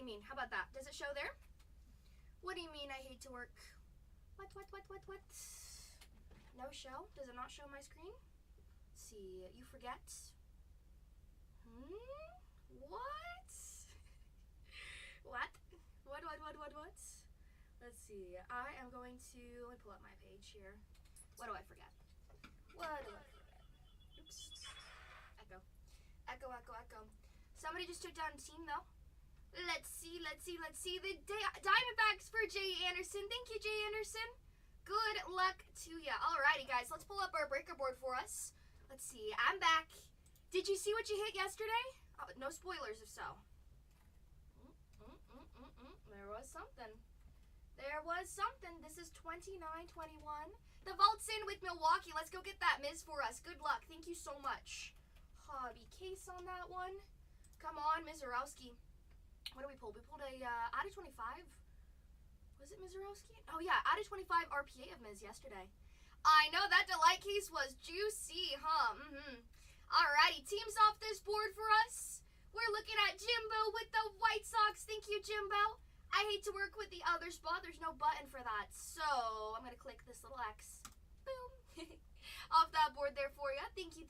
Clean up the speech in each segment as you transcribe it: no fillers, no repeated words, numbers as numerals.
you mean? How about that? Does it show there? What do you mean I hate to work? What? No show? Does it not show my screen? Let's see, you forget? What? What? Let's see, I am going to, let me pull up my page here. What do I forget? Oops. Echo. Somebody just took down team though. Let's see. The Diamondbacks for Jay Anderson. Thank you, Jay Anderson. Good luck to ya. Alrighty, guys. Let's pull up our breaker board for us. Let's see. I'm back. Did you see what you hit yesterday? Oh, no spoilers if so. There was something. This is 29-21. The vault's in with Milwaukee. Let's go get that Miz for us. Good luck. Thank you so much. Hobby case on that one. Come on, Mizorowski. What did we pull? We pulled a out of 25. Was it Mizorowski? Oh yeah, out of 25 RPA of Miz yesterday. I know that delight case was juicy, huh? Alrighty, teams off this board for us. We're looking at Jimbo with the White Sox. Thank you, Jimbo. I hate to work with the other spot. There's no button for that. So I'm going to click this little X. Boom. Off that board there for you. Thank you.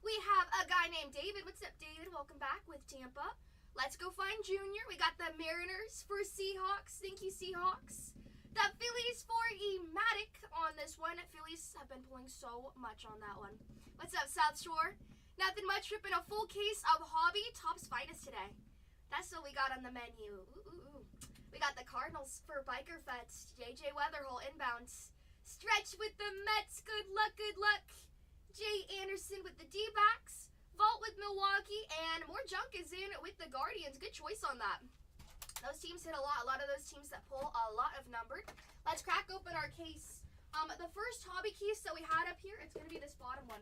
We have a guy named David. What's up, David? Welcome back with Tampa. Let's go find Junior. We got the Mariners for Seahawks. Thank you, Seahawks. The Phillies for Ematic on this one. Phillies have been pulling so much on that one. What's up, South Shore? Nothing much. Ripping a full case of Hobby Topps Finest today. That's what we got on the menu. Ooh. We got the Cardinals for Biker Fets. JJ Weatherhole inbounds. Stretch with the Mets. Good luck. Jay Anderson with the D-backs. Vault with Milwaukee. And more junk is in with the Guardians. Good choice on that. Those teams hit a lot. A lot of those teams that pull a lot of numbered. Let's crack open our case. The first hobby case that we had up here, it's going to be this bottom one.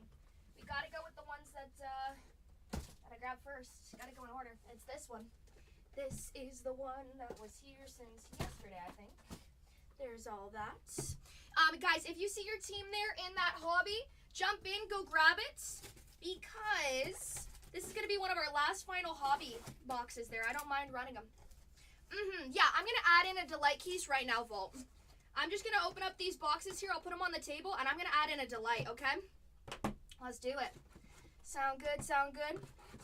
We got to go with the ones that gotta grab first. Got to go in order. It's this one. This is the one that was here since yesterday, I think. There's all that. Guys, if you see your team there in that hobby, jump in, go grab it, because this is going to be one of our last final hobby boxes there. I don't mind running them. Yeah, I'm going to add in a delight case right now, Vault. I'm just going to open up these boxes here. I'll put them on the table, and I'm going to add in a delight, okay? Let's do it. Sound good? So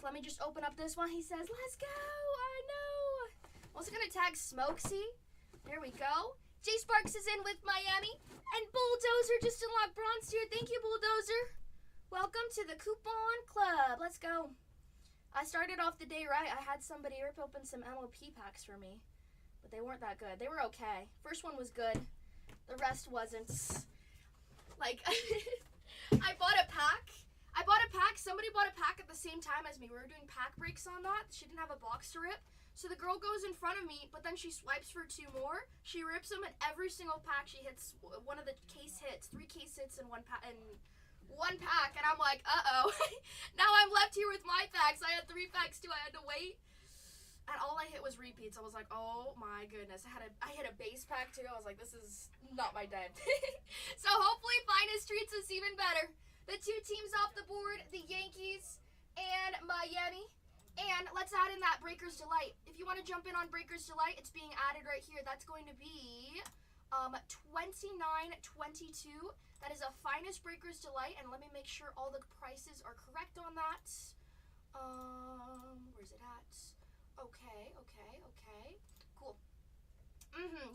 let me just open up this one. He says, let's go. I know. I'm also going to tag Smokesy. There we go. Jay Sparks is in with Miami. And Bulldozer just unlocked bronze tier. Thank you, Bulldozer. Welcome to the Coupon Club. Let's go. I started off the day right. I had somebody rip open some MOP packs for me, but they weren't that good. They were okay. First one was good. The rest wasn't. Like, I bought a pack. Somebody bought a pack at the same time as me. We were doing pack breaks on that. She didn't have a box to rip. So the girl goes in front of me, but then she swipes for 2 more. She rips them, and every single pack she hits one of the case hits. 3 case hits in one pack. And I'm like, uh-oh. Now I'm left here with my packs. I had 3 packs too. I had to wait. And all I hit was repeats. I was like, oh my goodness. I hit a base pack too. I was like, this is not my day. So hopefully Finest treats us even better. The 2 teams off the board, the Yankees and Miami. And let's add in that Breaker's Delight. If you want to jump in on Breaker's Delight, it's being added right here. That's going to be $29.22. That is a Finest Breaker's Delight, and let me make sure all the prices are correct on that. Where's it at? Okay. Cool.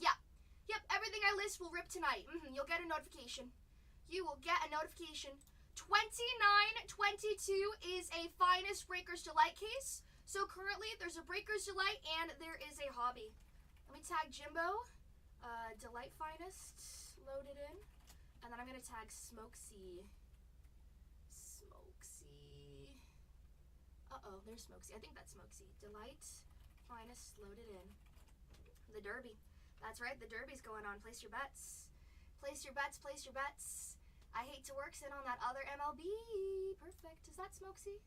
Yeah. Yep, everything I list will rip tonight. You'll get a notification. You will get a notification. $29.22 is a Finest Breaker's Delight case. So currently there's a Breaker's Delight and there is a hobby. Let me tag Jimbo. Delight Finest loaded in. And then I'm going to tag Smokesy. Uh-oh, there's Smokesy. I think that's Smokesy. Delight Finest loaded in. The Derby. That's right, the Derby's going on. Place your bets. Place your bets. I hate to work, sit on that other MLB. Perfect. Is that Smokesy?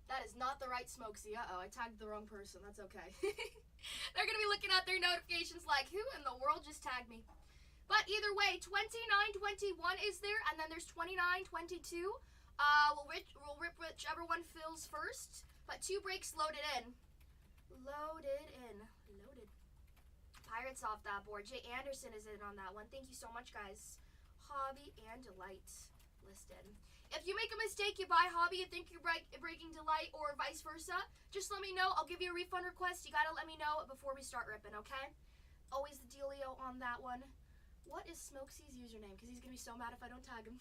That is not the right Smokesy. Uh-oh, I tagged the wrong person. That's okay. They're going to be looking at their notifications like, who in the world just tagged me? But either way, $29.21 is there, and then there's $29.22. We'll rip whichever one fills first. But 2 breaks loaded in. Pirates off that board. Jay Anderson is in on that one. Thank you so much, guys. Hobby and Delight listed. If you make a mistake, you buy Hobby, you think you're breaking Delight, or vice versa, just let me know. I'll give you a refund request. You gotta let me know before we start ripping, okay? Always the dealio on that one. What is Smokesy's username? Because he's gonna be so mad if I don't tag him.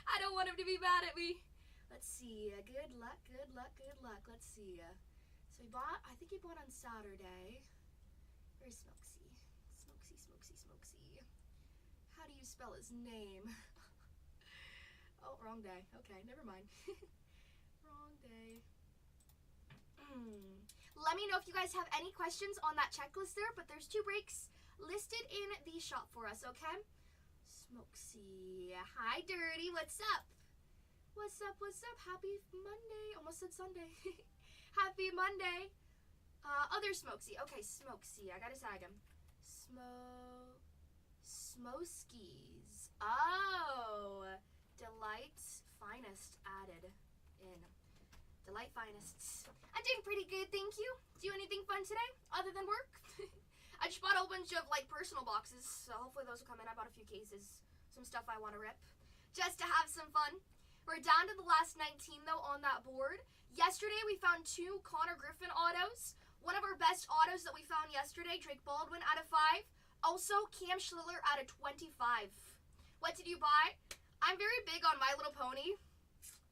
I don't want him to be mad at me. Let's see. Good luck, good luck, good luck. Let's see. So he bought, I think he bought on Saturday. Where's Smoksy? Smoksy. How do you spell his name? Oh, wrong day. Okay, never mind. Wrong day. Let me know if you guys have any questions on that checklist there, but there's 2 breaks listed in the shop for us, okay? Smoksy. Hi, Dirty. What's up? What's up? Happy Monday. Almost said Sunday. Happy Monday. Other Smoksy. Okay, Smoksy. I gotta tag him. Smoskies. Oh. Delight Finest added in. Delight Finest. I'm doing pretty good, thank you. Do anything fun today other than work? I just bought a whole bunch of personal boxes, so hopefully those will come in. I bought a few cases, some stuff I want to rip, just to have some fun. We're down to the last 19 though on that board. Yesterday we found 2 Connor Griffin autos. One of our best autos that we found yesterday, Drake Baldwin out of 5. Also Cam Schiller out of 25. What did you buy? I'm very big on My Little Pony,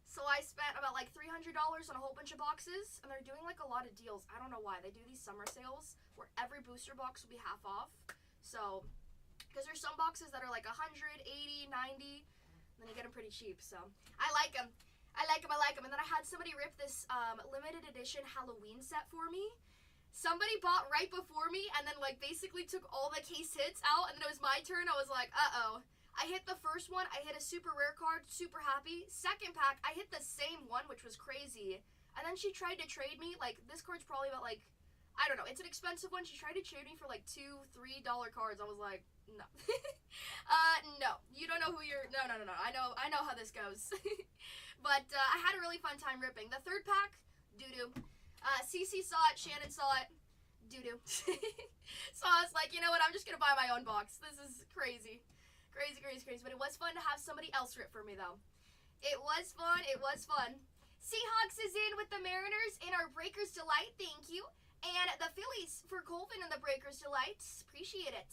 so I spent about $300 on a whole bunch of boxes, and they're doing a lot of deals. I don't know why. They do these summer sales where every booster box will be half off. So, because there's some boxes that are $100, $80, $90, and then you get them pretty cheap. So, I like them. I like them. And then I had somebody rip this limited edition Halloween set for me. Somebody bought right before me, and then basically took all the case hits out, and then it was my turn. I was like, uh-oh. I hit the first one, I hit a super rare card, super happy. Second pack, I hit the same one, which was crazy. And then she tried to trade me, this card's probably about I don't know, it's an expensive one. She tried to trade me for $2, $3 cards. I was like, no. No, you don't know who you're, no. I know how this goes. But I had a really fun time ripping. The third pack, doo-doo. Cece saw it, Shannon saw it, doo-doo. So I was like, you know what, I'm just gonna buy my own box. This is crazy. Crazy. But it was fun to have somebody else rip for me, though. It was fun. Seahawks is in with the Mariners in our Breakers Delight. Thank you. And the Phillies for Colvin in the Breakers Delight. Appreciate it.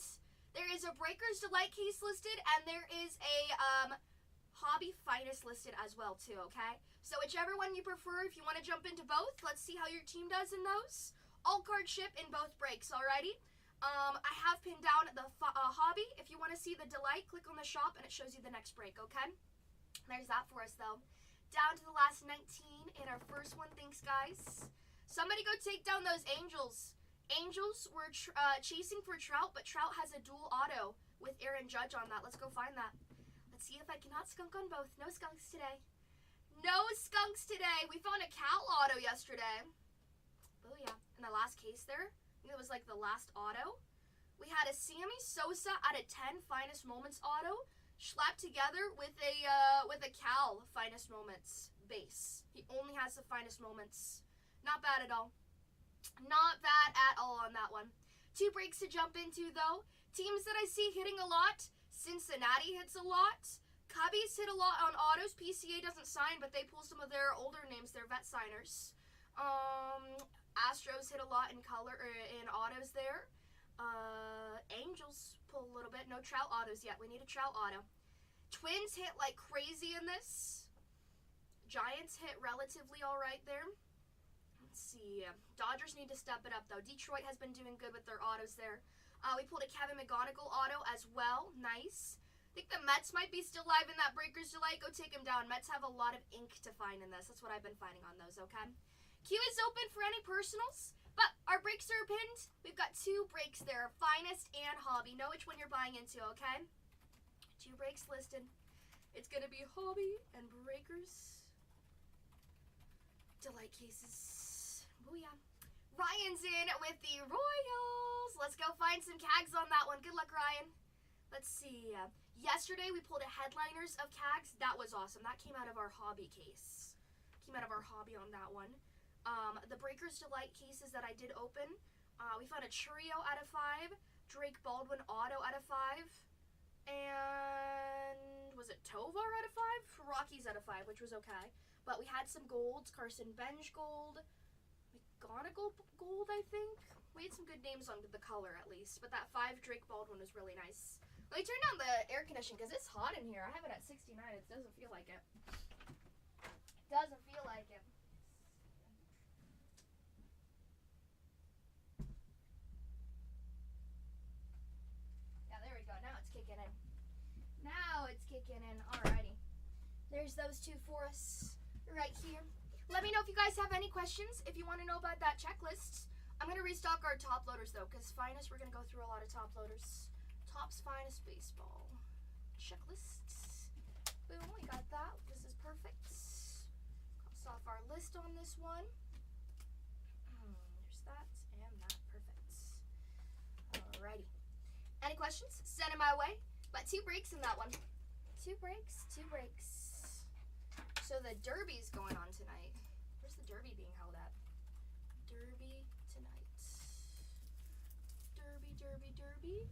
There is a Breakers Delight case listed, and there is a Hobby Finest listed as well, too, okay? So whichever one you prefer, if you want to jump into both, let's see how your team does in those. All card ship in both breaks, alrighty? I have pinned down the Hobby. If you want to see the Delight, click on the shop and it shows you the next break, okay? There's that for us, though. Down to the last 19 in our first one. Thanks, guys. Somebody go take down those Angels. Angels were chasing for Trout, but Trout has a dual auto with Aaron Judge on that. Let's go find that. Let's see if I cannot skunk on both. No skunks today. No skunks today. We found a Cal auto yesterday. Oh, yeah. In the last case there. It was the last auto. We had a Sammy Sosa out of 10 Finest Moments auto slapped together with a Cal Finest Moments base. He only has the Finest Moments. Not bad at all. Not bad at all on that one. 2 breaks to jump into, though. Teams that I see hitting a lot. Cincinnati hits a lot. Cubbies hit a lot on autos. PCA doesn't sign, but they pull some of their older names, their vet signers. Astros hit a lot in autos there. Angels pull a little bit. No Trout autos yet. We need a Trout auto. Twins hit like crazy in this. Giants hit relatively all right there. Let's see. Dodgers need to step it up, though. Detroit has been doing good with their autos there. We pulled a Kevin McGonigal auto as well. Nice. I think the Mets might be still live in that Breakers Delight. Go take them down. Mets have a lot of ink to find in this. That's what I've been finding on those, okay? Queue is open for any personals, but our breaks are pinned. We've got 2 breaks there, Finest and Hobby. Know which one you're buying into, okay? 2 breaks listed. It's going to be Hobby and Breakers Delight cases. Booyah. Ryan's in with the Royals. Let's go find some CAGs on that one. Good luck, Ryan. Let's see. Yesterday, we pulled a Headliners of CAGs. That was awesome. That came out of our Hobby case. Came out of our Hobby on that one. The Breakers Delight cases that I did open We found a Trio out of 5. Drake Baldwin Auto out of 5. And was it Tovar out of 5? Rockies out of 5, which was okay. But we had some golds. Carson Bench gold. McGonagall gold, I think. We had some good names on the color, at least. But that 5 Drake Baldwin was really nice. Let me turn down the air conditioning, because it's hot in here. I have it at 69. It doesn't feel like it. Doesn't feel like it. Yeah, there we go. Now it's kicking in. Now it's kicking in. Alrighty. There's those 2 for us right here. Let me know if you guys have any questions. If you want to know about that checklist. I'm going to restock our top loaders, though, because Finest, we're going to go through a lot of top loaders. Topps Finest Baseball checklist. Boom, we got that. This is perfect. Cross off our list on this one. There's that and that. Perfect. Alrighty. Any questions? Send them my way. But 2 breaks in that one. 2 breaks, 2 breaks. So the Derby's going on tonight. Where's the Derby being held at? Derby tonight. Derby, Derby, Derby.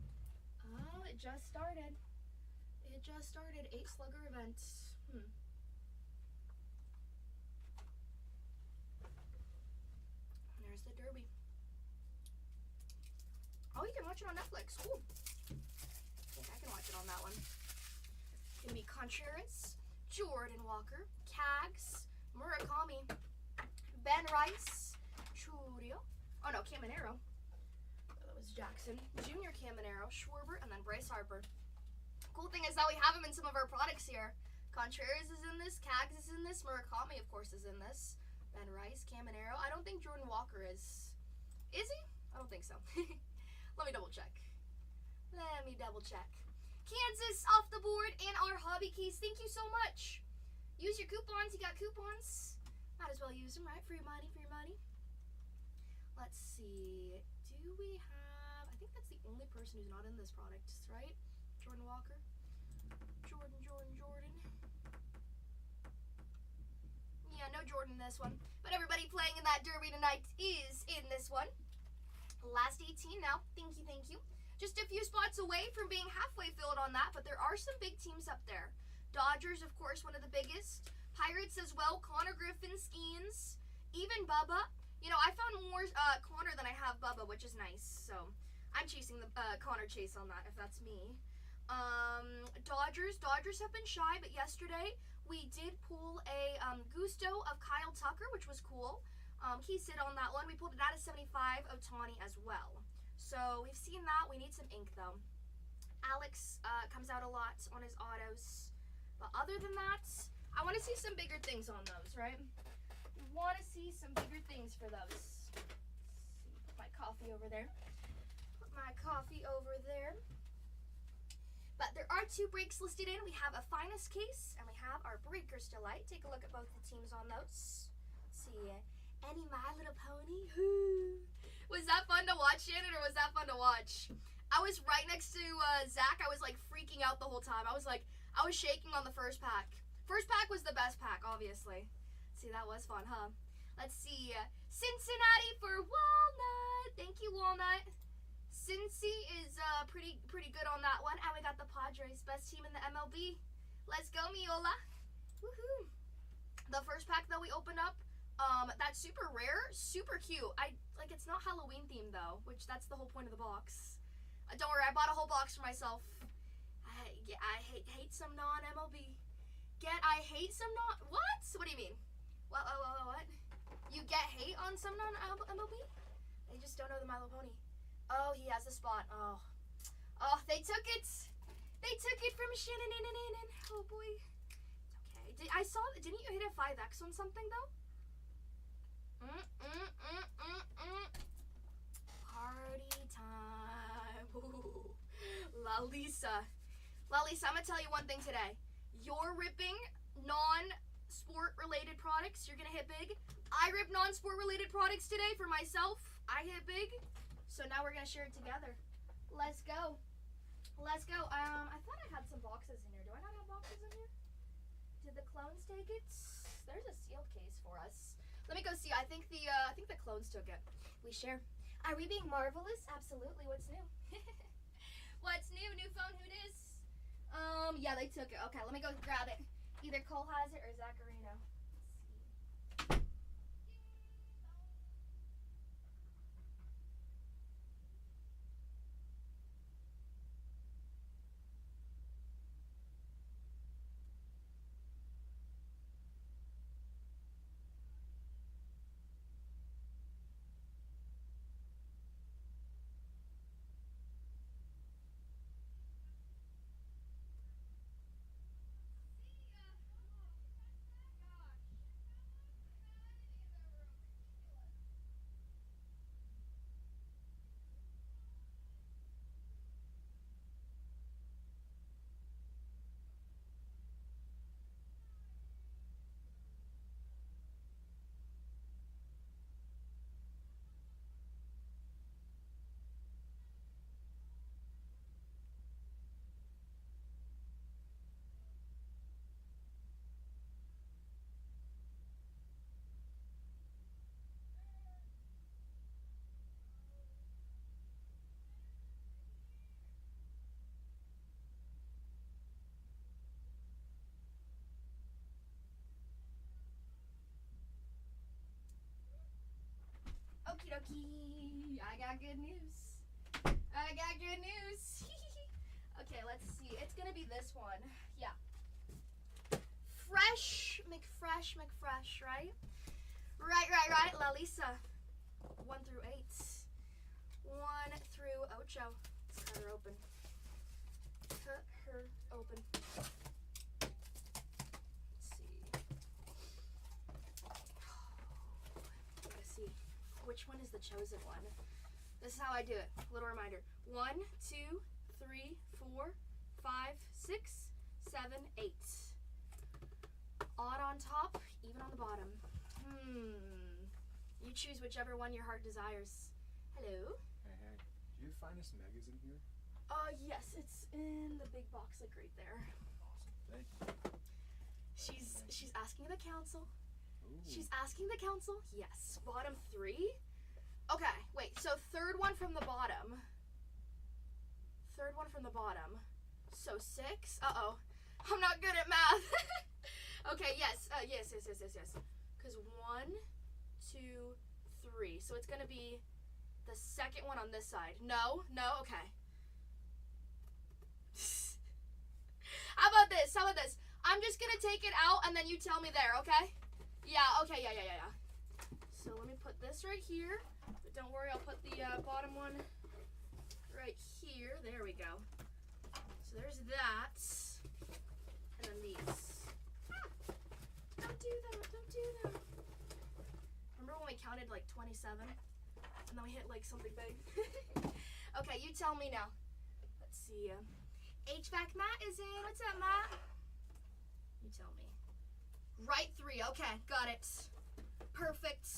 Oh, it just started. It just started. 8 slugger event. There's the Derby. Oh, you can watch it on Netflix. Cool. I think I can watch it on that one. It's gonna be Contreras, Jordan Walker, Cags, Murakami, Ben Rice, Churio. Oh no, Caminero. That was Jackson. Junior Caminero, Schwarber, and then Bryce Harper. Cool thing is that we have him in some of our products here. Contreras is in this, Cags is in this, Murakami, of course, is in this. Ben Rice, Caminero. I don't think Jordan Walker is. Is he? I don't think so. Let me double check. Let me double check. Kansas off the board and our hobby keys. Thank you so much. Use your coupons. You got coupons. Might as well use them, right? Free money, free money. Let's see. Do we have... I think that's the only person who's not in this product, right? Jordan Walker. Jordan. Yeah, no Jordan in this one. But everybody playing in that Derby tonight is in this one. Last 18 now. Thank you. Just a few spots away from being halfway filled on that, but there are some big teams up there. Dodgers, of course, one of the biggest. Pirates as well. Connor Griffin, Skeens. Even Bubba. You know, I found more Connor than I have Bubba, which is nice. So, I'm chasing the Connor chase on that, if that's me. Dodgers have been shy, but yesterday we did pull a Gusto of Kyle Tucker, which was cool. He sit on that one. We pulled it out of 75 of Tawny as well. So we've seen that. We need some ink though. Alex comes out a lot on his autos. But other than that, I want to see some bigger things on those, right? We want to see some bigger things for those. Let's see, put my coffee over there. But there are 2 breaks listed in. We have a Finest case and we have our Breakers Delight. Take a look at both the teams on those. Let's see, any My Little Pony? Was that fun to watch, Shannon, or was that fun to watch? I was right next to Zach. I was like freaking out the whole time. I was shaking on the first pack. First pack was the best pack, obviously. See, that was fun, huh? Let's see. Cincinnati for Walnut. Thank you, Walnut. Cincy is pretty good on that one. And we got the Padres, best team in the MLB. Let's go, Miola. Woohoo. The first pack that we opened up, that's super rare, super cute. It's not Halloween themed though, which that's the whole point of the box. Don't worry, I bought a whole box for myself. I hate some non-MLB. I hate some non... What? What do you mean? What? You get hate on some non-MLB? They just don't know the My Little Pony. Oh, he has a spot. Oh, they took it. They took it from Shannon. Oh boy. It's okay. Didn't you hit a 5X on something though? Party time. Ooh. Lalisa, I'm gonna tell you one thing today. You're ripping non-sport related products. You're gonna hit big. I rip non-sport related products today for myself. I hit big. So now we're gonna share it together. Let's go. I thought I had some boxes in here. Do I not have boxes in here? Did the clones take it? There's a sealed case for us. Let me go see. I think the clones took it. We share. Are we being marvelous? Absolutely. What's new? What's new? New phone, who dis? Yeah, they took it. Okay, let me go grab it. Either Cole has it or Zacharino. Let's see. Okie dokie. I got good news. I got good news. Okay, let's see. It's gonna be this one. Yeah. Fresh, McFresh, right? Right. La Lisa. 1 through 8. 1 through Ocho. Let's cut her open. Cut her open. Let's see. Gotta see. Which one is the chosen one? This is how I do it. Little reminder. 1, 2, 3, 4, 5, 6, 7, 8. Odd on top, even on the bottom. You choose whichever one your heart desires. Hello? Hey. Did you find us Megas in here? Yes, it's in the big box, like right there. Awesome. Thank you. She's asking the council. Ooh. She's asking the council. Yes. Bottom 3. Okay, wait. So third one from the bottom. So 6. Uh-oh. I'm not good at math. Okay, yes. Yes. Because 1, 2, 3. So it's going to be the second one on this side. No? Okay. How about this? I'm just going to take it out and then you tell me there, okay? Yeah, okay, yeah. So let me put this right here. But don't worry, I'll put the bottom one right here. There we go. So there's that. And then these. Don't do that. Remember when we counted like 27? And then we hit like something big? Okay, you tell me now. Let's see. HVAC Matt is in. What's up, Matt? You tell me. Right 3. Okay, got it. Perfect.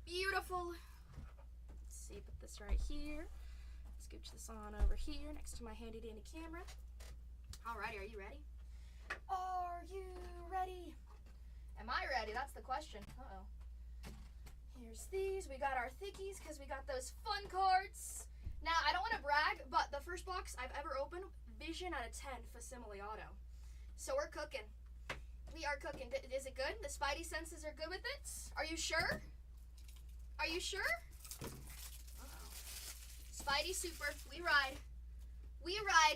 Beautiful. Let's see, put this right here. Scooch this on over here next to my handy dandy camera. Alrighty, are you ready? Are you ready? Am I ready? That's the question. Uh-oh. Here's these. We got our thickies because we got those fun cards. Now, I don't want to brag, but the first box I've ever opened, Vision out of 10, Facsimile Auto. So we're cooking. We are cooking. Is it good? The Spidey senses are good with it? Are you sure? Uh-oh. Spidey super. We ride.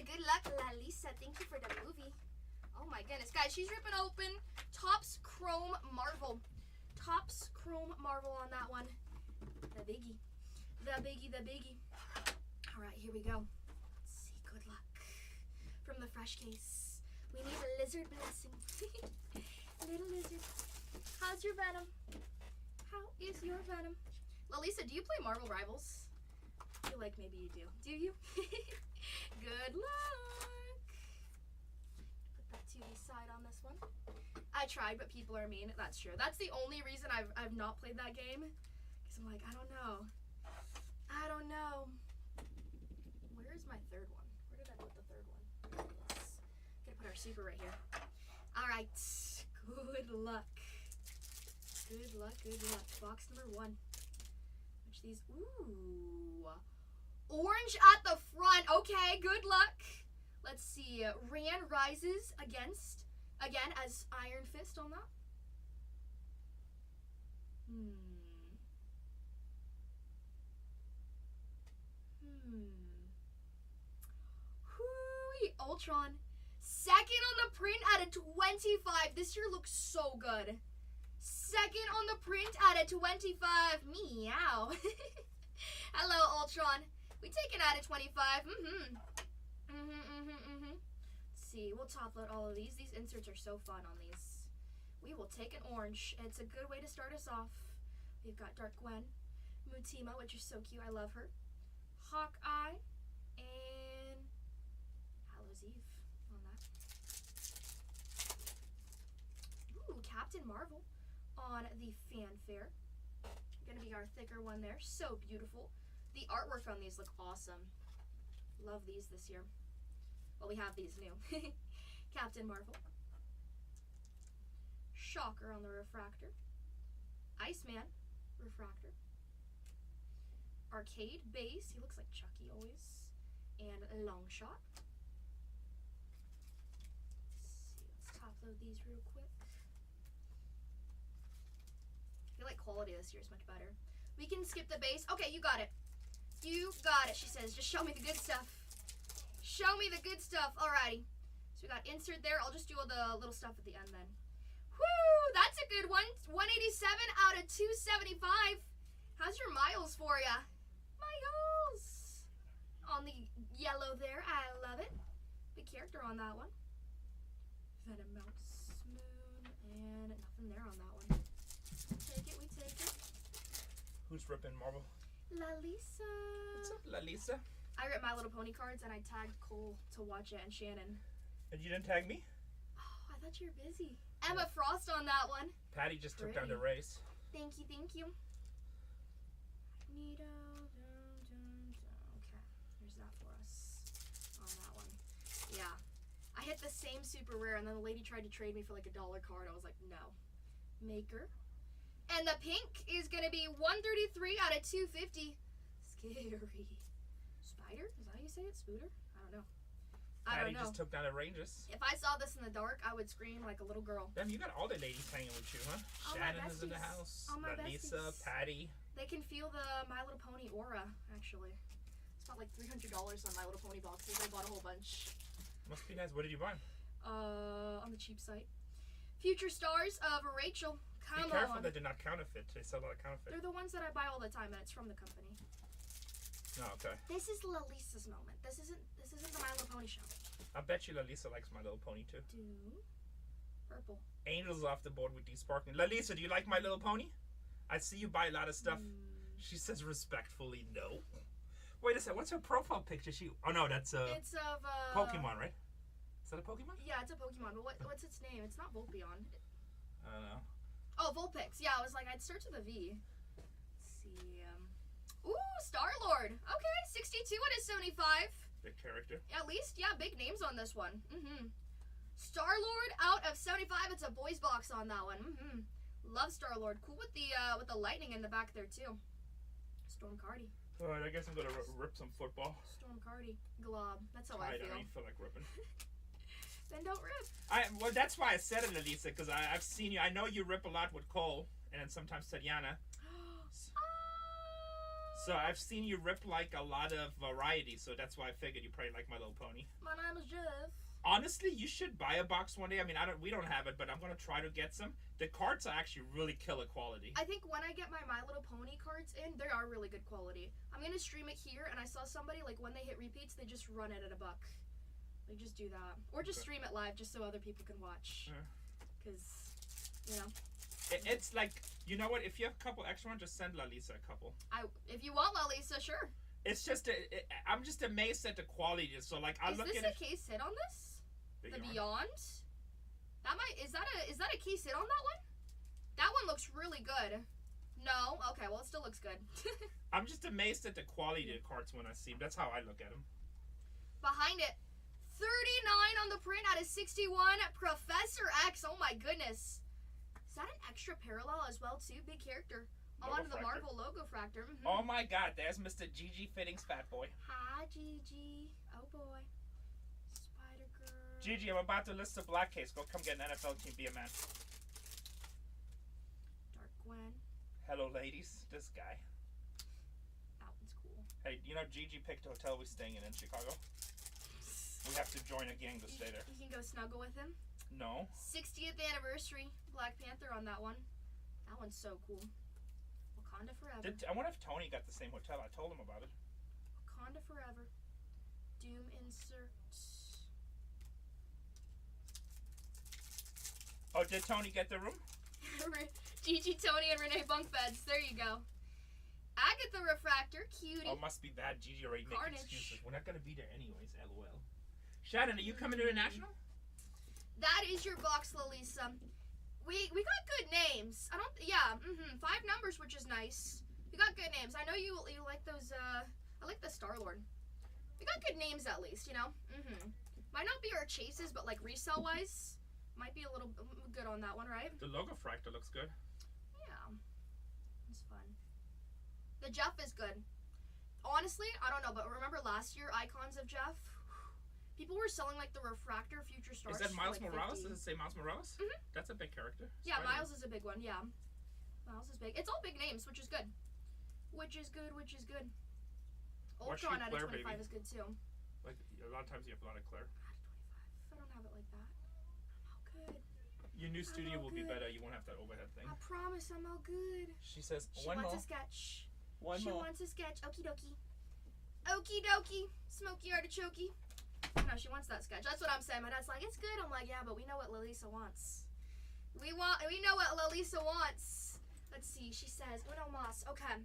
Good luck, La Lisa. Thank you for the movie. Oh my goodness. Guys, she's ripping open Topps Chrome Marvel. On that one. The biggie. All right, here we go. Let's see. Good luck. From the fresh case. We need a lizard blessing. Little lizard. How's your venom? How is your venom? Lalisa, do you play Marvel Rivals? I feel like maybe you do. Do you? Good luck. Put that to the side on this one. I tried, but people are mean. That's true. That's the only reason I've not played that game. Because I'm like, I don't know. Where is my third one? Where did I put the third one? Yes. Gonna put our super right here. All right. Good luck. Box number 1. Which these, ooh. Orange at the front. Okay, good luck. Let's see. Ran rises again as Iron Fist on that. Hooey, Ultron. Second on the print at a 25. This year looks so good. Second on the print at a 25. Meow. Hello, Ultron. We take it at a 25. Let's see. We'll top load all of these. These inserts are so fun on these. We will take an orange. It's a good way to start us off. We've got Dark Gwen, Mutima, which is so cute. I love her. Hawkeye, and Hallows Eve on that. Ooh, Captain Marvel on the Fanfare. Gonna be our thicker one there. So beautiful. The artwork on these look awesome. Love these this year. Well, we have these new. Captain Marvel. Shocker on the Refractor. Iceman, Refractor. Arcade Base, he looks like Chucky always. And Longshot. Let's top load these real quick. I feel like quality this year is much better. We can skip the base. Okay, you got it. You got it, she says. Just show me the good stuff. Show me the good stuff. Alrighty. So we got insert there. I'll just do all the little stuff at the end then. Woo! That's a good one. 187 out of 275. How's your miles for ya? Miles! On the yellow there. I love it. Big character on that one. Venom Mouse Moon. And nothing there on that one. Take it, we take it. Who's ripping Marvel? Lalisa. What's up, Lalisa? I ripped My Little Pony cards and I tagged Cole to watch it and Shannon. And you didn't tag me? Oh, I thought you were busy. Emma Frost on that one. Patty just took down the race. Thank you, thank you. Magneto. Okay, here's that for us on that one. Yeah. I hit the same super rare and then the lady tried to trade me for like $1 card. I was like, no. Maker. And the pink is going to be 133 out of 250. Scary. Spider? Is that how you say it? Spooter? I don't know. Patty just took down the Rangers. If I saw this in the dark, I would scream like a little girl. Damn, you got all the ladies hanging with you, huh? All Shannon is in the house. Lisa, Patty. They can feel the My Little Pony aura, actually. Spent like $300 on My Little Pony boxes. I bought a whole bunch. Must be nice. What did you buy? On the cheap site. Future Stars of Rachel. Come on. Be careful that they're not counterfeit. They sell a lot of counterfeit. They're the ones that I buy all the time, and it's from the company. Oh, okay. This is Lalisa's moment. This isn't the My Little Pony show. I bet you Lalisa likes My Little Pony too. Purple. Angel's off the board with these sparkling. Lalisa, do you like My Little Pony? I see you buy a lot of stuff. She says respectfully no. Wait a second. What's her profile picture? Oh no, that's it's of Pokemon, right? Is that a Pokemon? Yeah, it's a Pokemon. But what's its name? It's not Volpion. I don't know. Oh, Vulpix. Yeah, I was like, I'd start with a V. Let's see. Ooh, Star-Lord. Okay, 62 out of 75. Big character. At least, yeah, big names on this one. Star-Lord out of 75. It's a boys box on that one. Love Star-Lord. Cool with the lightning in the back there too. Storm Cardi. All right, I guess I'm gonna rip some football. Storm Cardi. Glob. That's how I feel. I don't feel like ripping. Then don't rip. Well, that's why I said it, Elisa, because I've seen you. I know you rip a lot with Cole and sometimes Tatiana. So I've seen you rip like a lot of variety. So that's why I figured you probably like My Little Pony. My name is Jeff. Honestly, you should buy a box one day. I mean, we don't have it, but I'm gonna try to get some. The cards are actually really killer quality. I think when I get my Little Pony cards in, they are really good quality. I'm gonna stream it here, and I saw somebody like when they hit repeats, they just run it at $1. Like just do that, or just stream it live, just so other people can watch. Because, you know. It's like, you know what? If you have a couple extra ones, just send Lalisa a couple. If you want Lalisa, sure. It's just I'm just amazed at the quality. So like I look at it. Is this a case hit on this? The Beyond? Is that a case hit on that one? That one looks really good. No? Okay, well it still looks good. I'm just amazed at the quality of the cards when I see them. That's how I look at them. Behind it, 39 on the print out of 61. Professor X, oh my goodness. Is that an extra parallel as well too? Big character On to the Logofractor. Marvel logo fractor. Oh my God, there's Mr. GG Fittings Fat Boy. Hi, Gigi. Oh boy. Spider Girl. GG, I'm about to list a black case. Go come get an NFL team. Be a man. Dark Gwen. Hello, ladies. This guy. That one's cool. Hey, you know GG picked a hotel we're staying in Chicago. We have to join a gang to stay there. You can go snuggle with him. No. 60th anniversary. Black Panther on that one. That one's so cool. Wakanda forever. I wonder if Tony got the same hotel. I told him about it. Wakanda forever. Doom insert. Oh, did Tony get the room? Gigi, Tony, and Renee bunk beds. There you go. Agatha Refractor, cutie. Oh, must be bad. GG already making Carnage. excuses. We're not gonna be there anyways. LOL. Shannon, are you coming to International? That is your box, Lalisa. We got good names. I don't. Yeah. 5 numbers, which is nice. We got good names. I know you like those. I like the Star-Lord. We got good names at least, you know. Might not be our chases, but like resale wise, might be a little good on that one, right? The logo fractor looks good. Yeah. It's fun. The Jeff is good. Honestly, I don't know, but remember last year, Icons of Jeff? People were selling like the Refractor Future Stars. Is that Miles for, like, Morales? 50. Does it say Miles Morales? Mhm. That's a big character. Yeah, Spider-Man. Miles is a big one, yeah. Miles is big. It's all big names, which is good. Which is good. Watch Ultron you, out Claire, of 25 baby. is good too. Like a lot of times you have a lot of Claire. Out of 25. I don't have it like that. I'm all good. Your new studio all will be good. better. You won't have that overhead thing. I promise I'm all good. She says She one wants more. a sketch. One she more. wants a sketch. Okie dokie. Okie dokie. Smoky artichoke. No, she wants that sketch. That's what I'm saying. My dad's like, it's good. I'm like, yeah, but we know what Lalisa wants. We know what Lalisa wants. Let's see. She says, Uno Mas. Okay.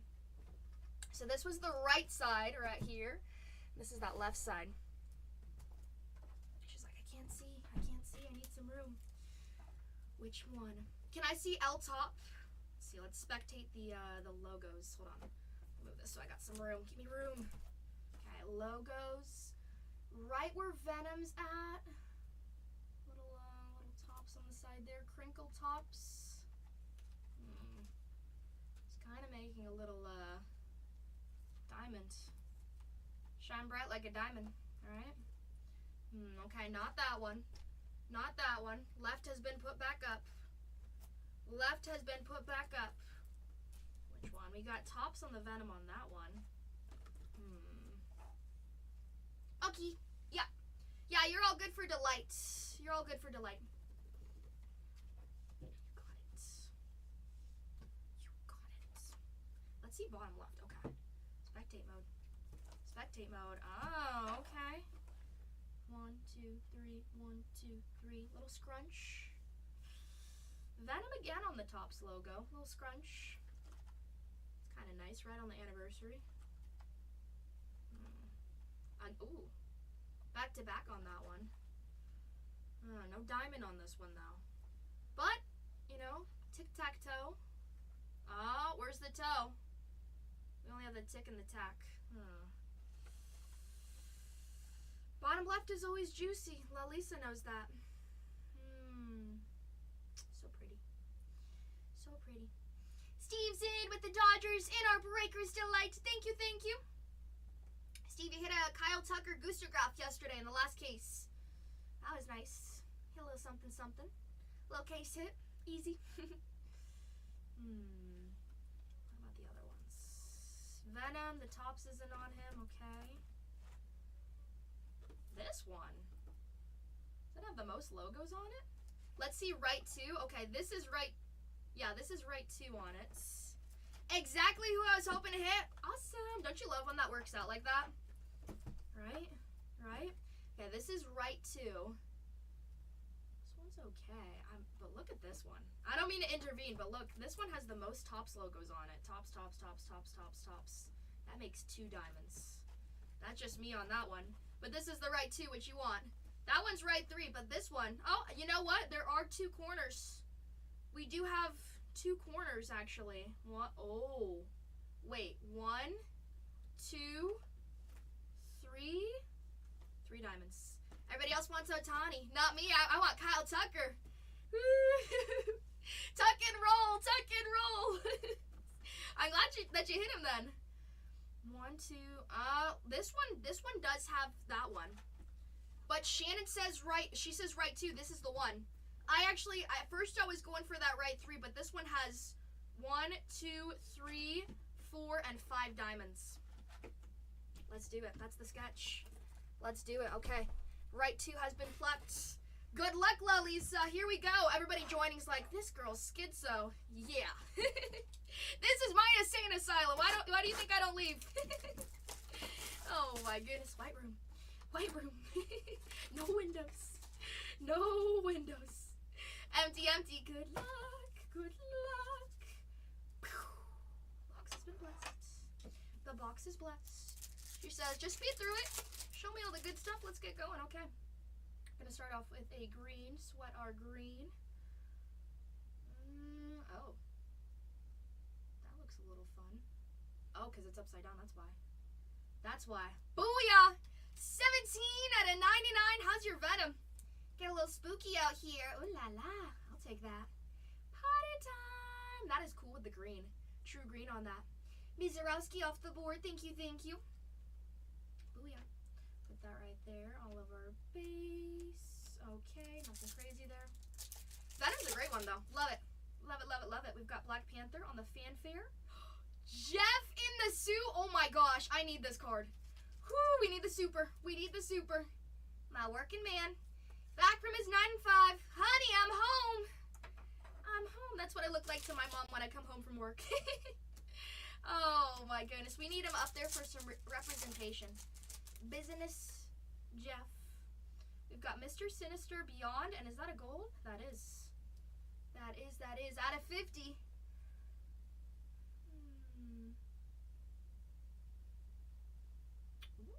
So this was the right side right here. This is that left side. She's like, I can't see. I need some room. Which one? Can I see L top? Let's see. Let's spectate the logos. Hold on. Move this so I got some room. Give me room. Okay, logos. Right where Venom's at. Little tops on the side there. Crinkle tops. It's kind of making a little diamond. Shine bright like a diamond. Alright. Okay, not that one. Not that one. Left has been put back up. Left has been put back up. Which one? We got tops on the Venom on that one. Okay. Yeah. Yeah, you're all good for delight. You're all good for delight. You got it. You got it. Let's see bottom left. Okay. Spectate mode. Spectate mode. Oh, okay. 1, 2, 3. 1, 2, 3. Little scrunch. Venom again on the tops logo. Little scrunch. It's kind of nice right on the anniversary. Ooh. Back to back on that one. No diamond on this one though. But, you know, tic-tac-toe. Oh, where's the toe? We only have the tick and the tack. Bottom left is always juicy. Lalisa knows that. So pretty. So pretty. Steve's in with the Dodgers in our Breakers Delight. Thank you, thank you. Steve, you hit a Kyle Tucker Goostergraph yesterday in the last case. That was nice. Hit a little something, something. Little case hit. Easy. What about the other ones? Venom, the tops isn't on him. Okay. This one. Does it have the most logos on it? Let's see right 2. Okay, this is right. Yeah, this is right 2 on it. Exactly who I was hoping to hit. Awesome. Don't you love when that works out like that? Right? Right? Okay, this is right 2. This one's okay. But look at this one. I don't mean to intervene, but look, this one has the most tops logos on it. Tops, tops, tops, tops, tops, tops. That makes 2 diamonds. That's just me on that one. But this is the right 2, which you want. That one's right 3, but this one, oh, you know what? There are 2 corners. We do have 2 corners, actually. What? Oh. Wait, 1, 2, 3. 3 diamonds. Everybody else wants Otani. Not me. I want Kyle Tucker. Tuck and roll. Tuck and roll. I'm glad that you hit him then. 1, 2. This one does have that one. But Shannon says right. She says right too. This is the one. At first I was going for that right 3, but this one has 1, 2, 3, 4, and 5 diamonds. Let's do it. That's the sketch. Let's do it. Okay. Right 2 has been plucked. Good luck, Lalisa. Here we go. Everybody joining's like, this girl's schizo. Yeah. This is my insane asylum. Why do you think I don't leave? Oh my goodness. White room. White room. No windows. No windows. Empty, empty. Good luck. Good luck. Box has been blessed. The box is blessed. She says, just speed through it. Show me all the good stuff. Let's get going. Okay. I'm going to start off with a green. Sweat our green. Oh. That looks a little fun. Oh, because it's upside down. That's why. That's why. Booyah! 17 out of 99. How's your venom? Get a little spooky out here. Ooh la la. I'll take that. Party time. That is cool with the green. True green on that. Mizarowski off the board. Thank you, thank you. Booyah. Put that right there. All of our base. Okay, nothing crazy there. Venom's a great one, though. Love it. Love it, love it, love it. We've got Black Panther on the fanfare. Jeff in the suit. Oh my gosh, I need this card. Whew, we need the super. We need the super. My working man. Back from his 9 and 5. Honey, I'm home. I'm home. That's what I look like to my mom when I come home from work. Oh my goodness. We need him up there for some representation. Business Jeff. We've got Mr. Sinister Beyond. And is that a gold? That is. That is. Out of 50.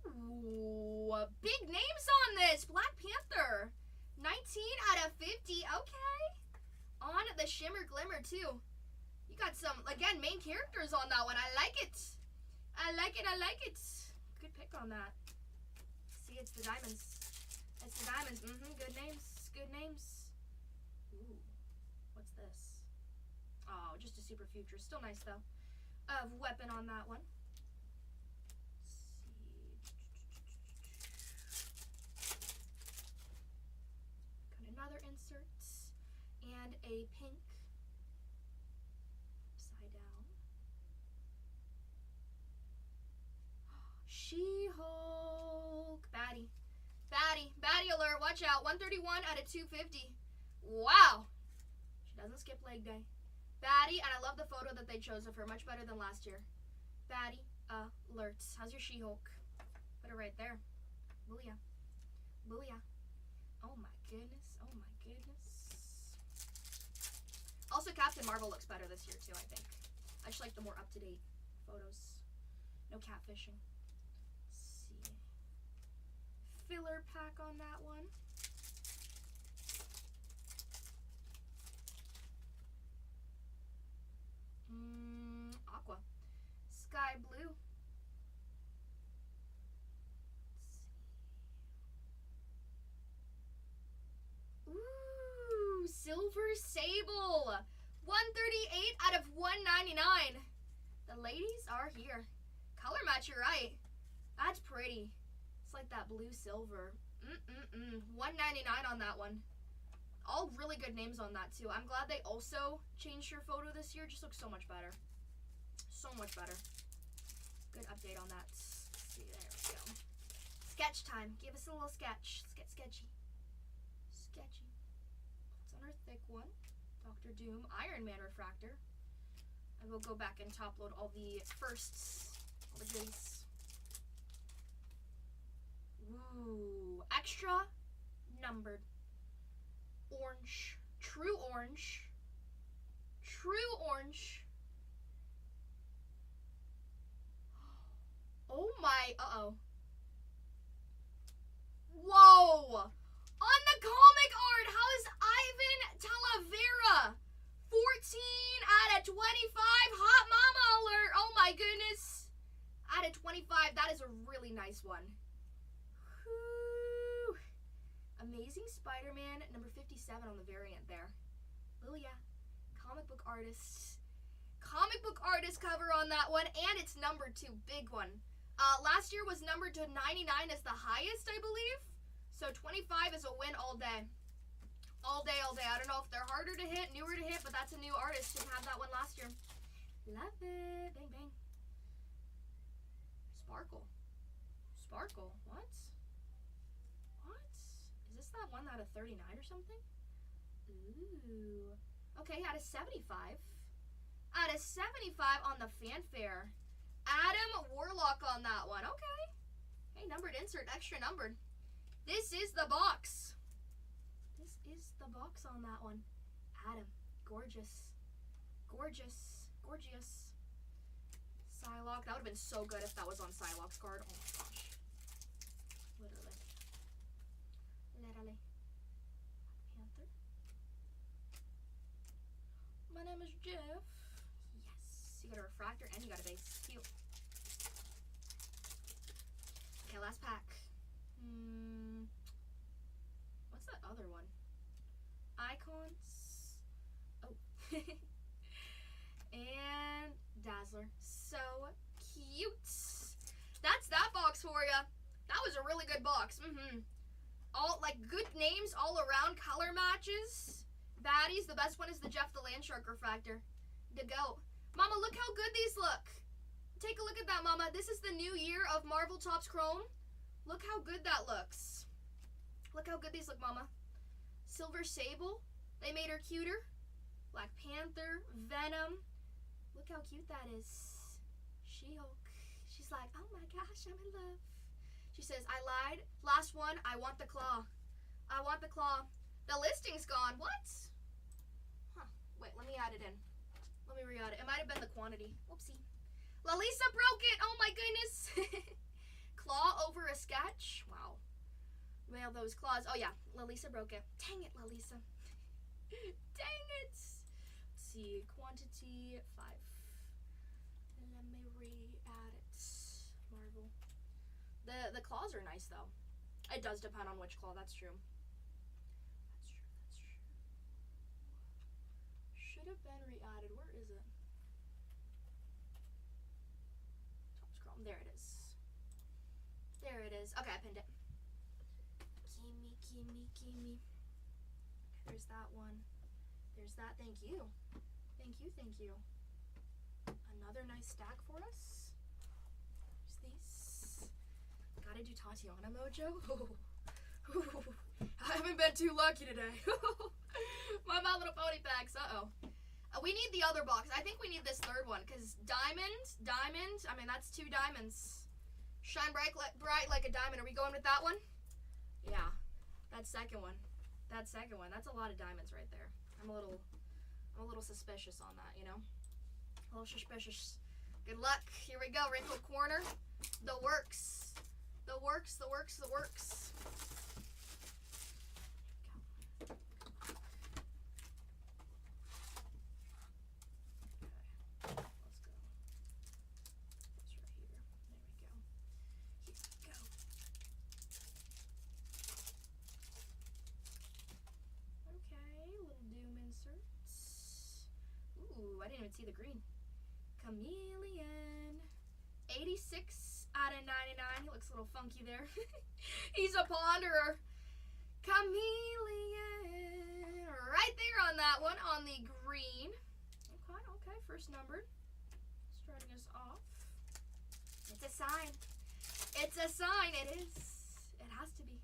Ooh, big names on this. Black Panther. 19 out of 50. Okay. On the Shimmer Glimmer, too. You got some, again, main characters on that one. I like it. I like it. I like it. Good pick on that. See, it's the diamonds. It's the diamonds. Good names. Good names. Ooh. What's this? Oh, just a super future. Still nice, though. Weapon on that one. Another insert and a pink upside down. She-Hulk. Baddie alert. Watch out. 131 out of 250. Wow. She doesn't skip leg day. Baddie, and I love the photo that they chose of her. Much better than last year. Baddie alert. How's your She-Hulk? Put it right there. Booyah. Booyah. Oh my goodness. Oh my goodness. Also, Captain Marvel looks better this year too, I think. I just like the more up-to-date photos. No catfishing. Let's see. Filler pack on that one. Aqua. Sky blue. Ooh, Silver Sable. 138 out of 199. The ladies are here. Color match, you're right. That's pretty. It's like that blue silver. 199 on that one. All really good names on that too. I'm glad they also changed your photo this year. Just looks so much better. So much better. Good update on that. Let's see, there we go. Sketch time. Give us a little sketch. Let's get sketchy. Sketchy. What's on our thick one? Dr. Doom. Iron Man refractor. I will go back and top load all the firsts. All the goodies. Ooh. Extra numbered. Orange. True orange. True orange. Oh my, Whoa! On the comic art, how is Ivan Talavera? 14 out of 25. Hot mama alert. Oh my goodness. Out of 25, that is a really nice one. Whew. Amazing Spider-Man, number 57 on the variant there. Booyah. Comic book artist. comic book artist cover on that one, and it's numbered too. Big one. Last year was numbered to 99 as the highest, I believe. So 25 is a win all day. All day, all day. I don't know if they're harder to hit, newer to hit, but that's a new artist. Didn't have that one last year. Love it. Bang, bang. Sparkle. Sparkle. What? What? Is this that one out of 39 or something? Ooh. Okay, out of 75. Out of 75 on the fanfare. Adam Warlock on that one. Okay. Hey, numbered insert, extra numbered. This is the box. This is the box on that one. Adam. Gorgeous. Gorgeous. Gorgeous. Psylocke. That would have been so good if that was on Psylocke's card. Oh my gosh. Literally. Literally. Panther. My name is Jeff. Yes. You got a refractor and you got a base. Cute. Okay, last pack. What's that other one? Icons. Oh. And Dazzler. So cute. That's that box for you. That was a really good box. All like good names all around, color matches. Baddies. The best one is the Jeff the Landshark refractor. The goat. Mama, look how good these look. Take a look at that, Mama. This is the new year of Marvel Topps Chrome. Look how good that looks. Look how good these look, Mama. Silver Sable. They made her cuter. Black Panther. Venom. Look how cute that is. She-Hulk. She's like, oh my gosh, I'm in love. She says, I lied. Last one, I want the claw. I want the claw. The listing's gone. What? Huh. Wait, let me add it in. Let me re-add it. It might have been the quantity. Whoopsie. Lalisa broke it. Oh my goodness. Claw over a sketch. Wow. Mail those claws. Oh yeah, Lalisa broke it. Dang it, Lalisa. Dang it. Let's see. Quantity 5. Let me re-add it. Marvel. The claws are nice though. It does depend on which claw. That's true. That's true. That's true. Should have been re-added. Where is it? Topps Chrome. There it is. There it is. Okay, I pinned it. Gimme, gimme, gimme. Okay, there's that one. There's that. Thank you. Thank you, thank you. Another nice stack for us. There's these. Gotta do Tatiana Mojo. I haven't been too lucky today. My Little Pony packs. Uh-oh. We need the other box. I think we need this third one because diamond. I mean, that's 2 diamonds. Shine bright like a diamond. Are we going with that one? Yeah. That second one. That's a lot of diamonds right there. I'm a little suspicious on that, you know? A little suspicious. Good luck. Here we go. Wrinkled corner. The works. The works. I didn't even see the green. Chameleon. 86 out of 99. He looks a little funky there. He's a ponderer. Chameleon. Right there on that one, on the green. Okay. First numbered. Starting us off. It's a sign. It is. It has to be.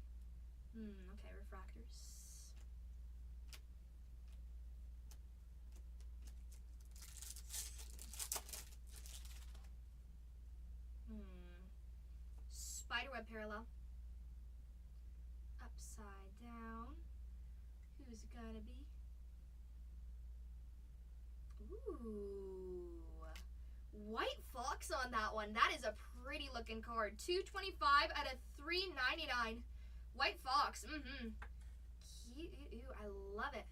Okay, refractors. Spiderweb parallel. Upside down. Who's it gonna be? Ooh. White Fox on that one. That is a pretty looking card. 225 out of 399. White Fox. Cute. I love it.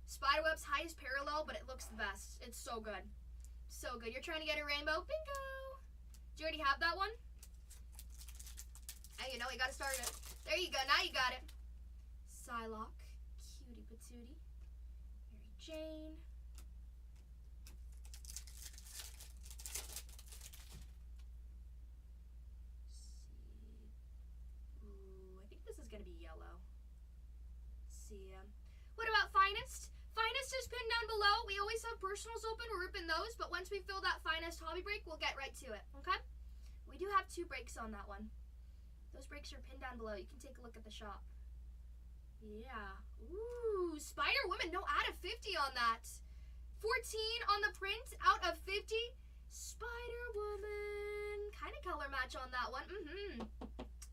Spiderweb's highest parallel, but it looks the best. It's so good. So good. You're trying to get a rainbow? Bingo! Do you already have that one? Hey, you know, you gotta start it. There you go. Now you got it. Psylocke. Cutie patootie. Mary Jane. see. What about Finest? Finest is pinned down below. We always have personals open. We're ripping those, but once we fill that Finest hobby break, we'll get right to it, okay? We do have 2 breaks on that one. Those breaks are pinned down below. You can take a look at the shop. Yeah. Ooh, Spider Woman. No, out of 50 on that. 14 on the print, out of 50. Spider Woman. Kind of color match on that one.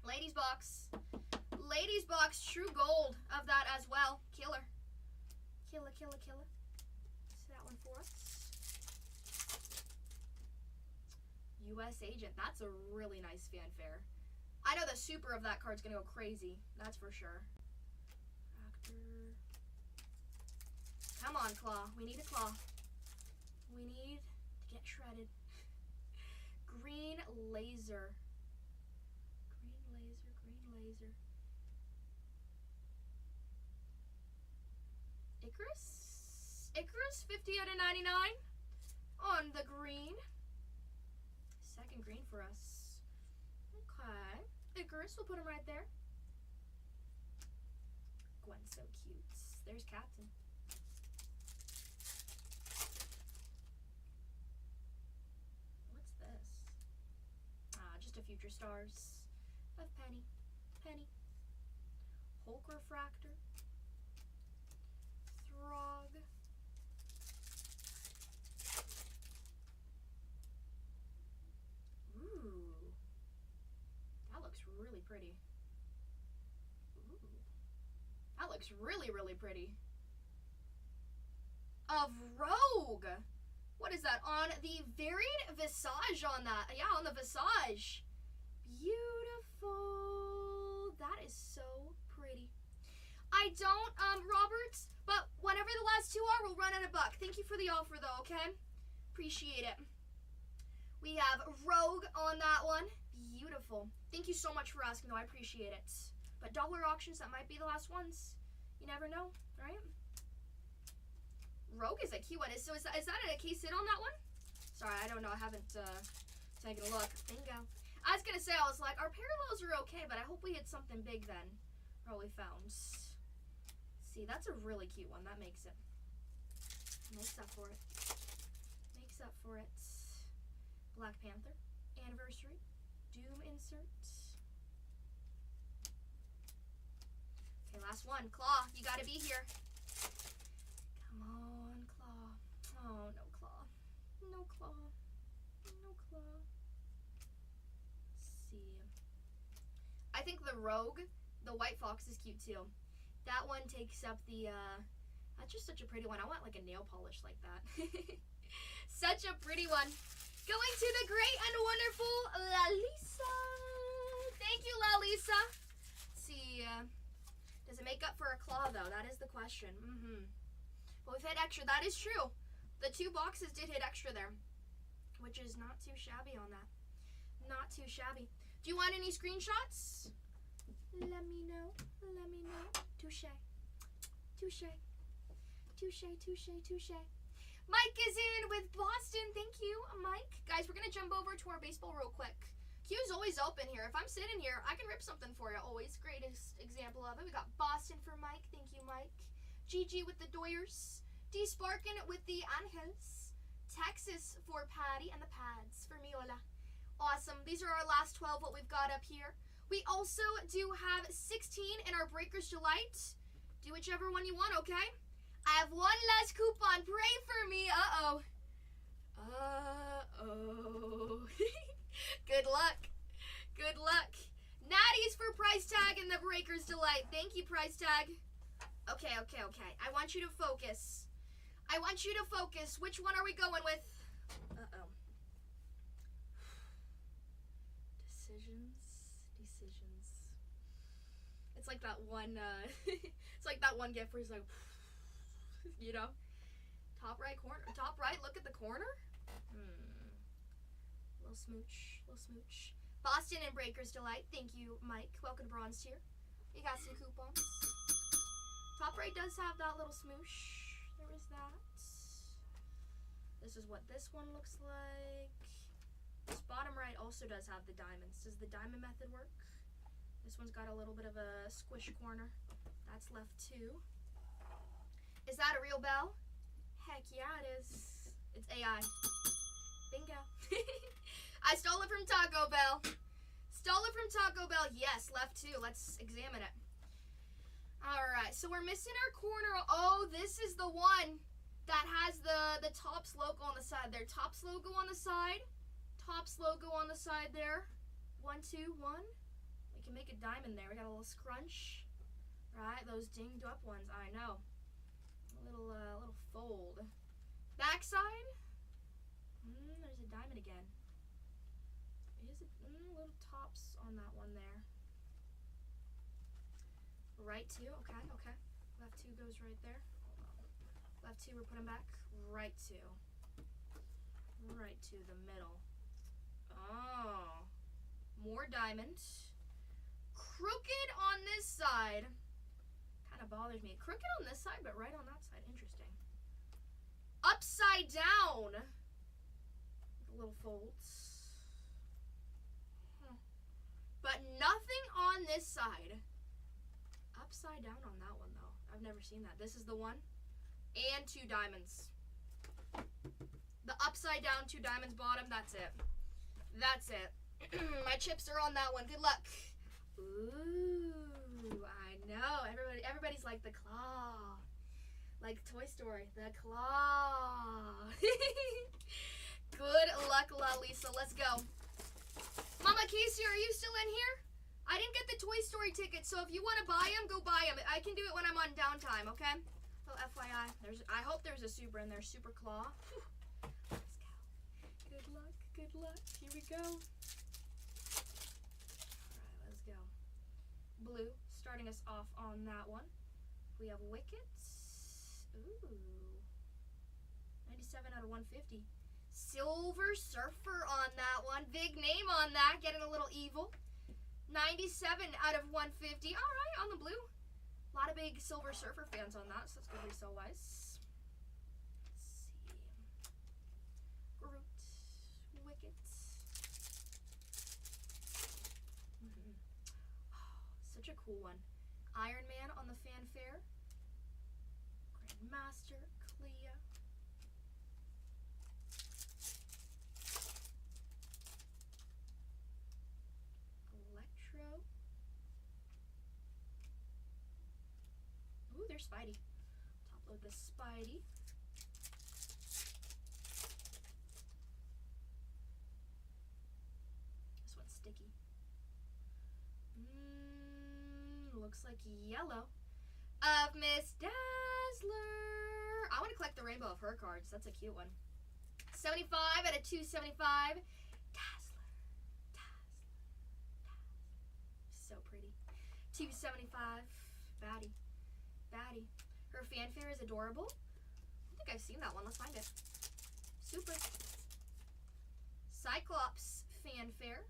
Ladies box. Ladies box. True gold of that as well. Killer. Killer, killer, killer. That's that one for us. U.S. Agent. That's a really nice fanfare. I know the super of that card's gonna go crazy. That's for sure. Actor. Come on, Claw. We need a Claw. We need to get shredded. Green Laser. Green Laser, Green Laser. Icarus? Icarus, 50 out of 99 on the green. Second green for us. Okay. Icarus, we'll put him right there. Gwen's so cute. There's Captain. What's this? Just a Future Stars of Penny. Penny. Hulk Refractor. Throg. Ooh. That looks really pretty. Ooh. That looks really, really pretty. Of Rogue. What is that? On the varied visage on that. Yeah, on the visage. Beautiful. That is so pretty. I don't, Robert, but whenever the last 2 are, we'll run out of buck. Thank you for the offer, though, okay? Appreciate it. We have Rogue on that one. Beautiful. Thank you so much for asking, though. I appreciate it. But dollar auctions, that might be the last ones. You never know, right? Rogue is a key one. Is that a case hit on that one? Sorry, I don't know. I haven't taken a look. Bingo. I was going to say, I was like, our parallels are okay, but I hope we hit something big then. What we found. See, that's a really cute one. That makes it. Makes up for it. Makes up for it. Black Panther. Anniversary. Doom insert. Okay, last one. Claw, you gotta be here. Come on, Claw. Oh, no Claw. No Claw. No Claw. Let's see. I think the Rogue, the White Fox is cute too. That one takes up the, that's just such a pretty one. I want like a nail polish like that. Such a pretty one. Going to the great and wonderful Lalisa. Thank you, Lalisa. Let's see, does it make up for a Claw though? That is the question. Well, we've hit extra. That is true. The 2 boxes did hit extra there, which is not too shabby on that. Not too shabby. Do you want any screenshots? Let me know. Let me know. Touche. Touche. Touche, touche, touche. Mike is in with Boston. Thank you, Mike. Guys, we're going to jump over to our baseball real quick. Q's always open here. If I'm sitting here, I can rip something for you. Always. Greatest example of it. We got Boston for Mike. Thank you, Mike. GG with the Doyers. D. Sparkin with the Angels. Texas for Patty. And the Pads for Miola. Awesome. These are our last 12, what we've got up here. We also do have 16 in our Breakers Delight. Do whichever one you want, okay? I have one last coupon. Pray for me. Uh-oh. Uh-oh. Good luck. Good luck. Natty's for Price Tag and the Breakers Delight. Thank you, Price Tag. Okay. I want you to focus. I want you to focus. Which one are we going with? Uh-oh. Decisions. It's like that one, it's like that one gift where he's like, you know? Top right corner. Top right, look at the corner. Little smooch. Boston and Breakers Delight. Thank you, Mike. Welcome to Bronze Tier. You got some coupons. Top right does have that little smoosh. There is that. This is what this one looks like. This bottom right also does have the diamonds. Does the diamond method work? This one's got a little bit of a squish corner. That's left 2. Is that a real bell? Heck yeah, it is. It's AI. Bingo. I stole it from Taco Bell. Stole it from Taco Bell. Yes, left 2. Let's examine it. Alright, so we're missing our corner. Oh, this is the one that has the Topps logo on the side there. Topps logo on the side. Topps logo on the side there. 1, 2, 1. We can make a diamond there. We got a little scrunch. Right, those dinged up ones. I know. A little fold. Backside. There's a diamond again. Is it little tops on that one there? Right 2. Okay. Left 2 goes right there. Hold on. Left 2, we're putting back. Right 2. Right to the middle. Oh. More diamond. Crooked on this side. Kind of bothers me. Crooked on this side, but right on that side. Interesting. Upside down. The little folds. But nothing on this side. Upside down on that one, though. I've never seen that. This is the one. And 2 diamonds. The upside down 2 diamonds bottom. That's it. That's it. My chips are on that one. Good luck. Ooh, I know. Everybody's like the claw. Like Toy Story. The claw. Good luck, Lalisa. Let's go. Mama Casey, are you still in here? I didn't get the Toy Story ticket, so if you want to buy them, go buy them. I can do it when I'm on downtime, okay? Oh, FYI. I hope there's a super in there. Super Claw. Whew. Let's go. Good luck. Good luck. Here we go. Alright, let's go. Blue, starting us off on that one. We have Wickets. Ooh. 97 out of 150. Silver Surfer on that one. Big name on that. Getting a little evil. 97 out of 150. Alright, on the blue. A lot of big Silver Surfer fans on that, so that's good resale wise. Let's see. Groot. Wickets. Oh, such a cool one. Iron Man on the fanfare. Grandmaster. Clea. Electro. Ooh, there's Spidey. Top load the Spidey. This one's sticky. Looks like yellow. Of Miss Dazzler. I want to collect the rainbow of her cards. That's a cute one. 75 out of 275. Dazzler. So pretty. 275. Batty. Her fanfare is adorable. I think I've seen that one. Let's find it. Super. Cyclops fanfare.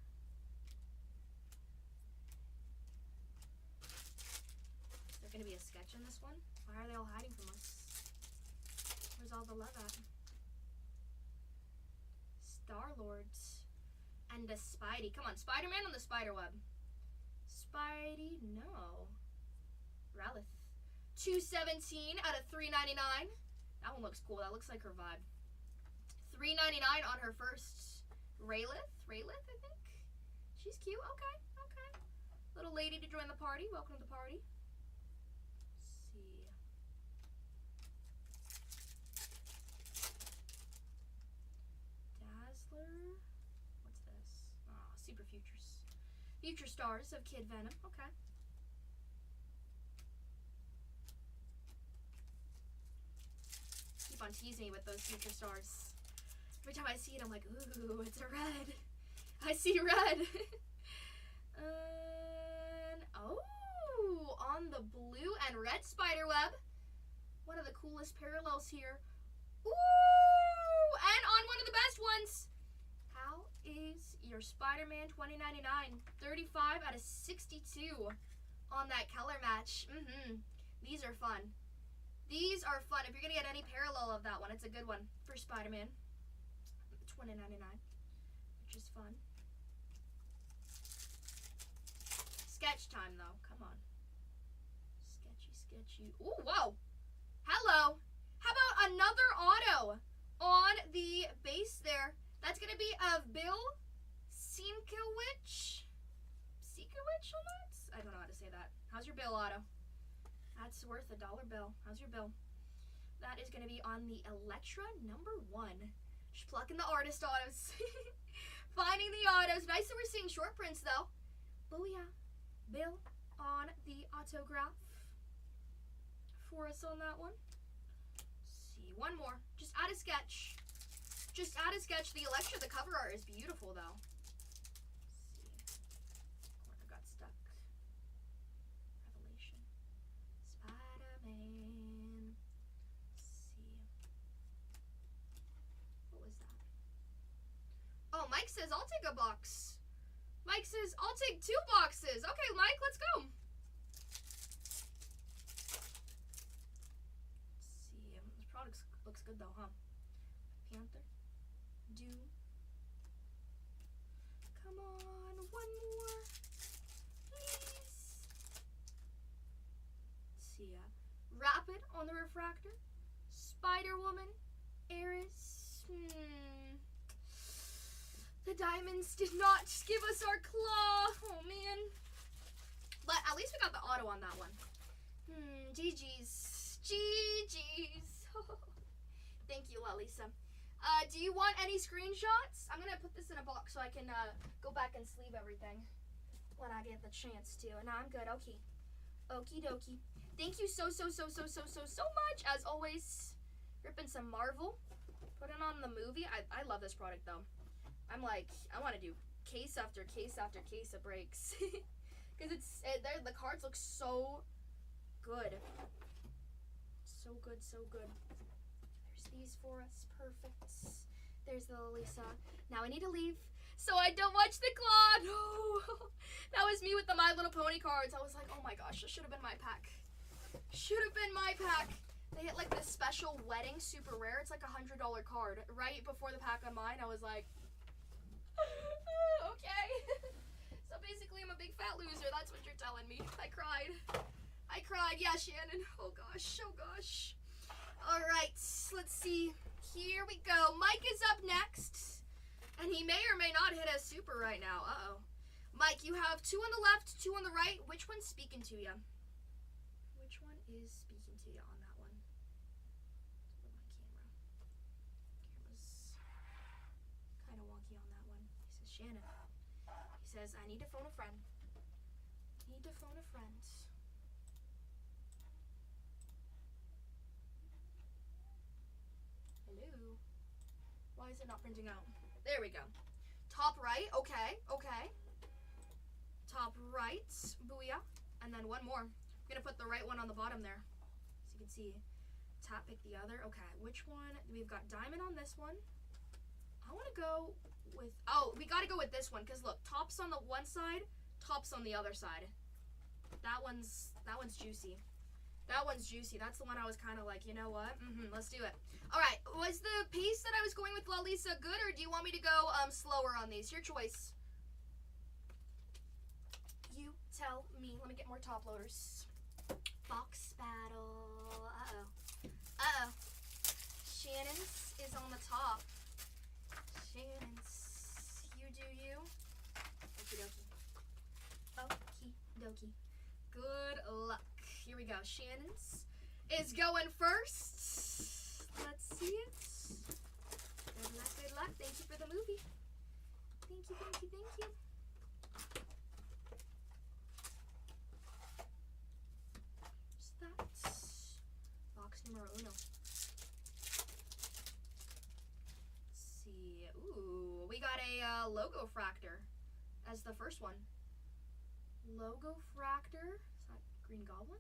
Is there going to be a sketch in this one? Why are they all hiding from us? Where's all the love at? Star-Lord. And a Spidey. Come on, Spider-Man on the spiderweb. Spidey, no. Ralith. 217 out of 399. That one looks cool. That looks like her vibe. 399 on her first Rayleigh, I think. She's cute. Okay. Little lady to join the party. Welcome to the party. Let's see. Dazzler. What's this? Oh, Super Futures. Future Stars of Kid Venom. Okay. Keep on teasing me with those Future Stars. Every time I see it, I'm like, ooh, it's a red. I see red. Oh, on the blue and red spiderweb. One of the coolest parallels here. Ooh, and on one of the best ones. How is your Spider-Man 2099? 35 out of 62 on that color match. These are fun. These are fun. If you're going to get any parallel of that one, it's a good one for Spider-Man 2099, which is fun. sketch time, though. Come on. Sketchy. Ooh, whoa. Hello. How about another auto on the base there? That's going to be of Bill Sienkiewicz. Sienkiewicz on that? I don't know how to say that. How's your bill, auto? That's worth $1 bill. How's your bill? That is going to be on the Electra #1. Just plucking the artist autos. Finding the autos. Nice that we're seeing short prints, though. Booyah. Bill on the autograph for us on that one. Let's see, one more. Just add a sketch. Just add a sketch. The Electra, the cover art is beautiful, though. Let's see. Corner got stuck. Revelation. Spider-Man. Let's see. What was that? Oh, Mike says, I'll take a box. Mike says, I'll take 2 boxes. Okay, Mike, let's go. Let's see. This product looks good, though, huh? Panther. Doom. Come on, one more. Please. Let's see. Rapid on the refractor. Spider-Woman. Eris. The diamonds did not give us our claw. Oh, man. But at least we got the auto on that one. GG's. GG's. Thank you, Lalisa. Do you want any screenshots? I'm going to put this in a box so I can go back and sleeve everything when I get the chance to. No, I'm good. Okay. Okie dokie. Thank you so much. As always, ripping some Marvel. Putting on the movie. I love this product, though. I'm like, I want to do case after case after case of breaks. Because the cards look so good. So good, so good. There's these for us. Perfect. There's the Lisa. Now I need to leave so I don't watch the claw. No. That was me with the My Little Pony cards. I was like, oh my gosh, this should have been my pack. Should have been my pack. They hit like this special wedding super rare. It's like $100 card. Right before the pack on mine, I was like, okay. So basically, I'm a big fat loser. That's what you're telling me. I cried. Yeah, Shannon. Oh gosh. All right. Let's see. Here we go. Mike is up next. And he may or may not hit a super right now. Uh-oh. Mike, you have 2 on the left, 2 on the right. Which one's speaking to you? Which one is speaking to you on that one? Where's my camera's kind of wonky on that one. He says, Shannon. He says, I need to phone a friend. Hello? Why is it not printing out? There we go. Top right. Okay. Top right. Booyah. And then one more. I'm going to put the right one on the bottom there. So you can see. Tap, pick the other. Okay. Which one? We've got diamond on this one. I want to go with... Oh, we got to go with this one. Because look, top's on the one side. Top's on the other side. That one's juicy. That's the one I was kind of like, you know what? Let's do it. All right. Was the pace that I was going with Lalisa good, or do you want me to go slower on these? Your choice. You tell me. Let me get more top loaders. Box battle. Uh-oh. Shannon's is on the top. Shannon's. You do you. Okie dokie. Good luck. Here we go. Shannon's is going first. Let's see it. Good luck. Thank you for the movie. Thank you. Just that. Box numero uno. Let's see. Ooh, we got a logo fractor as the first one. Logo fractor. Is that Green Goblin?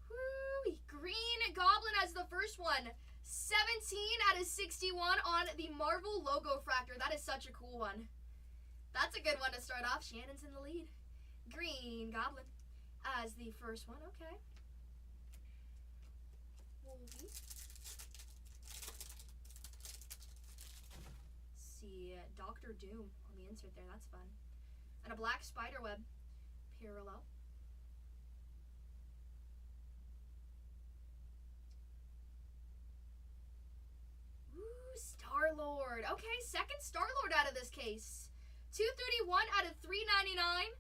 Woo! Green Goblin as the first one. 17 out of 61 on the Marvel logo fractor. That is such a cool one. That's a good one to start off. Shannon's in the lead. Green Goblin as the first one. Okay. Wolvie. Let's see. Dr. Doom on the insert there. That's fun. And a black spiderweb parallel. Ooh, Star-Lord. Okay, second Star-Lord out of this case. 231 out of 399.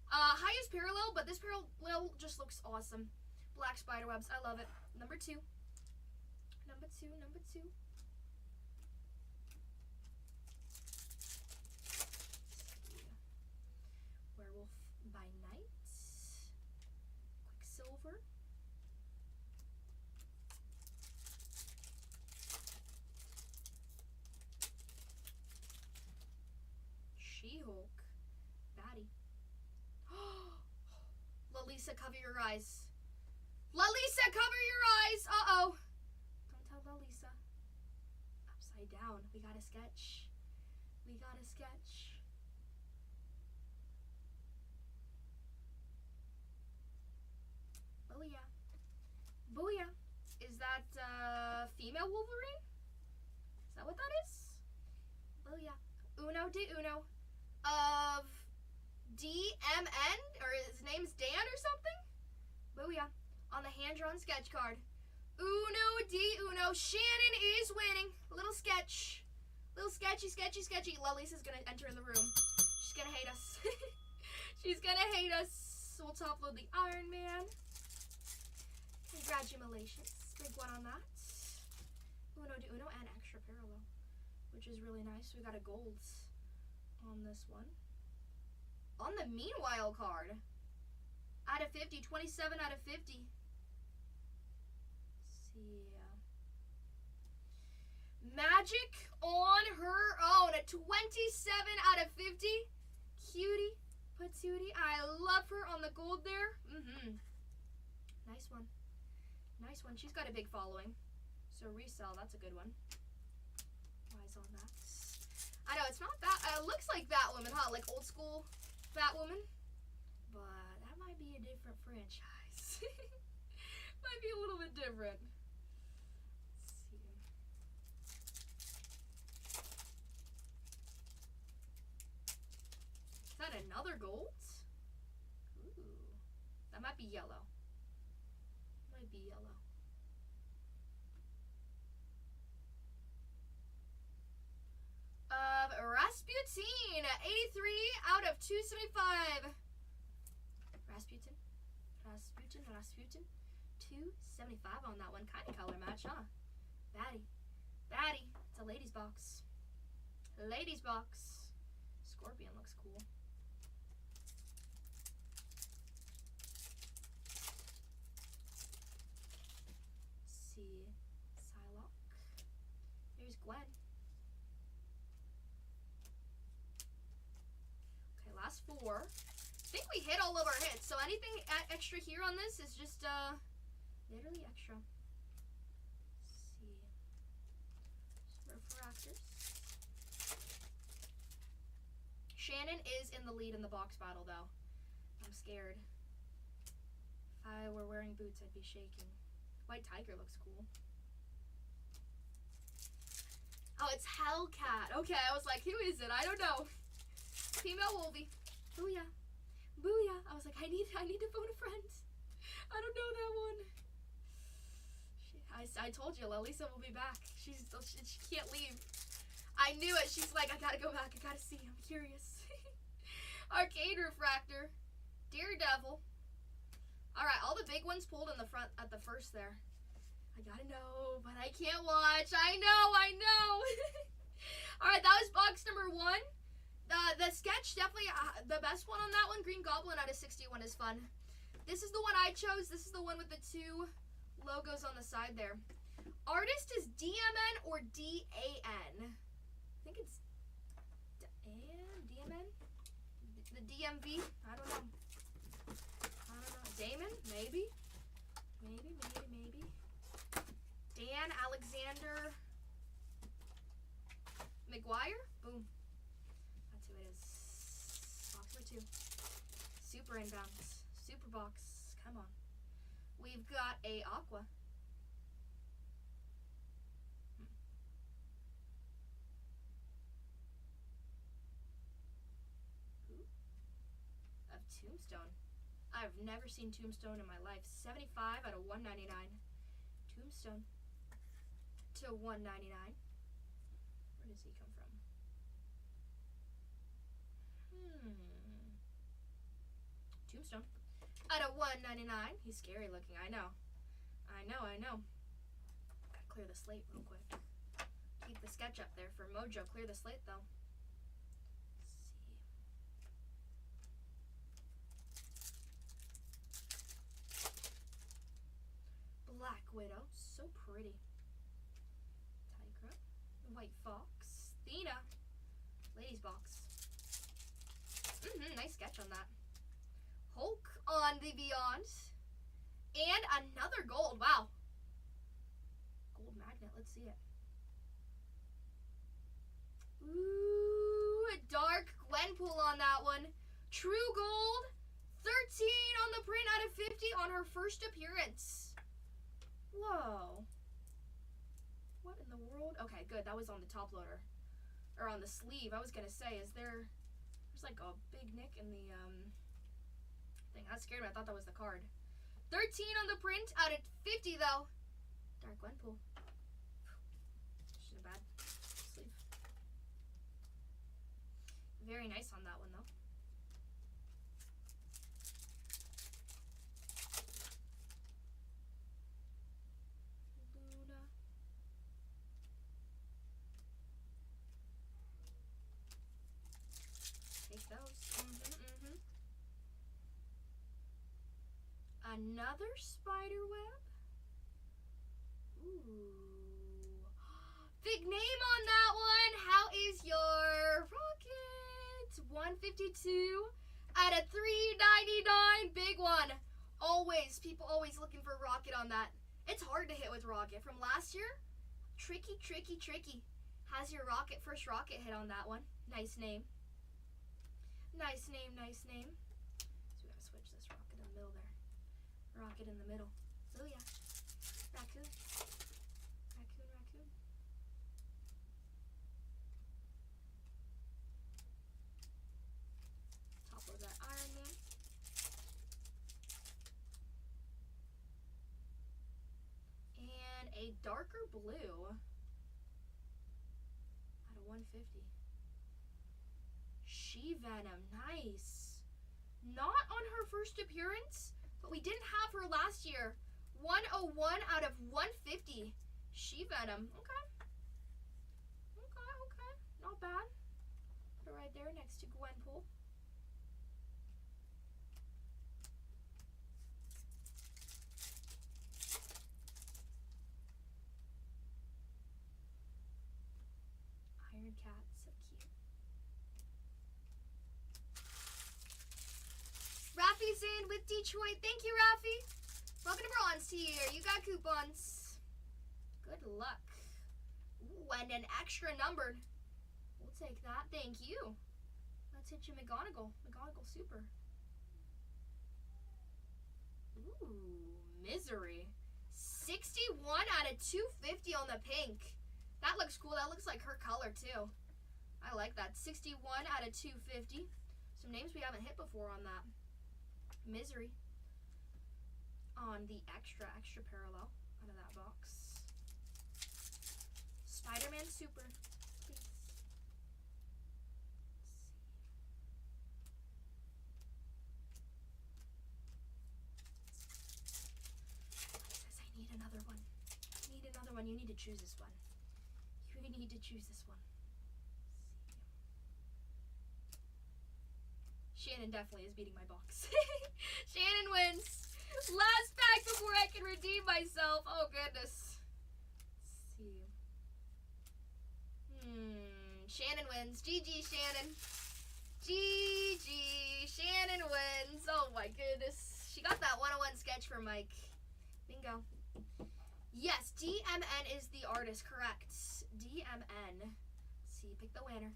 Highest parallel, but this parallel just looks awesome. Black spiderwebs. I love it. Number 2. Number 2, number 2. Werewolf by Night. Quicksilver. She-Hulk. Batty. Lalisa, cover your eyes. Lalisa, cover your eyes! Uh-oh. Don't tell Lalisa. Upside down. We got a sketch. We got a sketch. Booyah. Booyah. Is that, female Wolverine? Is that what that is? Booyah. Uno de Uno. Of DMN? Or his name's Dan or something? Booyah. On the hand-drawn sketch card. Uno de Uno. Shannon is winning. A little sketch. Little sketchy, sketchy, sketchy. Lalisa's gonna enter in the room. She's gonna hate us. She's gonna hate us. We'll top load the Iron Man. Congratulations. Big one on that. Uno de Uno and extra parallel, which is really nice. We got a gold on this one. On the Meanwhile card. Out of 50. 27 out of 50. Yeah. Magic on her own. A 27 out of 50. Cutie patootie. I love her on the gold there. Nice one. Nice one. She's got a big following. So resell, that's a good one. Eyes on that. I know, it's not that. It looks like Batwoman, huh? Like old school Batwoman. But that might be a different franchise. Might be a little bit different. Let's see. Is that another gold? Ooh. That might be yellow. Might be yellow. Rasputin, 83 out of 275. Rasputin. 275 on that one. Kind of color match, huh? Batty. It's a ladies box. Ladies box. Scorpion looks cool. Let's see. Psylocke. There's Gwen. Okay, last 4. I think we hit all of our hits, so anything extra here on this is just literally extra. Let's see. Refractors. Shannon is in the lead in the box battle, though. I'm scared. If I were wearing boots, I'd be shaking. White Tiger looks cool. Oh, it's Hellcat. Okay, I was like, who is it? I don't know. Female Wolvie. Booyah. Booyah. I was like, I need to phone a friend. I don't know that one. I told you, Lalisa will be back. She can't leave. I knew it. She's like, I gotta go back. I gotta see. I'm curious. Arcade Refractor. Daredevil. Alright, all the big ones pulled in the front at the first there. I gotta know, but I can't watch. I know. Alright, that was box number 1. The sketch, definitely the best one on that one. Green Goblin out of 61 is fun. This is the one I chose. This is the one with the 2 logos on the side there. Artist is DMN or DAN? I think it's DMN? The DMV? I don't know. Damon? Maybe. Dan Alexander McGuire? Boom. That's who it is. Box number 2. Super inbounds. Super box. Come on. We've got a Aqua. Tombstone. I've never seen Tombstone in my life. 75 out of 199. Tombstone to 199. Where does he come from? Tombstone out of 199. He's scary looking. I know. Gotta clear the slate real quick. Keep the sketch up there for Mojo. Clear the slate though. Black Widow, so pretty. Tigra, White Fox, Thena, Ladies Box. Nice sketch on that. Hulk on the Beyond. And another gold, wow. Gold magnet, let's see it. Ooh, a dark Gwenpool on that one. True gold, 13 on the print out of 50 on her first appearance. Whoa. What in the world? Okay, good. That was on the top loader. Or on the sleeve. I was gonna say, there's like a big nick in the thing. That scared me. I thought that was the card. 13 on the print out of 50 though. Dark Gwenpool. She's a bad sleeve. Very nice on that one though. Another spider web. Ooh. Big name on that one. How is your Rocket? 152 out of 399. Big one. Always. People always looking for Rocket on that. It's hard to hit with Rocket. From last year, tricky. Has your Rocket, first Rocket hit on that one. Nice name. Nice name. So we gotta switch this Rocket in the middle there. Rocket in the middle. Oh yeah. Raccoon. Top of that Iron Man. And a darker blue out of 150. She-Venom, nice. Not on her first appearance, but we didn't have her last year. 101 out of 150. She-Venom. Okay. Not bad. Put her right there next to Gwenpool. Iron Cat, so cute. Rafi's in with Detroit. Thank you, Rafi. Welcome to Bronze tier. You got coupons. Good luck. Ooh, and an extra numbered. We'll take that. Thank you. Let's hit you McGonagall. McGonagall Super. Ooh, Misery. 61 out of 250 on the pink. That looks cool. That looks like her color, too. I like that. 61 out of 250. Some names we haven't hit before on that. Misery. On the extra parallel out of that box. Spider-Man Super, please. Says I need another one. You need to choose this one. Shannon definitely is beating my box. Shannon wins. Last pack before I can redeem myself. Oh, goodness. Let's see. Shannon wins. GG, Shannon. GG. Shannon wins. Oh, my goodness. She got that 101 sketch for Mike. Bingo. Yes, DMN is the artist. Correct. DMN. Let's see. Pick the winner.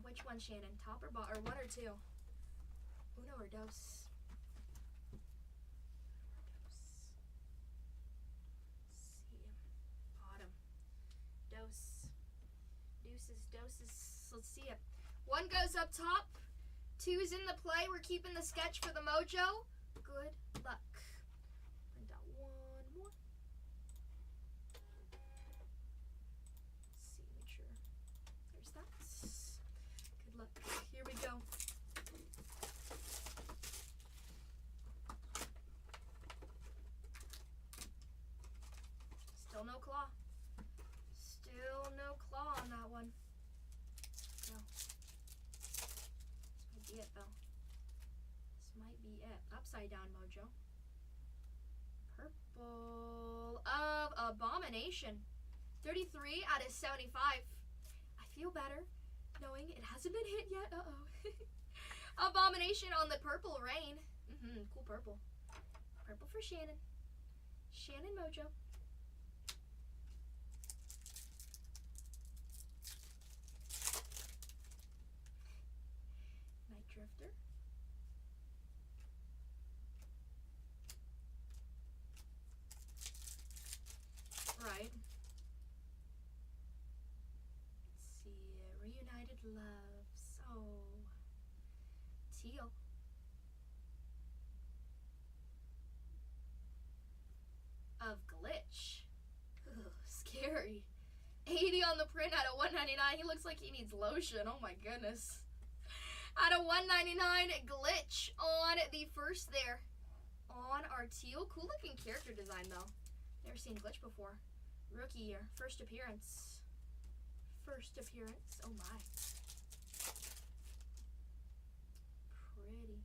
Which one, Shannon? Top or bottom? Or one or two? Uno or dos? Bottom. Deuces. Let's see it. One goes up top. 2's in the play. We're keeping the sketch for the mojo. Good luck. Print out one more. Let's see, make sure. There's that. Good luck. Here we go. Still no claw. Still no claw on that one. No. This might be it though. This might be it. Upside down mojo. Purple of Abomination. 33 out of 75. I feel better knowing it hasn't been hit yet. Uh-oh. Abomination on the Purple Rain. Cool purple. Purple for Shannon. Shannon mojo. Night Drifter. Right. Let's see. Reunited Loves. Oh. Teal. Of Glitch. Ugh, scary. 80 on the print out of 199. He looks like he needs lotion. Oh my goodness. Out of 199, Glitch on the first there. On our Teal. Cool looking character design though. Never seen Glitch before. Rookie year. First appearance. First appearance. Oh my. Pretty.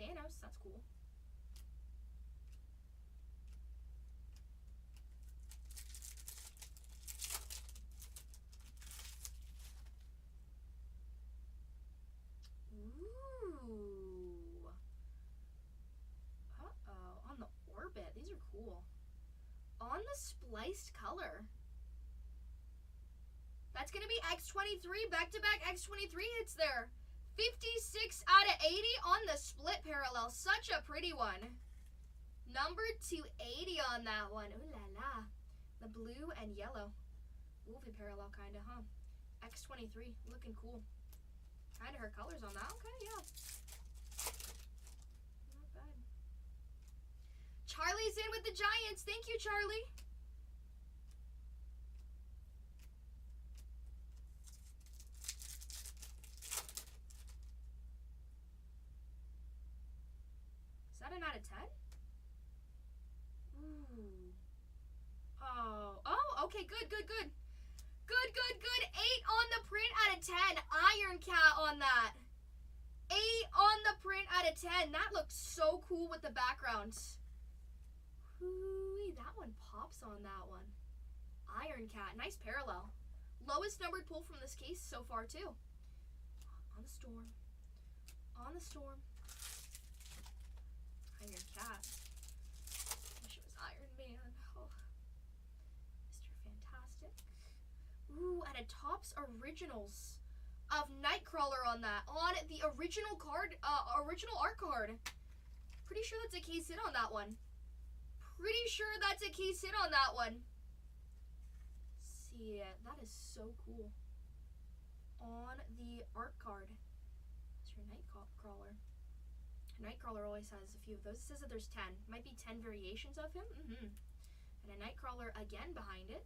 Thanos. That's cool. Ooh. Uh-oh. On the orbit. These are cool. On the spliced color. That's going to be X23. Back-to-back X23 hits there. 56 out of 80 on the split parallel. Such a pretty one. Number 280 on that one. Ooh la la. The blue and yellow. Movie parallel kind of, huh? X23. Looking cool. Kind of her colors on that. Okay, yeah. Not bad. Charlie's in with the Giants. Thank you, Charlie. Is that an out of 10? Ooh. Oh, okay, good. Good. 8 on the print out of 10. Iron Cat on that. 8 on the print out of 10. That looks so cool with the background. Ooh, that one pops on that one. Iron Cat, nice parallel. Lowest numbered pull from this case so far too. On the Storm. On the Storm. Iron Cat. Wish it was Iron Man. Oh. Mr. Fantastic. Ooh, and a Topps Originals of Nightcrawler on that. On the original card, original art card. Pretty sure that's a case hit on that one. Pretty sure that's a case hit on that one. See it. That is so cool. On the art card. It's your Nightcrawler. Nightcrawler always has a few of those. It says that there's 10. Might be 10 variations of him. And a Nightcrawler again behind it.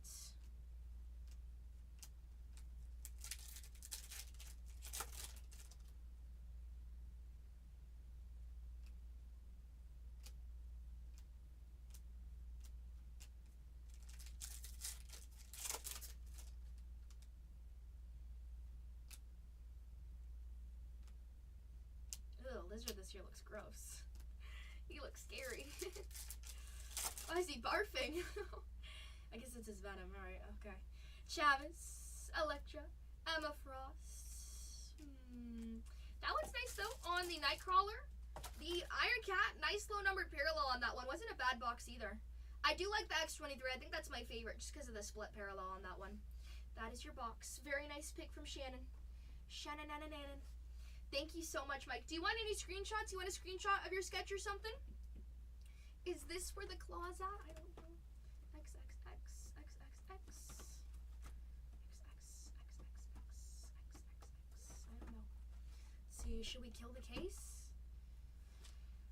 Lizard this year looks gross. He looks scary. Why is he barfing? I guess it's his venom. Alright, okay. Chavez, Electra, Emma Frost. That one's nice though on the Nightcrawler. The Iron Cat, nice low numbered parallel on that one. Wasn't a bad box either. I do like the X23. I think that's my favorite just because of the split parallel on that one. That is your box. Very nice pick from Shannon. Shannon. Thank you so much, Mike. Do you want any screenshots? You want a screenshot of your sketch or something? Is this where the claw's at? I don't know. I Should we kill the case?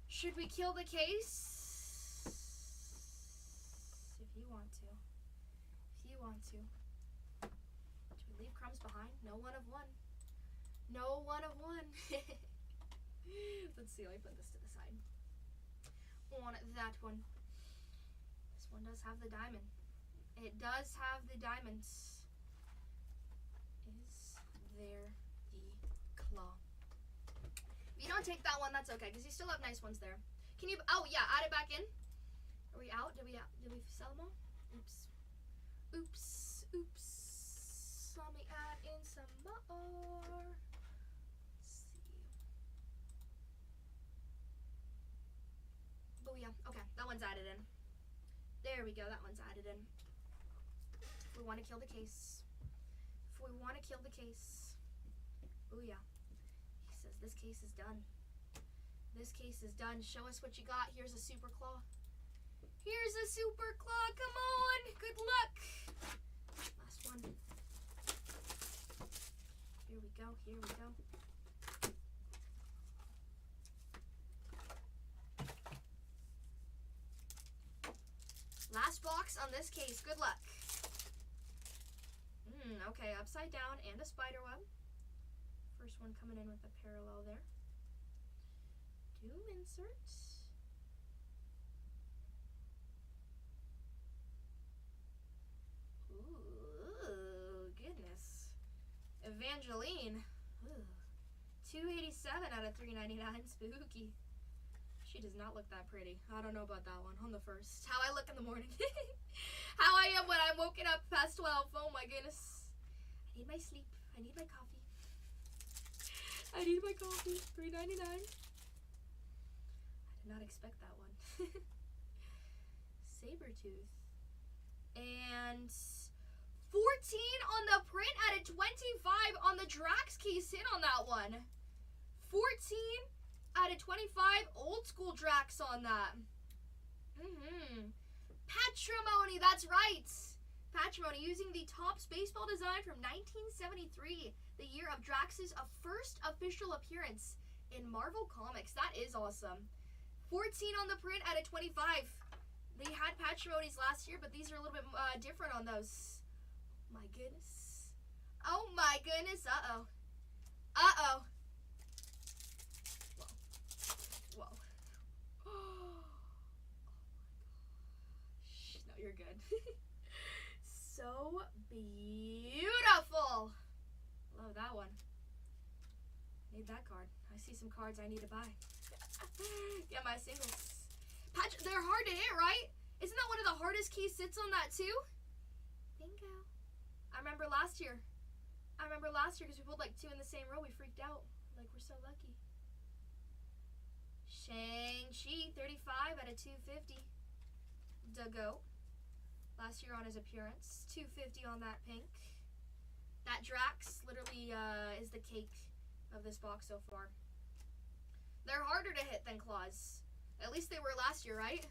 Should we kill the case? If you want to. If you want to. Should we leave crumbs behind? No one of one. No one of one. Let's see, let me put this to the side. On that one. This one does have the diamond. It does have the diamonds. Is there the claw? If you don't take that one, that's okay, because you still have nice ones there. Can you, oh yeah, add it back in. Are we out? Did we sell them all? Oops. Oops. Oops. Let me add in some more. Let's see. Oh yeah, okay, that one's added in. There we go, that one's added in. If we want to kill the case. If we want to kill the case. Oh yeah. He says this case is done. This case is done. Show us what you got. Here's a super claw. Here's a super claw. Come on. Good luck. Last one. Here we go. Here we go. Last box on this case. Good luck. Okay, upside down and a spider web. First one coming in with a parallel there. Doom insert. Ooh, goodness. Evangeline. Ooh. 287 out of 399. Spooky. She does not look that pretty. I don't know about that one on the first. How I look in the morning. How I am when I'm woken up past 12. Oh my goodness. I need my sleep. I need my coffee. I need my coffee. $3.99. I did not expect that one. Sabretooth. And 14 on the print out of 25 on the Drax case hit on that one. 14 out of 25 old school Drax on that. Patrimony, that's right. Patrimony, using the Topps baseball design from 1973, the year of Drax's first official appearance in Marvel Comics. That is awesome. 14 on the print out of 25. They had Patrimonies last year, but these are a little bit different on those. My goodness. Oh my goodness. Uh-oh. Uh-oh. Whoa. Whoa. Oh my gosh. No, you're good. So beautiful. Love that one. Need that card. I see some cards I need to buy. Get my singles. They're hard to hit, right? Isn't that one of the hardest keys sits on that too? Bingo. I remember last year because we pulled like 2 in the same row. We freaked out. Like, we're so lucky. Shang-Chi, 35 out of 250. Dago. Last year on his appearance. 250 on that pink. That Drax literally is the cake of this box so far. They're harder to hit than claws. At least they were last year, right?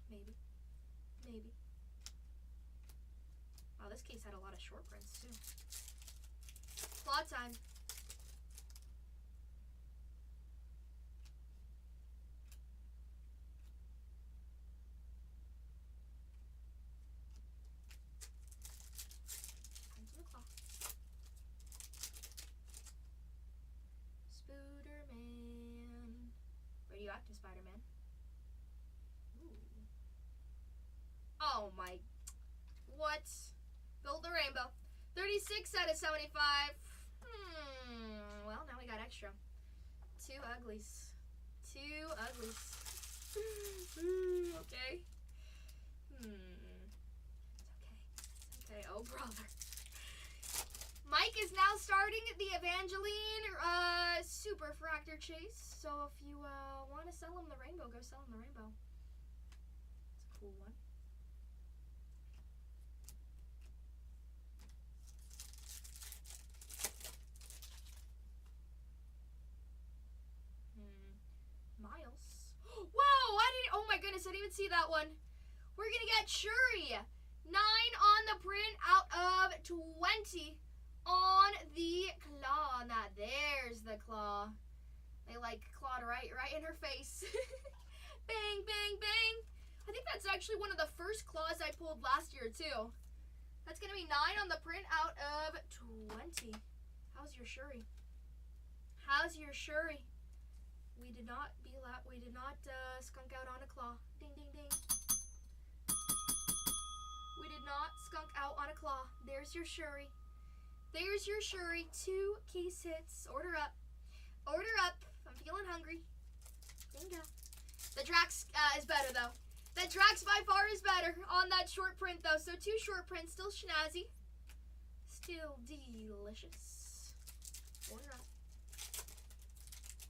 Maybe. Maybe. Wow, this case had a lot of short prints too. Claw time. Spooderman. Radioactive Spider-Man. Ooh. Oh my. What? Build the rainbow. 36 out of 75. Well, now we got extra. 2 uglies. 2 uglies. Okay. It's okay. Oh, brother. Mike is now starting the Evangeline Super Fractor Chase. So if you want to sell him the rainbow, go sell him the rainbow. It's a cool one. Miles. Whoa! Oh my goodness, I didn't even see that one. We're gonna get Shuri. 9 on the print out of 20 on the claw on that. There's the claw. They like clawed right in her face. Bang, bang, bang. I think that's actually one of the first claws I pulled last year too. That's gonna be 9 on the print out of 20. How's your Shuri? How's your Shuri? We did not skunk out on a claw. Ding, ding, ding. We did not skunk out on a claw. There's your Shuri. There's your Shuri. 2 case hits. Order up. Order up. I'm feeling hungry. Bingo. The Drax is better though. The Drax by far is better on that short print though. So 2 short prints, still snazzy. Still delicious. Order up.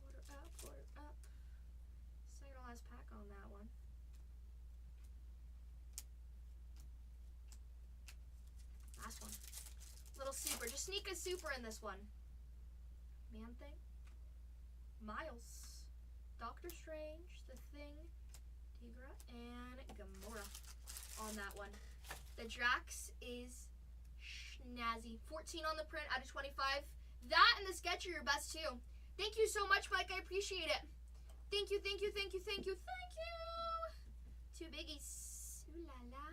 Order up, order up. Second to last pack on that one. Last one. Little super. Just sneak a super in this one. Man Thing. Miles. Doctor Strange. The Thing. Tigra. And Gamora on that one. The Drax is snazzy. 14 on the print out of 25. That and the sketch are your best too. Thank you so much, Mike. I appreciate it. Thank you, thank you, thank you, thank you, thank you. 2 biggies. Ooh la la.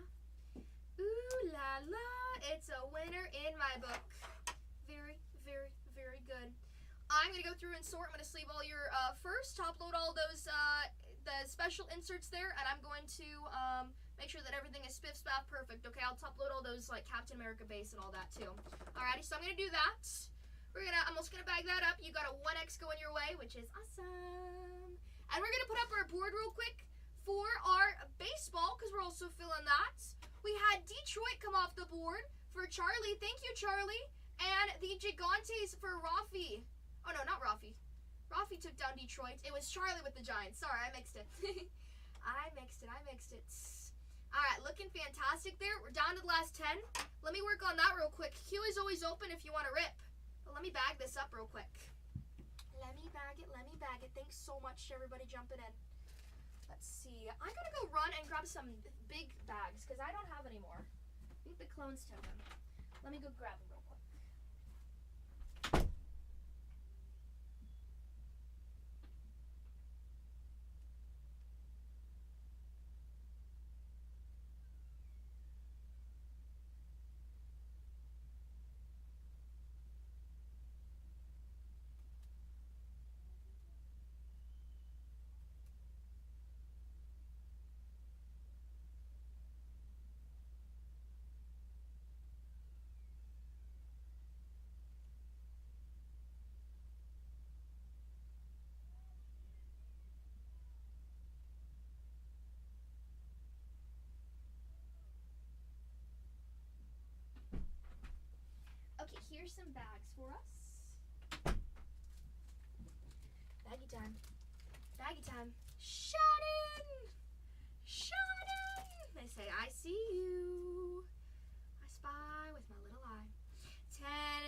Ooh la la. It's a winner in my book. Very, very, very good. I'm going to go through and sort. I'm going to sleeve all your first, top load all those the special inserts there, and I'm going to make sure that everything is spiff spaff perfect. Okay, I'll top load all those like Captain America base and all that too. Alrighty, so I'm going to do that. I'm also going to bag that up. You got a 1X going your way, which is awesome. And we're going to put up our board real quick for our baseball, because we're also filling that. We had Detroit come off the board for Charlie. Thank you, Charlie. And the Gigantes for Rafi. Oh, no, not Rafi. Rafi took down Detroit. It was Charlie with the Giants. Sorry, I mixed it. I mixed it. All right, looking fantastic there. We're down to the last 10. Let me work on that real quick. Q is always open if you want to rip. But let me bag this up real quick. Let me bag it. Thanks so much to everybody jumping in. Let's see. I'm going to go run and grab some big bags because I don't have any more. I think the clones took them. Let me go grab them real quick. Okay, here's some bags for us. Baggy time. Baggy time. Shannon! Shannon! They say, I see you. I spy with my little eye.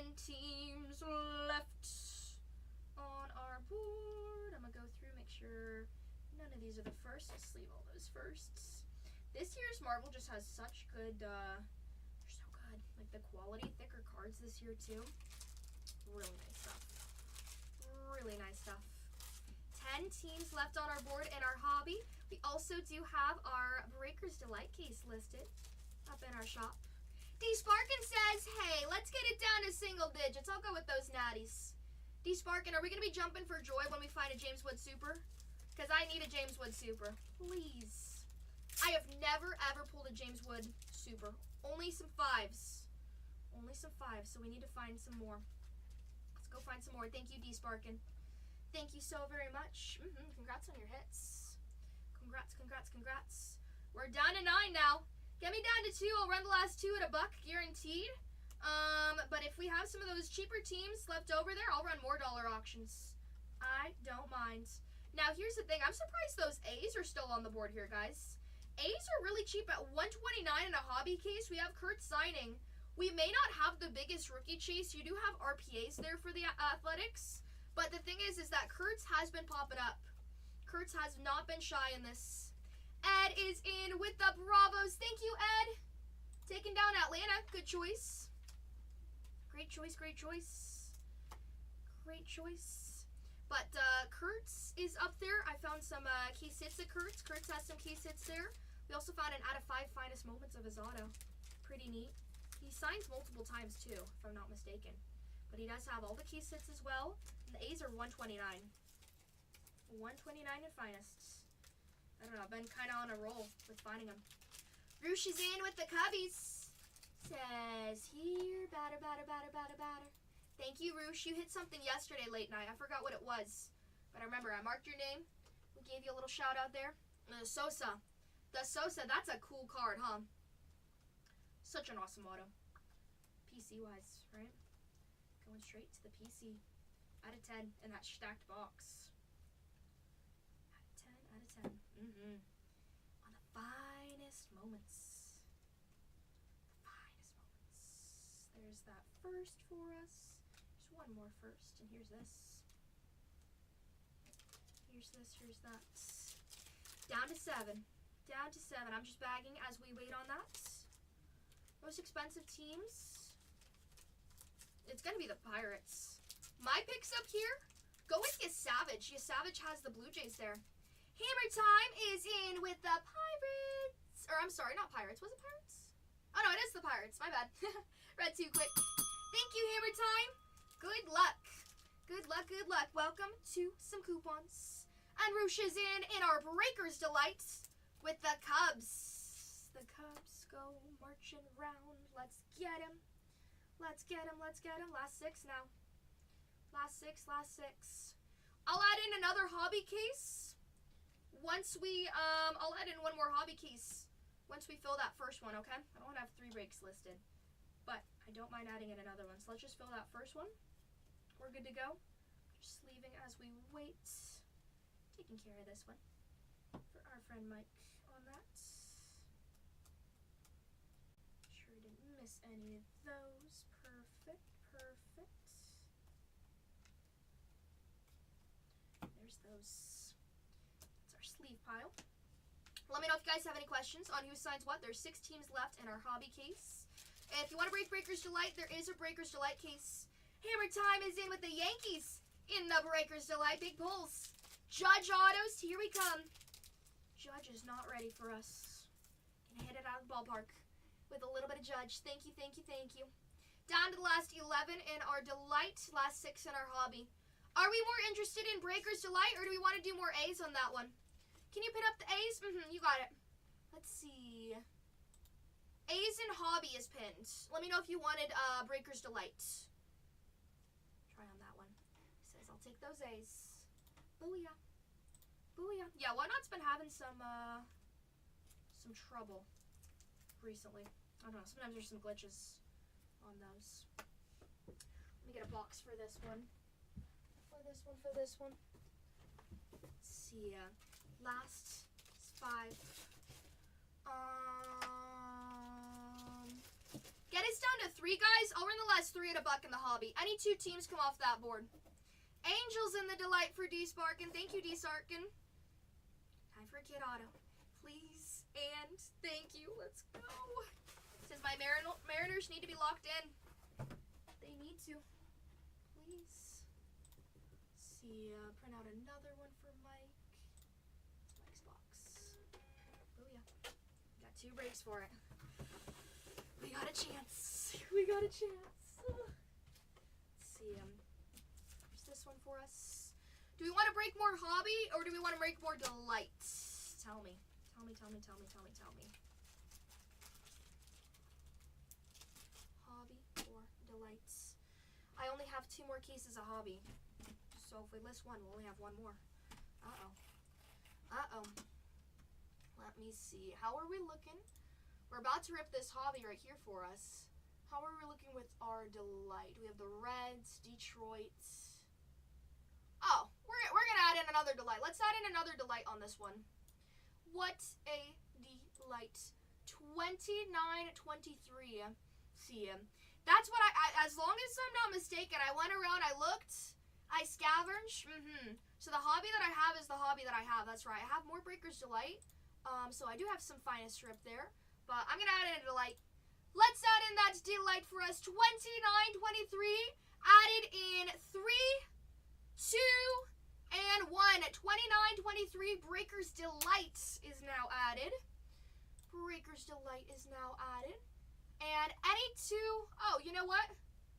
10 teams left on our board. I'm going to go through, make sure none of these are the first. Let's leave all those firsts. This year's Marvel just has such good, like the quality, thicker cards this year too. Really nice stuff. Really nice stuff. 10 teams left on our board in our hobby. We also do have our Breaker's Delight case listed up in our shop. D Sparkin says, hey, let's get it down to single digits. I'll go with those natties. D Sparkin, are we going to be jumping for joy when we find a James Wood Super? Because I need a James Wood Super. Please. I have never ever pulled a James Wood Super. Only some 5s. Only some 5s, so we need to find some more. Let's go find some more. Thank you, D Sparkin. Thank you so very much. Congrats on your hits. Congrats, congrats, congrats. We're down to 9 now. Get me down to 2. I'll run the last 2 at $1, guaranteed. But if we have some of those cheaper teams left over there, I'll run more dollar auctions. I don't mind. Now, here's the thing. I'm surprised those A's are still on the board here, guys. A's are really cheap at $129 in a hobby case. We have Kurt signing. We may not have the biggest rookie chase. You do have RPAs there for the Athletics. But the thing is that Kurtz has been popping up. Kurtz has not been shy in this. Ed is in with the Bravos. Thank you, Ed. Taking down Atlanta. Good choice. Great choice, great choice. Great choice. But Kurtz is up there. I found some case hits at Kurtz. Kurtz has some case hits there. We also found an out of 5 finest moments of his auto. Pretty neat. He signs multiple times too, if I'm not mistaken. But he does have all the case hits as well. And the A's are 129. 129 in finest. I don't know, I've been kind of on a roll with finding them. Roosh is in with the Cubbies. Says here, batter, batter, batter, batter, batter. Thank you, Roosh. You hit something yesterday late night. I forgot what it was. But I remember I marked your name. We gave you a little shout out there. The Sosa. The Sosa, that's a cool card, huh? Such an awesome auto. PC-wise, right? Going straight to the PC. Out of 10 in that stacked box. Out of 10. On the finest moments. There's that first for us. There's one more first, and here's this. Here's this, here's that. Down to 7. Down to 7. I'm just bagging as we wait on that. Most expensive teams. It's gonna be the Pirates. My picks up here. Go with Yesavage. Yesavage has the Blue Jays there. Hammer Time is in with the Pirates. Or I'm sorry, not Pirates. Was it Pirates? Oh no, it is the Pirates. My bad. Read too quick. Thank you, Hammer Time. Good luck. Good luck, good luck. Welcome to some coupons. And Roosh is in our Breaker's Delight with the Cubs. The Cubs go marching round. Let's get him. Let's get him, let's get him. Last 6 now. Last six. I'll add in another hobby case. Once we, I'll add in one more hobby case once we fill that first one, okay? I don't want to have 3 breaks listed, but I don't mind adding in another one. So let's just fill that first one. We're good to go. Just leaving as we wait. Taking care of this one for our friend Mike on that. Sure didn't miss any of those. Perfect. There's those. That's our sleeve pile. Let me know if you guys have any questions on who signs what. There's 6 teams left in our hobby case. And if you want to break Breaker's Delight, there is a Breaker's Delight case. Hammer Time is in with the Yankees in the Breaker's Delight. Big pulls. Judge autos, here we come. Judge is not ready for us. Gonna hit it out of the ballpark with a little bit of Judge. Thank you. Down to the last 11 in our Delight. Last 6 in our hobby. Are we more interested in Breaker's Delight, or do we want to do more A's on that one? Can you pin up the A's? You got it. Let's see. A's and hobby is pinned. Let me know if you wanted Breaker's Delight. Try on that one. He says, I'll take those A's. Booyah. Yeah, Whatnot's been having some trouble recently. I don't know. Sometimes there's some glitches on those. Let me get a box for this one. For this one. Let's see. Last 5. Get us down to 3, guys. I'll run the last 3 at $1 in the hobby. Any 2 teams come off that board. Angels in the Delight for D Sparkin. Thank you, D Sarkin. Time for a kid auto. Please and thank you. Let's go. Says my Mariners need to be locked in. They need to. Please. Let's see. Print out another one for Mike. Mike's box. Booyah. Got 2 breaks for it. We got a chance. Let's see. There's this one for us. Do we want to break more hobby or do we want to break more Delight? Tell me. Hobby or Delight? I only have 2 more cases of hobby. So if we list one, we'll only have 1 more. Uh-oh. Let me see. How are we looking? We're about to rip this hobby right here for us. How are we looking with our Delight? We have the Reds, Detroit. Oh, we're gonna add in another Delight. Let's add in another Delight on this one. What a Delight. 29-23. See, that's what as long as I'm not mistaken, I went around, I looked, I scavenged. So the hobby that I have is the hobby that I have. That's right. I have more Breaker's Delight. So I do have some finest strip there. But I'm going to add in a Delight. Let's add in that delight for us. 29.23 added in 3, 2, and 1. 29.23 Breaker's Delight is now added. Breaker's Delight is now added. And any two, oh, you know what?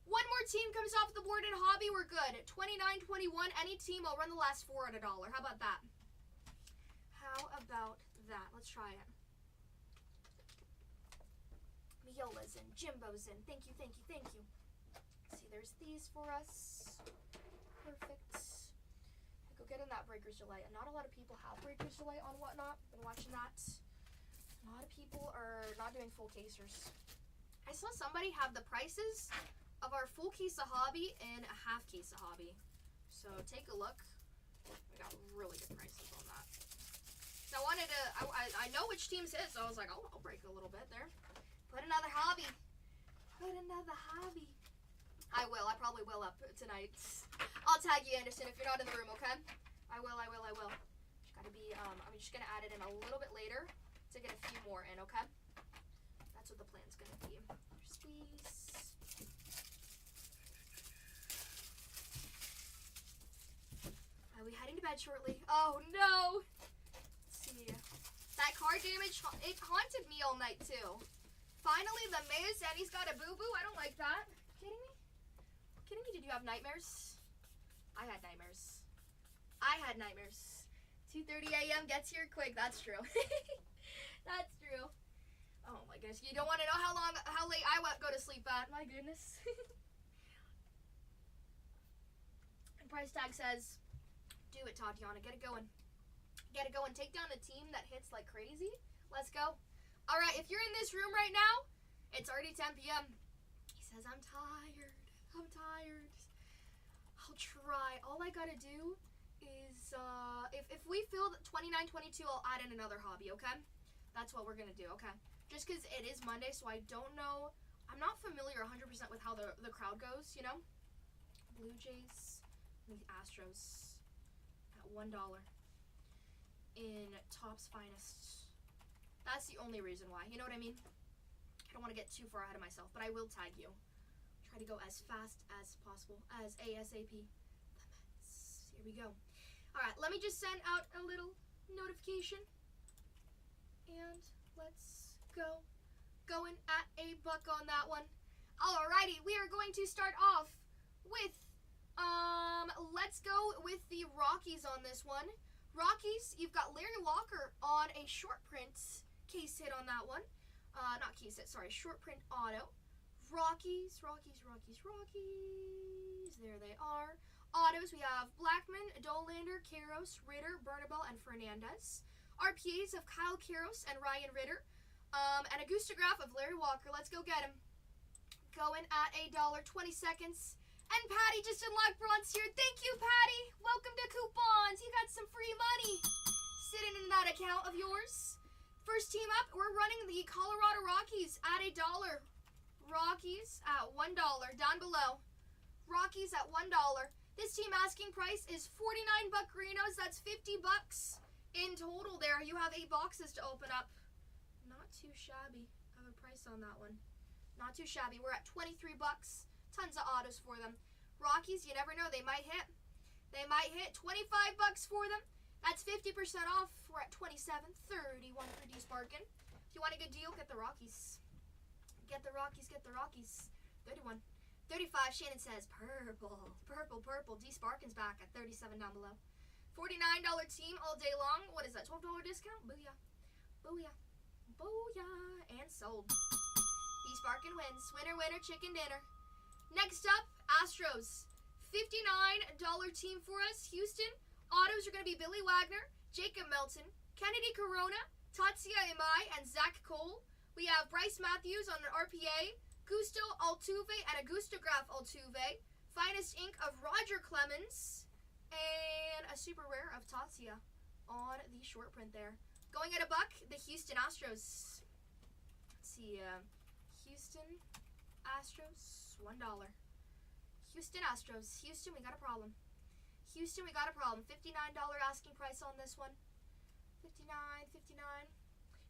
One more team comes off the board in hobby, we're good. 29.21, any team, I'll run the last 4 at $1. How about that? How about that? Let's try it. Miola's in, Jimbo's in. Thank you, thank you, thank you. Let's see, there's these for us. Perfect. Go get in that Breaker's Delight. And not a lot of people have Breaker's Delight on Whatnot. Been watching that. A lot of people are not doing full casers. I saw somebody have the prices of our full case of hobby and a half case of hobby. So take a look. We got really good prices on that. So I wanted to, I know which team's hit, so I was like, I'll break a little bit there. Put another hobby. Put another hobby. I will. I probably will up tonight. I'll tag you, Anderson, if you're not in the room, okay? I will. Just gotta be, I'm just gonna add it in a little bit later to get a few more in, okay? That's what the plan's gonna be. There's these. Are we heading to bed shortly? Oh no! Let's see. That card damage, it haunted me all night too. Finally, the Miz, and he's got a boo-boo. I don't like that. Kidding me? Kidding me? Did you have nightmares? I had nightmares. 2:30 a.m. gets here quick. That's true. That's true. Oh my goodness. You don't want to know how late I go to sleep at. My goodness. And price tag says, do it, Tatiana. Get it going. Get it going. Take down a team that hits like crazy. Let's go. All right, if you're in this room right now, it's already 10 p.m. He says, I'm tired. I'll try. All I gotta do is, if we fill 29.22, I'll add in another hobby, okay? That's what we're gonna do, okay? Just because it is Monday, so I don't know. I'm not familiar 100% with how the crowd goes, you know? Blue Jays and the Astros at $1 in Topps Finest. That's the only reason why. You know what I mean? I don't want to get too far ahead of myself, but I will tag you. Try to go as fast as possible, as ASAP. The Mets. Here we go. All right, let me just send out a little notification. And let's go. Going at $1 on that one. Alrighty, we are going to start off with, let's go with the Rockies on this one. Rockies, you've got Larry Walker on a short print case hit on that one. Not case hit, sorry, short print auto. Rockies. There they are. Autos, we have Blackman, Dollander, Karros, Ritter, Bernabel, and Fernandez. RPAs of Kyle Karros and Ryan Ritter. And a Gustograph of Larry Walker. Let's go get him. Going at $1, 20 seconds. And Patty just unlocked bronze here. Thank you, Patty. Welcome to Coupons. You got some free money sitting in that account of yours. First team up, we're running the Colorado Rockies at $1. Rockies at $1. Down below. Rockies at $1. This team asking price is 49 buccarinos. That's $50 in total there. You have 8 boxes to open up. Not too shabby of a price on that one. Not too shabby. We're at $23. Tons of autos for them. Rockies, you never know. They might hit. 25 bucks for them. That's 50% off. We're at 27.31 for D-Sparkin. If you want a good deal, get the Rockies. Get the Rockies. 31. 35, Shannon says, purple. D-Sparkin's back at 37 down below. $49 team all day long. What is that, $12 discount? Booyah. And sold. D-Sparkin wins. Winner, chicken dinner. Next up, Astros. $59 team for us. Houston. Autos are going to be Billy Wagner, Jacob Melton, Kennedy Corona, Tatsuya Imai, and Zach Cole. We have Bryce Matthews on an RPA, Gusto Altuve, and a Gustograph Altuve. Finest ink of Roger Clemens, and a super rare of Tatsuya on the short print there. Going at $1, the Houston Astros. Let's see, Houston Astros, $1. Houston Astros. Houston, we got a problem. $59 asking price on this one. 59.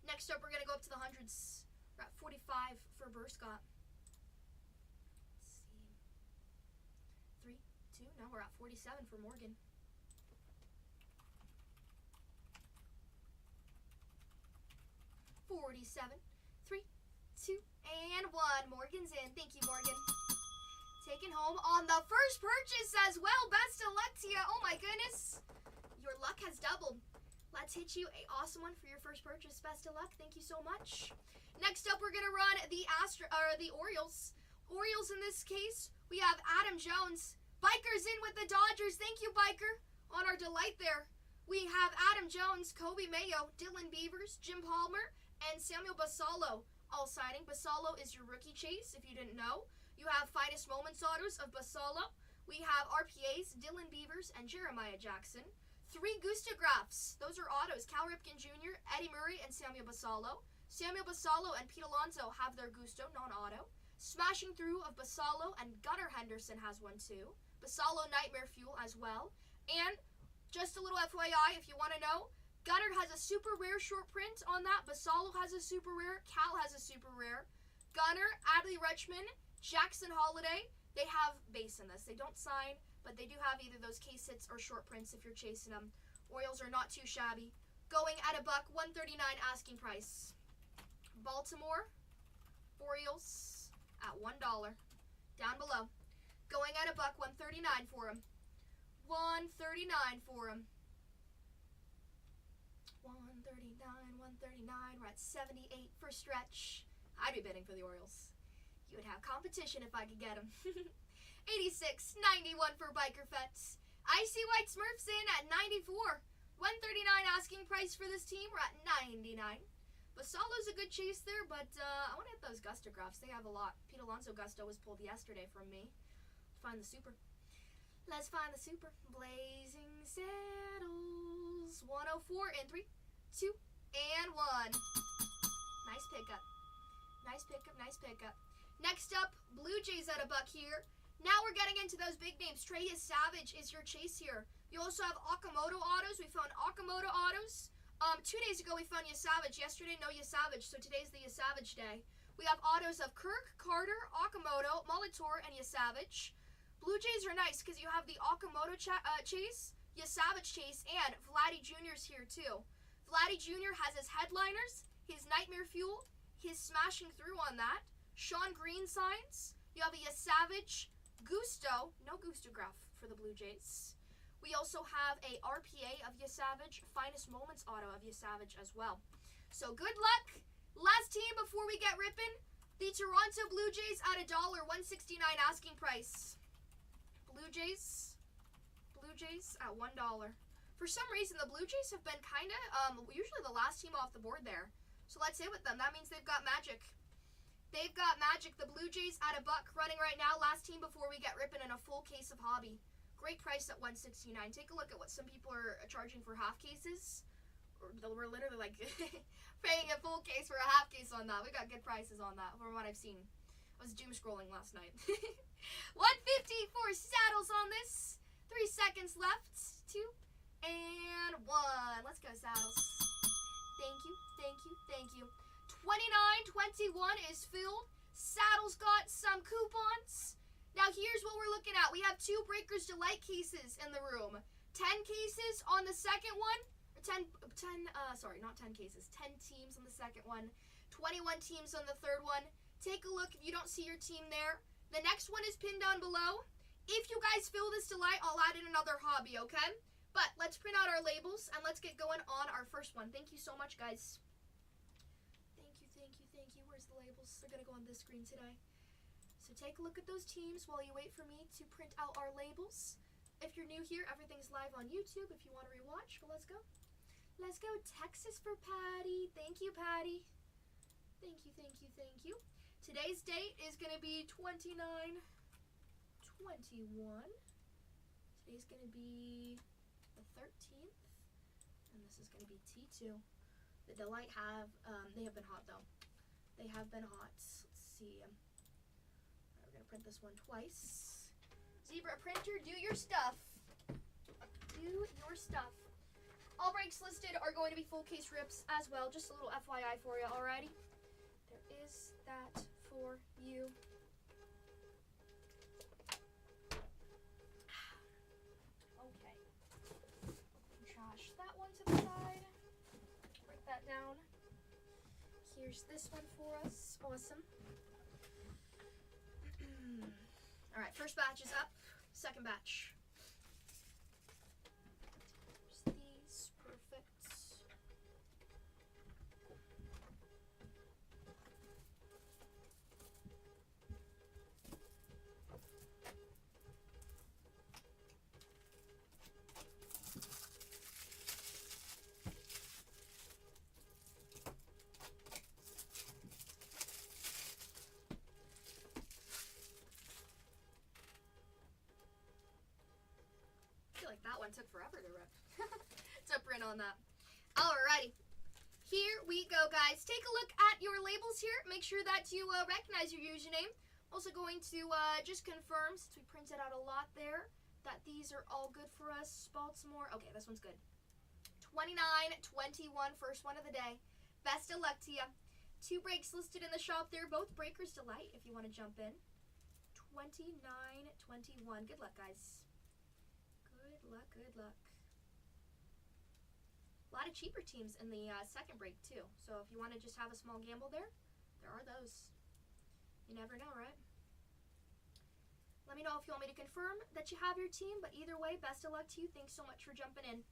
Next up, we're going to go up to the hundreds. We're at 45 for Burscott. Let's see. 3, 2. No, we're at 47 for Morgan. $47, 3, 2, and 1. Morgan's in. Thank you, Morgan. Taken home on the first purchase as well. Best of luck to you. Oh my goodness. Your luck has doubled. Let's hit you a awesome one for your first purchase. Best of luck. Thank you so much. Next up, we're going to run the Orioles. Orioles in this case, we have Adam Jones. Biker's in with the Dodgers. Thank you, Biker, on our delight there. We have Adam Jones, Kobe Mayo, Dylan Beavers, Jim Palmer, and Samuel Basallo all signing. Basallo is your rookie chase, if you didn't know. You have Finest Moments autos of Basallo. We have RPAs, Dylan Beavers, and Jeremiah Jackson. 3 Gustagraphs. Those are autos. Cal Ripken Jr., Eddie Murray, and Samuel Basallo. Samuel Basallo and Pete Alonso have their Gusto, non-auto. Smashing Through of Basallo, and Gunnar Henderson has one too. Basallo Nightmare Fuel as well. And just a little FYI, if you want to know, Gunnar has a super rare short print on that. Basallo has a super rare. Cal has a super rare. Gunnar, Adley Rutschman, Jackson Holiday, they have base in this. They don't sign, but they do have either those case hits or short prints if you're chasing them. Orioles are not too shabby. Going at $139 asking price. Baltimore Orioles at $1. Down below. Going at $139 for him. $139 for him. 139, 139. We're at 78 for stretch. I'd be bidding for the Orioles. You would have competition if I could get them. 86, 91 for Biker Fets. Icy White Smurfs in at 94. 139 asking price for this team. We're at 99. Basallo's a good chase there, but I want to hit those Gustagraphs. They have a lot. Pete Alonso Gusto was pulled yesterday from me. Let's find the super. Let's find the super. Blazing Saddles. 104 and 3, 2, and 1. Nice pickup. Nice pickup, nice pickup. Next up, Blue Jays at $1 here. Now we're getting into those big names. Trey Savage is your chase here. You also have Okamoto autos. We found Okamoto autos. 2 days ago we found Yasavage. Yesterday, no Yasavage, so today's the Yasavage day. We have autos of Kirk, Carter, Okamoto, Molitor, and Yasavage. Blue Jays are nice because you have the Okamoto chase, Yasavage chase, and Vladdy Jr.'s here too. Vladdy Jr. has his headliners, his Nightmare Fuel, his Smashing Through on that, Sean Green signs. You have a Yasavage Gusto, no Gustograph for the Blue Jays. We also have a RPA of Yasavage, Finest Moments auto of Yasavage as well. So good luck. Last team before we get ripping, the Toronto Blue Jays at $1, $169 asking price. Blue Jays at $1. For some reason, the Blue Jays have been kind of usually the last team off the board there. So let's hit with them. That means they've got magic. They've got magic. The Blue Jays at $1 running right now. Last team before we get ripping in a full case of Hobby. Great price at $169. Take a look at what some people are charging for half cases. We're literally like paying a full case for a half case on that. We got good prices on that from what I've seen. I was doom scrolling last night. 150 for Saddles on this. 3 seconds left. 2 and 1. Let's go, Saddles. Thank you, thank you, thank you. 29.21 is filled. Saddles got some coupons. Now here's what we're looking at. We have 2 Breakers Delight cases in the room. 10 cases on the second one. 10 cases. 10 teams on the second one. 21 teams on the third one. Take a look if you don't see your team there. The next one is pinned down below. If you guys fill this Delight, I'll add in another hobby, okay? But let's print out our labels and let's get going on our first one. Thank you so much, guys. Thank you, thank you, thank you. Where's the labels? They're going to go on this screen today. So take a look at those teams while you wait for me to print out our labels. If you're new here, everything's live on YouTube if you want to rewatch. But let's go. Let's go. Texas for Patty. Thank you, Patty. Thank you, thank you, thank you. Today's date is going to be 29/21. Today's going to be the 13th. And this is going to be T2. The Delight they have been hot though. They have been hot. Let's see. We're going to print this one twice. Zebra printer, do your stuff. Do your stuff. All breaks listed are going to be full case rips as well. Just a little FYI for you, alrighty? There is is that for you? Okay. Trash that one to the side. Write that down. Here's this one for us. Awesome. Alright, first batch is up. Second batch. Here's these. Perfect. Like that one took forever to rip. To print on that. Alrighty. Here we go, guys. Take a look at your labels here. Make sure that you recognize your username. Also going to just confirm, since we printed out a lot there, that these are all good for us. Baltimore. Okay, this one's good. 29-21, first one of the day. Best of luck to you. 2 breaks listed in the shop there. Both Breakers Delight if you want to jump in. 29-21. Good luck, guys. Good luck, good luck. A lot of cheaper teams in the second break, too. So if you want to just have a small gamble there, there are those. You never know, right? Let me know if you want me to confirm that you have your team, but either way, best of luck to you. Thanks so much for jumping in.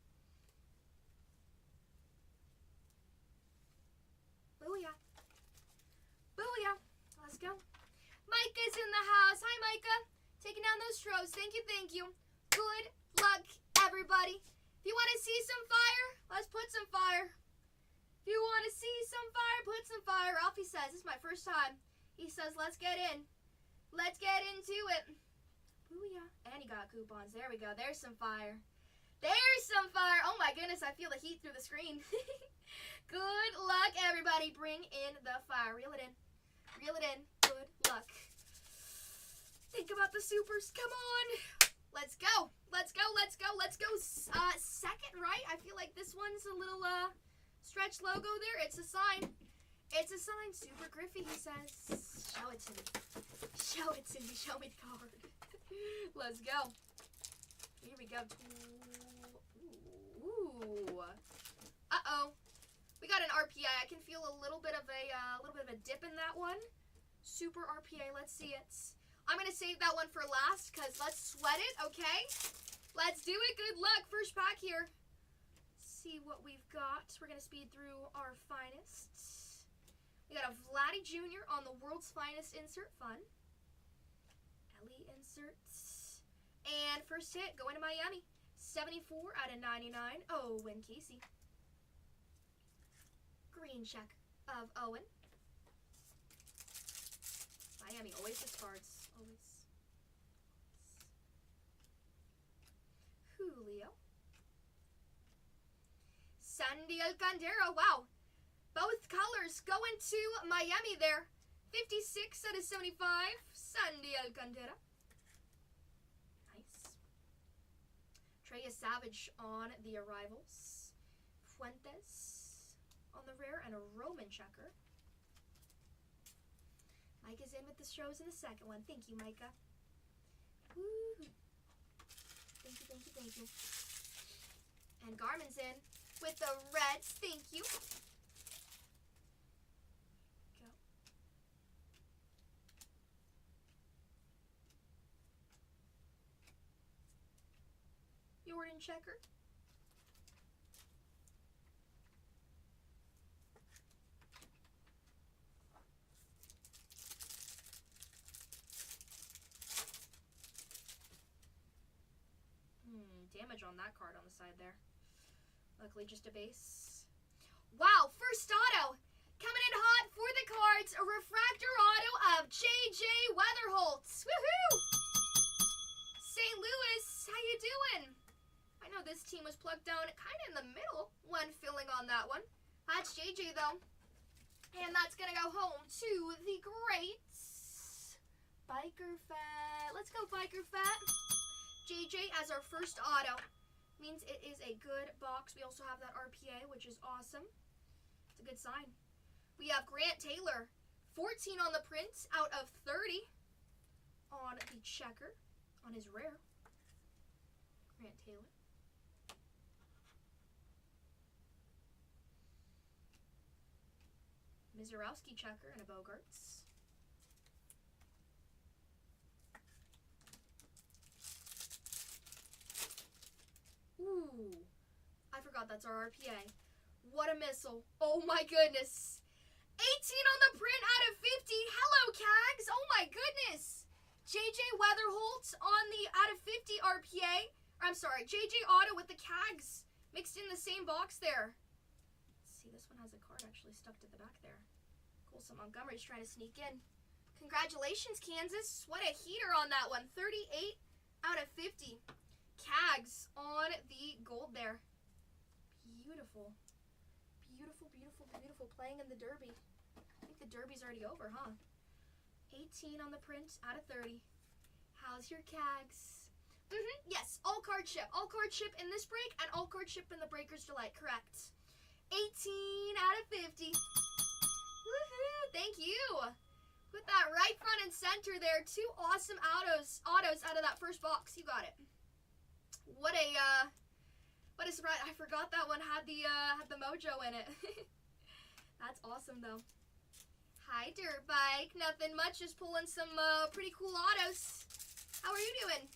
Booyah. Booyah. Let's go. Micah's in the house. Hi, Micah. Taking down those throws. Thank you, thank you. Good luck, everybody. If you want to see some fire, let's put some fire. If you want to see some fire, put some fire. Ralphie says, this is my first time. He says, let's get in. Let's get into it. Booyah. And he got coupons. There we go. There's some fire. There's some fire. Oh my goodness, I feel the heat through the screen. Good luck, everybody. Bring in the fire. Reel it in. Reel it in. Good luck. Think about the supers. Come on. Let's go. Let's go. Let's go. Let's go. Second, right? I feel like this one's a little stretch logo there. It's a sign. It's a sign. Super Griffey, he says. Show it to me. Show it to me. Show me the card. Let's go. Here we go. Ooh. Uh-oh. We got an RPA. I can feel a little bit of a dip in that one. Super RPA. Let's see it. I'm going to save that one for last because let's sweat it, okay? Let's do it. Good luck. First pack here. See what we've got. We're going to speed through our finest. We got a Vladdy Jr. on the World's Finest insert. Fun. Ellie inserts. And first hit going to Miami. 74 out of 99. Owen Casey. Green check of Owen. Miami always hits cards. Always. Julio. Sandy Alcantara. Wow. Both colors going to Miami there. 56 out of 75. Sandy Alcantara. Nice. Trey Savage on the arrivals. Fuentes on the rare and a Roman checker. Micah's in with the shows in the second one. Thank you, Micah. Woo. Thank you, thank you, thank you. And Garmin's in with the reds. Thank you. Go. Jordan checker. Damage on that card on the side there. Luckily just a base. Wow, first auto. Coming in hot for the cards. A refractor auto of J.J. Weatherholtz. Woohoo! St. Louis, how you doing? I know this team was plugged down kind of in the middle when filling on that one. That's J.J. though. And that's going to go home to the greats. Biker Fat. Let's go, Biker Fat. JJ as our first auto means it is a good box. We also have that RPA, which is awesome. It's a good sign. We have Grant Taylor, 14 on the print out of 30 on the checker on his rare. Grant Taylor. Mizorowski checker and a Bogarts. Ooh, I forgot that's our RPA. What a missile. Oh my goodness. 18 on the print out of 50. Hello, Cags. Oh my goodness. JJ Weatherholt on the out of 50 RPA. I'm sorry, JJ Auto with the Cags mixed in the same box there. Let's see, this one has a card actually stuck to the back there. Colson Montgomery's trying to sneak in. Congratulations, Kansas. What a heater on that one. 38 out of 50. Cags on the gold there. Beautiful. Beautiful, beautiful, beautiful. Playing in the Derby. I think the Derby's already over, huh? 18 on the print out of 30. How's your Cags? Yes, all card ship. All card ship in this break and all card ship in the Breaker's Delight. Correct. 18 out of 50. Woohoo! Thank you. Put that right front and center there. 2 awesome autos out of that first box. You got it. What a surprise. I forgot that one had the mojo in it. That's awesome though. Hi, Dirt Bike. Nothing much, just pulling some pretty cool autos. How are you doing?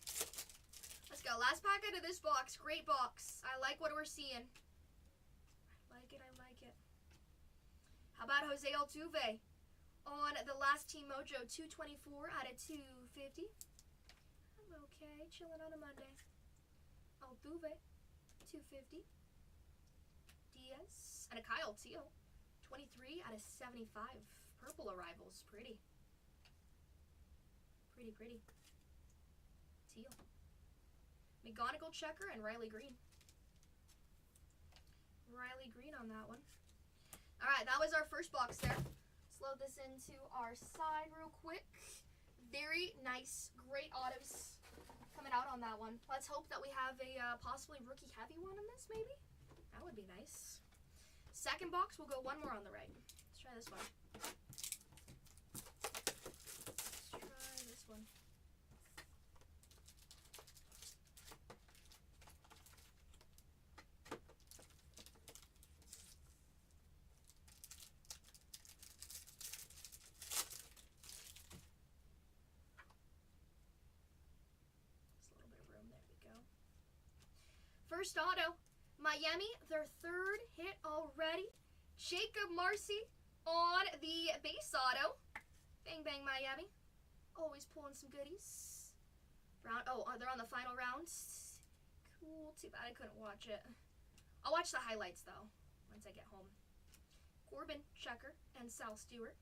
Let's go. Last pack out of this box. Great box. I like what we're seeing. I like it. I like it. How about Jose Altuve on the last Team Mojo 224 out of 250? I'm okay. Chilling on a Monday. Altuve 250. Diaz and a Kyle Teal 23 out of 75. Purple arrivals. Pretty. Pretty, pretty. Teal. McGonigal checker and Riley Green. Riley Green on that one. Alright, that was our first box there. Let's load this into our side real quick. Very nice. Great autos coming out on that one. Let's hope that we have a possibly rookie heavy one in this, maybe? That would be nice. Second box, we'll go one more on the right. Let's try this one. Let's try this one. First auto, Miami, their third hit already. Jacob Marcy on the base auto. Bang, bang, Miami. Always pulling some goodies. They're on the final rounds. Cool. Too bad I couldn't watch it. I'll watch the highlights, though, once I get home. Corbin, checker, and Sal Stewart.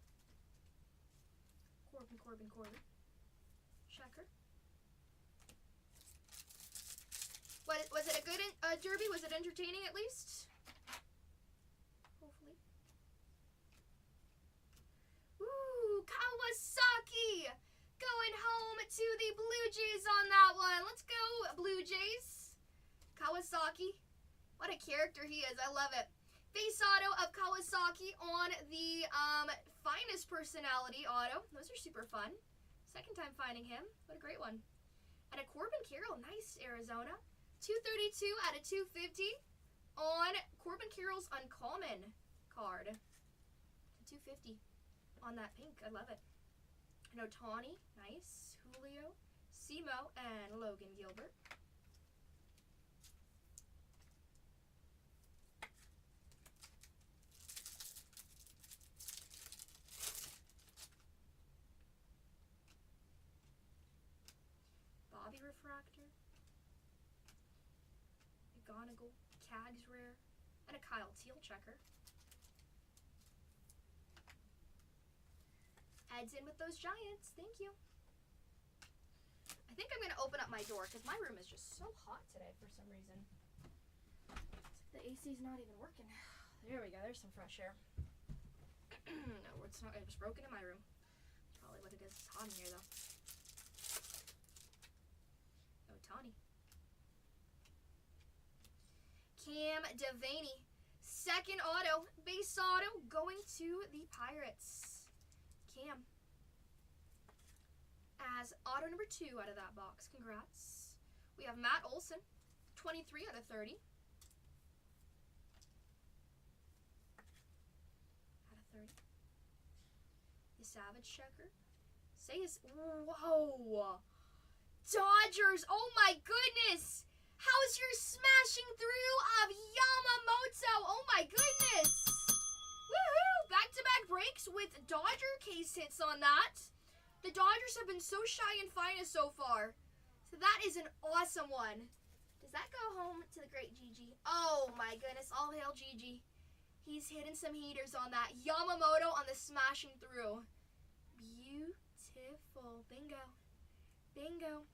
Corbin. Checker. Was it a good derby? Was it entertaining at least? Hopefully. Ooh, Kawasaki! Going home to the Blue Jays on that one. Let's go, Blue Jays. Kawasaki. What a character he is. I love it. Base auto of Kawasaki on the finest personality auto. Those are super fun. Second time finding him. What a great one. And a Corbin Carroll. Nice, Arizona. 232 out of 250 on Corbin Carroll's uncommon card. 250 on that pink. I love it. And Ohtani, nice. Julio, Simo, and Logan Gilbert. Bobby Refractor. McGonigal, Cags rare, and a Kyle Teal checker. Heads in with those Giants. Thank you. I think I'm going to open up my door because my room is just so hot today for some reason. It's like the AC's not even working. There we go. There's some fresh air. No, it's not. It was broken in my room. That's probably what it is. It's hot in here, though. Ohtani. Cam Devaney. Second auto, base auto, going to the Pirates. Cam. As auto number 2 out of that box. Congrats. We have Matt Olson. 23 out of 30. Out of 30. The Savage Checker. Say his. Whoa! Dodgers! Oh my goodness! How's your smashing through of Yamamoto? Oh my goodness! Woohoo! Back-to-back breaks with Dodger case hits on that. The Dodgers have been so shy and finest so far. So that is an awesome one. Does that go home to the great Gigi? Oh my goodness, all hail Gigi. He's hitting some heaters on that. Yamamoto on the smashing through. Beautiful. Bingo. Bingo.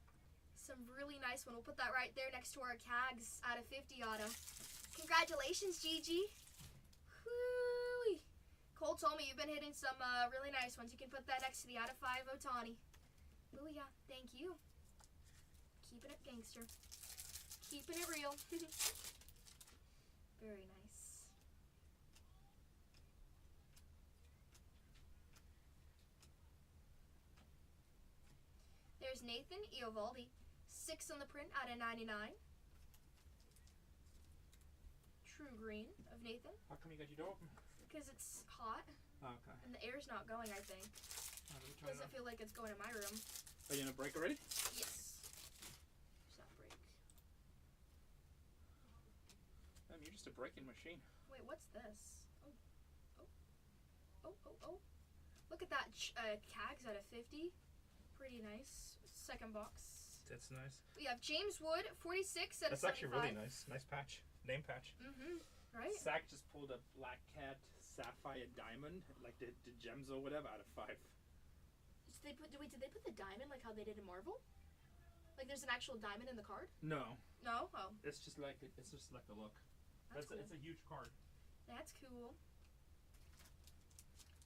Some really nice one. We'll put that right there next to our Cags out of 50 auto. Congratulations, Gigi. Whoo-wee. Cole told me you've been hitting some really nice ones. You can put that next to the out of 5 Otani. Oh yeah, thank you. Keeping it gangster. Keeping it real. Very nice. There's Nathan Eovaldi. 6 on the print out of 99. True green of Nathan. How come you got your door open? Because it's hot. Oh, okay. And the air's not going, I think. Doesn't feel like it's going in my room. Are you in a break already? Yes. There's that break. You're just a breaking machine. Wait, what's this? Oh. Look at that Cags out of 50. Pretty nice. Second box. That's nice. We have James Wood, 46 out of 75. That's actually really nice. Nice patch. Name patch. Mm-hmm. Right? Zach just pulled a Black Cat Sapphire Diamond, like the gems or whatever, out of 5. Did they put the diamond like how they did in Marvel? Like there's an actual diamond in the card? No. No? Oh. It's just like the look. That's cool. It's a huge card. That's cool.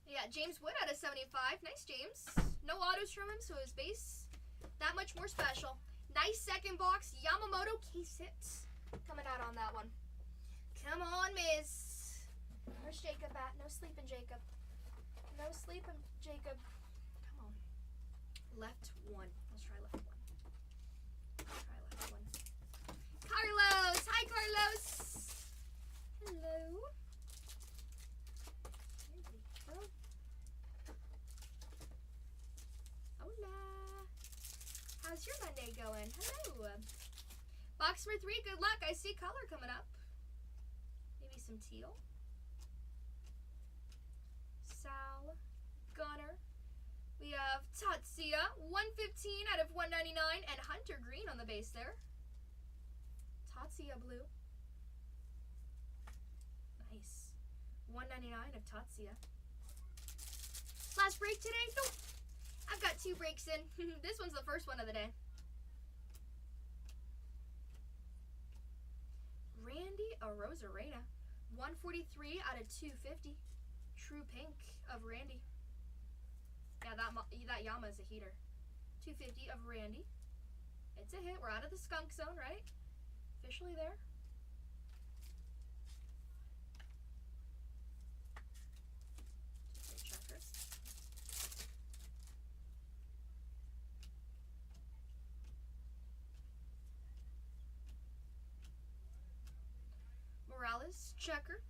Yeah, James Wood out of 75. Nice, James. No autos from him, so his base that much more special. Nice second box. Yamamoto case hit. Coming out on that one. Come on, miss. Where's Jacob at? No sleeping, Jacob. No sleeping, Jacob. Come on. Left one. Let's try left one. Carlos! Hi, Carlos! Hello. Here we go. Hola. How's your Monday going? Hello. Box number 3, good luck. I see color coming up. Maybe some teal. Sal. Gunner. We have Tatsuya, 115 out of 199, and Hunter Green on the base there. Tatsuya blue. Nice. 199 of Tatsuya. Last break today? Nope. I've got 2 breaks in. This one's the first one of the day. Randy Arozarena, 143 out of 250. True pink of Randy. Yeah, that Yama is a heater. 250 of Randy. It's a hit. We're out of the skunk zone, right? Officially there. Checker. Morales, checker.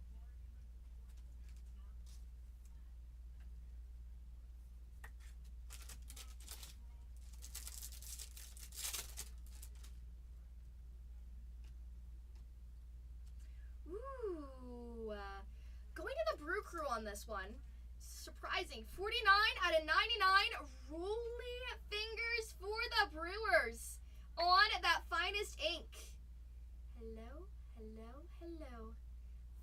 Going to the Brew Crew on this one. Surprising. 49 out of 99. Rolling fingers for the Brewers on that finest ink. Hello, hello, hello.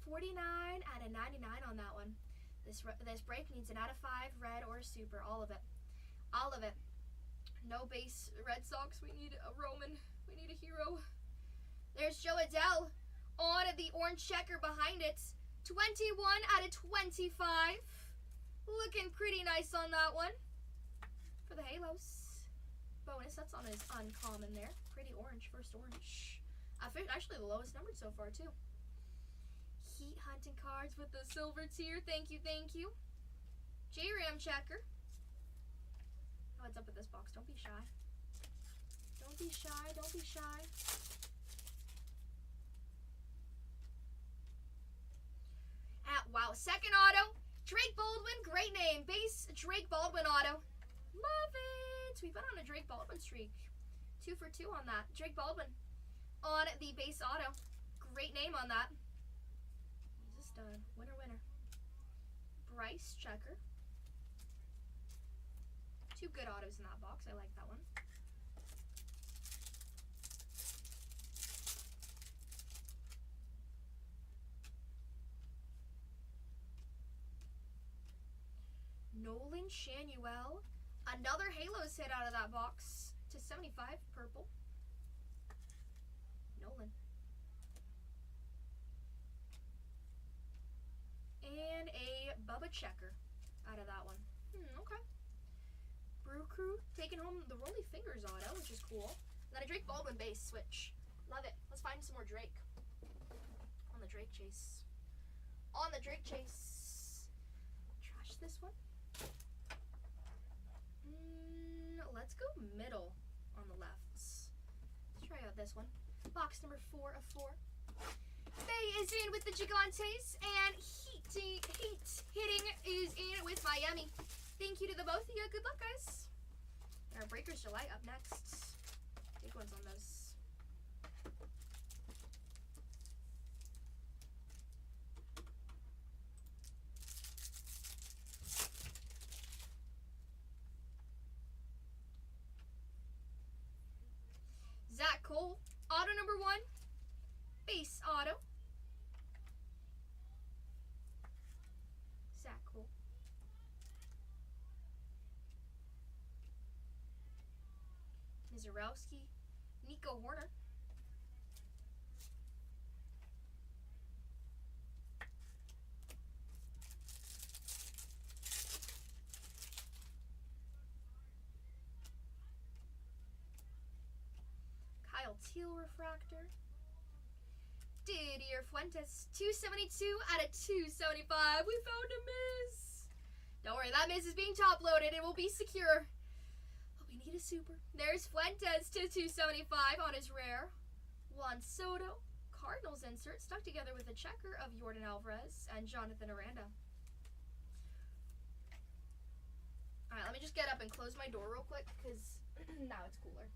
49 out of 99 on that one. This break needs an out of 5 red or super. All of it. All of it. No base Red Sox. We need a Roman. We need a hero. There's Joe Adele on the orange checker behind it. 21 out of 25. Looking pretty nice on that one. For the Halos. Bonus, that's on his uncommon there. Pretty orange, first orange. Actually the lowest numbered so far too. Heat hunting cards with the silver tier. Thank you, thank you. J-Ram checker. what's up with this box. Don't be shy. Don't be shy. Don't be shy. Wow, second auto. Drake Baldwin, great name. Base Drake Baldwin auto. Love it. We've been on a Drake Baldwin streak. 2 for 2 on that. Drake Baldwin on the base auto. Great name on that. He's a stud. Winner, winner. Bryce Checker. 2 good autos in that box. I like that one. Nolan Shanuel. Another Halos hit out of that box to 75 purple. Nolan. And a Bubba Checker out of that one. Okay. Brew Crew taking home the Rolly Fingers auto, which is cool. And then a Drake Baldwin base switch. Love it. Let's find some more Drake. On the Drake chase. On the Drake chase. Trash this one. Let's go middle on the left. Let's try out this one. Box number 4 of 4. Bay is in with the Gigantes, and Heat hitting is in with Miami. Thank you to the both of you. Good luck, guys. And our Breakers July up next. Big ones on those. Zach Cole, auto number 1, base auto. Zach Cole. Mizarowski, Nico Horner. Teal refractor. Didier Fuentes, 272 out of 275. We found a miss. Don't worry, that miss is being top loaded. It will be secure. But we need a super. There's Fuentes to 275 on his rare. Juan Soto, Cardinals insert stuck together with a checker of Jordan Alvarez and Jonathan Aranda. Alright, let me just get up and close my door real quick because now it's cooler.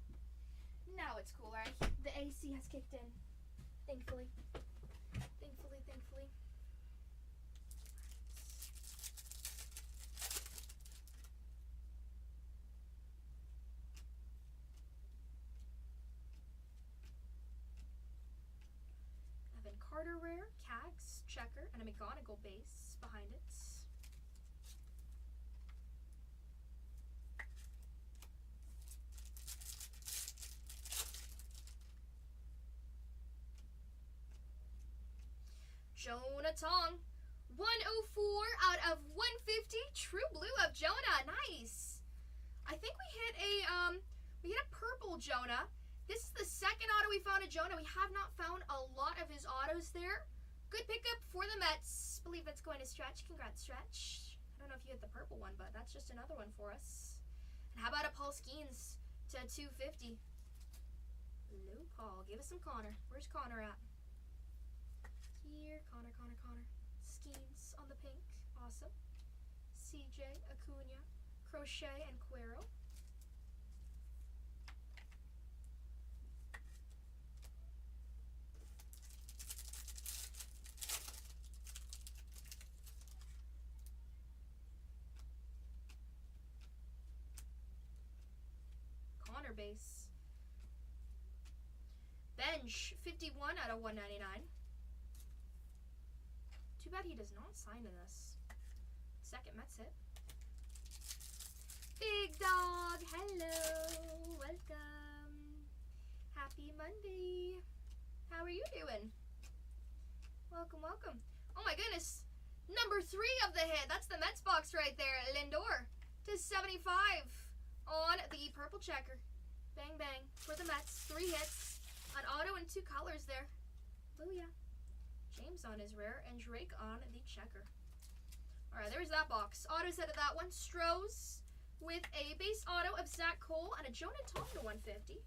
Now it's cooler. The AC has kicked in. Thankfully. Thankfully. Evan Carter rare, Cags, checker, and a McGonagall base behind it. Jonah Tong, 104 out of 150. True blue of Jonah, nice. I think we hit a purple Jonah. This is the second auto we found of Jonah. We have not found a lot of his autos there. Good pickup for the Mets. Believe that's going to Stretch. Congrats, Stretch. I don't know if you hit the purple one, but that's just another one for us. And how about a Paul Skeens to 250? Lou Paul, give us some Connor. Where's Connor at? Here, Connor. Skeens on the pink. Awesome. CJ, Acuna, Crochet, and Cuero. Connor base. Bench, 51 out of 199. Too bad he does not sign in this. Second Mets hit. Big Dog, hello, welcome. Happy Monday. How are you doing? Welcome. Oh my goodness. Number 3 of the hit. That's the Mets box right there. Lindor to 75 on the purple checker. Bang, bang for the Mets. 3 hits. An auto in 2 colors there. Booyah. James on his rare, and Drake on the checker. Alright, there's that box. Auto set of that one. Strohs, with a base auto of Zach Cole and a Jonah Tong to 150,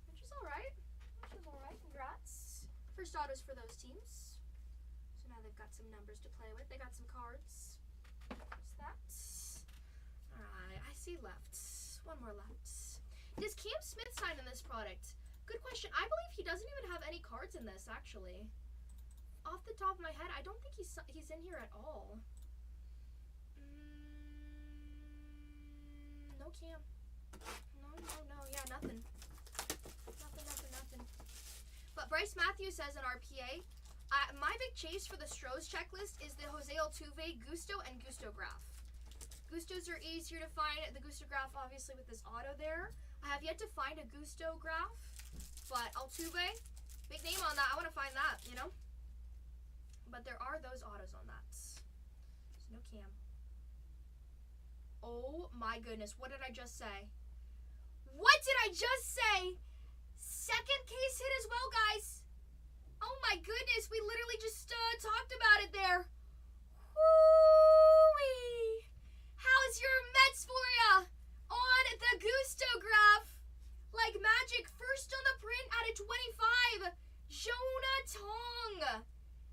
which is all right. Congrats. First autos for those teams. So now they've got some numbers to play with. They got some cards. What's that? All right, I see left. One more left. Does Cam Smith sign in this product? Good question. I believe he doesn't even have any cards in this, actually. Off the top of my head, I don't think he's in here at all. No Cam. No. Yeah, nothing. Nothing. But Bryce Matthews says in RPA, my big chase for the Strohs checklist is the Jose Altuve, Gusto, and Gustograph. Gustos are easier to find. The Gustograph, obviously, with this auto there. I have yet to find a Gustograph, but Altuve, big name on that. I want to find that, you know? But there are those autos on that. There's no Cam. Oh my goodness, what did I just say? What did I just say? Second case hit as well, guys. Oh my goodness, we literally just talked about it there. Woo-wee. How's your Mets for ya? On the Gustograph. Like magic, first on the print out of 25. Jonah Tong.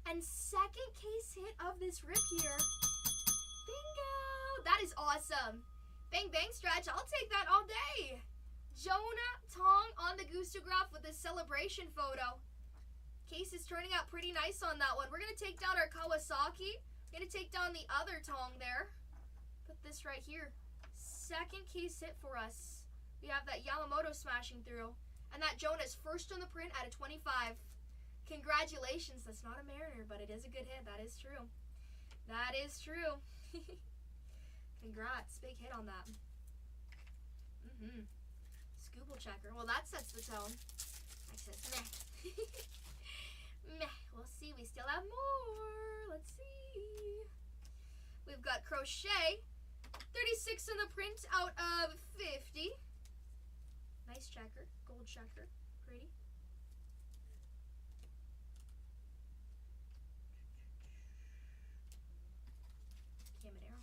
And second case hit of this rip here. Bingo. That is awesome. Bang, bang stretch. I'll take that all day. Jonah Tong on the Gustograph with a celebration photo. Case is turning out pretty nice on that one. We're going to take down our Kawasaki. We're going to take down the other Tong there. Put this right here. Second case hit for us. We have that Yamamoto smashing through. And that Jonah's first on the print out of 25. Congratulations. That's not a Mariner, but it is a good hit. That is true. That is true. Congrats. Big hit on that. Scoople checker. Well, that sets the tone. I said, meh. Meh. We'll see. We still have more. Let's see. We've got Crochet. 36 on the print out of 50. Nice checker. Gold checker. Pretty. Caminero.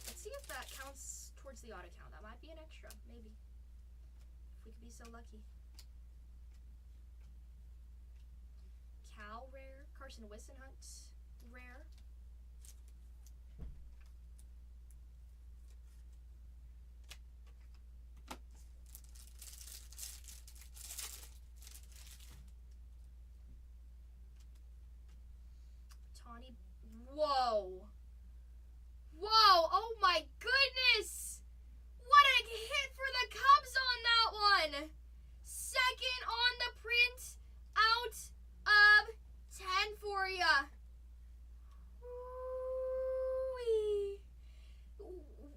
Let's see if that counts towards the auto count. That might be an extra, maybe. If we could be so lucky. Cal rare. Carson Wissenhunt rare. Tawny. Whoa. Whoa. Oh my goodness. What a hit for the Cubs on that one. Second on the print out of 10 for ya.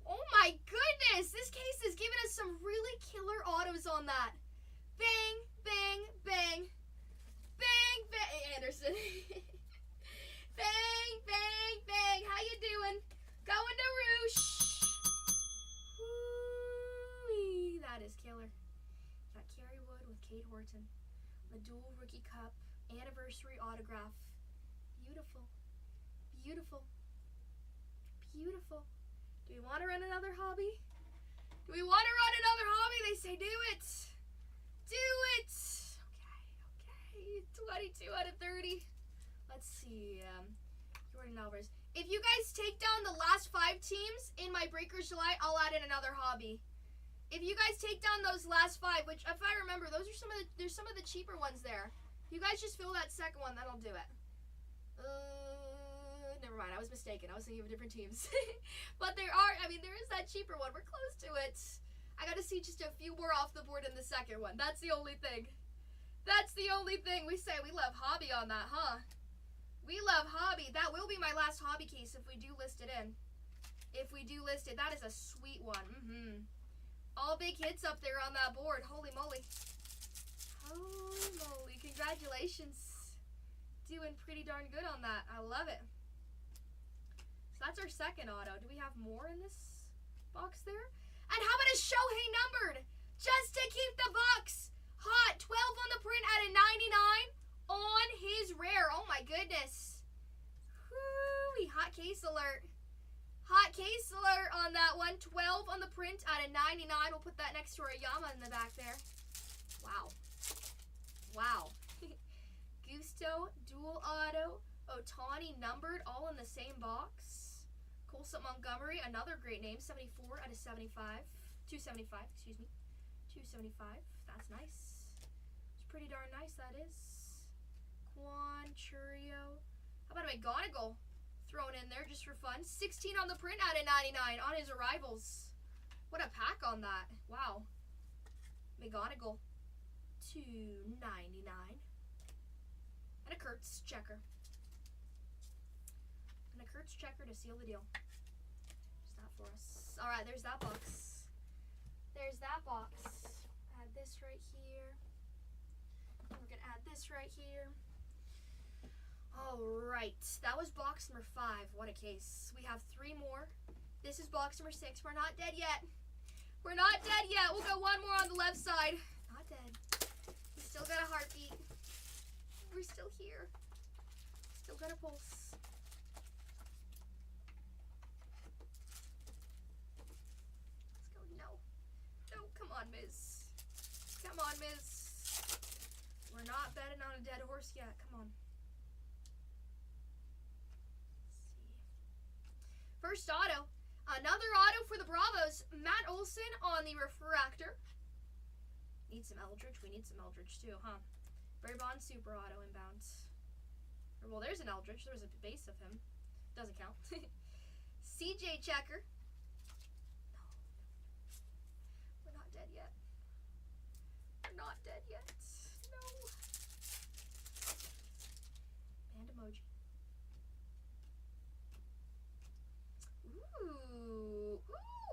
Oh my goodness. This case is giving us some really killer autos on that. Bang, bang, bang. Bang, bang. Anderson. Bang, bang, bang. How you doing? Going to Roosh. Woo-wee. That is killer. Got Kerry Wood with Kate Horton. The dual rookie cup. Anniversary autograph. Beautiful. Beautiful. Beautiful. Do we want to run another hobby? Do we want to run another hobby? They say do it. Do it. Okay. 22 out of 30. Let's see. Jordan Alvarez. If you guys take down the last 5 teams in my Breakers July, I'll add in another hobby. If you guys take down those last 5, which if I remember, those are there's some of the cheaper ones there. If you guys just fill that second one, that'll do it. Never mind. I was mistaken. I was thinking of different teams. But there is that cheaper one. We're close to it. I got to see just a few more off the board in the second one. That's the only thing. That's the only thing. We say we love hobby on that, huh? We love hobby. That will be my last hobby case if we do list it in. If we do list it. That is a sweet one. All big hits up there on that board. Holy moly. Holy moly. Congratulations. Doing pretty darn good on that. I love it. So that's our second auto. Do we have more in this box there? And how about a Shohei numbered? Just to keep the box hot. 12 on the print out of goodness. Whoo, hot case alert. Hot case alert on that one. 12 on the print out of 99. We'll put that next to our Yama in the back there. Wow. Wow. Gusto, dual auto, Otani numbered, all in the same box. Colson Montgomery, another great name, 74 out of 75. 275, excuse me. 275. That's nice. It's pretty darn nice, that is. Quan, Churio. How about a McGonagall thrown in there just for fun? 16 on the print out of 99 on his arrivals. What a pack on that. Wow. McGonagall. $2.99. And a Kurtz checker. And a Kurtz checker to seal the deal. Just that for us. Alright, there's that box. There's that box. Add this right here. And we're gonna add this right here. Alright, that was box number 5. What a case. We have 3 more. This is box number 6. We're not dead yet. We're not dead yet. We'll go one more on the left side. Not dead. We still got a heartbeat. We're still here. Still got a pulse. Let's go. No. No, come on, Miz. Come on, Miz. We're not betting on a dead horse yet. Come on. Let's see. First auto. Another auto for the Bravos. Matt Olson on the refractor. Need some Eldridge. We need some Eldridge too, huh? Barry Bonds super auto inbound. Well, there's an Eldridge. There was a base of him. Doesn't count. CJ checker. No. We're not dead yet. We're not dead yet. No. And emoji. Ooh.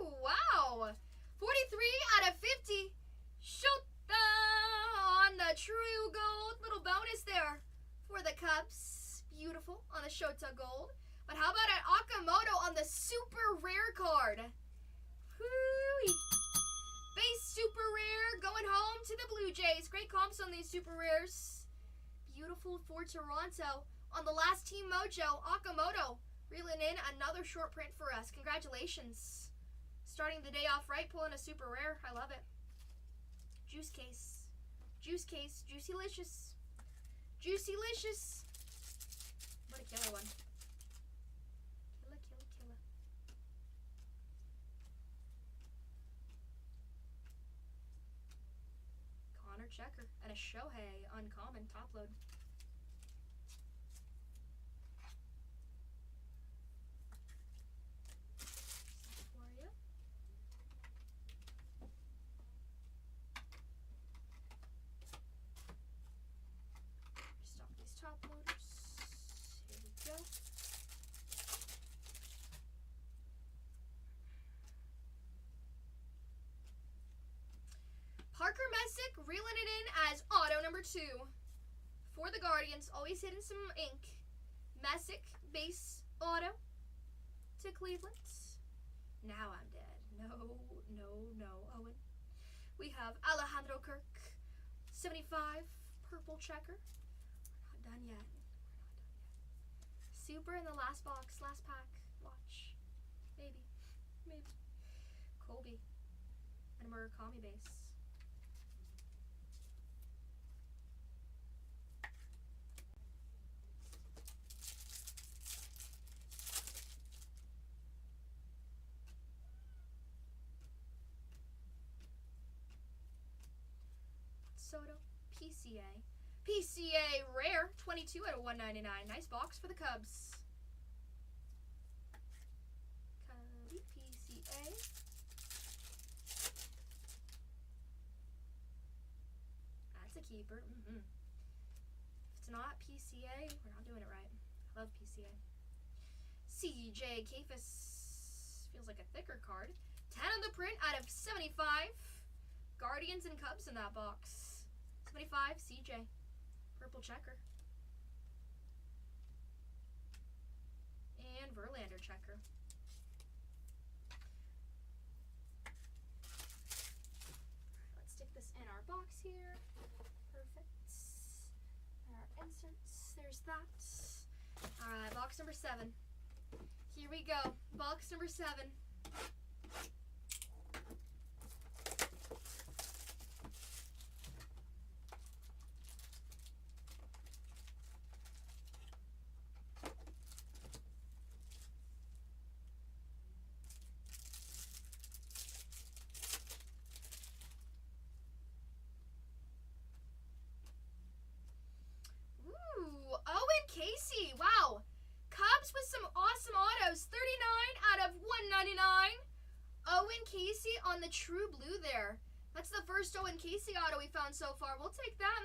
Ooh, wow. 43 out of 50. Shoot on the True Gold. Little bonus there for the Cubs. Beautiful on the Shota Gold. But how about an Okamoto on the super rare card? Whoo-wee. Base super rare going home to the Blue Jays. Great comps on these super rares. Beautiful for Toronto. On the last Team Mojo, Okamoto reeling in another short print for us. Congratulations. Starting the day off right, pulling a super rare. I love it. Juice case. Juice case. Juicy-licious. Juicy-licious. What a killer one. Killer, killer, killer. Connor checker. And a Shohei uncommon top load. Top loaders. Here we go. Parker Messick reeling it in as auto number 2 for the Guardians. Always hitting some ink. Messick base auto to Cleveland. Now I'm dead. No, no, no. Owen. We have Alejandro Kirk. 75 purple checker. Done yet. We're not done yet. Super in the last box, last pack. Watch. Maybe. Maybe. Colby. And a Murakami base. Soto. PCA. PCA rare, 22 out of 199. Nice box for the Cubs. Cubby PCA. That's a keeper. If it's not PCA, we're not doing it right. I love PCA. CJ Kafis. Feels like a thicker card. 10 on the print out of 75. Guardians and Cubs in that box. 75, CJ. Purple checker. And Verlander checker. Alright, let's stick this in our box here. Perfect. And our inserts. There's that. Alright, box number 7. Here we go. Box number 7. Ooh, Owen Casey. Wow. Cubs with some awesome autos. 39 out of 199. Owen Casey on the true blue there. That's the first Owen Casey auto we found so far. We'll take that.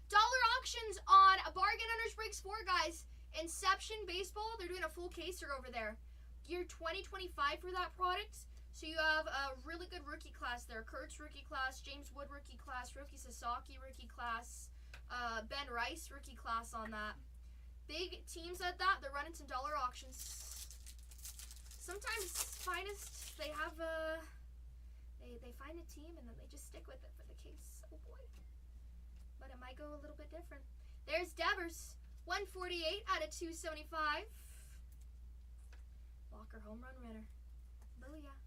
Dollar auctions on a Bargain Hunters Breaks 4, guys. Inception Baseball. They're doing a full caser over there. Year 2025 for that product. So you have a really good rookie class there. Kurtz rookie class, James Wood rookie class, Roki Sasaki rookie class, Ben Rice rookie class on that. Big teams at that. They're running some dollar auctions. Sometimes Finest, they have they find a team and then they just stick with it for the case. Oh boy. But it might go a little bit different. There's Devers. 148 out of 275. Walker home run winner. Booyah.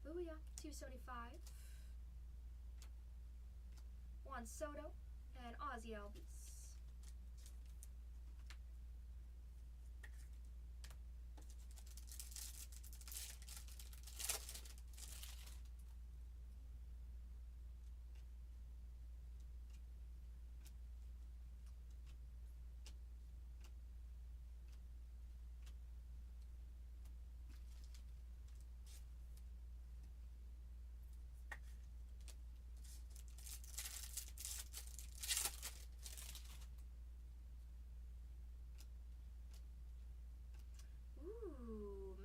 Booyah. 275. Juan Soto and Ozzy Albies.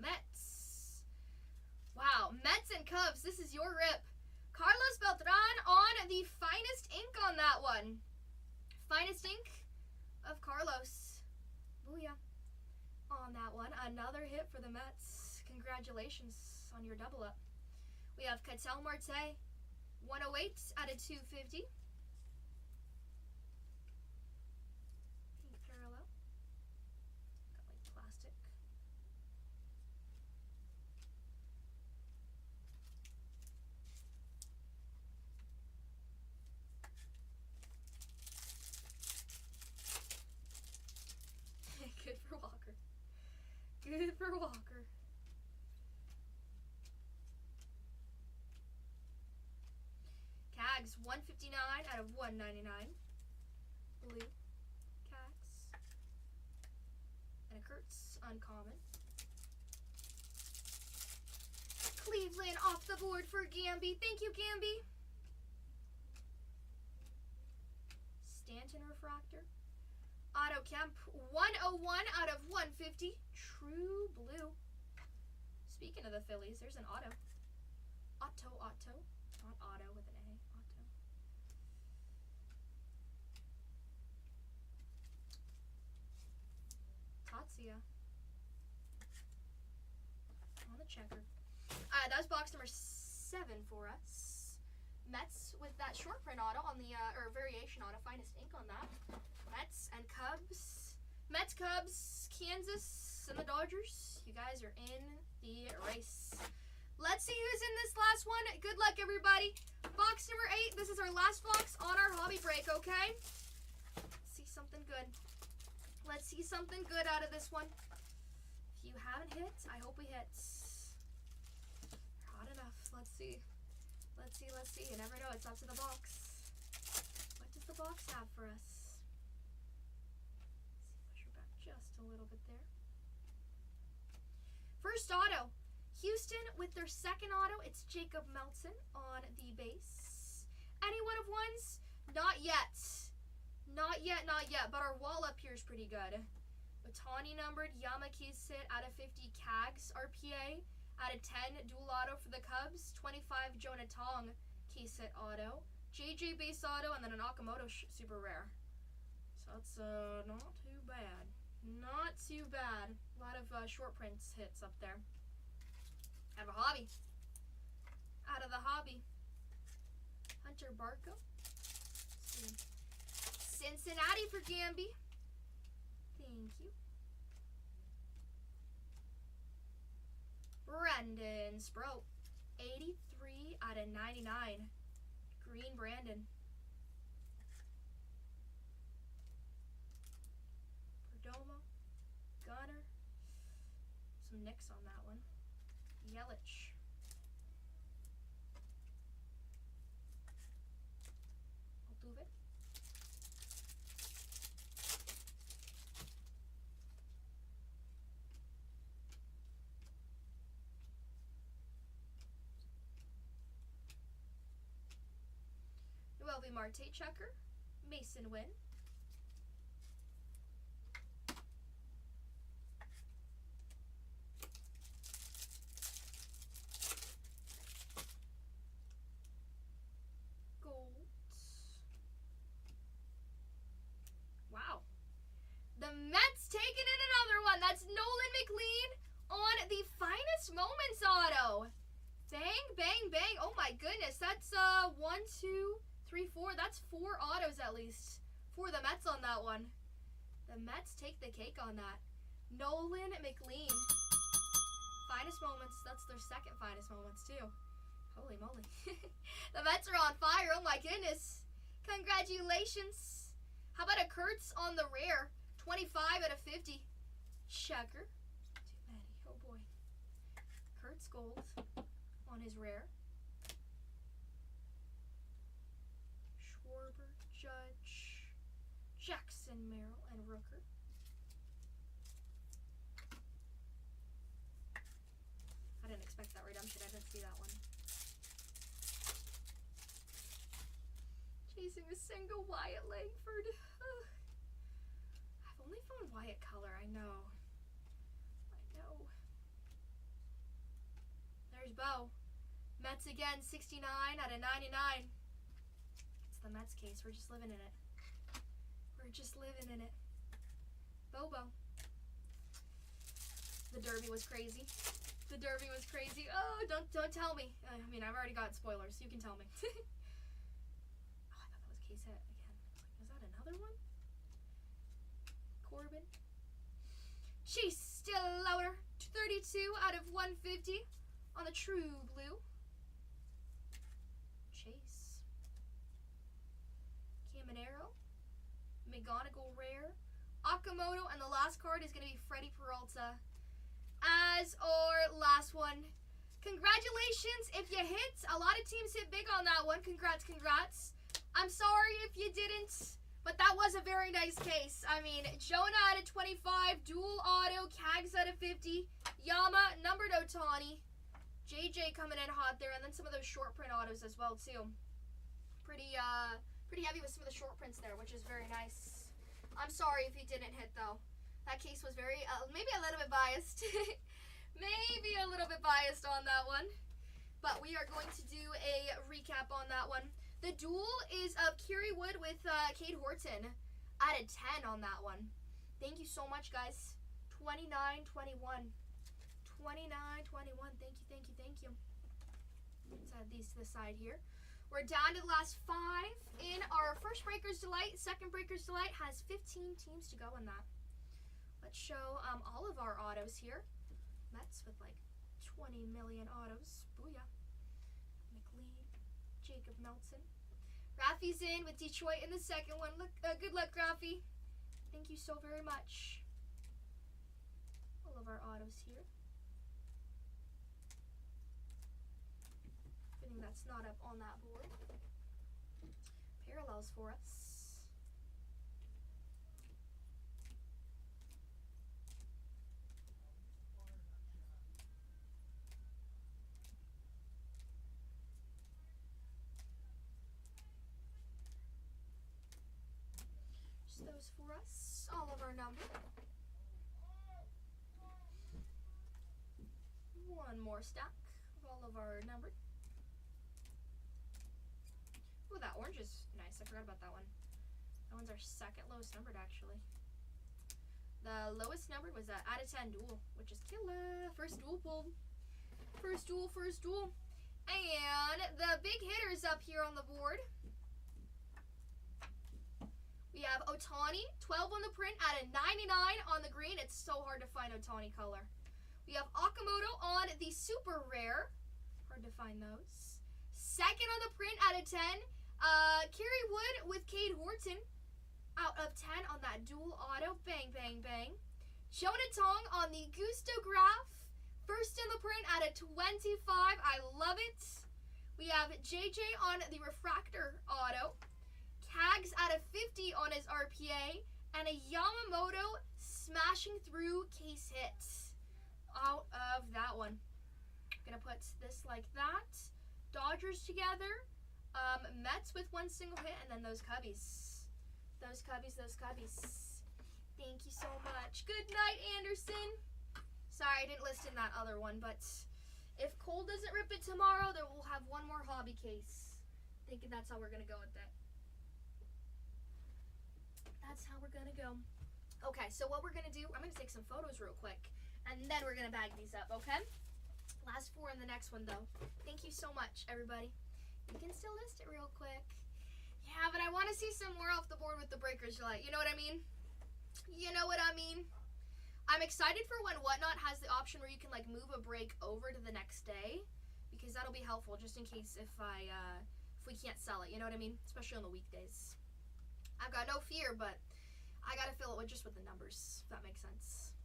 Mets. Wow, Mets and Cubs. This is your rip. Carlos Beltran on the finest ink on that one. Finest ink of Carlos. Booyah. On that one. Another hit for the Mets. Congratulations on your double up. We have Ketel Marte. 108 out of 250. Pink parallel. Got like plastic. Good for Walker. Good for Walker. Cags, 159 out of 199. Blue. Cags. And a Kurtz, uncommon. Cleveland off the board for Gamby. Thank you, Gamby. Stanton refractor. Otto Kemp, 101 out of 150. True blue. Speaking of the Phillies, there's an Otto. Otto. Not Otto with an A. Otto. Tatsuya. On the checker. That was box number 7 for us. Mets with that short print auto on the, or variation auto. Finest ink on that. Mets and Cubs. Mets, Cubs, Kansas, and the Dodgers. You guys are in the race. Let's see who's in this last one. Good luck, everybody. Box number 8. This is our last box on our hobby break, okay? Let's see something good. Let's see something good out of this one. If you haven't hit, I hope we hit. Hot enough. Let's see. Let's see. You never know. It's up to the box. What does the box have for us? Let's see, push her back just a little bit there. First auto. Houston with their second auto. It's Jacob Melton on the base. Any one of ones? Not yet. Not yet. But our wall up here is pretty good. Otani numbered. Yamakee sit out of 50. Cags RPA. Out of 10, dual auto for the Cubs. 25, Jonah Tong, K-Sit auto. JJ base auto, and then an Okamoto super rare. So that's not too bad. Not too bad. A lot of short prints hits up there. Have a hobby. Out of the hobby. Hunter Barco. Cincy Cincinnati for Gamby. Thank you. Brendan Sproat. 83 out of 99. Green Brandon. Perdomo. Gunner. Some nicks on that one. Yelich. Altuve. Noelvi Marte checker. Mason Wynn. Gold. Wow. The Mets taking in another one. That's Nolan McLean on the Finest Moments auto. Bang, bang, bang. Oh my goodness. That's 1, 2, 3, 4. That's 4 autos at least for the Mets on that one. The Mets take the cake on that. Nolan McLean. Finest Moments. That's their second Finest Moments too. Holy moly. The Mets are on fire. Oh my goodness. Congratulations. How about a Kurtz on the rare? 25 out of 50. Checker. Too many. Oh boy. Kurtz gold on his rare. Schwarber, Judge, Jackson, Merrill, and Rooker. I didn't expect that redemption. I didn't see that one. Chasing a single Wyatt Langford. I've only found Wyatt color. I know. There's Bo. Mets again, 69 out of 99. It's the Mets case. We're just living in it. We're just living in it. Bobo. The Derby was crazy. The Derby was crazy. Oh, don't tell me. I mean, I've already got spoilers. You can tell me. Oh, I thought that was case hit again. Was that another one? Corbin. Chase still louder. 32 out of 150 on the True Blue. Chase. Caminero. McGonigal rare. Okamoto, and the last card is going to be Freddie Peralta as our last one. Congratulations if you hit. A lot of teams hit big on that one. Congrats. I'm sorry if you didn't, but that was a very nice case. I mean, Jonah out of 25, dual auto, Cags out of 50, Yama, numbered Ohtani, JJ coming in hot there, and then some of those short print autos as well too. Pretty heavy with some of the short prints there, which is very nice. I'm sorry if you didn't hit though. That case was very, maybe a little bit biased. Maybe a little bit biased on that one. But we are going to do a recap on that one. The duel is of Kerry Wood with Cade Horton. Out of 10 on that one. Thank you so much, guys. 29-21. 29-21. Thank you. Let's add these to the side here. We're down to the last 5 in our first Breaker's Delight. Second Breaker's Delight has 15 teams to go in that. Let's show all of our autos here. Mets with like 20 million autos. Booyah. McLean. Jacob Melton. Rafi's in with Detroit in the second one. Look, good luck, Rafi. Thank you so very much. All of our autos here. Fitting that's not up on that board. Parallels for us. Those for us, all of our number. One more stack of all of our numbered. Ooh, that orange is nice. I forgot about that one. That one's our second lowest numbered, actually. The lowest numbered was that out of 10 duel, which is killer. First duel pulled. First duel. And the big hitters up here on the board. We have Ohtani, 12 on the print out of 99 on the green. It's so hard to find Ohtani color. We have Okamoto on the super rare. Hard to find those. Second on the print out of 10. Kerry Wood with Cade Horton out of 10 on that dual auto. Bang, bang, bang. Jonah Tong on the Gustograph. First in the print out of 25. I love it. We have JJ on the refractor auto. Tags out of 50 on his RPA. And a Yamamoto smashing through case hit out of that one. I'm going to put this like that. Dodgers together. Mets with one single hit. And then those Cubbies. Those Cubbies. Thank you so much. Good night, Anderson. Sorry, I didn't list in that other one, but if Cole doesn't rip it tomorrow, then we'll have one more hobby case. Thinking that's how we're going to go with that. That's how we're going to go. Okay, so what we're going to do, I'm going to take some photos real quick, and then we're going to bag these up, okay? Last 4 in the next one, though. Thank you so much, everybody. You can still list it real quick. Yeah, but I want to see some more off the board with the Breakers Light. You know what I mean? You know what I mean? I'm excited for when Whatnot has the option where you can like move a break over to the next day, because that'll be helpful just in case if we can't sell it. You know what I mean? Especially on the weekdays. I've got no fear, but I gotta fill it with just with the numbers. If that makes sense.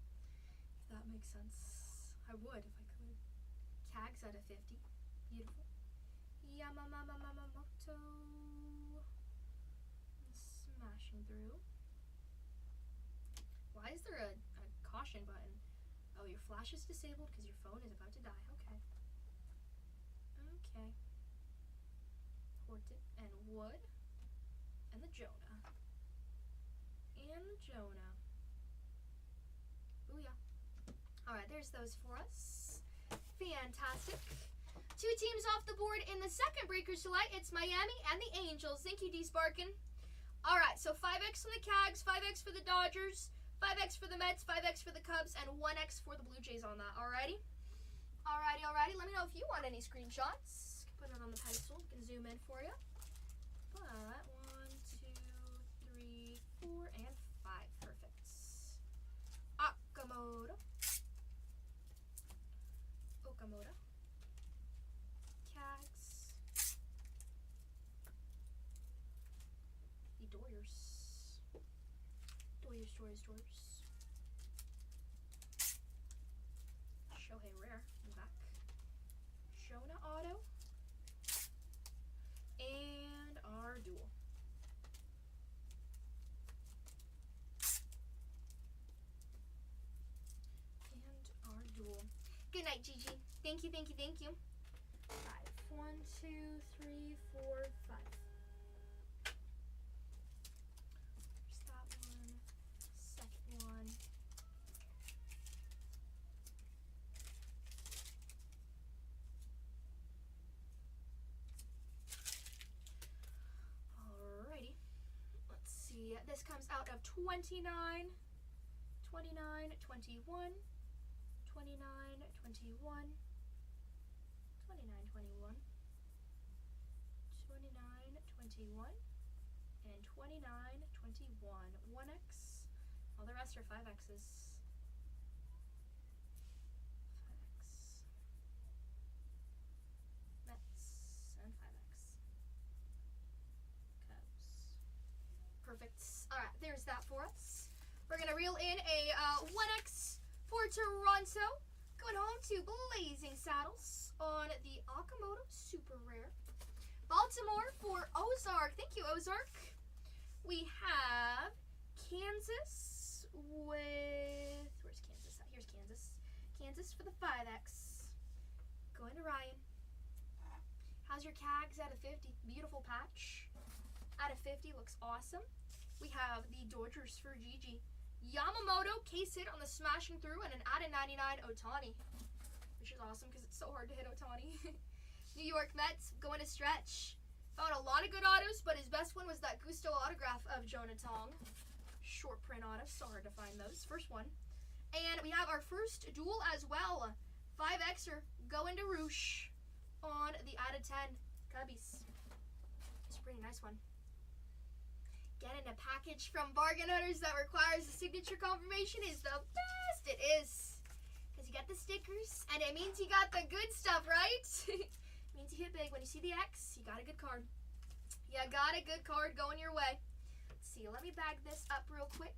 If that makes sense, I would if I could. Tags out of 50. Beautiful. Yamamoto. Smashing through. Why is there a caution button? Oh, your flash is disabled because your phone is about to die. Okay. Okay. Horton and Wood. And the Jonah. Booyah. Alright, there's those for us. Fantastic. 2 teams off the board in the second Breakers Delight. It's Miami and the Angels. Thank you, D. Sparkin. Alright, so 5X for the Cags, 5X for the Dodgers, 5X for the Mets, 5X for the Cubs, and 1X for the Blue Jays on that. Alrighty? Alrighty. Let me know if you want any screenshots. Put it on the pedestal. We can zoom in for you. But 1, 2, 3, 4, and 5. Perfect. Okamoto. Cags. The Doyers. Shohei Rare in the back. Jonah Auto. And our duel. Good night, Gigi. Thank you. 5. 1, 2, 3, 4, 5. There's that one. Second one. Alrighty. Let's see. This comes out of 29, 21, 29, 21, and 29, 21. 1X. All the rest are 5Xs. 5X. Mets and 5X. Cubs. Perfect. Alright, there's that for us. We're going to reel in a 1X for Toronto. Going home to Blazing Saddles on the Okamoto Super Rare. Baltimore for Ozark. Thank you, Ozark. We have Kansas with... Where's Kansas at? Here's Kansas. Kansas for the 5X. Going to Ryan. How's your Cags out of 50? Beautiful patch. Out of 50. Looks awesome. We have the Dodgers for Gigi. Yamamoto, case hit on the smashing through, and an out of 99 Ohtani. Which is awesome because it's so hard to hit Ohtani. New York Mets going to stretch. Found a lot of good autos, but his best one was that Gusto autograph of Jonah Tong. Short print auto, so hard to find those. First one. And we have our first duel as well. 5Xer going to Roosh on the out of 10 Cubbies. It's a pretty nice one. Getting a package from Bargain Hunters that requires a signature confirmation is the best. It is. Because you got the stickers, and it means you got the good stuff, right? It means you hit big. When you see the X, you got a good card. You got a good card going your way. Let's see. Let me bag this up real quick.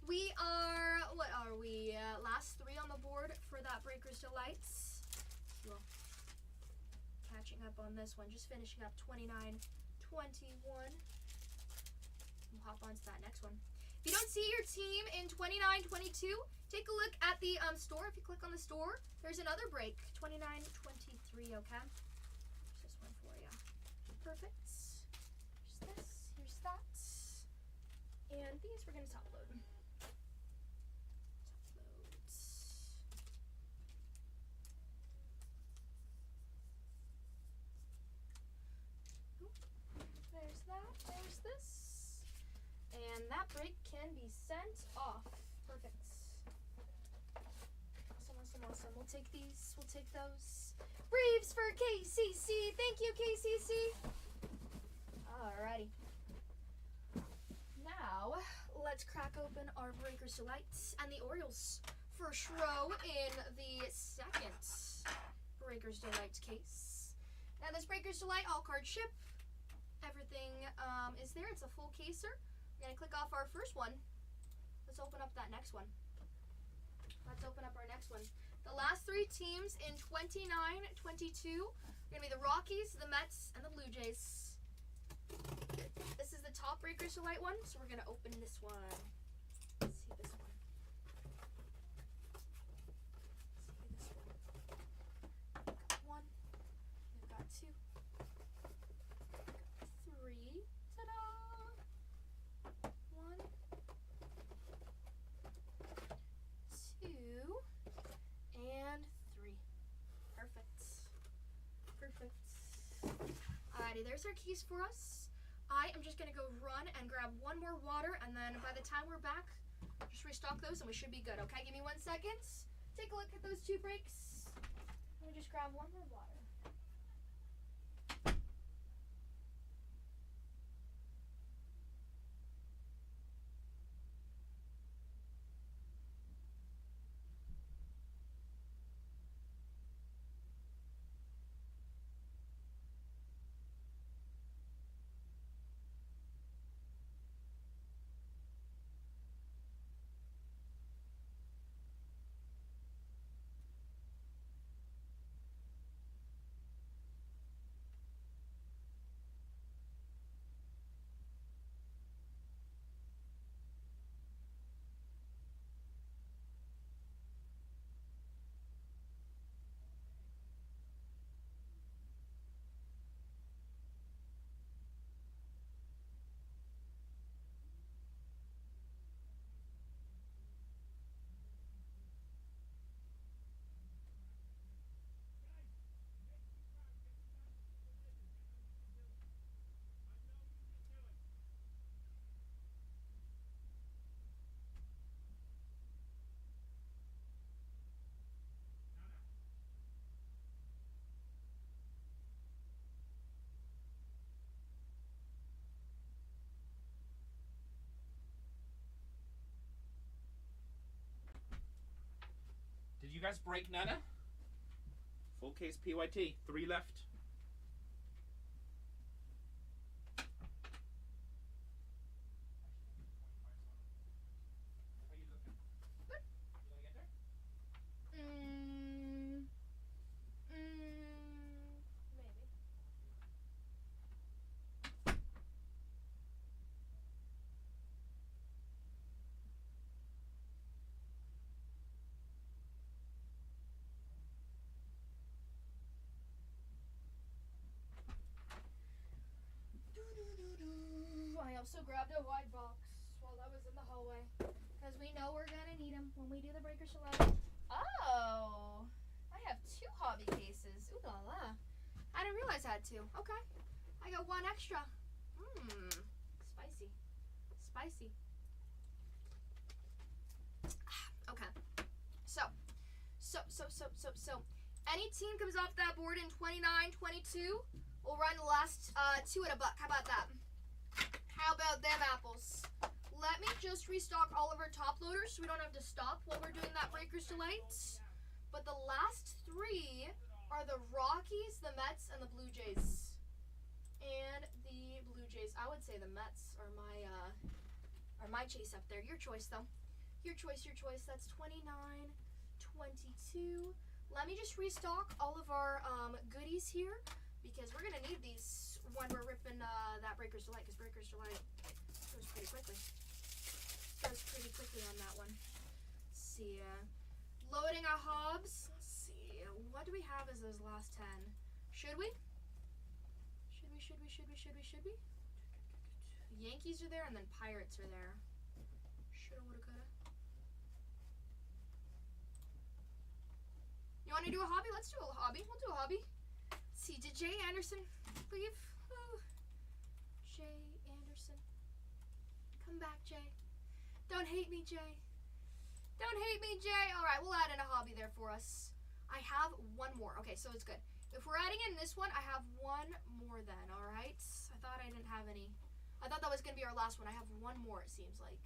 We are, what are we? Last 3 on the board for that Breakers Delights. Well, catching up on this one. Just finishing up 29-21. We'll hop on to that next one. If you don't see your team in 29-22, take a look at the store. If you click on the store, there's another break. 29-23, okay? Here's this one for you. Perfect. Here's this. Here's that. And these we're going to top load. There's that. There's this. And that break can be sent off. Perfect. Awesome. We'll take these. We'll take those. Braves for KCC. Thank you, KCC. Alrighty. Now, let's crack open our Breakers Delights and the Orioles first row in the second Breakers Delight case. Now, this Breakers Delight all-card ship. Everything is there. It's a full caser. We're going to click off our first one. Let's open up that next one. Let's open up our next one. The last 3 teams in 29-22 are going to be the Rockies, the Mets, and the Blue Jays. This is the top Breakers Delight one, so we're going to open this one. Let's see this one. We've got 1. We've got 2. We've got 3. Ta-da! 1. 2. And 3. Perfect. Alrighty, there's our keys for us. I am just going to go run and grab one more water, and then by the time we're back, just restock those and we should be good, okay? Give me 1 second. Take a look at those 2 breaks. Let me just grab one more water. Did you guys break Nana? Full case PYT. 3 left. How you looking? Good. You gonna get there? Maybe. I also grabbed a wide box while I was in the hallway, because we know we're gonna need them when we do the Breaker Select. Oh, I have 2 hobby cases. Ooh la la. I didn't realize I had 2. Okay, I got 1 extra. Spicy. Okay, so any team comes off that board in 29-22, we'll run the last 2 at $1. How about that? How about them apples? just restock all of our top loaders so we don't have to stop while we're doing that Breakers Delight. But the last three are the Rockies, the Mets, and the Blue Jays. And the Blue Jays. I would say the Mets are my chase up there. Your choice, though. Your choice. That's 29, 22. Let me just restock all of our goodies here because we're going to need these when we're ripping that Breakers Delight, because Breakers Delight goes pretty quickly. On that one. Let's see. Loading our Hobbs. Let's see. What do we have as those last 10? Should we? Should we? Yankees are there and then Pirates are there. Shoulda, woulda, coulda. You want to do a hobby? Let's do a hobby. We'll do a hobby. Let's see, did Jay Anderson leave? Ooh. Jay Anderson. Come back, Jay. Don't hate me, Jay. Don't hate me, Jay. All right, we'll add in a hobby there for us. I have one more. Okay, so it's good. If we're adding in this one, I have one more then, all right? I thought I didn't have any. I thought that was going to be our last one. I have one more, it seems like.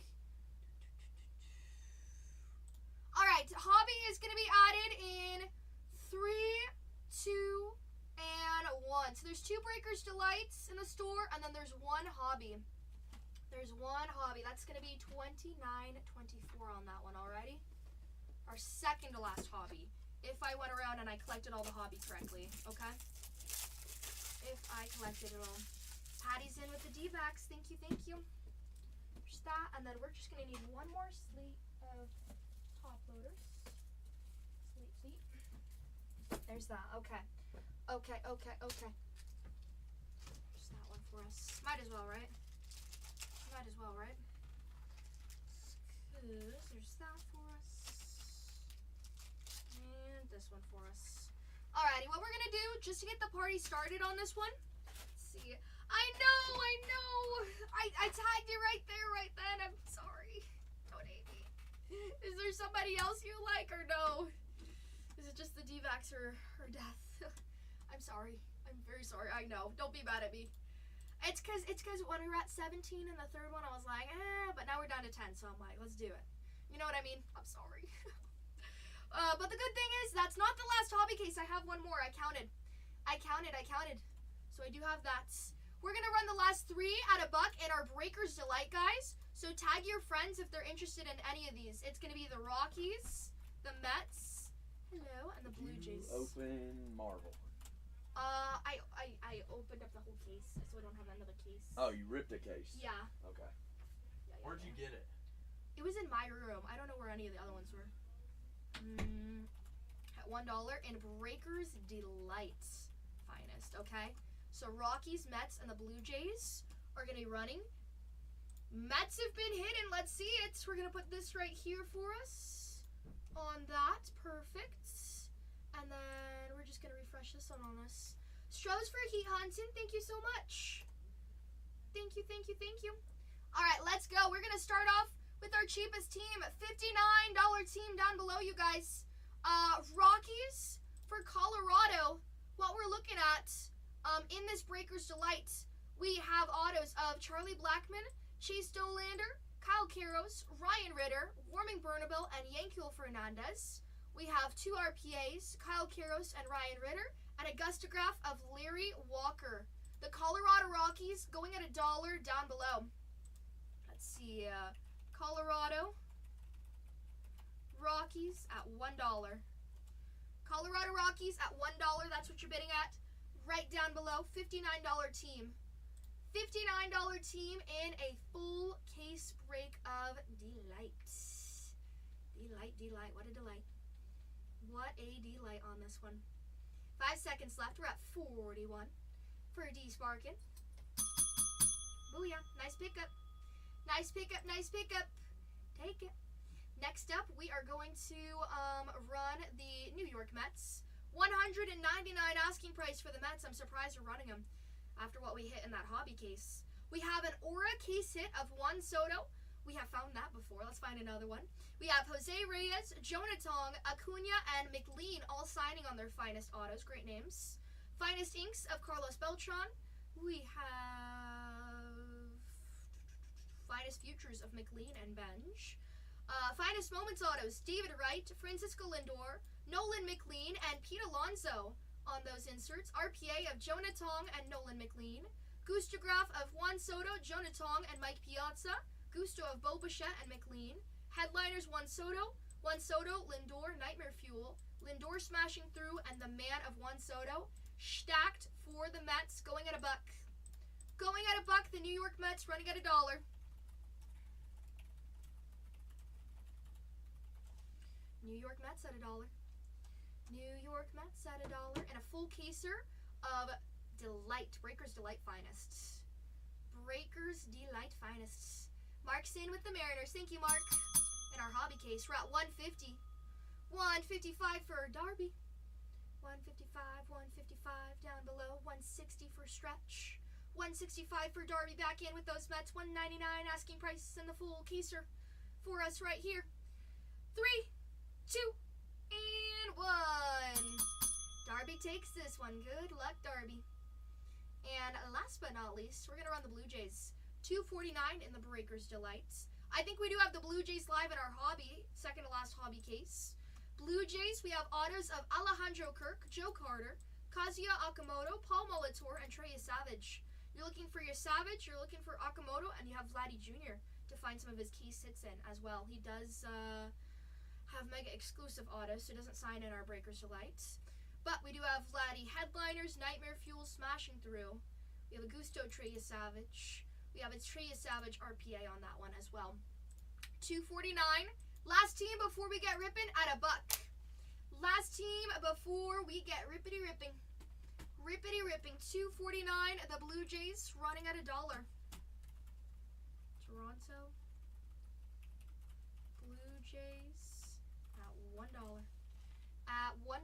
All right, hobby is going to be added in 3, 2, and 1. So there's 2 Breakers Delights in the store, and then there's one hobby. There's one hobby. That's going to be 29.24 on that one, alrighty? Our second to last hobby. If I went around and I collected all the hobby correctly, okay? If I collected it all. Patty's in with the D-backs. Thank you. There's that, and then we're just going to need one more slate of top loaders. Slate. There's that. Okay. There's that one for us. Might as well, right? There's that for us. And this one for us. Alrighty, what we're going to do, just to get the party started on this one. Let's see. I know. I tagged you right there, right then. I'm sorry. Don't hate me. Is there somebody else you like or no? Is it just the D-Vax or death? I'm sorry. I'm very sorry. I know. Don't be mad at me. It's cause when we were at 17 and the third one, I was like, but now we're down to 10, so I'm like, let's do it. You know what I mean? I'm sorry. But the good thing is, that's not the last hobby case. I have one more. I counted. So I do have that. We're going to run the last 3 at $1 in our Breakers Delight, guys. So tag your friends if they're interested in any of these. It's going to be the Rockies, the Mets, hello, and the Blue Jays. Open Marvel. I opened up the whole case, so I don't have another case. Oh, you ripped a case? Yeah. Okay. Yeah. Where'd you get it? It was in my room. I don't know where any of the other ones were. At $1 in Breakers Delight finest, okay? So Rockies, Mets, and the Blue Jays are going to be running. Mets have been hidden. Let's see it. We're going to put this right here for us. On that. Perfect. And then we're just going to refresh this one on us. Strohs for Heat Hunting. Thank you so much. Thank you. All right, let's go. We're going to start off with our cheapest team. $59 team down below, you guys. Rockies for Colorado. What we're looking at in this Breakers Delight, we have autos of Charlie Blackmon, Chase Dolander, Kyle Quiros, Ryan Ritter, Warming Bernabel, and Yanquiel Fernandez. We have 2 RPAs, Kyle Quiros and Ryan Ritter, and a gustograph of Larry Walker. The Colorado Rockies going at $1 down below. Let's see, Colorado Rockies at $1. Colorado Rockies at $1, that's what you're bidding at. Right down below, $59 team. $59 team in a full case break of Delight. Delight, what a delight. What a delight on this one. 5 seconds left. We're at 41 for D Sparkin. Booyah. Nice pickup. Take it. Next up, we are going to run the New York Mets. $199 asking price for the Mets. I'm surprised we're running them after what we hit in that hobby case. We have an Aura case hit of Juan Soto. We have found that before. Let's find another one. We have Jose Reyes, Jonathan, Acuna, and McLean all signing on their finest autos. Great names. Finest inks of Carlos Beltran. We have finest Finest Futures of McLean and Benj. Finest Moments autos, David Wright, Francisco Lindor, Nolan McLean, and Pete Alonso on those inserts. RPA of Jonah Tong and Nolan McLean. Gustograph of Juan Soto, Jonah Tong, and Mike Piazza. Gusto of Bo Bichette and McLean. Headliners Juan Soto, Lindor, Nightmare Fuel, Lindor smashing through, and the man of Juan Soto. Stacked for the Mets, going at $1. Going at $1, the New York Mets running at $1. New York Mets at $1. New York Mets at $1. And a full caser of Delight, Breakers Delight Finest. Breakers Delight Finest. Mark Sin with the Mariners. Thank you, Mark. In our hobby case, we're at 150. 155 for Darby. 155, 155 down below. 160 for Stretch. 165 for Darby back in with those Mets. 199 asking price in the full caser for us right here. 3, 2, and 1. Darby takes this one. Good luck, Darby. And last but not least, we're going to run the Blue Jays. 249 in the Breakers Delights. I think we do have the Blue Jays live in our hobby, second to last hobby case. Blue Jays, we have autos of Alejandro Kirk, Joe Carter, Kazuya Okamoto, Paul Molitor, and Trey Savage. You're looking for your Savage, you're looking for Okamoto, and you have Vladdy Jr. to find some of his case hits in as well. He does have mega exclusive autos, so he doesn't sign in our Breakers Delights. But we do have Vladdy Headliners, Nightmare Fuel smashing through. We have a Gusto Trey Savage. We have a Trey Savage RPA on that one as well. 249. Last team before we get ripping at $1. Last team before we get rippity ripping. Rippity ripping. 249. The Blue Jays running at $1. Toronto. Blue Jays at $1. At $1.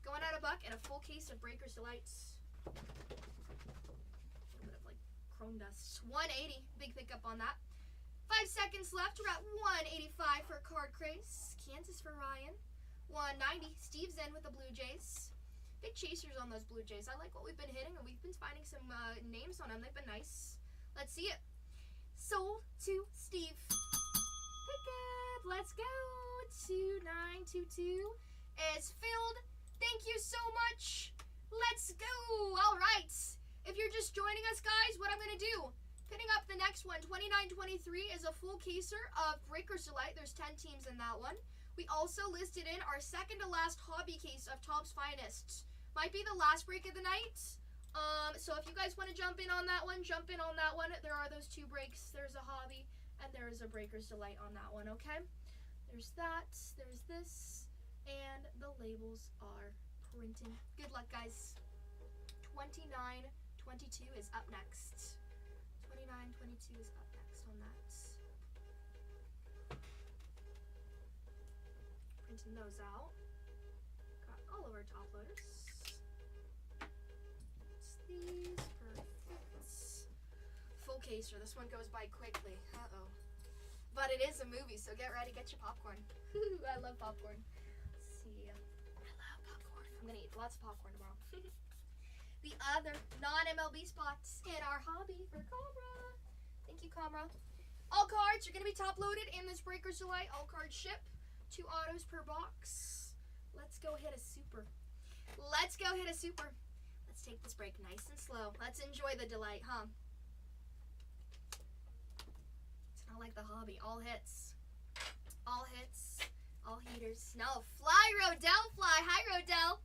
Going at $1 and a full case of Breakers Delights. A little bit of like chrome dust. 180. Big pickup on that. 5 seconds left. We're at 185 for Card Craze. Kansas for Ryan. 190. Steve's in with the Blue Jays. Big chasers on those Blue Jays. I like what we've been hitting, and we've been finding some names on them. They've been nice. Let's see it. Sold to Steve. Pickup. Let's go. 2922 is filled. Thank you so much. Let's go. All right. If you're just joining us, guys, what I'm going to do, pinning up the next one, 2923 is a full caser of Breakers Delight. There's 10 teams in that one. We also listed in our second to last hobby case of Topps Finest. Might be the last break of the night. So if you guys want to jump in on that one, jump in on that one. There are those 2 breaks. There's a hobby and there is a Breakers Delight on that one, okay? There's that, there's this, and the labels are printing. Good luck, guys. 2922 is up next. 2922 is up next on that. Printing those out. Got all of our top loaders. It's these. Perfect. Full caser. This one goes by quickly. Uh-oh. But it is a movie, so get ready. Get your popcorn. I love popcorn. Let's see. I love popcorn. I'm going to eat lots of popcorn tomorrow. The other non-MLB spots in our hobby for Comra. Thank you, Comra. All cards are going to be top loaded in this Breakers Delight. All cards ship. 2 autos per box. Let's go hit a super. Let's go hit a super. Let's take this break nice and slow. Let's enjoy the delight, huh? It's not like the hobby. All hits. All hits. All heaters. Now fly, Rodell, fly. Hi, Rodell.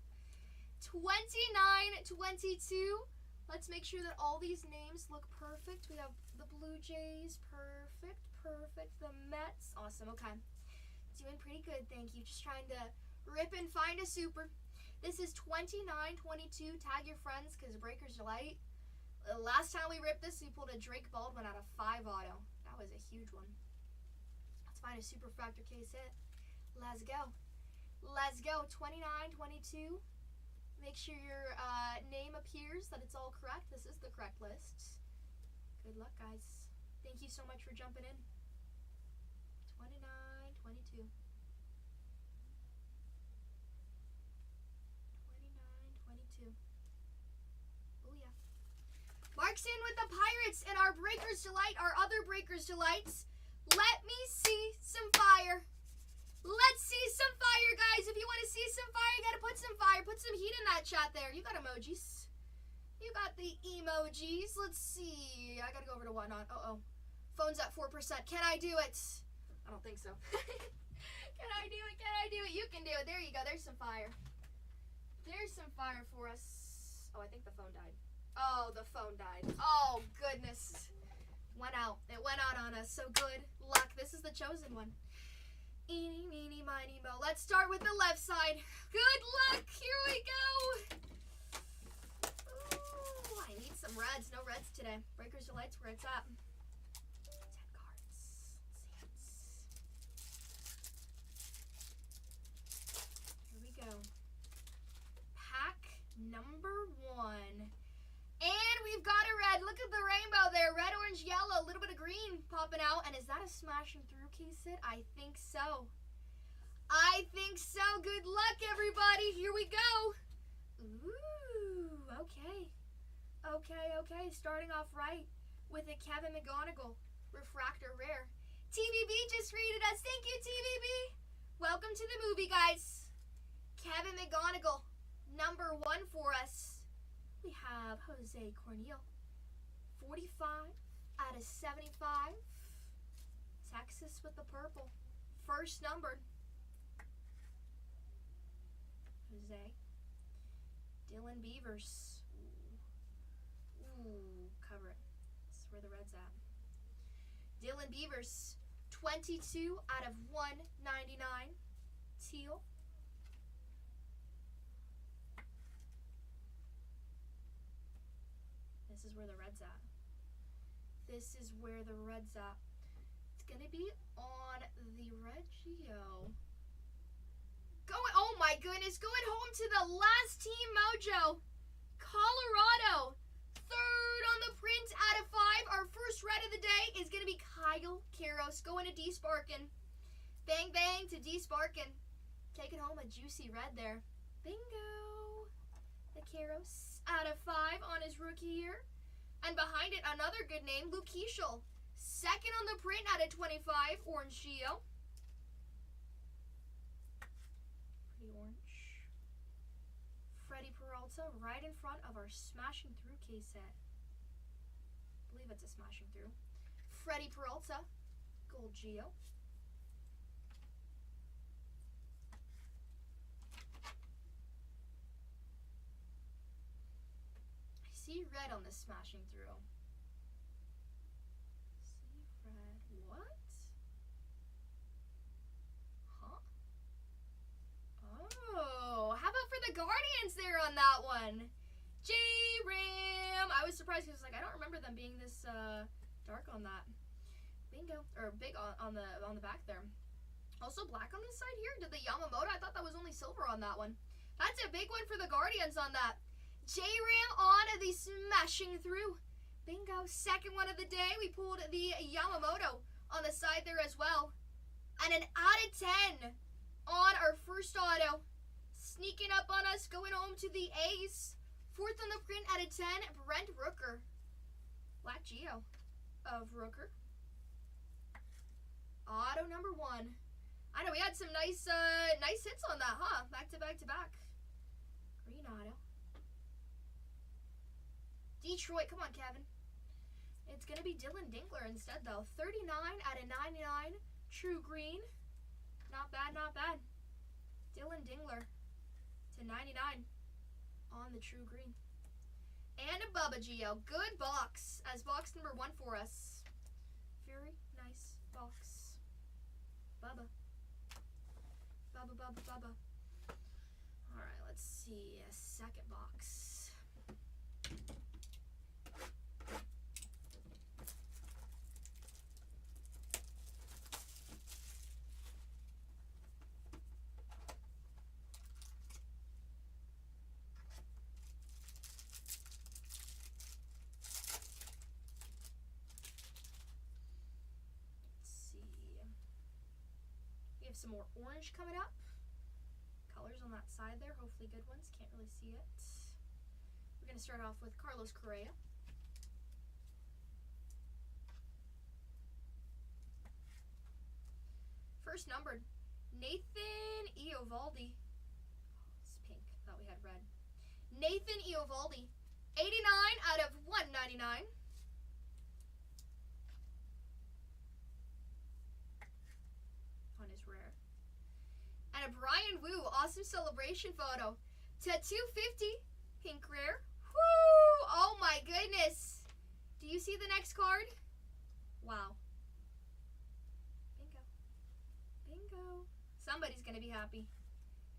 2922. Let's make sure that all these names look perfect. We have the Blue Jays. Perfect. Perfect. The Mets. Awesome. Okay. Doing pretty good, thank you. Just trying to rip and find a super. This is 2922. Tag your friends because Breakers Delight. The last time we ripped this, we pulled a Drake Baldwin out of 5 auto. That was a huge one. Let's find a super factor case hit. Let's go. Let's go. 2922. Make sure your name appears, that it's all correct. This is the correct list. Good luck, guys. Thank you so much for jumping in. 2922. 2922. Booyah. Mark's in with the Pirates and our Breakers Delight, our other Breakers Delights. Let me see some fire. Let's see some fire, guys. If you want to see some fire, you got to put some fire. Put some heat in that chat there. You got emojis. You got the emojis. Let's see. I got to go over to whatnot. Uh-oh. Phone's at 4%. Can I do it? I don't think so. Can I do it? Can I do it? You can do it. There you go. There's some fire. There's some fire for us. Oh, I think the phone died. Oh, the phone died. Oh, goodness. Went out. It went out on us. So good luck. This is the chosen one. Eeny, meeny, miny, mo. Let's start with the left side. Good luck. Here we go. Ooh, I need some reds. No reds today. Breakers Delights where it's at. 10 cards. Let's see. Here we go. Pack number 1. And we've got a red. Look at the rainbow there. Red, orange, yellow. A little bit of green popping out. And is that a smashing through case hit? I think so. I think so. Good luck, everybody. Here we go. Ooh, okay. Okay. Starting off right with a Kevin McGonigal refractor rare. TVB just greeted us. Thank you, TVB. Welcome to the movie, guys. Kevin McGonigal, number 1 for us. We have Jose Cornel, 45 out of 75. Texas with the purple. First numbered. Jose. Dylan Beavers. Ooh, cover it. This is where the red's at. Dylan Beavers, 22 out of 199. Teal. This is where the red's at. This is where the red's at. It's going to be on the red Geo. Oh my goodness, going home to the last team mojo. Colorado, 3rd on the print out of 5. Our first red of the day is going to be Kyle Karos going to D Sparkin. Bang bang to D Sparkin. Taking home a juicy red there. Bingo. The Karos out of 5 on his rookie year. And behind it, another good name, Luke Keishel. 2nd on the print out of 25, orange Geo. Pretty orange. Freddie Peralta right in front of our smashing through case set. I believe it's a smashing through. Freddie Peralta, gold Geo. See red on this smashing through. See red. What? Huh? Oh, how about for the Guardians there on that one? J-Ram. I was surprised because I don't remember them being this dark on that. Bingo. Or big on the back there. Also black on this side here. Did the Yamamoto? I thought that was only silver on that one. That's a big one for the Guardians on that. J-Ram on the smashing through. Bingo. 2nd one of the day. We pulled the Yamamoto on the side there as well. And an out of 10 on our first auto. Sneaking up on us. Going home to the A's. 4th on the print out of 10. Brent Rooker. Black Geo of Rooker. Auto number 1. I know we had some nice hits on that, huh? Back to back to back. Green auto. Detroit, come on, Kevin. It's going to be Dylan Dinkler instead, though. 39 out of 99. True green. Not bad, not bad. Dylan Dingler to 99 on the true green. And a Bubba Geo. Good box as box number 1 for us. Very nice box. Bubba. Bubba. All right, let's see. A second box. Some more orange coming up. Colors on that side there, hopefully good ones. Can't really see it. We're going to start off with Carlos Correa. first numbered. Nathan Eovaldi. It's pink. Thought we had red. Nathan Eovaldi. 89 out of 199. On his rare. And a Brian Wu awesome celebration photo. To 250. Pink rare. Woo! Oh my goodness. Do you see the next card? Wow. Bingo. Bingo. Somebody's going to be happy.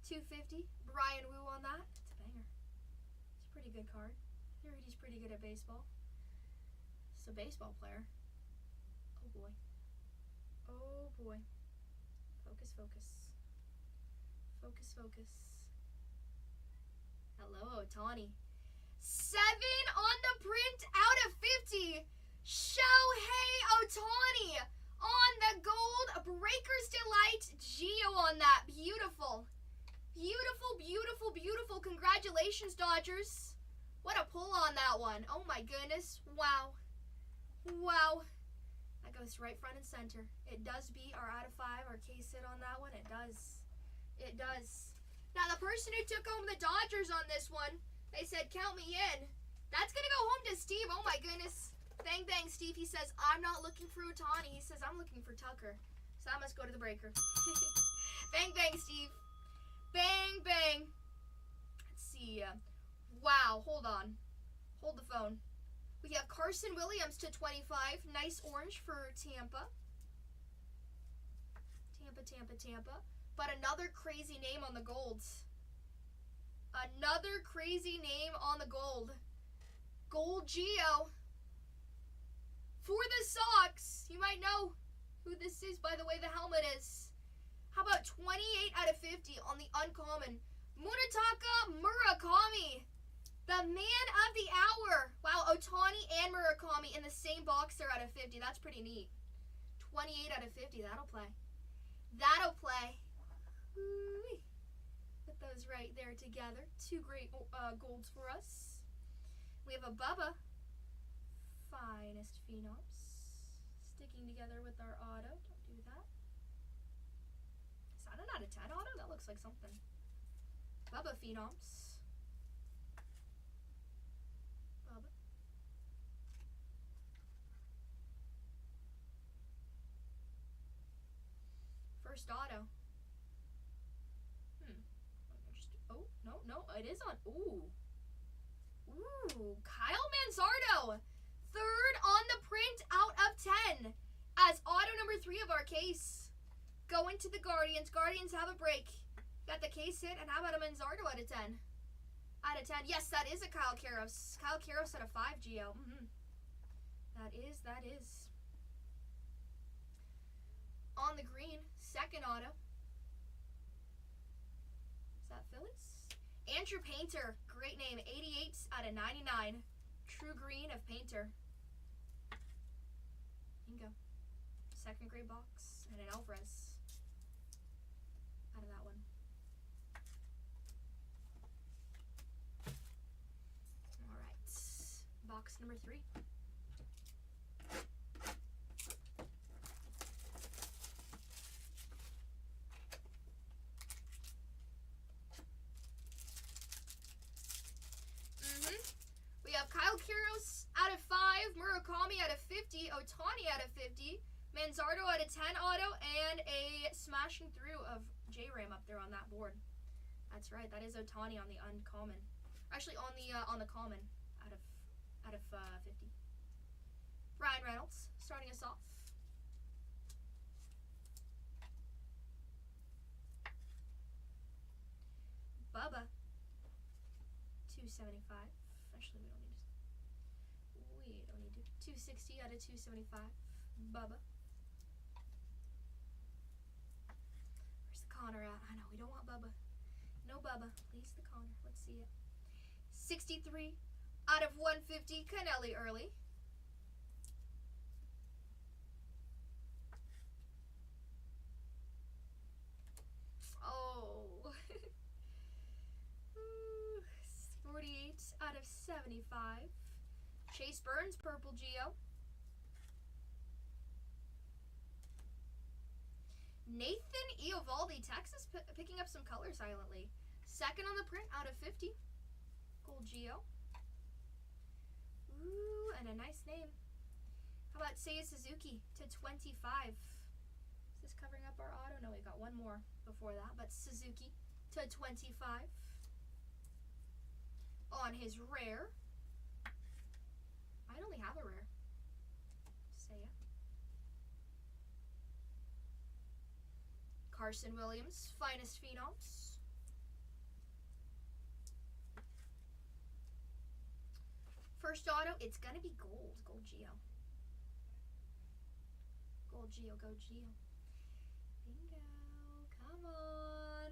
250. Brian Wu on that. It's a banger. It's a pretty good card. I heard he's pretty good at baseball. It's a baseball player. Oh boy. Oh boy. Focus, focus. Focus, focus. Hello, Ohtani. 7 on the print out of 50. Shohei Ohtani on the gold. Breaker's Delight. Gio on that. Beautiful. Beautiful, beautiful, beautiful. Congratulations, Dodgers. What a pull on that one. Oh my goodness. Wow. Wow. That goes right front and center. It does beat our out of 5, our case hit on that one. It does. It does. Now, the person who took home the Dodgers on this one, they said, count me in. That's going to go home to Steve. Oh, my goodness. Bang, bang, Steve. He says, I'm not looking for Ohtani. He says, I'm looking for Tucker. So I must go to the breaker. Bang, bang, Steve. Bang, bang. Let's see. Wow. Hold on. Hold the phone. We have Carson Williams to 25. Nice orange for Tampa. Tampa. But another crazy name on the golds. Another crazy name on the gold. Gold Gio. For the Sox. You might know who this is by the way the helmet is. How about 28 out of 50 on the uncommon? Munetaka Murakami. The man of the hour. Wow, Ohtani and Murakami in the same box there out of 50. That's pretty neat. 28 out of 50. That'll play. That'll play. Ooh-wee. Put those right there together. Two great golds for us. We have a Bubba. Finest Phenoms. Sticking together with our auto. Don't do that. Is that an out of 10 auto? That looks like something. Bubba Phenoms. Bubba. First auto. No, it is on. Ooh, Kyle Manzardo. 3rd on the print out of 10 as auto number 3 of our case. Going to the Guardians. Guardians have a break. Got the case hit, and how about a Manzardo out of 10? Out of 10. Yes, that is a Kyle Karros. Kyle Karros out of 5, Gio. That is. On the green, 2nd auto. Is that Phillies? Andrew Painter, great name, 88 out of 99. True green of Painter. Bingo. 2nd grade box and an Alvarez out of that one. All right, box number 3. Kyle Karros out of 5, Murakami out of 50, Ohtani out of 50, Manzardo out of 10 auto, and a smashing through of J-Ram up there on that board. That's right, that is Ohtani on the uncommon. Actually, on the common out of 50. Ryan Reynolds starting us off. Bubba 275. Actually, we don't need to. 260 out of 275. Bubba. Where's the Connor at? I know, we don't want Bubba. No Bubba. Please, the Connor. Let's see it. 63 out of 150. Canelli early. Oh. 48 out of 75. Chase Burns, purple Gio. Nathan Eovaldi, Texas, picking up some color silently. Second on the print out of 50. Gold Geo. Ooh, and a nice name. How about Seiya Suzuki to 25? Is this covering up our auto? No, we got one more before that, but Suzuki to 25. On his rare. I only have a rare. Seiya. Carson Williams, Finest Phenoms. First auto, it's gonna be gold. Gold Geo. Gold Geo, go Geo. Bingo. Come on.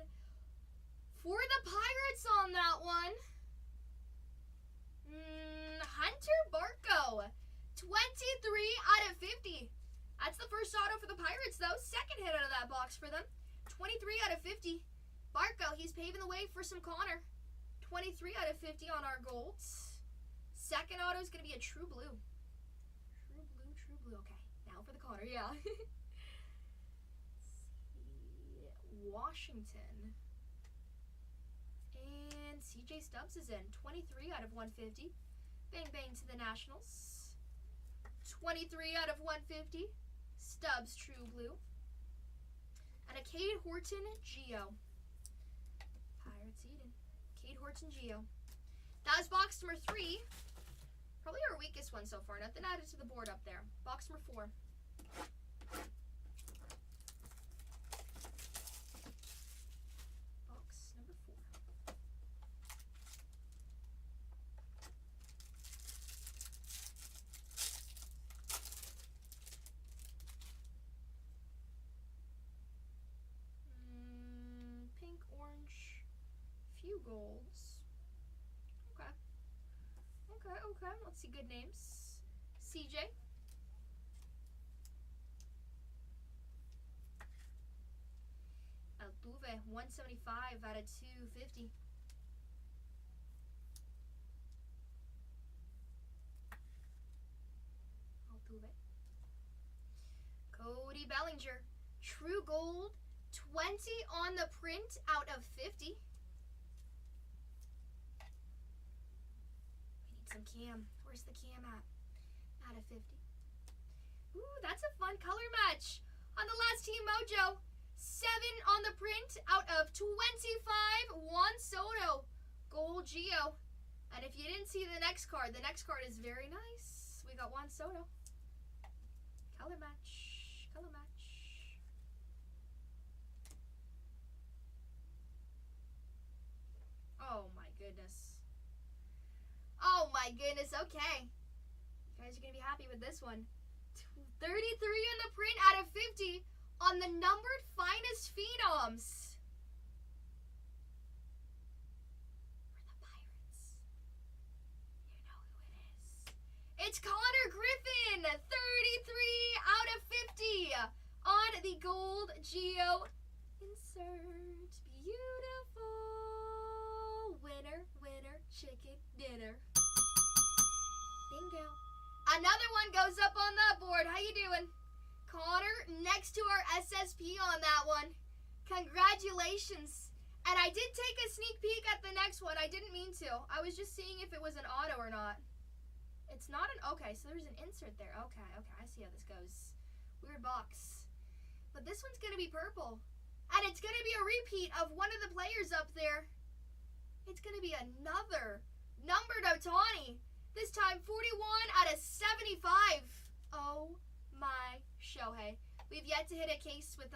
For the Pirates on that one. Hunter Barco. 23 out of 50. That's the first auto for the Pirates, though. Second hit out of that box for them. 23 out of 50. Barco, he's paving the way for some Connor. 23 out of 50 on our golds. Second auto is going to be a true blue. True blue, true blue. Okay, now for the Connor, yeah. Let's see. Washington. And CJ Stubbs is in. 23 out of 150. Bang, bang to the Nationals. 23 out of 150. Stubbs, true blue. And a Cade Horton Geo. Pirates Eden. Cade Horton Geo. That was box number 3. Probably our weakest one so far. Nothing added to the board up there. Box number 4. Box number 4. Pink, orange, few golds. Okay. Okay. Let's see good names. CJ. Altuve, 175 out of 250. Altuve. Cody Bellinger, true gold, 20 on the print out of 50. We need some cam. Where's the cam at? Out of 50. Ooh, that's a fun color match. On the last Team Mojo, 7 on the print out of 25. Juan Soto, gold Geo. And if you didn't see the next card is very nice. We got Juan Soto. Color match. Color match. Oh my goodness. Oh my goodness, okay. You guys are going to be happy with this one. 33 on the print out of 50 on the numbered Finest Phenoms. For the Pirates. You know who it is. It's Connor Griffin. 33 out of 50 on the gold Geo insert. Beautiful. Winner, winner, chicken dinner. Bingo. Another one goes up on that board. How you doing? Connor next to our SSP on that one. Congratulations. And I did take a sneak peek at the next one. I didn't mean to. I was just seeing if it was an auto or not. It's not an... Okay, so there's an insert there. Okay. I see how this goes. Weird box. But this one's going to be purple. And it's going to be a repeat of one of the players up there. It's going to be another numbered Ohtani. This time, 41 out of 75. Oh my Shohei. We've yet to hit a case with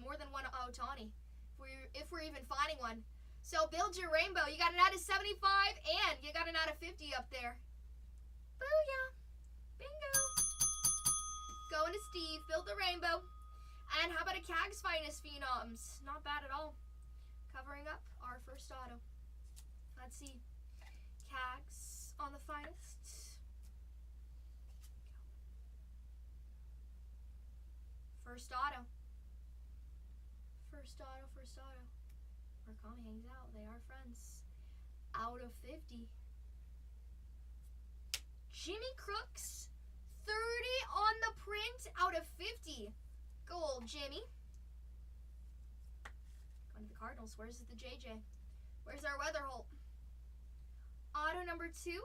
more than one Ohtani. If we're even finding one. So build your rainbow. You got an out of 75 and you got an out of 50 up there. Booyah. Bingo. Going to Steve. Build the rainbow. And how about a Cags Finest Phenoms? Not bad at all. Covering up our first auto. Let's see. Cags on the Finest. First auto. First auto. Where Kami hangs out. They are friends. Out of 50. Jimmy Crooks. 30 on the print out of 50. Gold Jimmy. Going to the Cardinals. Where's the JJ? Where's our Weatherholt? Auto number 2.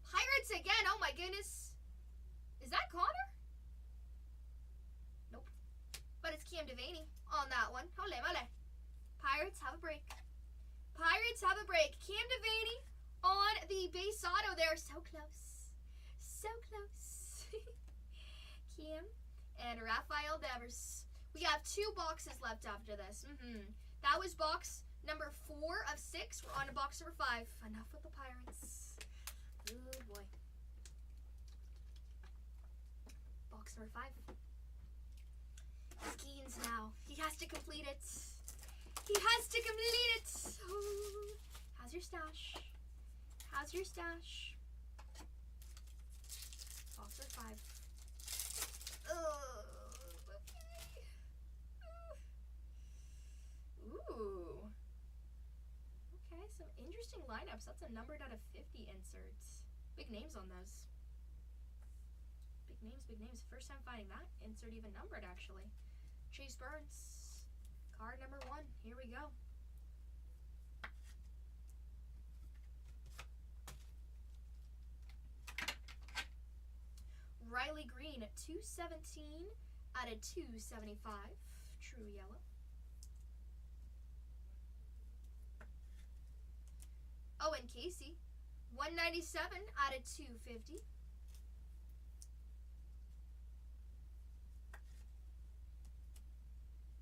Pirates again. Oh my goodness. Is that Connor? Nope. But it's Cam Devaney on that one. Ole mole. Pirates have a break. Pirates have a break. Cam Devaney on the base auto there. So close. So close. Cam and Rafael Devers. We have 2 boxes left after this. That was box number 4 of 6. We're on to box number 5. Enough with the Pirates. Oh boy. Box number 5. It's Keens now. He has to complete it. He has to complete it. Oh. How's your stash? How's your stash? Box number 5. Okay. Ooh. Okay, some interesting lineups. That's a numbered out of 50 inserts. Big names on those. Big names, big names. First time finding that insert even numbered, actually. Chase Burns. Card number 1. Here we go. Riley Green at 217 out of 275. True yellow. Owen Casey, 197 out of 250.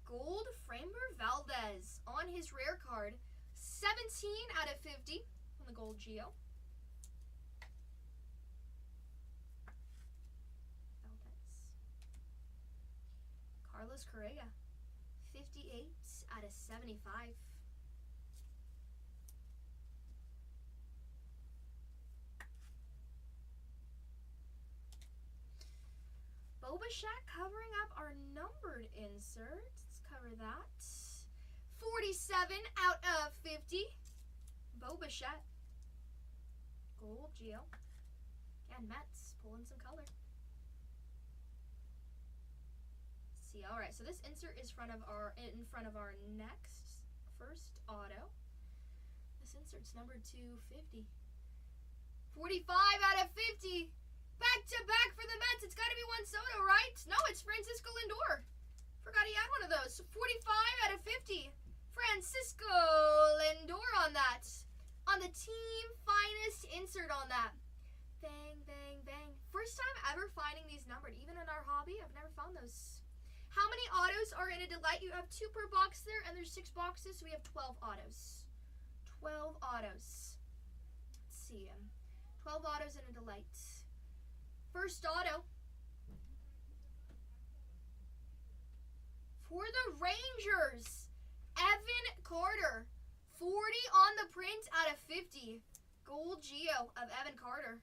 Gold Framber Valdez on his rare card, 17 out of 50 on the gold Geo. Carlos Correa, 58 out of 75. Boba covering up our numbered inserts. Let's cover that. 47 out of 50. Boba Gold Geo. And Mets pulling some color. See, all right. So this insert is in front of our next first auto. This insert's numbered to 50. 45 out of 50. Back to back for the Mets. It's got to be Juan Soto, right? No, it's Francisco Lindor. Forgot he had one of those. 45 out of 50. Francisco Lindor on that. On the team finest insert on that. Bang, bang, bang. First time ever finding these numbered. Even in our hobby, I've never found those. How many autos are in a Delight? You have 2 per box there, and there's 6 boxes, so we have 12 autos. 12 autos. Let's see. 12 autos in a Delight. First auto for the Rangers, Evan Carter, 40 on the print out of 50. Gold Geo of Evan Carter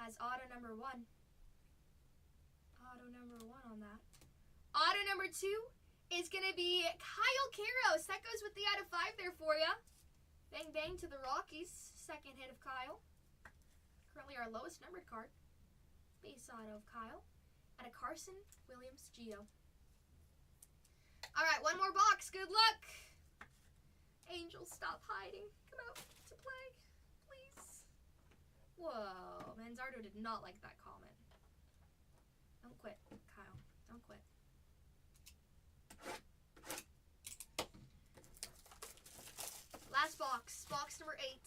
as auto number 1. Auto number 1 on that. Auto number 2 is going to be Kyle Karros. That goes with the out of 5 there for you. Bang, bang to the Rockies. Second hit of Kyle. Currently our lowest numbered card. Base auto of Kyle. And a Carson Williams Geo. Alright, one more box. Good luck. Angels, stop hiding. Come out to play, please. Whoa. Manzardo did not like that comment. Don't quit, Kyle. Don't quit. Last box. Box number 8.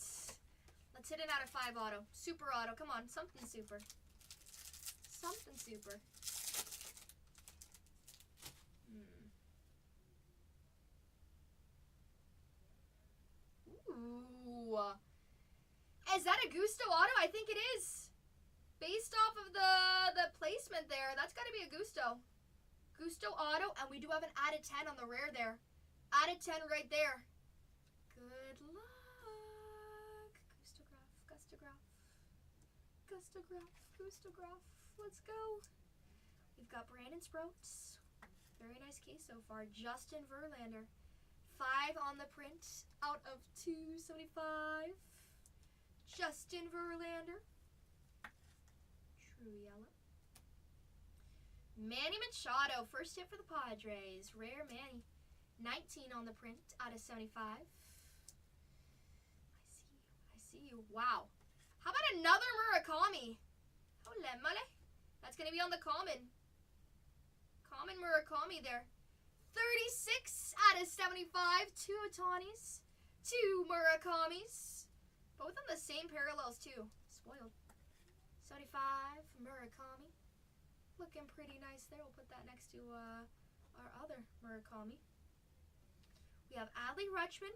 Let's hit an out of 5 auto. Super auto. Come on. Something super. Something super. Ooh. Is that a Gusto auto? I think it is. Based off of the placement there, that's got to be a Gusto. Gusto auto, and we do have an out of 10 on the rare there. Out of 10 right there. Good luck. Gustograph. Let's go. We've got Brandon Sproats. Very nice case so far. Justin Verlander. 5 on the print out of 275. Justin Verlander. True yellow. Manny Machado, first hit for the Padres. Rare Manny. 19 on the print out of 75. I see you. Wow. How about another Murakami? Holy moly. That's going to be on the common. Common Murakami there. 36 out of 75. 2 Otanis. 2 Murakamis. Both on the same parallels too. Spoiled. 75 Murakami. Looking pretty nice there. We'll put that next to our other Murakami. We have Adley Rutschman.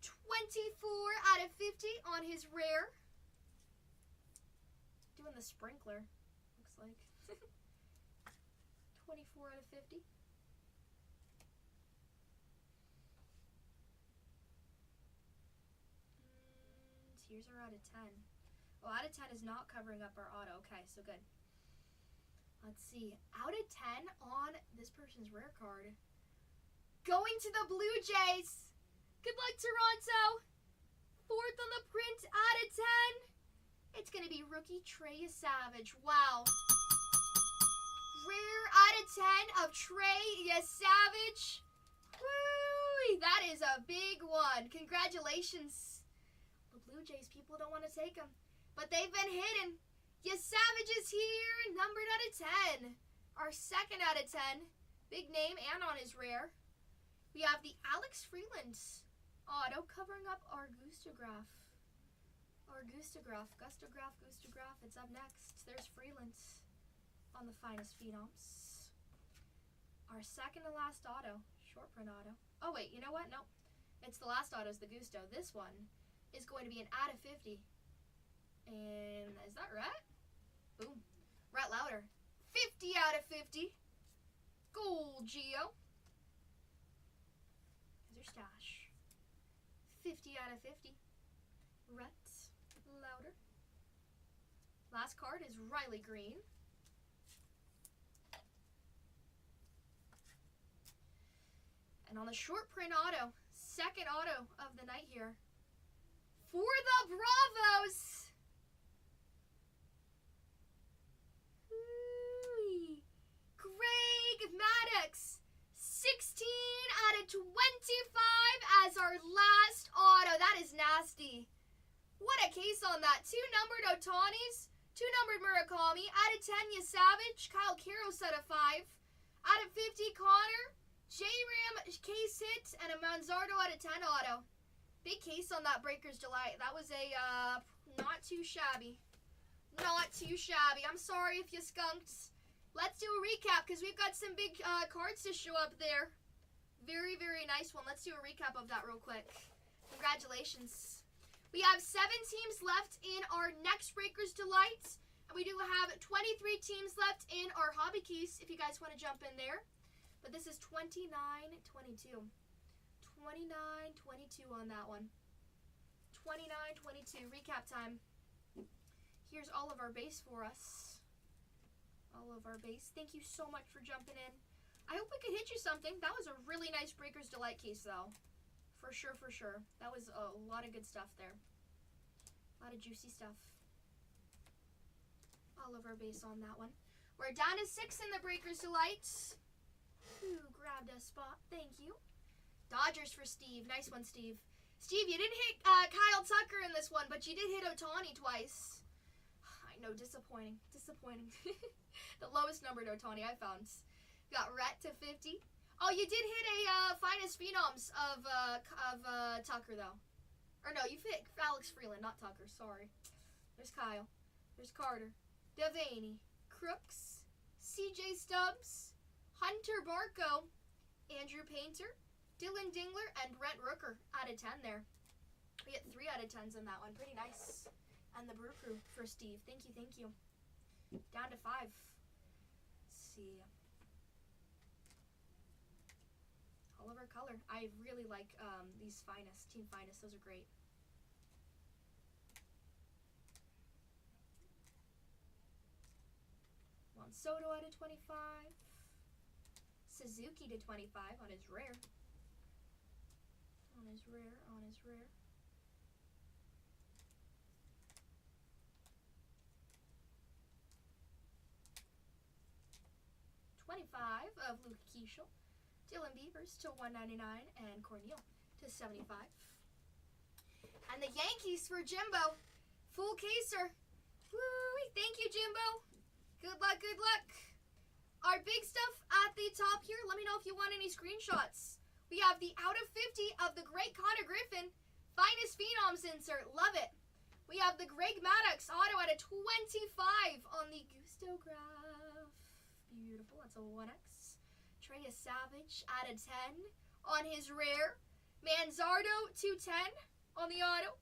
24 out of 50 on his rare. Doing the sprinkler, looks like. 24 out of 50. And here's our out of 10. Oh, out of 10 is not covering up our auto. Okay, so good. Let's see. Out of 10 on this person's rare card. Going to the Blue Jays. Good luck, Toronto. 4th on the print out of 10. It's going to be rookie Trey Savage. Wow. Rare out of 10 of Trey Savage. Woo! That is a big one. Congratulations. The Blue Jays, people don't want to take them. But they've been hidden. Savage is here. Numbered out of 10. Our second out of 10. Big name and on his rare. We have the Alex Freeland auto covering up our Gustograph. Gustograph. It's up next. There's Freeland on the finest phenoms. Our second to last auto. Short print auto. Oh, wait. You know what? No. It's the last auto is the Gusto. This one is going to be an out of 50. And is that Rhett? Boom. Rhett Lauder. 50 out of 50. Gold Geo. Here's your stash. 50 out of 50. Rhett Lauder. Last card is Riley Green. And on the short print auto, second auto of the night here. For the Bravos. Greg Maddux, 16 out of 25 as our last auto. That is nasty. What a case on that. 2 numbered Otanis, 2 numbered Murakami. Out of 10, Savage. Kyle Caros out of 5. Out of 50, Connor. J-Ram case hit and a Manzardo out of 10 auto. Big case on that Breaker's Delight. That was a not too shabby. Not too shabby. I'm sorry if you skunked. Let's do a recap because we've got some big cards to show up there. Very, very nice one. Let's do a recap of that real quick. Congratulations. We have 7 teams left in our next Breakers Delight. And we do have 23 teams left in our hobby case if you guys want to jump in there. But this is 29-22. 29-22 on that one. 29-22. Recap time. Here's all of our base for us. All of our base. Thank you so much for jumping in. I hope we could hit you something. That was a really nice Breaker's Delight case, though. For sure, for sure. That was a lot of good stuff there. A lot of juicy stuff. All of our base on that one. We're down to 6 in the Breaker's Delight. Who grabbed a spot? Thank you. Dodgers for Steve. Nice one, Steve. Steve, you didn't hit Kyle Tucker in this one, but you did hit Ohtani twice. I know, disappointing. Disappointing. The lowest numbered Ohtani I found. Got Rhett to 50. Oh, you did hit a finest phenoms of Tucker, though. Or no, you hit Alex Freeland, not Tucker. Sorry. There's Kyle. There's Carter. Devaney. Crooks. CJ Stubbs. Hunter Barco. Andrew Painter. Dylan Dingler. And Brent Rooker. Out of 10 there. We get 3 out of 10s in that one. Pretty nice. And the Brew Crew for Steve. Thank you, thank you. Down to 5. Let's see. All of our color. I really like these finest, Team Finest. Those are great. Juan Soto out of 25. Suzuki to 25 on his rare. On his rare, on his rare. 25 of Luke Keishel. Dylan Beavers to 199 and Cornel to 75. And the Yankees for Jimbo. Full caser. Woo! Thank you, Jimbo. Good luck, good luck. Our big stuff at the top here. Let me know if you want any screenshots. We have the out of 50 of the great Connor Griffin. Finest Phenoms insert. Love it. We have the Greg Maddox auto at a 25 on the Gusto Graph. Beautiful. That's a 1X. Trey Savage at a 10 on his rare. Manzardo 210 on the auto.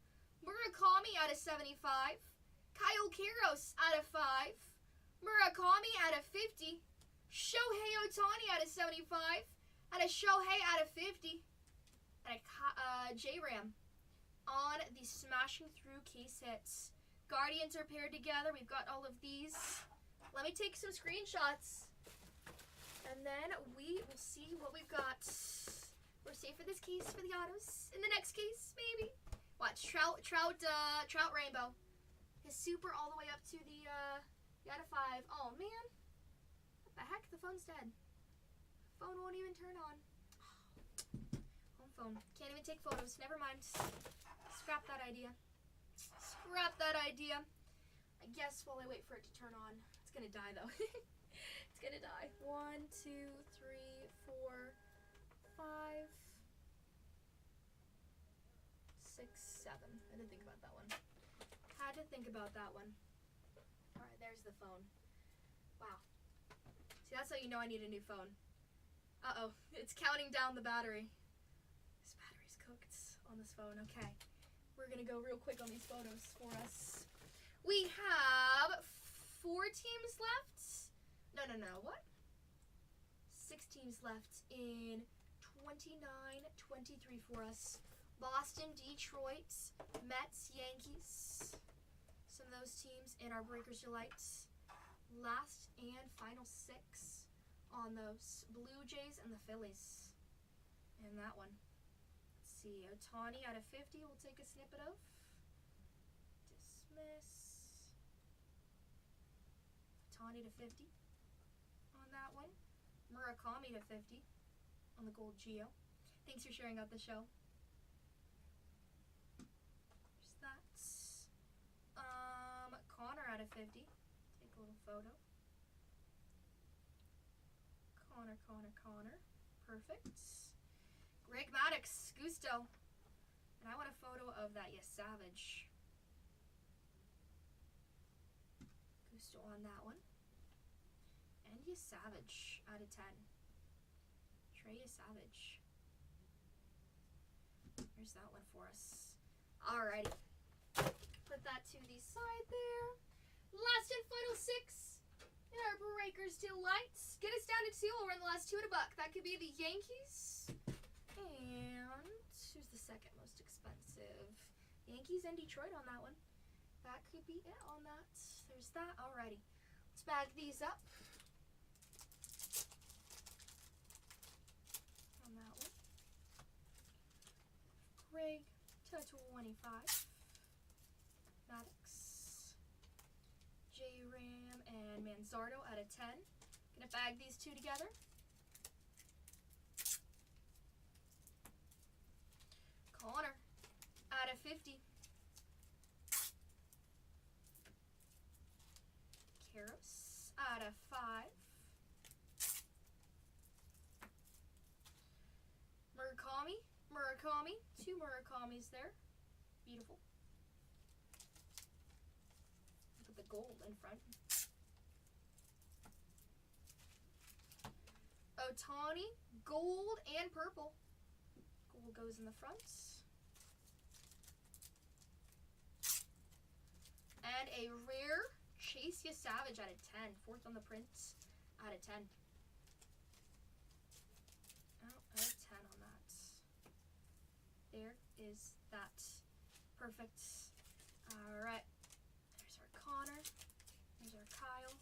Murakami at a 75. Kyle Kiros at a 5. Murakami at a 50. Shohei Ohtani at a 75. And a Shohei at a 50. And a J-Ram on the Smashing Through case hits. Guardians are paired together. We've got all of these. Let me take some screenshots. And then we will see what we've got. We're safe for this case for the autos. In the next case, maybe. Watch, Trout Rainbow. His super all the way up to the out of 5. Oh, man. What the heck? The phone's dead. Phone won't even turn on. Home phone. Can't even take photos. Never mind. Scrap that idea. Scrap that idea. I guess while I wait for it to turn on. It's gonna die, though. It's gonna die. 1, 2, 3, 4, 5, 6, 7. I didn't think about that one. Had to think about that one. Alright, there's the phone. Wow. See, that's how you know I need a new phone. Uh-oh. It's counting down the battery. This battery's cooked on this phone. Okay. We're going to go real quick on these photos for us. We have 4 teams left. No. What? 6 teams left in 29-23 for us. Boston, Detroit, Mets, Yankees. Some of those teams in our Breakers Delights. Last and final 6 on those. Blue Jays and the Phillies. And that one. Let's see. Ohtani out of 50 we'll take a snippet of. Dismiss. Ohtani to 50 on that one. Murakami to 50 on the gold Geo. Thanks for sharing out the show. There's that. Connor out of 50. Take a little photo. Connor. Perfect. Greg Maddox, Gusto. And I want a photo of that Savage. Gusto on that one. And Savage out of 10. Trey Savage. There's that one for us. Alrighty. Put that to the side there. Last and final 6 in our Breakers Delights. Get us down to 2. We'll run the last 2 at $1. That could be the Yankees. And who's the second most expensive? Yankees and Detroit on that one. That could be it on that. There's that. Alrighty. Let's bag these up. On that one. Greg to 25. Maddox. J-Ram and Manzardo out of 10. Gonna bag these 2 together. Connor out of 50. Karos out of 5. Murakami. 2 Murakamis there. Beautiful. Put the gold in front. Ohtani, gold and purple. Gold goes in the front. And a rare Chase Savage out of 10. 4th on the print out of 10. Out of 10 on that. There is that. Perfect. Alright. There's our Connor. There's our Kyle.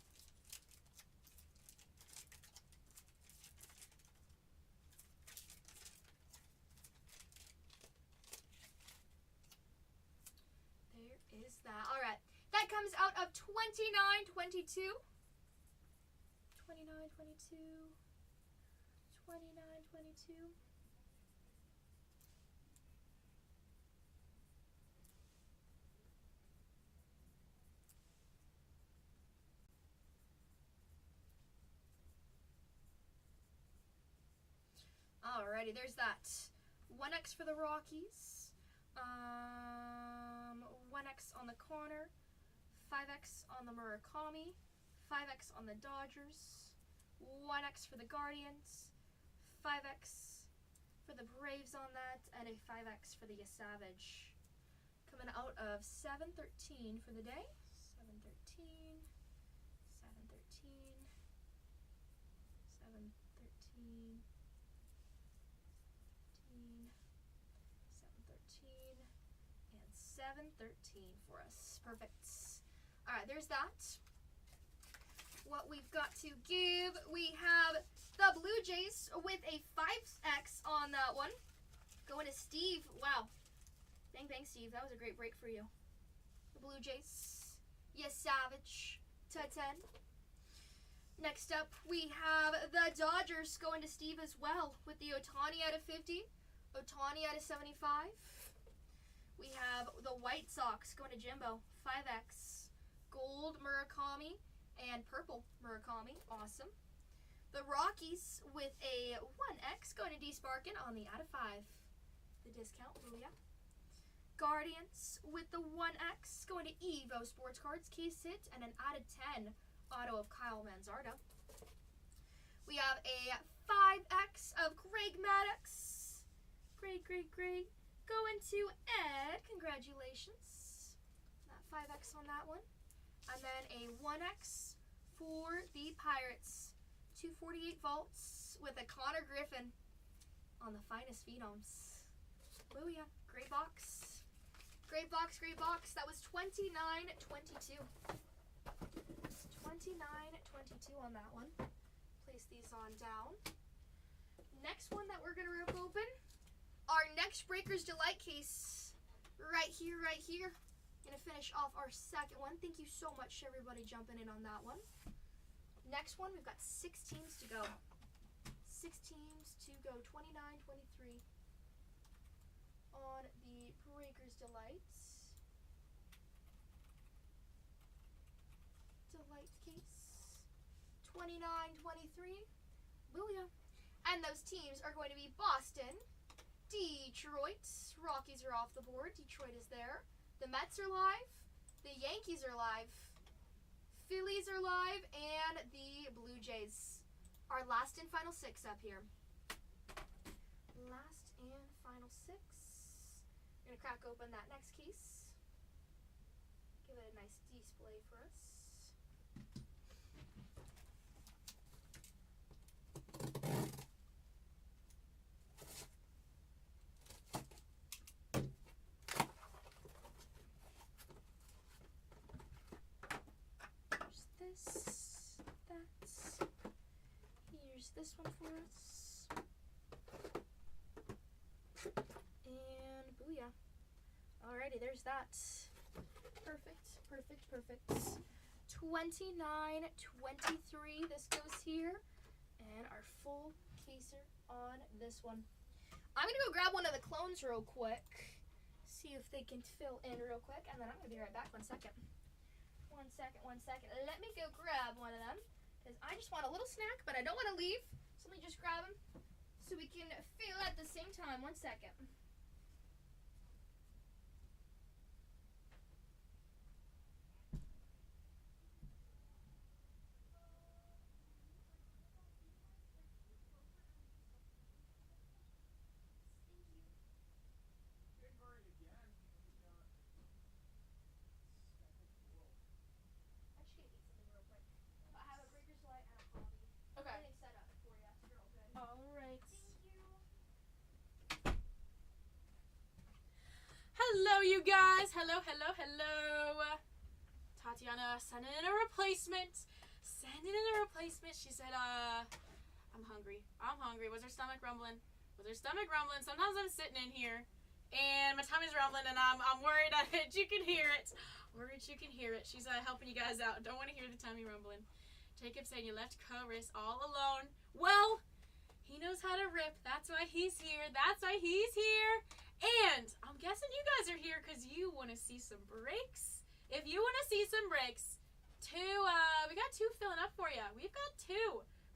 There is that. Alright. That comes out of 29-22. 29, 22. 29, 22. Alrighty, there's that. 1x for the Rockies. 1x on the corner. 5x on the Murakami. 5x on the Dodgers. 1x for the Guardians. 5x for the Braves on that. And a 5x for the Savage. Coming out of 713 for the day. 713. 713. 713. 713 and 713 for us. Perfect. Alright, there's that. What we've got to give, we have the Blue Jays with a 5x on that one. Going to Steve. Wow. Bang, bang, Steve. That was a great break for you. The Blue Jays. Yes, Savage. To 10. Next up, we have the Dodgers going to Steve as well with the Ohtani out of 50. Ohtani out of 75. We have the White Sox going to Jimbo, 5x. Gold Murakami and purple Murakami, awesome. The Rockies with a 1x going to D-Sparkin on the out of 5. The discount, booyah. Guardians with the 1x going to Evo Sports Cards, case hit, and an out of 10 auto of Kyle Manzardo. We have a 5x of Greg Maddux. Great. Going to Ed. Congratulations. That 5x on that one. And then a 1x for the Pirates. 248 volts with a Connor Griffin on the finest phenoms. Booyah. Great box. Great box. That was 29.22. 29.22 on that one. Place these on down. Next one that we're going to rip open. Our next Breaker's Delight case, right here. Gonna finish off our second one. Thank you so much to everybody jumping in on that one. Next one, we've got 6 teams to go. 6 teams to go. 29, 23 on the Breaker's Delight. Delight case. 29, 23. Booyah. And those teams are going to be Boston, Detroit. Rockies are off the board. Detroit is there. The Mets are live. The Yankees are live. Phillies are live. And the Blue Jays. Our last and final 6 up here. Last and final 6. We're going to crack open that next case. Give it a nice display for us. Here's this one for us. And booyah. Alrighty, there's that. Perfect. 29.23. This goes here. And our full caser on this one. I'm going to go grab one of the clones real quick. See if they can fill in real quick. And then I'm going to be right back. 1 second. 1 second. Let me go grab one of them. Because I just want a little snack, but I don't want to leave. So let me just grab them so we can fill at the same time. 1 second. Hello, you guys. Hello. Tatiana sending in a replacement. She said, I'm hungry. Was her stomach rumbling? Sometimes I'm sitting in here and my tummy's rumbling and I'm worried that you can hear it. She's helping you guys out. Don't want to hear the tummy rumbling. Jacob saying you left Chris all alone. Well, he knows how to rip. That's why he's here. That's why he's here. And I'm guessing you guys are here because you want to see some breaks. If you want to see some breaks, we got 2 filling up for you. We've got 2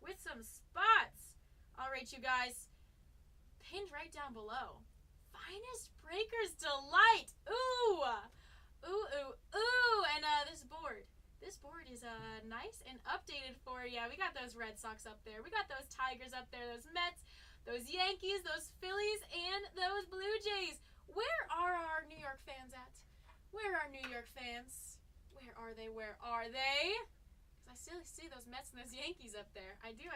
with some spots. All right, you guys. Pinned right down below. Finest Breakers Delight. Ooh. Ooh, ooh, ooh. And this board is nice and updated for you. We got those Red Sox up there. We got those Tigers up there, those Mets, those Yankees, those Phillies, and those Blue Jays. Where are our New York fans at? Where are New York fans? Where are they? Where are they? Because I still see those Mets and those Yankees up there. I do.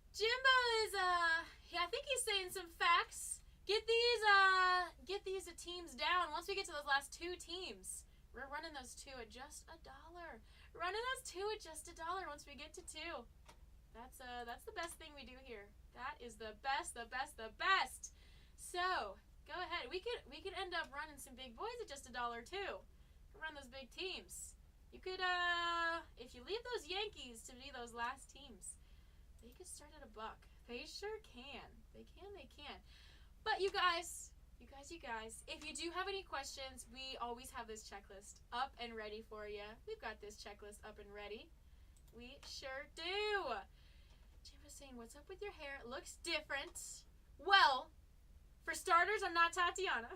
Jimbo is, I think he's saying some facts. Get these teams down. Once we get to those last 2 teams, we're running those 2 at just $1. Running those 2 at just $1 once we get to 2. That's the best thing we do here. That is the best. So, go ahead. We could end up running some big boys at just $1 too. Run those big teams. You could, if you leave those Yankees to be those last teams, they could start at $1. They sure can. They can. But you guys, if you do have any questions, we always have this checklist up and ready for you. We've got this checklist up and ready. We sure do. Jim was saying, what's up with your hair? It looks different. Well, for starters, I'm not Tatiana.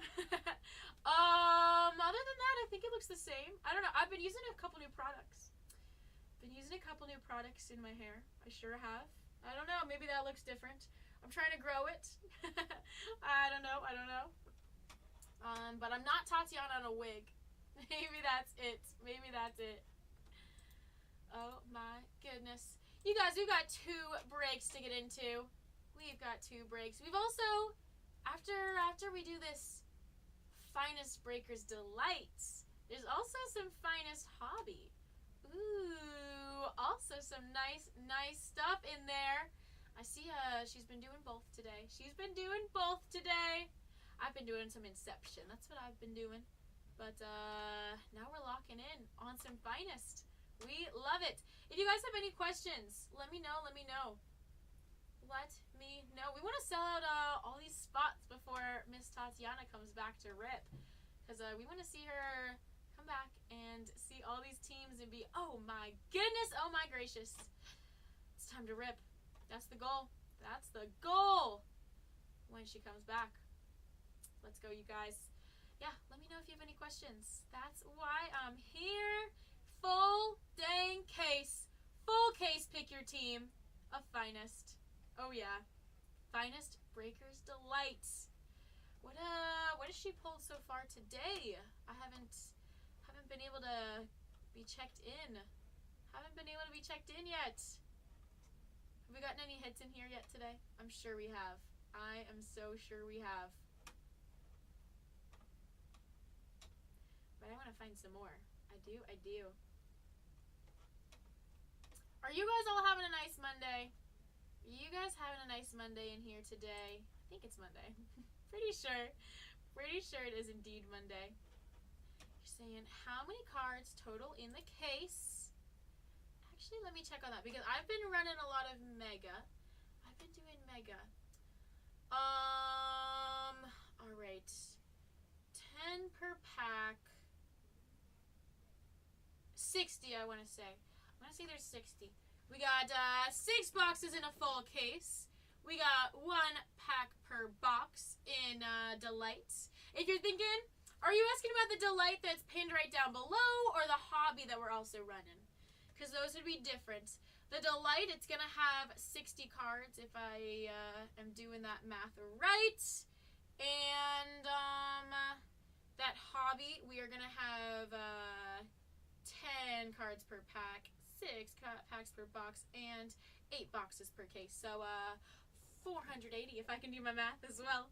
Other than that, I think it looks the same. I don't know. I've been using a couple new products. In my hair. I sure have. I don't know. Maybe that looks different. I'm trying to grow it. I don't know. But I'm not Tatiana on a wig. Maybe that's it. Oh my goodness. You guys, we've got 2 breaks to get into. We've also, after we do this Finest Breakers Delights, there's also some Finest Hobby. Ooh, also some nice stuff in there. I see she's been doing both today. I've been doing some Inception. That's what I've been doing. But now we're locking in on some Finest. We love it. If you guys have any questions, let me know. We want to sell out all these spots before Miss Tatiana comes back to rip. Because we want to see her come back and see all these teams and be, oh my goodness, oh my gracious. It's time to rip. That's the goal. When she comes back. Let's go, you guys. Yeah, let me know if you have any questions. That's why I'm here. Full case. Pick your team of Finest. Oh yeah. Finest Breakers Delights. What has she pulled so far today? I haven't been able to be checked in. Yet. Have we gotten any hits in here yet today? I'm sure we have. I am so sure we have. But I want to find some more. I do. Are you guys all having a nice Monday? You guys having a nice Monday in here today? I think it's Monday. Pretty sure it is indeed Monday. You're saying, how many cards total in the case? Actually, let me check on that because I've been running a lot of Mega. I've been doing Mega. Alright. 10 per pack. 60, I want to say. There's 60. We got 6 boxes in a full case. We got 1 pack per box in Delights. If you're thinking, are you asking about the Delight that's pinned right down below or the Hobby that we're also running? Because those would be different. The Delight, it's going to have 60 cards if I am doing that math right. And that Hobby, we are going to have 10 cards per pack, 6 packs per box, and 8 boxes per case. So 480 if I can do my math as well.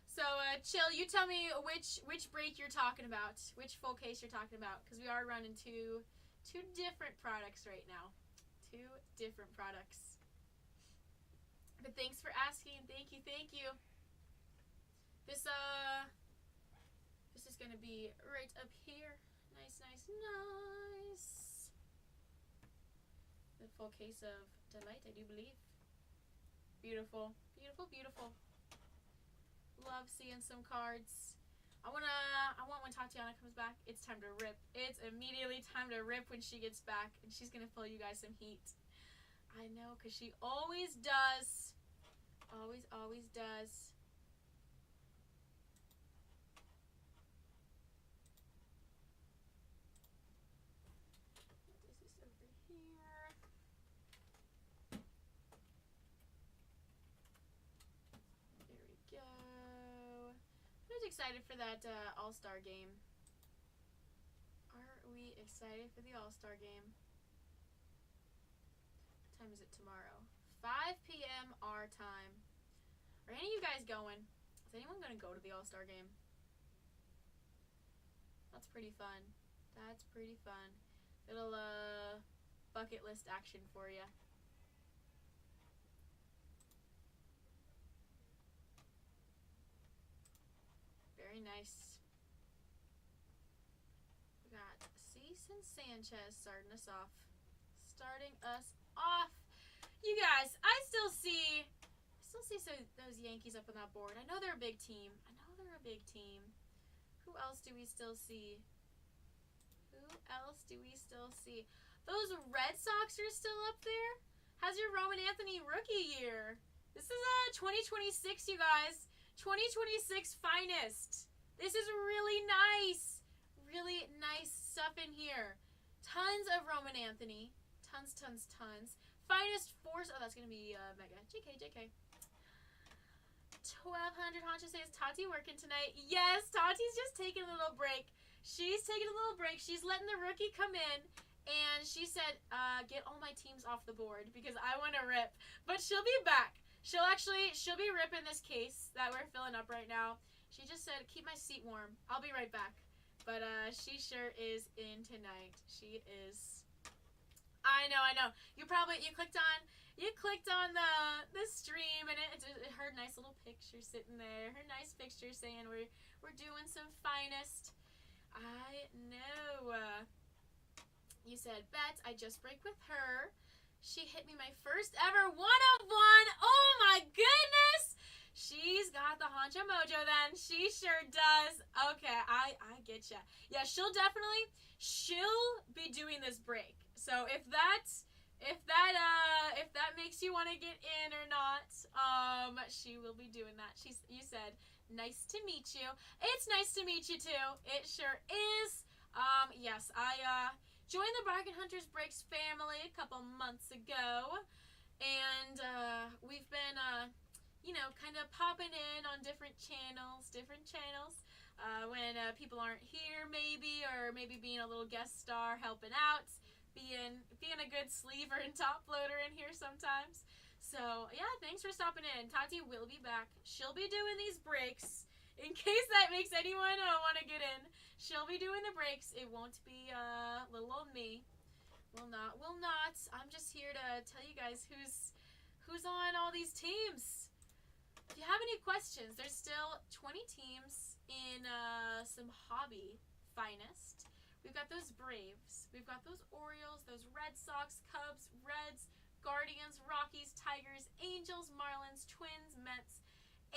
So Chill, you tell me which break you're talking about, which full case you're talking about, because we are running two different products right now. 2 different products. But thanks for asking. Thank you. This is gonna be right up here. Nice. full case of Delight, I do believe. Beautiful. Beautiful, beautiful. Love seeing some cards. I want when Tatiana comes back, it's time to rip. It's immediately time to rip when she gets back, and she's gonna fill you guys some heat. I know, because she always does. Always, always does. What is this over here? There we go. Who's excited for that All-Star game? Are we excited for the All-Star game? What time is it tomorrow? 5 p.m. our time. Are any of you guys going? Is anyone going to go to the All-Star game? That's pretty fun. That's pretty fun. Little bucket list action for you. Very nice. We got Cease and Sanchez starting us off. You guys, I still see those Yankees up on that board. I know they're a big team. Who else do we still see? Those Red Sox are still up there? How's your Roman Anthony rookie year? This is 2026, you guys. 2026 finest. This is really nice. Really nice stuff in here. Tons of Roman Anthony. Tons. Finest force. Oh, that's going to be Mega. JK. 1200 Honcho says, Tati working tonight. Yes, Tati's just taking a little break. She's taking a little break. She's letting the rookie come in. And she said, get all my teams off the board because I want to rip. But she'll be back. She'll be ripping this case that we're filling up right now. She just said, keep my seat warm. I'll be right back. But she sure is in tonight. She is. I know. You clicked on the stream and it her nice little picture sitting there. Her nice picture saying we're doing some finest. I know. You said, Bet, I just break with her. She hit me my first ever 1-of-1. Oh my goodness! She's got the Honcho Mojo then. She sure does. Okay, I get ya. Yeah, she'll be doing this break. So if that makes you want to get in or not, she will be doing that. You said, nice to meet you. It's nice to meet you too. It sure is. Yes, I joined the Bargain Hunters Breaks family a couple months ago, and we've been kind of popping in on different channels when people aren't here, or maybe being a little guest star, helping out, being a good sleever and top loader in here sometimes. So yeah, thanks for stopping in. Tati will be back. She'll be doing these breaks in case that makes anyone want to get in. She'll be doing the breaks. It won't be little old me. Will not. I'm just here to tell you guys who's on all these teams. If you have any questions, there's still 20 teams in some hobby finest. We've got those Braves. We've got those Orioles, those Red Sox, Cubs, Reds, Guardians, Rockies, Tigers, Angels, Marlins, Twins, Mets,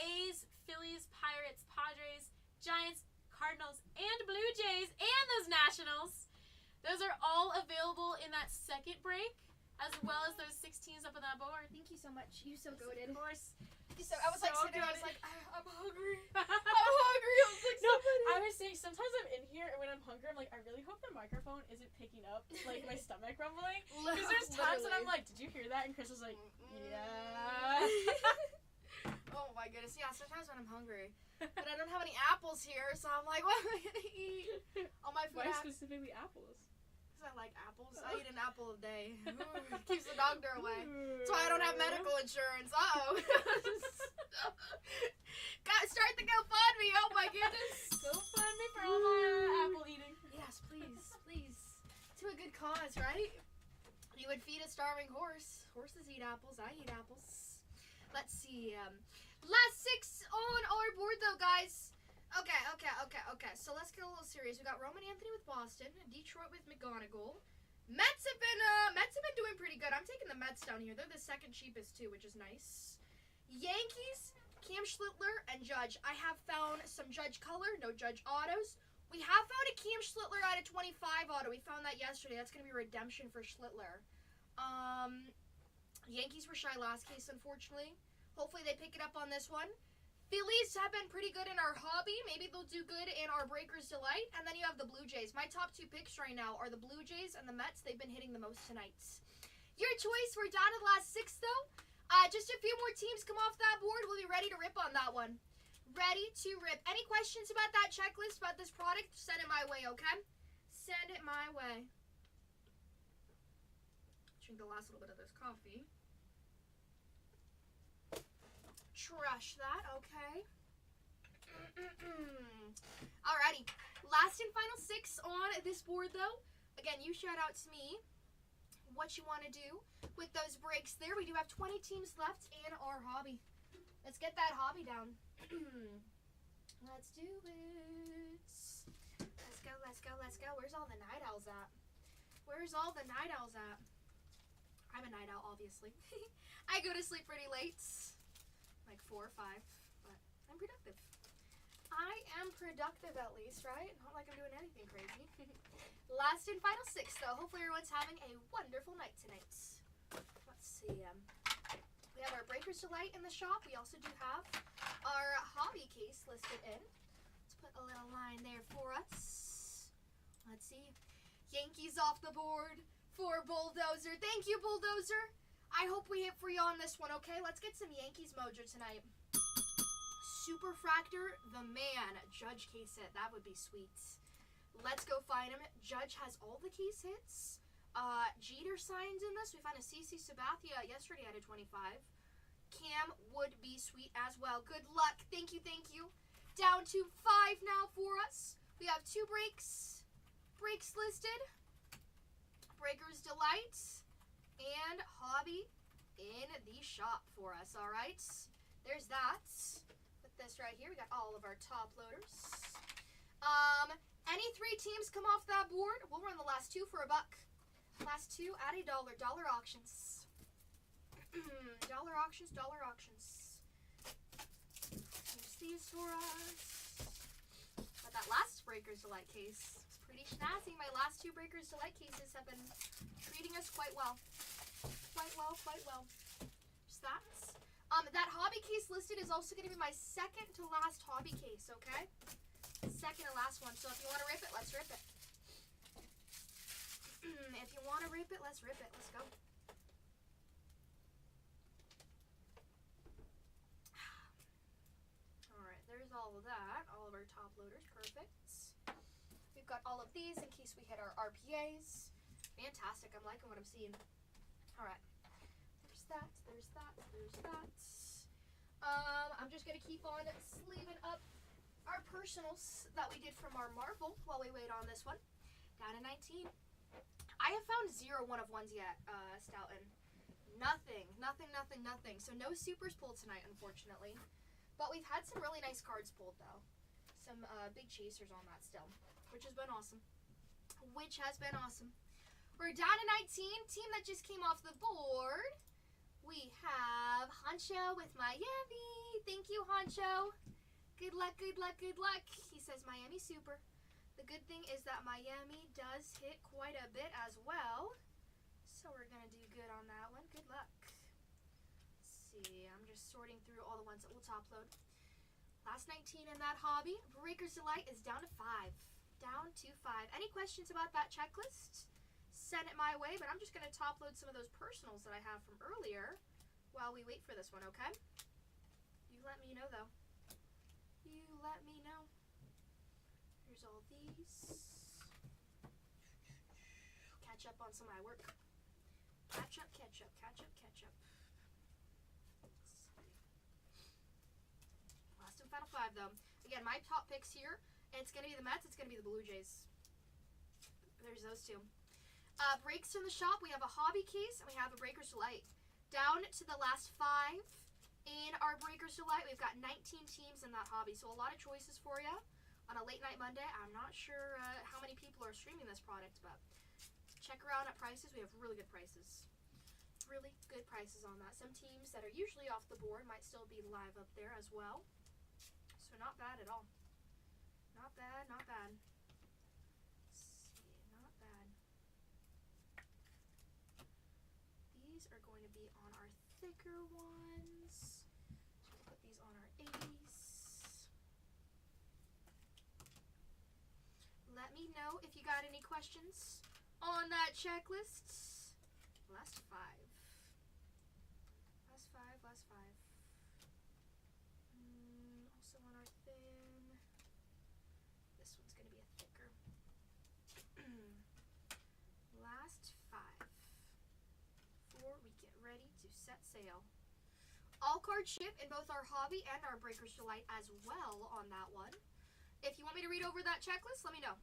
A's, Phillies, Pirates, Padres, Giants, Cardinals, and Blue Jays, and those Nationals. Those are all available in that second break, as well as those 16s up on that board. Thank you so much. You so goated. Of course. So I was like So sitting there, I was goated. like, I'm hungry. I'm hungry. I was like, No, so funny. I was saying sometimes I'm in here and when I'm hungry, I'm like, I really hope the microphone isn't picking up like my stomach rumbling. Because there's times when I'm like, did you hear that? And Chris was like, yeah. Oh my goodness, yeah, sometimes when I'm hungry. But I don't have any apples here, so I'm like, what am I gonna eat? All my food Why has, specifically apples? because I like apples. I eat an apple a day. Keeps the doctor away. That's why I don't have medical insurance. Uh-oh. Start the GoFundMe, oh my goodness. Go fund me for all my apple eating. Yes, please. To a good cause, right? You would feed a starving horse. Horses eat apples. I eat apples. Let's see. Last 6 on our board, though, guys. Okay. So let's get a little serious. We got Roman Anthony with Boston, Detroit with McGonagall, Mets have been doing pretty good. I'm taking the Mets down here. They're the second cheapest too, which is nice. Yankees, Cam Schlittler, and Judge. I have found some Judge color, no Judge autos. We have found a Cam Schlittler out of 25 auto. We found that yesterday. That's going to be redemption for Schlittler. Yankees were shy last case, unfortunately. Hopefully they pick it up on this one. Phillies have been pretty good in our hobby. Maybe they'll do good in our Breakers Delight. And then you have the Blue Jays. My top two picks right now are the Blue Jays and the Mets. They've been hitting the most tonight. Your choice. We're down to the last 6, though. Just a few more teams come off that board. We'll be ready to rip on that one. Ready to rip. Any questions about that checklist, about this product? Send it my way, okay? Send it my way. Drink the last little bit of this coffee. Trash that, okay. Alrighty. Last and final 6 on this board, though. Again, you shout out to me what you want to do with those breaks there. We do have 20 teams left in our hobby. Let's get that hobby down. Let's do it. Let's go, let's go, let's go. Where's all the night owls at? Where's all the night owls at? I'm a night owl, obviously. I go to sleep pretty late. Like 4 or 5, but I'm productive. I am productive at least, right? Not like I'm doing anything crazy. Last and final 6, though. Hopefully everyone's having a wonderful night tonight. Let's see. We have our Breakers Delight in the shop. We also do have our hobby case listed in. Let's put a little line there for us. Let's see. Yankees off the board for Bulldozer. Thank you, Bulldozer. I hope we hit for you on this one, okay? Let's get some Yankees mojo tonight. Superfractor, the man. Judge case hit. That would be sweet. Let's go find him. Judge has all the case hits. Jeter signs in this. We found a CC Sabathia yesterday out of 25. Cam would be sweet as well. Good luck. Thank you, thank you. Down to 5 now for us. We have 2 breaks. Breaks listed. Breakers Delight. And hobby in the shop for us, all right? There's that. Put this right here. We got all of our top loaders. Any 3 teams come off that board, we'll run the last 2 for $1. Last 2 at $1. Dollar auctions. Dollar auctions, dollar auctions. Here's these for us. But that last Breakers Delight case is pretty snazzy. My last 2 Breakers Delight cases have been treating us quite well. Quite well, quite well. Just that. That hobby case listed is also going to be my second to last hobby case, okay? Second to last one. So if you want to rip it, let's rip it. If you want to rip it, let's rip it. Let's go. Alright, there's all of that. All of our top loaders. Perfect. We've got all of these in case we hit our RPAs. Fantastic. I'm liking what I'm seeing. Alright. There's that. There's that. There's that. I'm just going to keep on sleeving up our personals that we did from our Marvel while we wait on this one. Down to 19. I have found 0 1-of-1s yet, Stoughton. Nothing. So no supers pulled tonight, unfortunately. But we've had some really nice cards pulled, though. Some big chasers on that still, which has been awesome. We're down to 19. Team that just came off the board. We have Honcho with Miami. Thank you, Honcho. Good luck, good luck, good luck. He says Miami super. The good thing is that Miami does hit quite a bit as well. So we're going to do good on that one. Good luck. Let's see. I'm just sorting through all the ones that will top load. Last 19 in that hobby. Breakers Delight is down to 5. Down to 5. Any questions about that checklist? Send it my way, but I'm just going to top load some of those personals that I have from earlier while we wait for this one, okay? You let me know, though. You let me know. Here's all these. Catch up on some of my work. Catch up. Last and final 5, though. Again, my top picks here, it's going to be the Mets, it's going to be the Blue Jays. There's those 2. Breaks from the shop, we have a hobby case, and we have a Breakers Delight. Down to the last 5 in our Breakers Delight, we've got 19 teams in that hobby, so a lot of choices for you on a late night Monday. I'm not sure how many people are streaming this product, but check around at prices, we have really good prices. Really good prices on that. Some teams that are usually off the board might still be live up there as well. So not bad at all. Not bad, not bad. Let's see, not bad. These are going to be on our thicker ones. So we'll put these on our 80s. Let me know if you got any questions on that checklist. Last five. Last five. Also on our thin. This one's going to be a thicker. Last five. Before we get ready to set sail. All cards ship in both our hobby and our Breakers Delight as well on that one. If you want me to read over that checklist, let me know.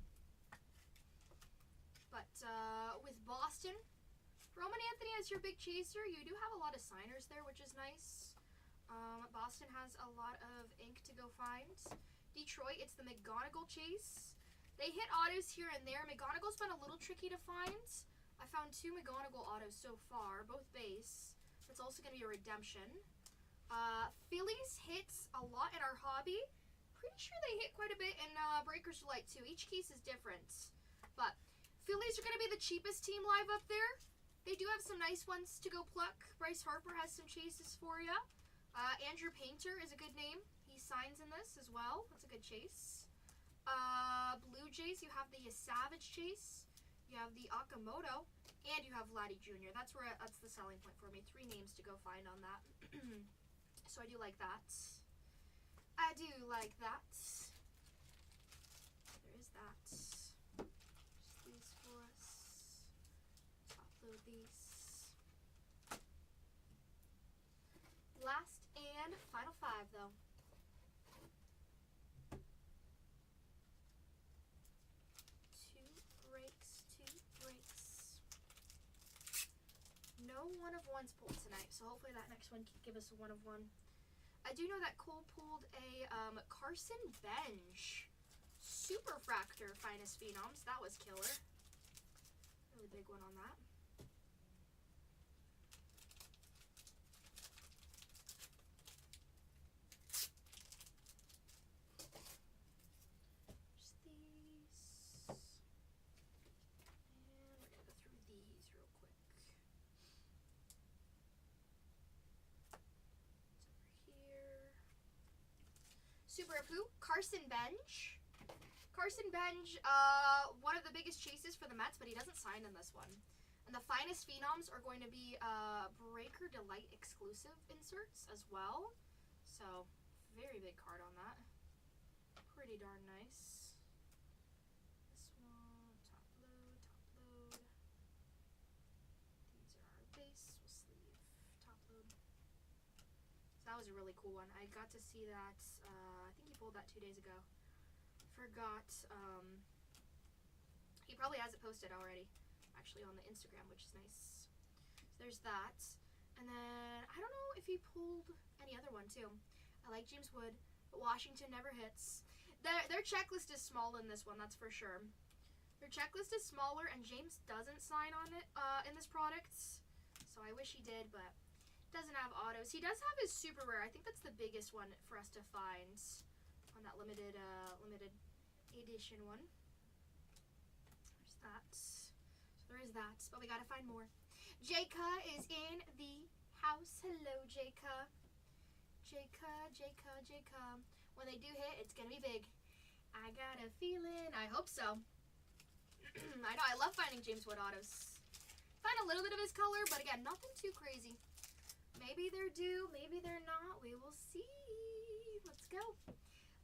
But with Boston, Roman Anthony as your big chaser. You do have a lot of signers there, which is nice. Boston has a lot of ink to go find. Detroit, it's the McGonagall chase. They hit autos here and there. McGonagall's been a little tricky to find. I found 2 McGonagall autos so far, both base. That's also going to be a redemption. Phillies hits a lot in our hobby. Pretty sure they hit quite a bit in Breakers Delight too. Each case is different. But Phillies are going to be the cheapest team live up there. They do have some nice ones to go pluck. Bryce Harper has some chases for you. Andrew Painter is a good name. He signs in this as well. That's a good chase. Blue Jays, you have the Savage chase. You have the Okamoto. And you have Vladdy Jr. That's the selling point for me. 3 names to go find on that. So I do like that. I do like that. There is that. Just these for us. Upload these. Last and final 5 though. Two breaks. No 1-of-1s pulled tonight, so hopefully that next one can give us a 1-of-1. I do know that Cole pulled a Carson Bench Superfractor Finest Phenoms. That was killer. Really big one on that. Just these. And we're going to go through these real quick. Super of who? Carson Bench. Carson Bench, one of the biggest chases for the Mets, but he doesn't sign in this one. And the Finest Phenoms are going to be Breaker Delight exclusive inserts as well. So, very big card on that. Pretty darn nice. This one, top load. These are our base. We'll sleeve top load. So that was a really cool one. I got to see that, I think he pulled that 2 days ago. Forgot, he probably has it posted already, actually on the Instagram, which is nice. So there's that. And then, I don't know if he pulled any other one too. I like James Wood, but Washington never hits. Their checklist is small in this one, that's for sure. Their checklist is smaller, and James doesn't sign on it in this product. So I wish he did, but doesn't have autos. He does have his super rare. I think that's the biggest one for us to find on that limited edition one. There's that. So there is that, but we gotta find more. Jayka is in the house. Hello, Jayka. Jayka. When they do hit, it's gonna be big. I got a feeling. I hope so. I know. I love finding James Wood autos. Find a little bit of his color, but again, nothing too crazy. Maybe they're due, maybe they're not. We will see. Let's go.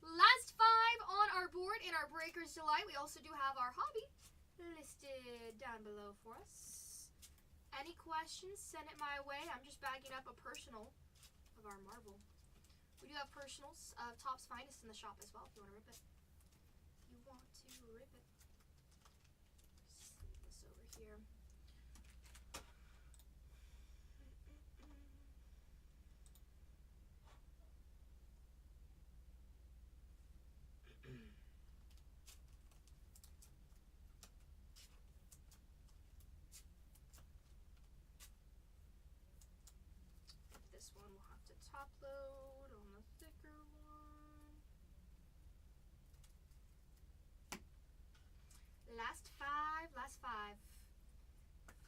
Last 5 on our board in our Breakers Delight. We also do have our hobby listed down below for us. Any questions, send it my way. I'm just bagging up a personal of our Marvel. We do have personals of Topps Finest in the shop as well if you want to rip it. Just leave this over here. top load on the thicker one. Last five.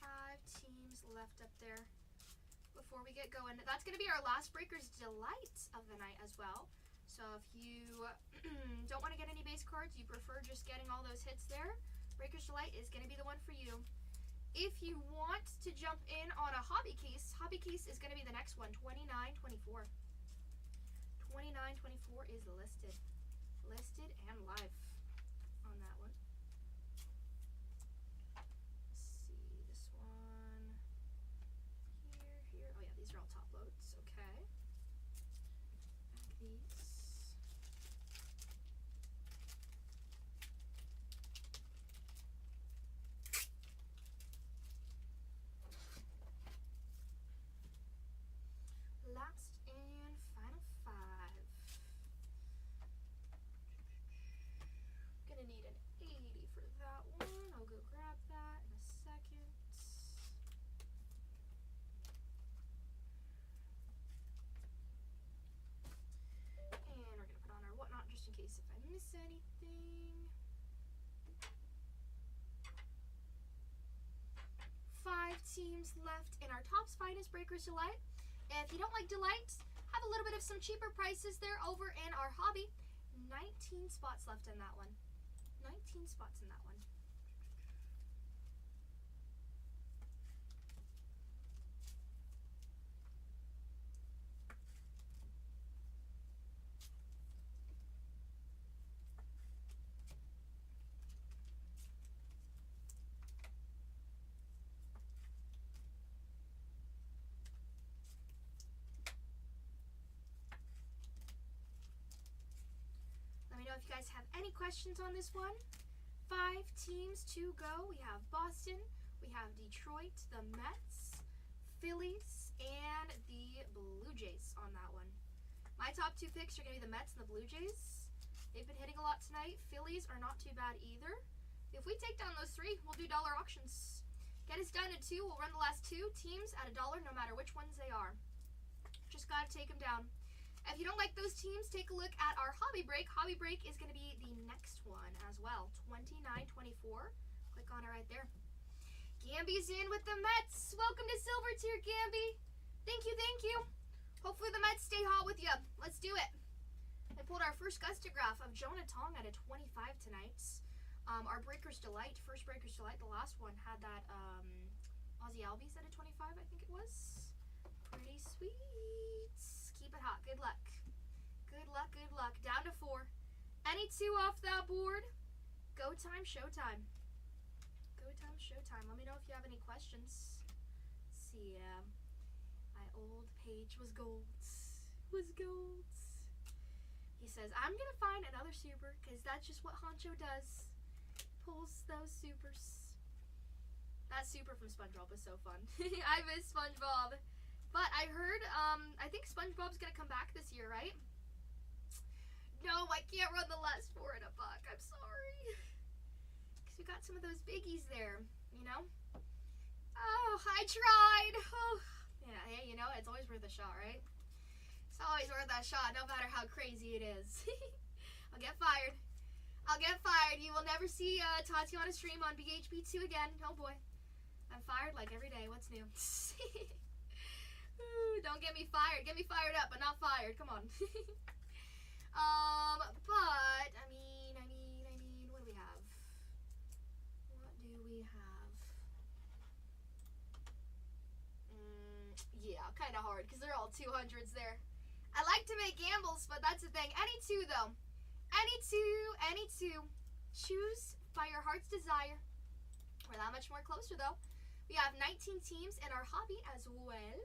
5 teams left up there before we get going. That's going to be our last Breaker's Delight of the night as well. So if you don't want to get any base cards, you prefer just getting all those hits there, Breaker's Delight is going to be the one for you. If you want to jump in on a hobby case is going to be the next one, 2924. 2924 is listed and live on that one. Let's see, this one here. Oh yeah, these are all top loads. Okay. Back these. Last and final 5. Gonna need an 80 for that one. I'll go grab that in a second. And we're gonna put on our whatnot just in case if I miss anything. 5 teams left in our Topps Finest Breaker's Delight. If you don't like Delight, have a little bit of some cheaper prices there over in our hobby. 19 spots left in that one. 19 spots in that one. Let me know if you guys have any questions on this one. 5 teams to go. We have Boston, we have Detroit, the Mets, Phillies, and the Blue Jays on that one. My top 2 picks are going to be the Mets and the Blue Jays. They've been hitting a lot tonight. Phillies are not too bad either. If we take down those 3, we'll do dollar auctions. Get us down to 2. We'll run the last 2 teams at $1 no matter which ones they are. Just got to take them down. If you don't like those teams, take a look at our hobby break. Hobby break is going to be the next one as well. 2924. Click on it right there. Gamby's in with the Mets. Welcome to Silver Tier, Gamby. Thank you. Hopefully the Mets stay hot with you. Let's do it. I pulled our first Gustograph of Jonah Tong at a 25 tonight. Our Breaker's Delight, first Breaker's Delight, the last one had that Ozzy Albies at a 25, I think it was. Pretty sweet. Keep it hot. Good luck. Down to 4. Any 2 off that board. Go time, showtime. Let me know if you have any questions. Let's see, my old page was gold. He says, I'm going to find another super because that's just what Honcho does. Pulls those supers. That super from SpongeBob was so fun. I miss SpongeBob. But I heard, I think SpongeBob's gonna come back this year, right? No, I can't run the last 4 in a buck. I'm sorry. Because we got some of those biggies there, you know? Oh, I tried. Oh. Yeah, hey, you know, it's always worth a shot, right? It's always worth that shot, no matter how crazy it is. I'll get fired. You will never see Tatiana stream on BHB2 again. Oh, boy. I'm fired like every day. What's new? Ooh, don't get me fired. Get me fired up, but not fired. Come on. But I mean, what do we have? Yeah, kind of hard because they're all 200s there. I like to make gambles, but that's the thing. Any 2 though. Any two. Choose by your heart's desire. We're that much more closer though. We have 19 teams in our hobby as well.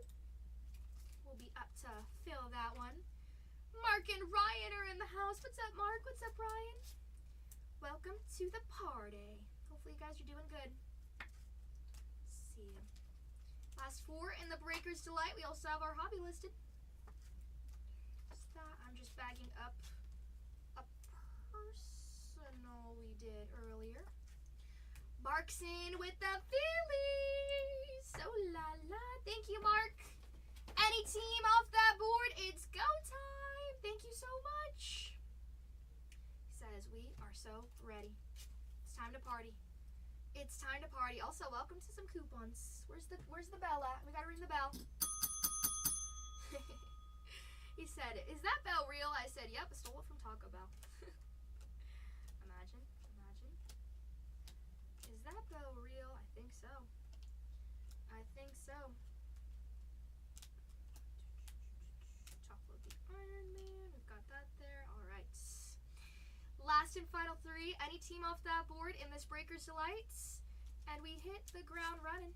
We'll be up to fill that one. Mark and Ryan are in the house. What's up, Mark? What's up, Ryan? Welcome to the party. Hopefully you guys are doing good. Let's see. Last 4 in the Breaker's Delight. We also have our hobby listed. What's that? I'm just bagging up a personal we did earlier. Mark's in with the Phillies. So la la. Thank you, Mark. Any team off that board, it's We are so ready. It's time to party. It's time to party. Also, welcome to some coupons. Where's the bell at? We gotta ring the bell. He said, "Is that bell real?" I said, "Yep, I stole it from Taco Bell." Imagine. Is that bell real? I think so. Top load the Iron Man. We've got that there. All right. Last and final 3. Any team off that board in this Breakers Delights, and we hit the ground running.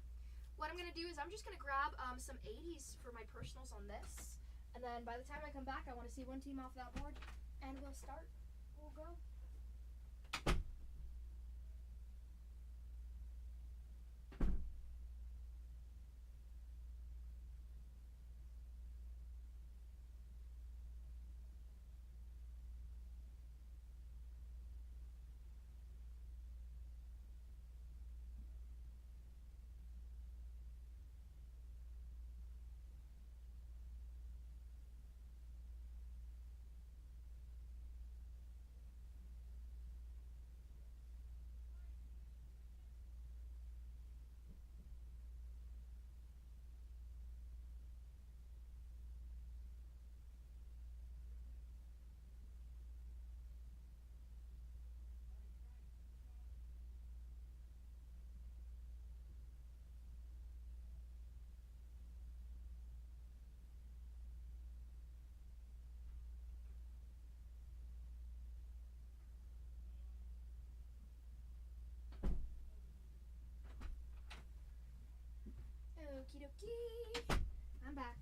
What I'm gonna do is I'm just gonna grab some 80s for my personals on this, and then by the time I come back, I want to see one team off that board, and we'll start. We'll go. Okie dokie. I'm back.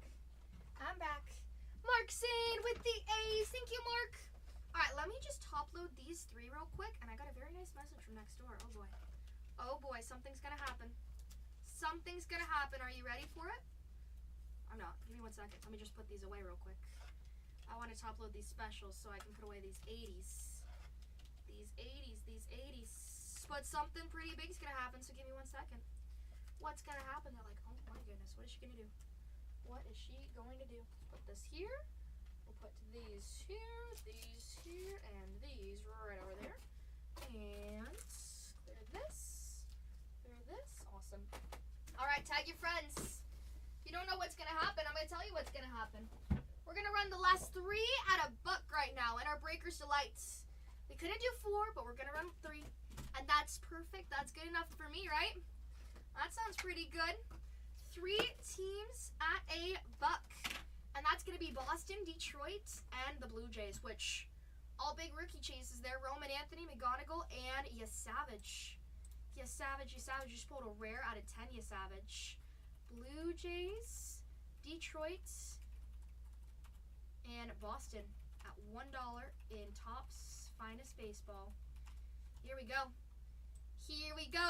Mark's in with the A's. Thank you, Mark. Alright, let me just top load these 3 real quick. And I got a very nice message from next door. Oh boy. Oh boy, something's gonna happen. Are you ready for it? I'm not. Give me 1 second. Let me just put these away real quick. I want to top load these specials so I can put away these 80s. These 80s. But something pretty big is gonna happen, so give me 1 second. What's gonna happen? They're like, oh my goodness, what is she gonna do? Put this here. We'll put these here, and these right over there. And clear this. Awesome. Alright, tag your friends. If you don't know what's gonna happen, I'm gonna tell you what's gonna happen. We're gonna run the last 3 at $1 right now in our Breakers Delights. We couldn't do 4, but we're gonna run 3. And that's perfect. That's good enough for me, right? That sounds pretty good. 3 teams at $1. And that's going to be Boston, Detroit, and the Blue Jays, which all big rookie chases there. Roman Anthony, McGonigal, and Yesavage. Yesavage just pulled a rare out of 10, Yesavage. Blue Jays, Detroit, and Boston at $1 in Topps Finest Baseball. Here we go.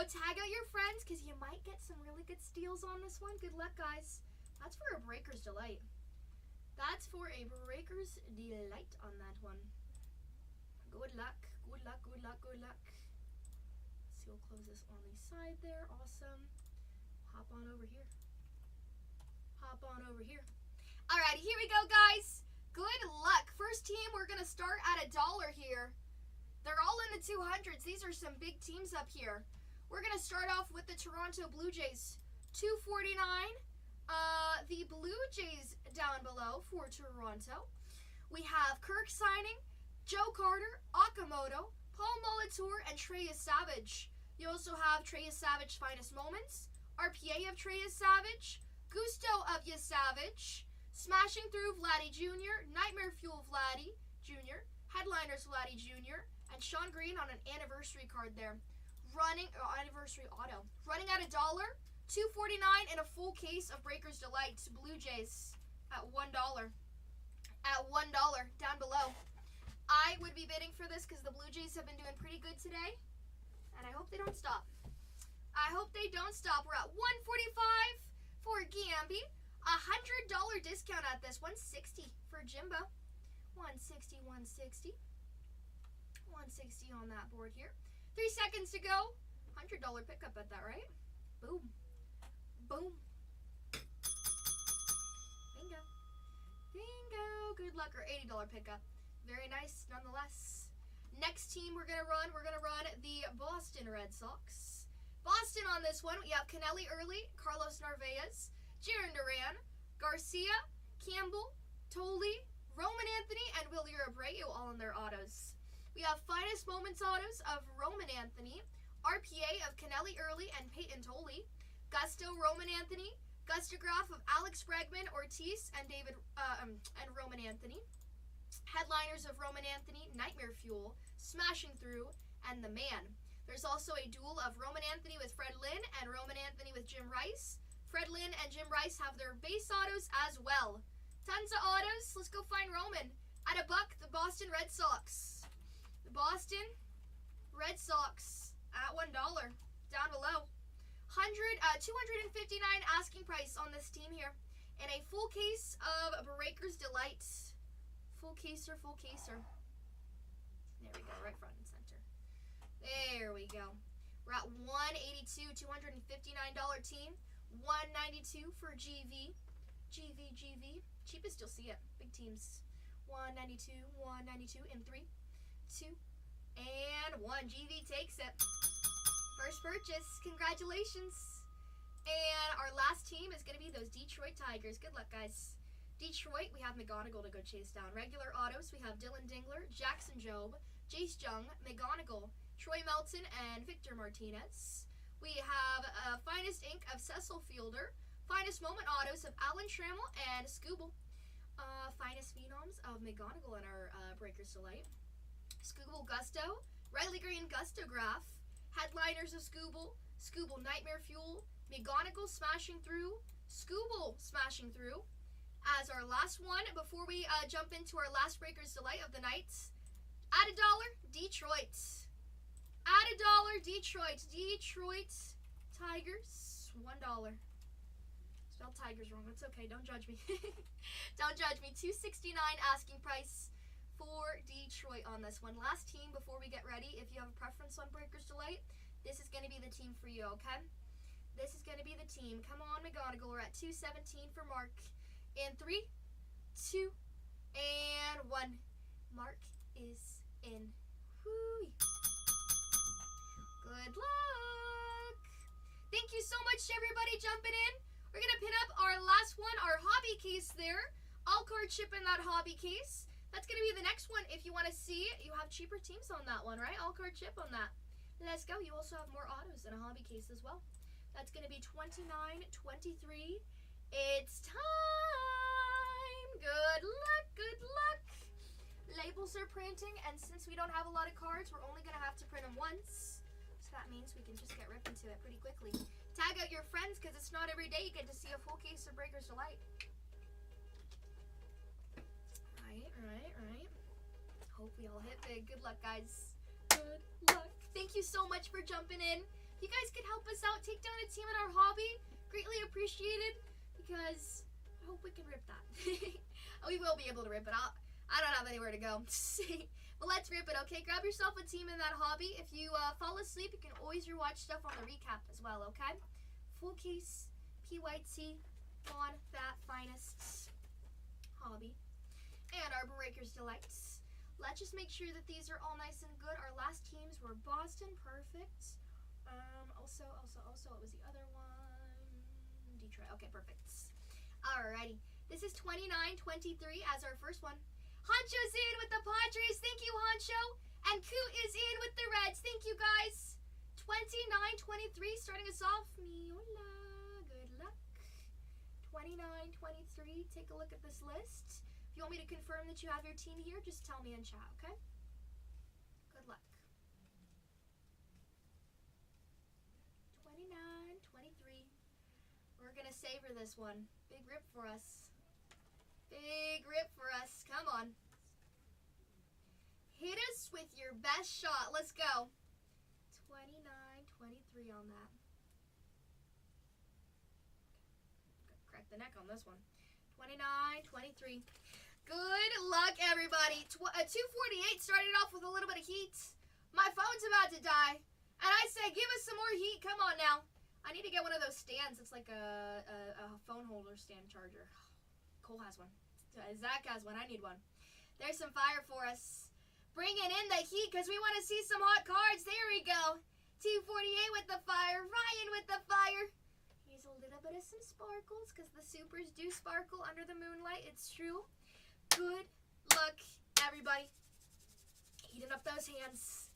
Tag out your friends because you might get some really good steals on this one. Good luck, guys. That's for a Breaker's Delight. on that one. Good luck. See, we'll close this on the side there. Awesome. Hop on over here. Alrighty, here we go, guys. Good luck. First team, we're going to start at $1 here. They're all in the 200s. These are some big teams up here. We're going to start off with the Toronto Blue Jays. $2.49. The Blue Jays down below for Toronto. We have Kirk signing, Joe Carter, Okamoto, Paul Molitor, and Trey Savage. You also have Trey Savage Finest Moments, RPA of Trey Savage, Gusto of Yesavage, Smashing Through Vladdy Jr., Nightmare Fuel Vladdy Jr., Headliners Vladdy Jr., and Sean Green on an anniversary card there. Anniversary auto. Running at $1, $2.49, and a full case of Breakers Delight Blue Jays at $1. At $1 down below. I would be bidding for this because the Blue Jays have been doing pretty good today, and I hope they don't stop. We're at $1.45 for Gamby. $100 discount at this. $160 for Jimbo. $160 on that board here. 3 seconds to go. $100 pickup at that, right? Boom. Bingo. Good luck. Or $80 pickup. Very nice nonetheless. Next team we're gonna run the Boston Red Sox. Boston on this one, we have Canelli Early, Carlos Narvaez, Jarren Duran, Garcia, Campbell, Tolley, Roman Anthony, and Wilyer Abreu all in their autos. We have Finest Moments autos of Roman Anthony, RPA of Canelli Early and Peyton Tolley, Gusto Roman Anthony, Gustograph of Alex Bregman, Ortiz, and Roman Anthony. Headliners of Roman Anthony, Nightmare Fuel, Smashing Through, and The Man. There's also a duel of Roman Anthony with Fred Lynn and Roman Anthony with Jim Rice. Fred Lynn and Jim Rice have their base autos as well. Tons of autos. Let's go find Roman. At $1, the Boston Red Sox. The Boston Red Sox at $1. Down below. 259 asking price on this team here. And a full case of Breaker's Delight. Full caser. There we go, right front and center. There we go. We're at $182, $259 team. $192 for GV. GV. Cheapest you'll see it. Big teams. $192 in 3, 2, and 1. GV takes it. First purchase. Congratulations. And our last team is going to be those Detroit Tigers. Good luck, guys. Detroit, we have McGonigal to go chase down. Regular autos, we have Dylan Dingler, Jackson Jobe, Jace Jung, McGonigal, Troy Melton, and Victor Martinez. We have Finest Ink of Cecil Fielder, Finest Moment autos of Alan Trammell and Scooble. Finest Phenoms of McGonigal in our Breaker's Delight. Scooble Gusto, Riley Green Gustograph, Headliners of Scooble, Scooble Nightmare Fuel, McGonigal Smashing Through, Scooble Smashing Through. As our last one, before we jump into our last Breaker's Delight of the night, at $1, Detroit. At $1, Detroit. Detroit Tigers, $1. Spelled Tigers wrong. It's okay. Don't judge me. Don't judge me. $269 asking price for Detroit on this one. Last team before we get ready. If you have a preference on Breaker's Delight, this is going to be the team for you, okay? This is going to be the team. Come on, McGonigal. We're at $217 for Mark. In 3, 2, and 1. Mark is in. Whoo! Good luck. Thank you so much to everybody jumping in. We're going to pin up our last one, our hobby case there. All card chip in that hobby case. That's going to be the next one. If you want to see, you have cheaper teams on that one, right? All card chip on that. Let's go. You also have more autos in a hobby case as well. That's going to be $29.23. It's time. Good luck. Good luck. Labels are printing, and since we don't have a lot of cards, we're only going to have to print them once. So that means we can just get ripped into it pretty quickly. Tag out your friends, because it's not every day you get to see a full case of Breaker's Delight. Right. Hope we all hit big. Good luck, guys. Good luck. Thank you so much for jumping in. If you guys could help us out, take down a team in our hobby. Greatly appreciated, because I hope we can rip that. We will be able to rip it out. I don't have anywhere to go. But let's rip it, okay? Grab yourself a team in that hobby. If you fall asleep, you can always rewatch stuff on the recap as well, okay? Full case, PYT, on that Finest hobby. And our Breaker's Delights. Let's just make sure that these are all nice and good. Our last teams were Boston, perfect. Also, what was the other one? Detroit, okay, perfect. Alrighty. This is 29-23 as our first one. Honcho's in with the Padres. Thank you, Honcho. And Coot is in with the Reds. Thank you, guys. 29-23 starting us off. Miola. Good luck. 29-23. Take a look at this list. If you want me to confirm that you have your team here, just tell me in chat, okay? Good luck. 29-23. We're going to savor this one. Big rip for us. Big rip for us. Come on. Hit us with your best shot. Let's go. 29-23 on that. Crack the neck on this one. 29-23. Good luck, everybody. 248 started off with a little bit of heat. My phone's about to die. And I say, give us some more heat. Come on now. I need to get one of those stands. It's like a phone holder stand charger. Cole has one. Zach has one. I need one. There's some fire for us. Bringing in the heat because we want to see some hot cards. There we go. T48 with the fire. Ryan with the fire. Here's a little bit of some sparkles because the supers do sparkle under the moonlight. It's true. Good luck, everybody. Heating up those hands.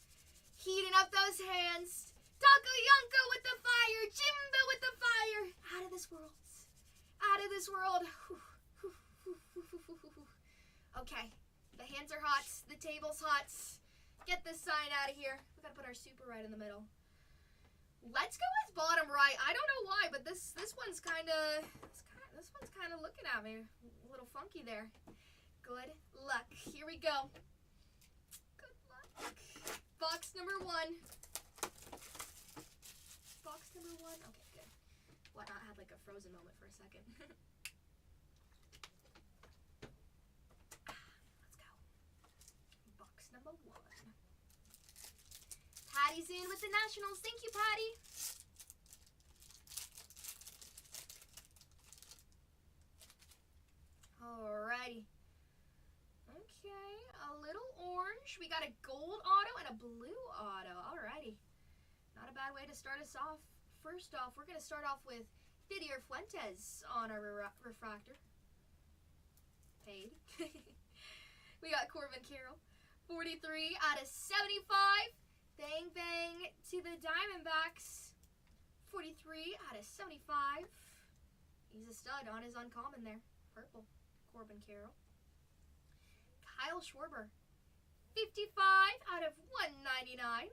Heating up those hands. Takoyonko with the fire. Jimbo with the fire. Out of this world. Out of this world. Okay. The hands are hot. The table's hot. Get this sign out of here. We gotta put our super right in the middle. Let's go with bottom right. I don't know why, but this one's kind of looking at me a little funky there. Good luck. Here we go. Good luck. Box number 1. Box number 1. Okay, good. Why not have like a frozen moment for a second? Let's go. Box number 1. Patty's in with the Nationals. Thank you, Patty. Alrighty. Okay, a little orange. We got a gold auto and a blue auto. Alrighty. Not a bad way to start us off. First off, we're going to start off with Didier Fuentes on our refractor. Paid. We got Corbin Carroll. 43 out of 75. Bang, bang to the Diamondbacks. 43 out of 75. He's a stud on his uncommon there. Purple. Corbin Carroll. Kyle Schwarber. 55 out of 199.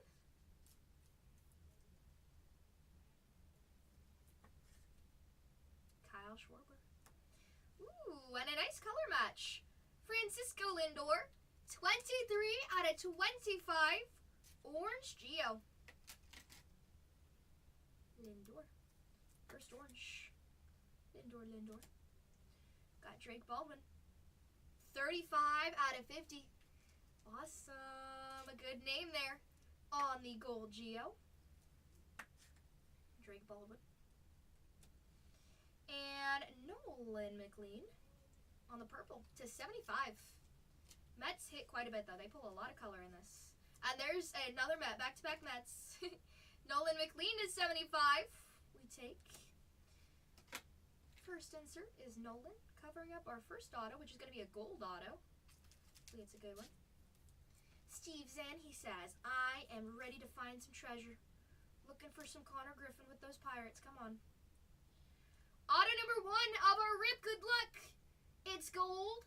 Kyle Schwarber. Ooh, and a nice color match. Francisco Lindor. 23 out of 25. Orange Geo. Lindor. First orange. Lindor. Got Drake Baldwin. 35 out of 50. Awesome. A good name there on the gold Geo. Drake Baldwin. And Nolan McLean on the purple to 75. Mets hit quite a bit though. They pull a lot of color in this. And there's another Met, back-to-back Mets. Nolan McLean is 75. We take. First insert is Nolan, covering up our first auto, which is going to be a gold auto. Hopefully it's a good one. Steve Zahn, he says, I am ready to find some treasure. Looking for some Connor Griffin with those Pirates. Come on. Auto number 1 of our rip. Good luck. It's gold.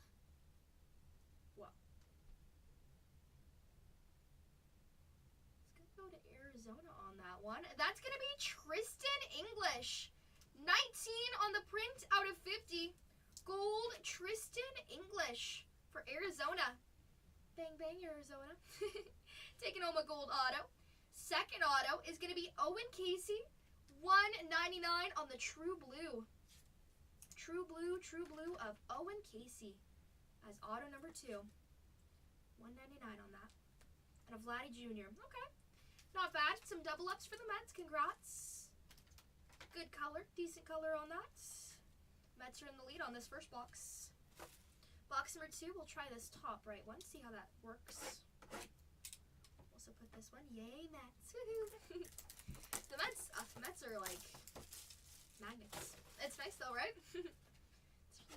Wow. Let's go to Arizona on that one. That's going to be Tristan English. 19 on the print out of 50. Gold Tristan English for Arizona. Bang, bang, Arizona. Taking home a gold auto. Second auto is going to be Owen Casey. 199 on the True Blue. True Blue of Owen Casey as auto number 2. 199 on that. And a Vladdy Jr. Okay. Not bad. Some double ups for the Mets. Congrats. Good color. Decent color on that. Mets are in the lead on this first box. Box number 2. We'll try this top right one. See how that works. Also put this one. Yay, Mets. Woohoo. The Mets are like magnets. It's nice though, right? It's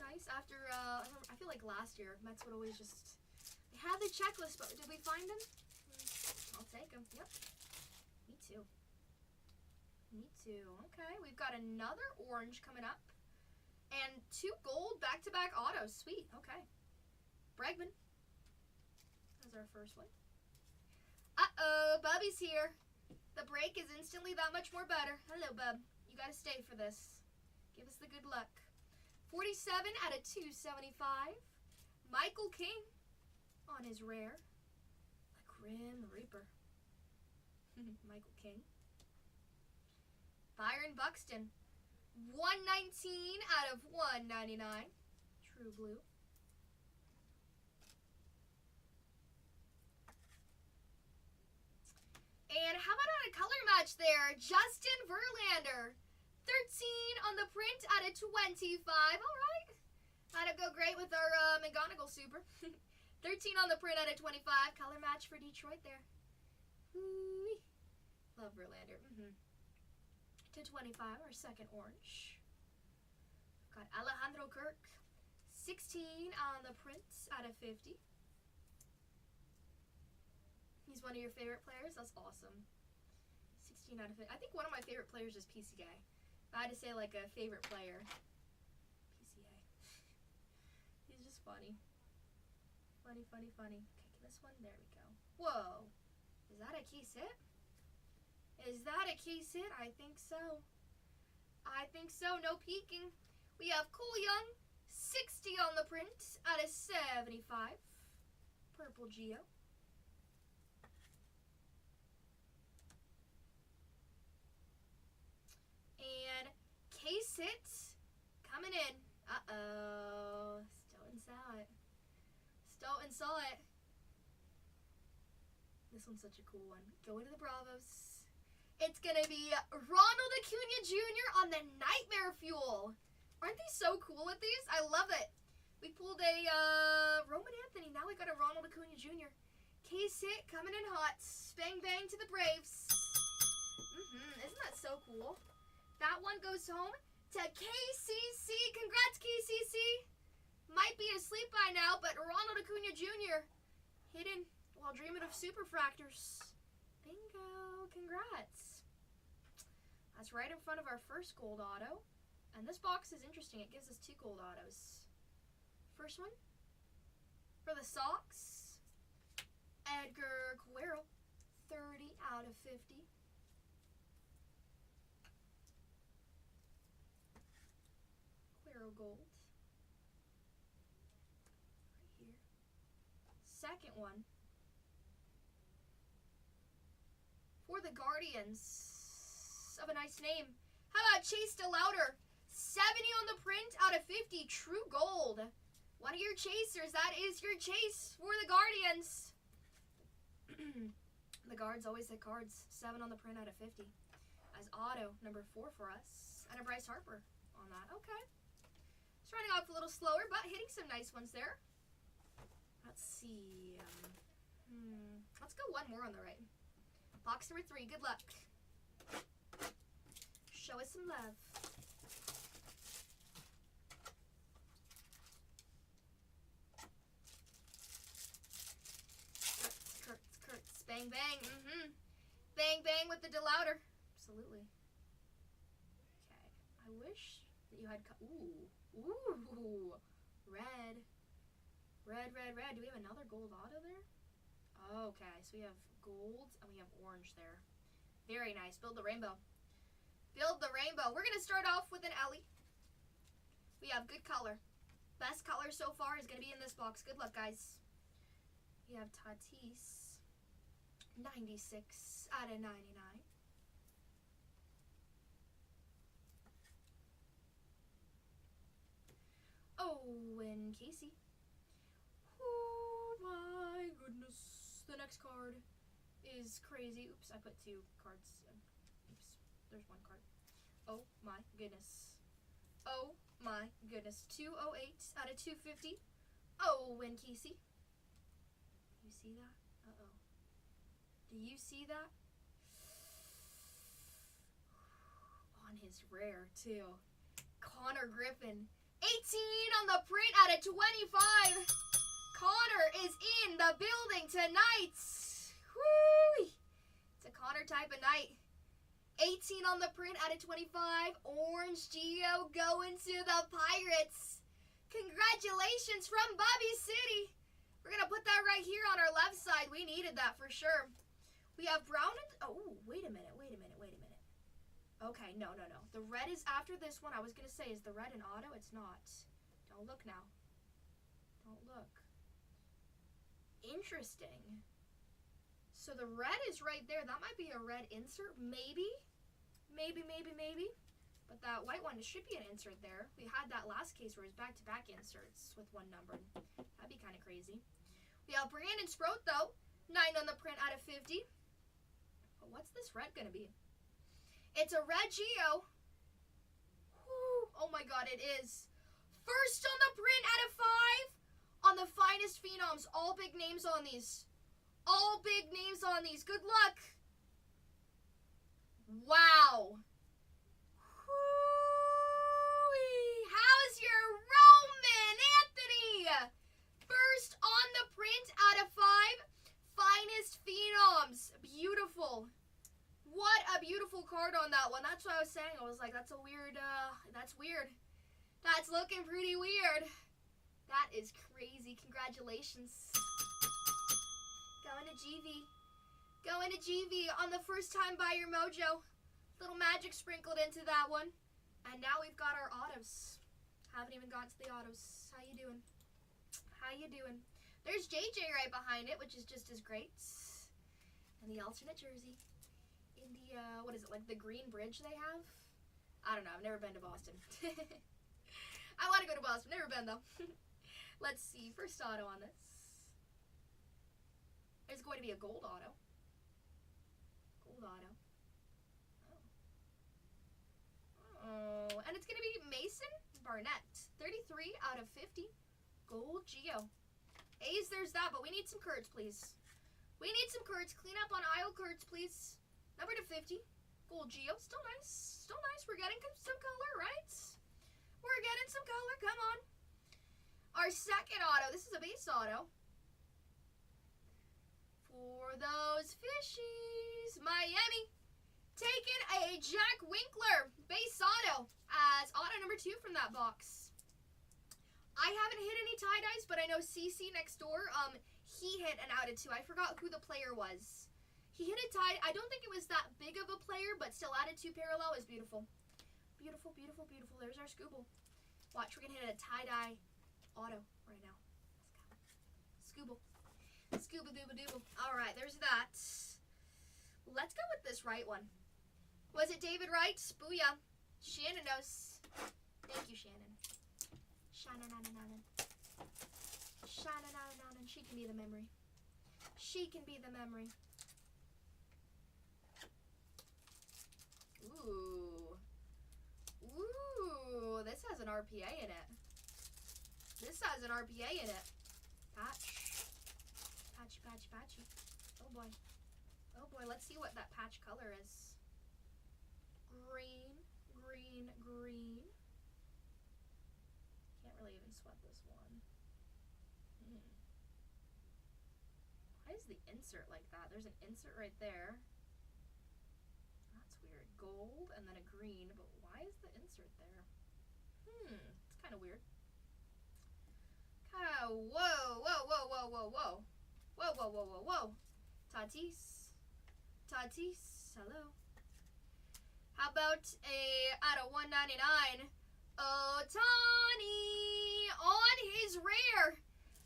nice after, I feel like last year, Mets would always just, they had the checklist, but did we find them? I'll take them. Yep. Me too. Okay, we've got another orange coming up. And 2 gold back-to-back autos. Sweet. Okay. Bregman. That's our first one. Uh-oh, Bubby's here. The break is instantly that much more better. Hello, Bub. You gotta stay for this. Give us the good luck. 47 out of 275. Michael King on his rare. The Grim Reaper. Michael King. Byron Buxton. 119 out of 199. True Blue. And how about on a color match there? Justin Verlander. 13 on the print out of 25. All right. That'll go great with our McGonagall Super. 13 on the print out of 25. Color match for Detroit there. Woo-wee. Love Verlander. To 25, our second orange. Got Alejandro Kirk. 16 on the print out of 50. He's one of your favorite players? That's awesome. 16 out of 50. I think one of my favorite players is PCA. If I had to say like a favorite player, PCA. He's just funny. Funny. Okay, this one, there we go. Whoa. Is that a case hit? Is that a case hit? I think so. No peeking. We have Cole Young, 60 on the print out of 75. Purple Geo. And case hit coming in. Uh-oh. Stoughton saw it. This one's such a cool one. Going to the Bravos. It's going to be Ronald Acuna Jr. on the Nightmare Fuel. Aren't these so cool with these? I love it. We pulled a Roman Anthony. Now we got a Ronald Acuna Jr. Case hit coming in hot. Bang bang to the Braves. Isn't that so cool? That one goes home to KCC. Congrats, KCC. Might be asleep by now, but Ronald Acuna Jr. hidden while dreaming of superfractors. Bingo. Congrats. That's right in front of our first gold auto. And this box is interesting. It gives us 2 gold autos. First one for the Sox. Edgar Cuero. 30 out of 50. Cuero gold. Right here. Second one for the Guardians. Of a nice name. How about Chase DeLauder? 70 on the print out of 50. True gold. One of your chasers. That is your chase for the Guardians. The Guards always hit cards. 7 on the print out of 50. As auto, number 4 for us. And a Bryce Harper on that. Okay. Starting off a little slower, but hitting some nice ones there. Let's see. Let's go one more on the right. Box number 3. Good luck. Show us some love. Kurtz. Bang, bang. Bang, bang with the DeLauder. Absolutely. Okay. I wish that you had... Ooh. Red. Do we have another gold auto there? Okay. So we have gold and we have orange there. Very nice. Build the rainbow. We're going to start off with an Ellie. We have good color. Best color so far is going to be in this box. Good luck, guys. We have Tatis. 96 out of 99. Owen Casey. Oh my goodness. The next card is crazy. Oops, I put 2 cards. Oops, there's 1 card. Oh my goodness. 208 out of 250. Owen Casey. You see that? Uh-oh. Do you see that? On his rare, too. Connor Griffin. 18 on the print out of 25. Connor is in the building tonight. Woo! It's a Connor type of night. 18 on the print out of 25. Orange Geo going to the Pirates. Congratulations from Bobby City. We're going to put that right here on our left side. We needed that for sure. We have brown and... Oh, wait a minute. Okay, no. The red is after this one. I was going to say, is the red an auto? It's not. Don't look now. Don't look. Interesting. So the red is right there. That might be a red insert. Maybe. But that white one should be an insert there. We had that last case where it was back-to-back inserts with 1 number. That'd be kind of crazy. We have Brandon Sproat, though. 9 on the print out of 50. But what's this red going to be? It's a red Geo. Whew. Oh, my God, it is. First on the print out of 5 on the finest phenoms. All big names on these. All big names on these. Good luck. Wow. Hoo-wee. How's your Roman Anthony? First on the print out of 5. Finest phenoms. Beautiful. What a beautiful card on that one. That's what I was saying. I was like, that's a weird, that's weird. That's looking pretty weird. That is crazy. Congratulations. Going to GV. Going to GV on the first time buyer mojo. Little magic sprinkled into that one. And now we've got our autos. Haven't even gotten to the autos. How you doing? How you doing? There's JJ right behind it, which is just as great. And the alternate jersey. In the, what is it, like the green bridge they have? I don't know. I've never been to Boston. I want to go to Boston. Never been, though. Let's see. First auto on this. There's going to be a gold auto. Gold auto. Oh. And it's going to be Mason Barnett. 33 out of 50. Gold Geo. A's, there's that, but we need some Kurtz, please. We need some Kurtz. Clean up on aisle Kurtz, please. Number to 50. Gold Geo. Still nice. Still nice. We're getting some color, right? We're getting some color. Come on. Our second auto. This is a base auto. For those fishies. Miami. Taking a Jack Winkler base auto as auto number 2 from that box. I haven't hit any tie-dyes, but I know CC next door, he hit an out of 2. I forgot who the player was. He hit a tie. I don't think it was that big of a player, but still added 2 parallel is beautiful. Beautiful, beautiful, beautiful. There's our Scooble. Watch, we're going to hit a tie-dye auto right now. Let's go. Scooble. Scooba-dooba-dooba. All right, there's that. Let's go with this right one. Was it David Wright? Booyah. Shannon knows. Thank you, Shannon. Shannon. She can be the memory. She can be the memory. Ooh. Ooh. This has an RPA in it. This has an RPA in it. Patch. Patchy. Oh boy. Oh boy. Let's see what that patch color is. Green. Can't really even sweat this one. Why is the insert like that? There's an insert right there. That's weird. Gold and then a green, but why is the insert there? It's kind of weird. Whoa. Tatis. Hello. How about a out of 199? Ohtani on his rare.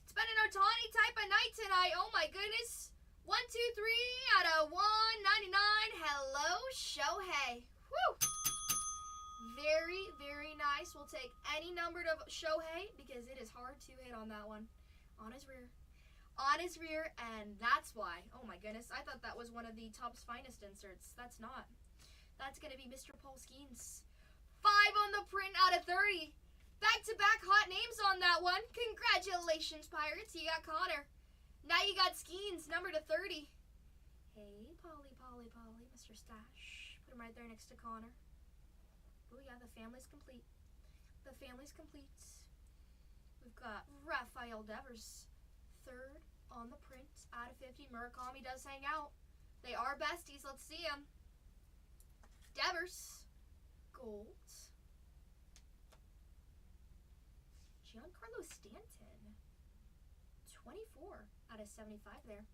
It's been an Ohtani type of night tonight. Oh my goodness. 1, 2, 3 out of 199. Hello, Shohei. Woo. Very, very nice. We'll take any numbered of Shohei because it is hard to hit on that one. On his rear. And that's why. Oh my goodness. I thought that was one of the Topps finest inserts. That's not. That's going to be Mr. Paul Skeens. 5 on the print out of 30. Back-to-back hot names on that one. Congratulations, Pirates. You got Connor. Now you got Skeens, number to 30. Hey, Polly, Mr. Stash. Put him right there next to Connor. Oh, yeah, the family's complete. The family's complete. We've got Rafael Devers. 3rd on the print out of 50. Murakami does hang out. They are besties. Let's see him. Devers. Gold. Giancarlo Stanton. 24 out of 75 there.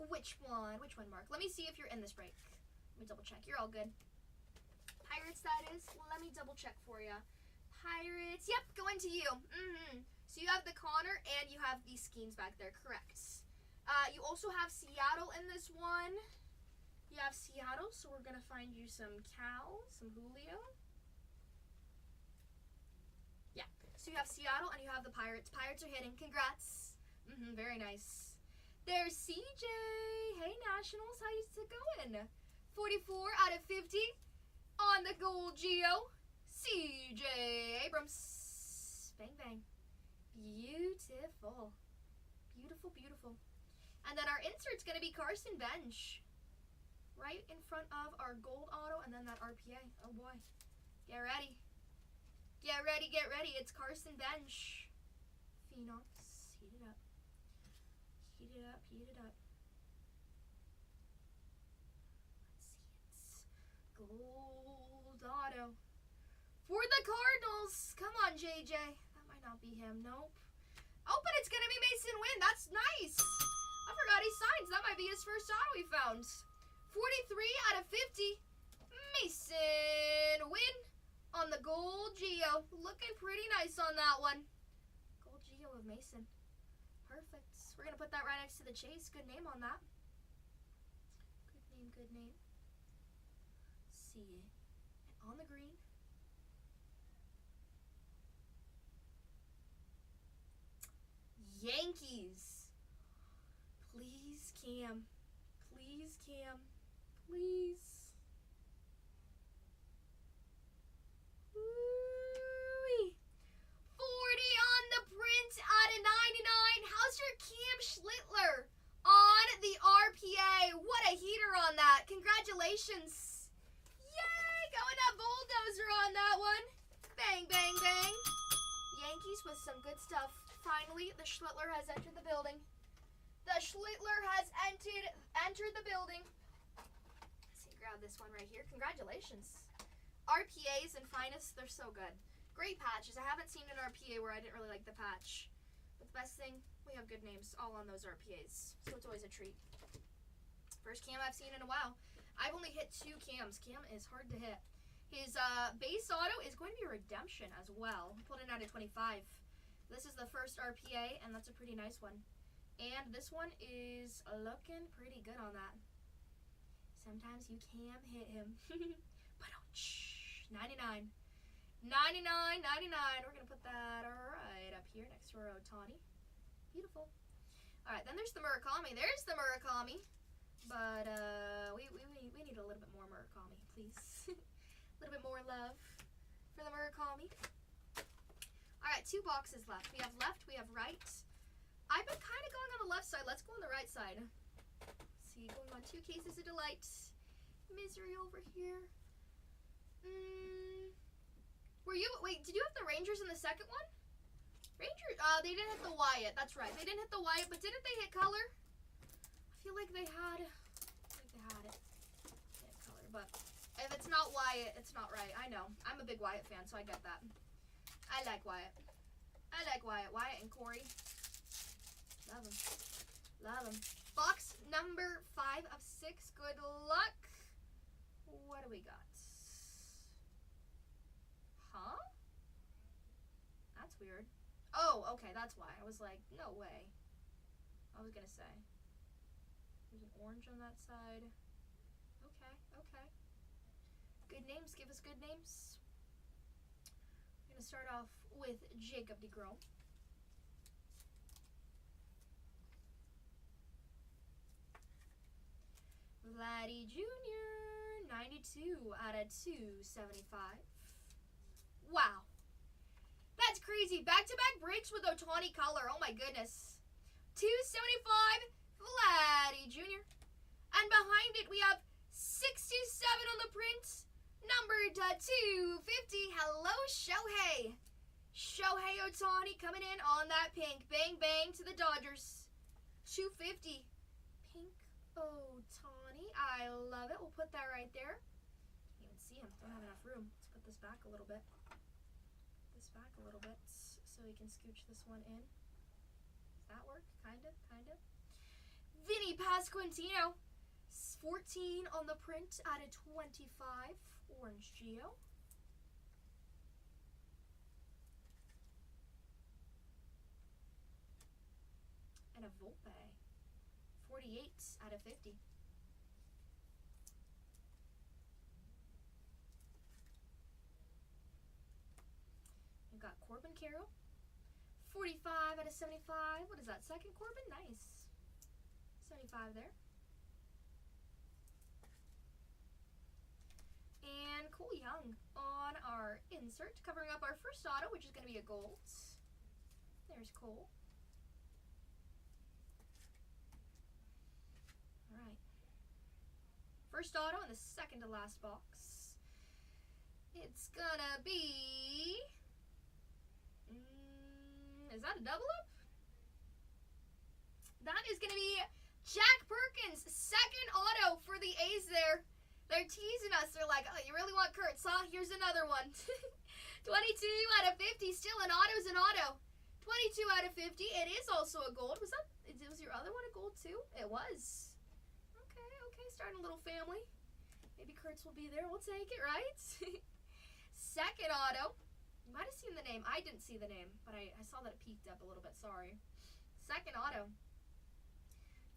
Which one, Mark? Let me see if you're in this break. Let me double check. You're all good. Pirates, that is. Let me double check for you. Pirates. Yep, going to you. So you have the Connor and you have the Skeens back there. Correct. You also have Seattle in this one. You have Seattle, so we're going to find you some Cal, some Julio. Yeah. So you have Seattle and you have the Pirates. Pirates are hitting. Congrats. Very nice. There's CJ. Hey, Nationals. How's it going? 44 out of 50 on the Gold Geo. CJ Abrams. Bang, bang. Beautiful. Beautiful, beautiful. And then our insert's going to be Carson Bench. Right in front of our gold auto and then that RPA. Oh boy. Get ready. Get ready, get ready. It's Carson Bench. Phenoms. Heat it up. Heat it up, heat it up. Let's see. It's gold auto. For the Cardinals. Come on, JJ. That might not be him. Nope. Oh, but it's going to be Mason Wynn. That's nice. I forgot he signs. That might be his first auto he found. 43 out of 50. Mason Wynn on the gold Geo. Looking pretty nice on that one. Gold Geo of Mason. Perfect. We're going to put that right next to the Chase. Good name on that. Good name, good name. See it. And on the green. Yankees. Please, Cam. Please, Cam. Please. Woo-wee. 40 on the print out of 99. How's your Cam Schlittler on the RPA? What a heater on that. Congratulations. Yay! Going up bulldozer on that one. Bang, bang, bang. Yankees with some good stuff. Finally, the Schlittler has entered the building. The Schlittler has entered the building. Let's see, grab this one right here. Congratulations. RPAs and finest, they're so good. Great patches. I haven't seen an RPA where I didn't really like the patch. But the best thing, we have good names all on those RPAs. So it's always a treat. First Cam I've seen in a while. I've only hit 2 Cams. Cam is hard to hit. His base auto is going to be a redemption as well. Pulled in out of 25. This is the first RPA, and that's a pretty nice one. And this one is looking pretty good on that. Sometimes you can hit him. But 99. 99. We're going to put that right up here next to our Ohtani. Beautiful. All right, then there's the Murakami. There's the Murakami. But we need a little bit more Murakami, please. A little bit more love for the Murakami. All right, 2 boxes left. We have left, we have right. I've been kind of going on the left side. Let's go on the right side. Let's see, going on 2 cases of delight. Misery over here. Wait, did you have the Rangers in the second one? Rangers, they didn't hit the Wyatt. That's right. They didn't hit the Wyatt, but didn't they hit color? I feel like they had it. Hit color, but if it's not Wyatt, it's not right. I know. I'm a big Wyatt fan, so I get that. I like Wyatt. Wyatt and Corey. Love him. Love him. Box number 5 of 6. Good luck. What do we got? Huh? That's weird. Oh, okay, that's why. I was like, no way. I was gonna say. There's an orange on that side. Okay, okay. Good names. Give us good names. We're gonna start off with Jacob DeGrom. Vladdy Jr. 92 out of 275. Wow. That's crazy. Back-to-back breaks with Ohtani color. Oh my goodness. 275 Vladdy Jr. And behind it we have 67 on the print. Numbered to 250. Hello, Shohei. Shohei Ohtani coming in on that pink. Bang, bang to the Dodgers. 250. Pink Ohtani. I love it. We'll put that right there. Can't even see him. Don't have enough room. Let's put this back a little bit. So we can scooch this one in. Does that work? Kind of. Vinny Pasquantino. 14 on the print out of 25. Orange Geo. And a Volpe. 48 out of 50. We've got Corbin Carroll. 45 out of 75. What is that? Second Corbin? Nice. 75 there. And Cole Young on our our insert, covering up our first auto, which is going to be a gold. There's Cole. Alright. First auto in the second to last box. It's gonna be... is that a double up? That is gonna be Jack Perkins, second auto for the A's there. They're teasing us. They're like, oh, you really want Kurtz, huh? Here's another one. 22 out of 50. Still an auto's an auto. 22 out of 50. It is also a gold. Was your other one a gold too? It was. Okay. Starting a little family. Maybe Kurtz will be there. We'll take it, right? Second auto. You might have seen the name. I didn't see the name, but I saw that it peeked up a little bit. Sorry. Second auto.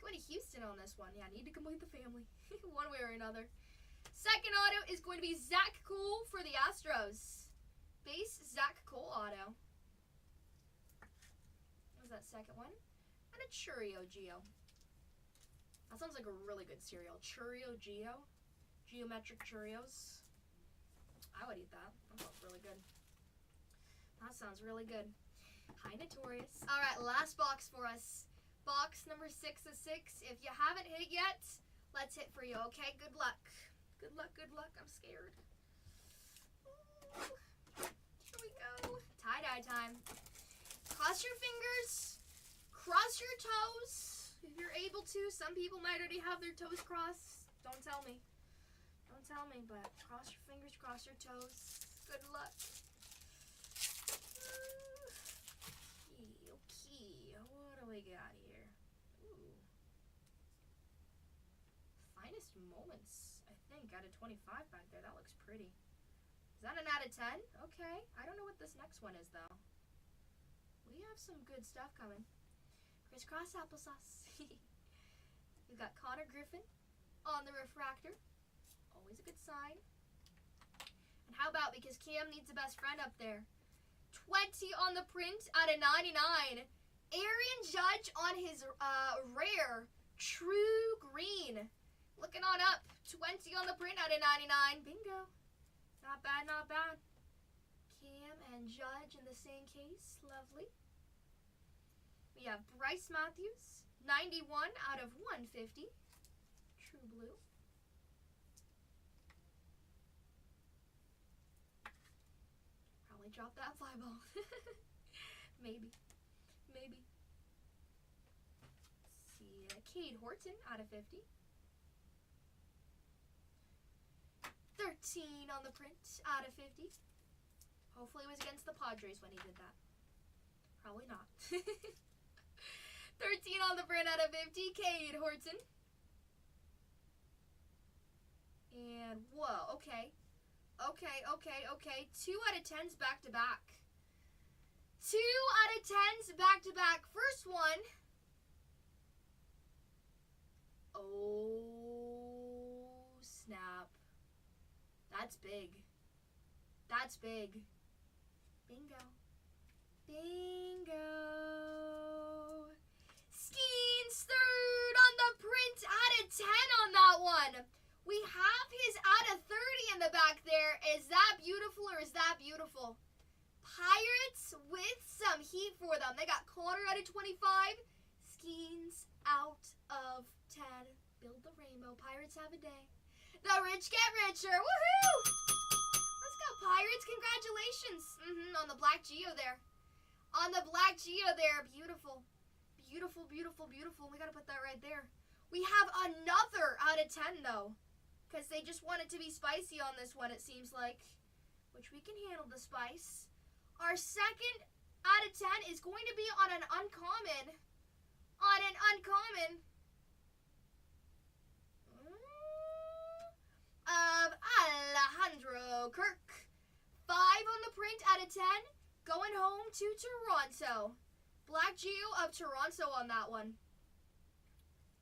Going to Houston on this one. Yeah, need to complete the family. One way or another. Second auto is going to be Zach Cole for the Astros. Base Zach Cole auto. What was that second one? And a Churio Geo. That sounds like a really good cereal. Churio Geo. Geometric Cheerios. I would eat that. That sounds really good. That sounds really good. Hi, Notorious. Alright, last box for us. Box number 6 of 6. If you haven't hit yet, let's hit for you, okay? Good luck. Good luck. I'm scared. Ooh. Here we go. Tie-dye time. Cross your fingers. Cross your toes. If you're able to. Some people might already have their toes crossed. Don't tell me. But cross your fingers, cross your toes. Good luck. Okay. What do we got here? Ooh. Finest moments, I think, out of 25 back there. That looks pretty. Is that an out of 10? Okay. I don't know what this next one is, though. We have some good stuff coming. Crisscross applesauce. We've got Connor Griffin on the refractor. Always a good sign. And how about, because Cam needs a best friend up there, 20 on the print out of 99. Aaron Judge on his rare True Green. Looking on up. 20 on the print out of 99. Bingo. Not bad. Cam and Judge in the same case. Lovely. We have Bryce Matthews. 91 out of 150. True Blue. Probably dropped that fly ball. Maybe. Let's see. Cade Horton out of 50. 13 on the print out of 50. Hopefully it was against the Padres when he did that. Probably not. 13 on the print out of 50. Cade Horton. And, whoa, okay. 2 out of 10s back to back. 2 out of 10s back to back. First one. Oh, snap. That's big. Bingo. Skeens third on the print out of 10 on that one. We have his out of 30 in the back there. Is that beautiful or is that beautiful? Pirates with some heat for them. They got Connor out of 25. Skeens out of 10. Build the rainbow. Pirates have a day. The rich get richer. Woohoo! Let's go, Pirates. Congratulations. On the black Geo there. Beautiful. We got to put that right there. We have another out of 10, though. Because they just want it to be spicy on this one, it seems like. Which we can handle the spice. Our second out of 10 is going to be on an uncommon. Of Alejandro Kirk. 5 on the print out of 10. Going home to Toronto. Black Geo of Toronto on that one.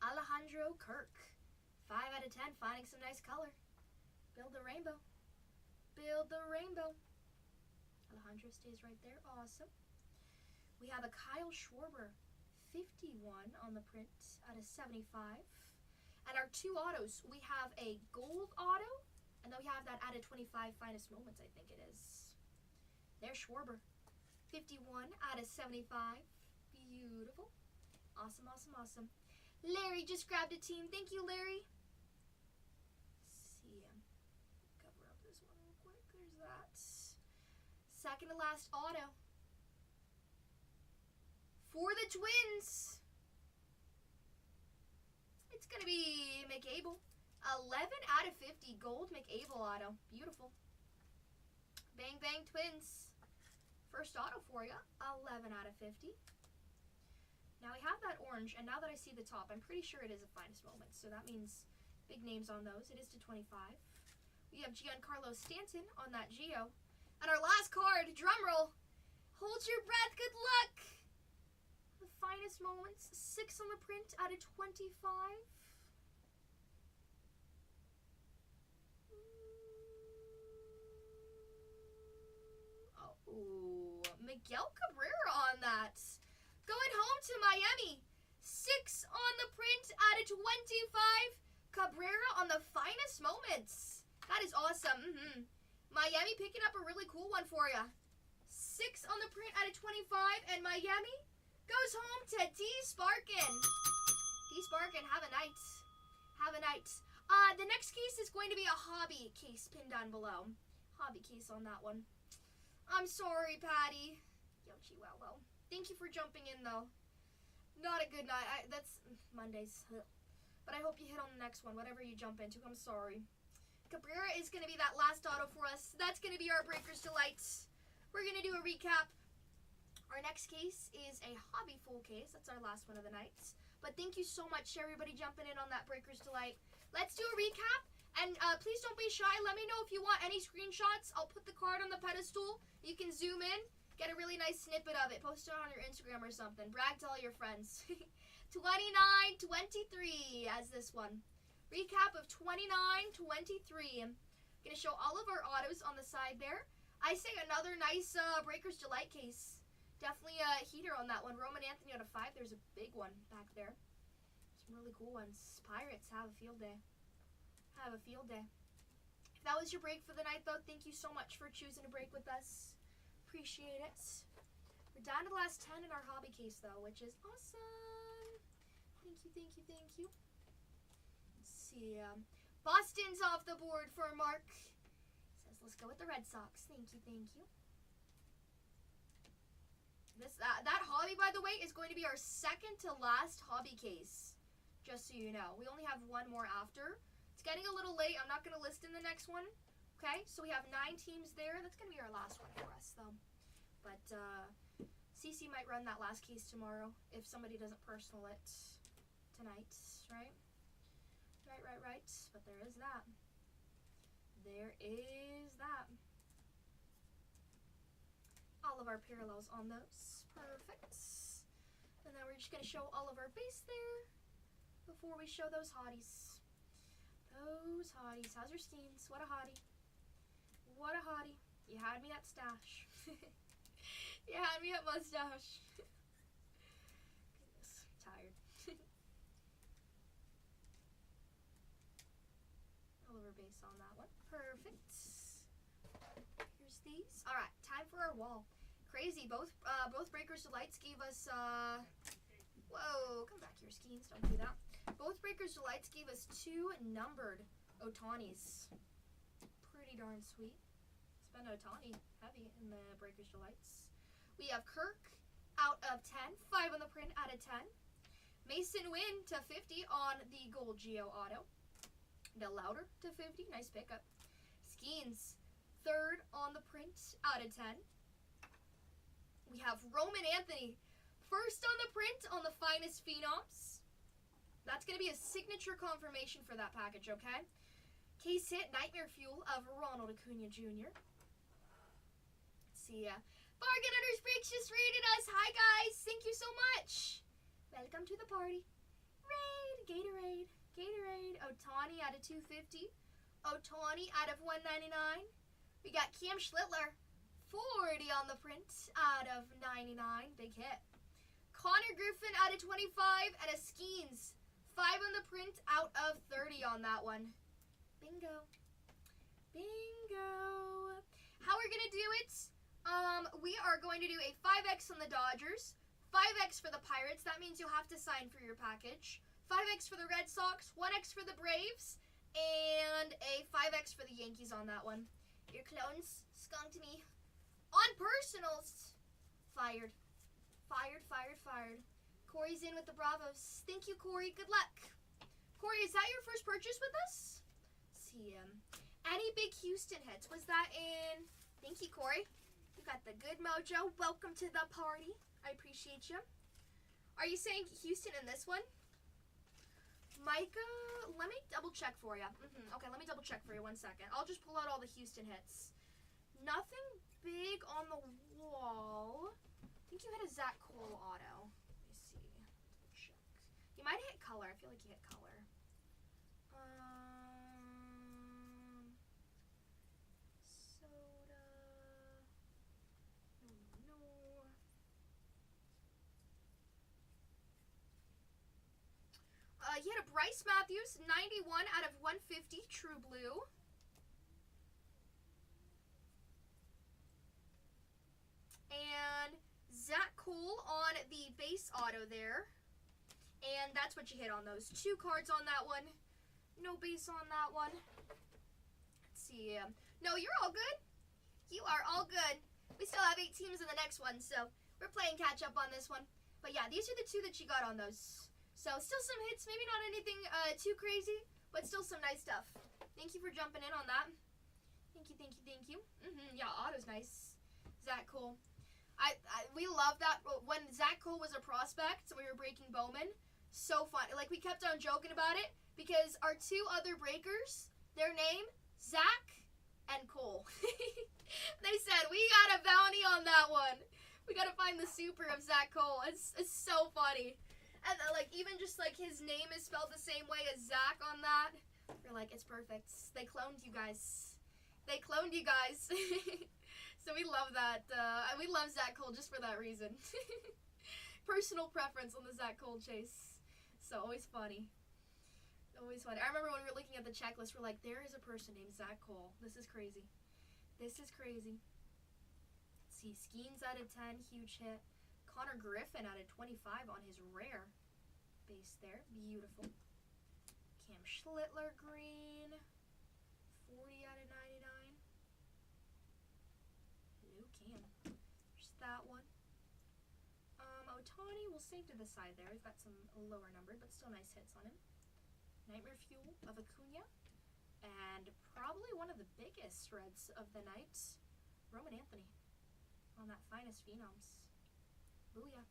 Alejandro Kirk. 5 out of 10. Finding some nice color. Build the rainbow. Alejandro stays right there. Awesome. We have a Kyle Schwarber. 51 on the print out of 75. And our 2 autos, we have a gold auto And then we have that out of 25 finest moments, I think it is. There's Schwarber. 51 out of 75. Beautiful. Awesome, awesome, awesome. Larry just grabbed a team. Thank you, Larry. See ya. Cover up this one real quick. There's that. Second to last auto. For the Twins. It's going to be McAble. 11 out of 50. Gold McAble auto. Beautiful. Bang, bang, Twins. First auto for you. 11 out of 50. Now we have that orange, and now that I see the top, I'm pretty sure it is a finest moment. So that means big names on those. It is to 25. We have Giancarlo Stanton on that Geo. And our last card, drumroll. Hold your breath. Good luck. The finest moments. 6 on the print out of 25. Oh, Miguel Cabrera on that. Going home to Miami. 6 on the print out of 25. Cabrera on the finest moments. That is awesome. Miami picking up a really cool one for you. 6 on the print out of 25. And Miami goes home to D. Sparkin. D. Sparkin, have a night. Have a night. The next case is going to be a hobby case pinned down below. Hobby case on that one. I'm sorry, Patty. Yochi, wow. Thank you for jumping in, though. Not a good night. That's Mondays. But I hope you hit on the next one, whatever you jump into. I'm sorry. Cabrera is going to be that last auto for us. That's going to be our Breaker's Delight. We're going to do a recap. Our next case is a hobby full case. That's our last one of the night. But thank you so much, everybody, jumping in on that Breaker's Delight. Let's do a recap. And please don't be shy. Let me know if you want any screenshots. I'll put the card on the pedestal. You can zoom in. Get a really nice snippet of it. Post it on your Instagram or something. Brag to all your friends. 29-23 as this one. Recap of 29-23. I'm going to show all of our autos on the side there. I say another nice Breaker's Delight case. Definitely a heater on that one. Roman Anthony out of 5. There's a big one back there. Some really cool ones. Pirates, have a field day. Have a field day. If that was your break for the night, though, thank you so much for choosing to break with us. Appreciate it. We're down to the last 10 in our hobby case, though, which is awesome. Thank you. Let's see. Boston's off the board for Mark. Says, let's go with the Red Sox. Thank you. This that hobby, by the way, is going to be our second to last hobby case. Just so you know. We only have one more after. It's getting a little late. I'm not going to list in the next one. Okay, so we have 9 teams there. That's going to be our last one for us, though. But CC might run that last case tomorrow if somebody doesn't personal it tonight, right? Right. But there is that. All of our parallels on those. Perfect. And then we're just going to show all of our base there before we show those hotties. How's your skeins? What a hottie. You had me at stash. You had me at mustache. Goodness, tired. All over base on that one. Perfect. Here's these. All right, time for our wall. Crazy. Both Breaker's Delights gave us. Whoa, come back here, Skeens. Don't do that. Both Breaker's Delights gave us 2 numbered Otanis. Pretty darn sweet. It's been Otani heavy in the Breaker's Delights. We have Kirk out of 10. 5 on the print out of 10. Mason Wynn to 50 on the Gold Geo Auto. Del Louder to 50. Nice pickup. Skeens, 3rd on the print out of 10. We have Roman Anthony, 1st on the print on the Finest Phenoms. That's going to be a signature confirmation for that package, okay? Case hit, Nightmare Fuel of Ronald Acuna Jr. Let's see ya. Bargain Hunters Breaks just rated us. Hi, guys. Thank you so much. Welcome to the party. Gatorade. Otani out of 250. Otani out of 199. We got Cam Schlittler, 40 on the print out of 99. Big hit. Connor Griffin out of 25 and a Skeens, 5 on the print out of 30 on that one. Bingo. Bingo. How we're gonna do it? We are going to do a 5x on the Dodgers, 5x for the Pirates. That means you'll have to sign for your package. 5x for the Red Sox, 1x for the Braves, and a 5x for the Yankees on that one. Your clones skunked me. On personals, fired. Fired. Corey's in with the Bravos. Thank you, Corey. Good luck. Corey, is that your first purchase with us? See any big Houston hits? Was that in? Thank you, Corey. You got the good mojo. Welcome to the party. I appreciate you. Are you saying Houston in this one? Micah, let me double check for you. Okay, let me double check for you 1 second. I'll just pull out all the Houston hits. Nothing big on the wall. I think you hit a Zach Cole auto. Let me see. Double check. You might hit color. I feel like you hit color. Soda. No. You had a Bryce Matthews, 91 out of 150, True Blue. And Zach Cole on the base auto there. And that's what you hit on those. 2 cards on that one. No base on that one. Let's see. No, you're all good. You are all good. We still have 8 teams in the next one, so we're playing catch up on this one. But yeah, these are the 2 that you got on those. So still some hits, maybe not anything too crazy, but still some nice stuff. Thank you for jumping in on that. Thank you. Yeah, auto's nice. Zach Cole. We love that. When Zach Cole was a prospect, so we were breaking Bowman, so fun. Like, we kept on joking about it because our 2 other breakers, their name, Zach and Cole. They said, we got a bounty on that one. We got to find the super of Zach Cole. It's so funny. And like, even just like his name is spelled the same way as Zach on that. We're like, it's perfect. They cloned you guys. So we love that. We love Zach Cole just for that reason. Personal preference on the Zach Cole chase. So always funny. I remember when we were looking at the checklist, we're like, there is a person named Zach Cole. This is crazy. Let's see, Skeens out of 10, huge hit. Connor Griffin out of 25 on his rare base there. Beautiful. Cam Schlittler green. 40 out of 99. Hello, Cam. There's that one. Otani, we'll save to the side there. We've got some lower numbered, but still nice hits on him. Nightmare Fuel of Acuna. And probably one of the biggest reds of the night, Roman Anthony. On that finest Phenoms. Booyah.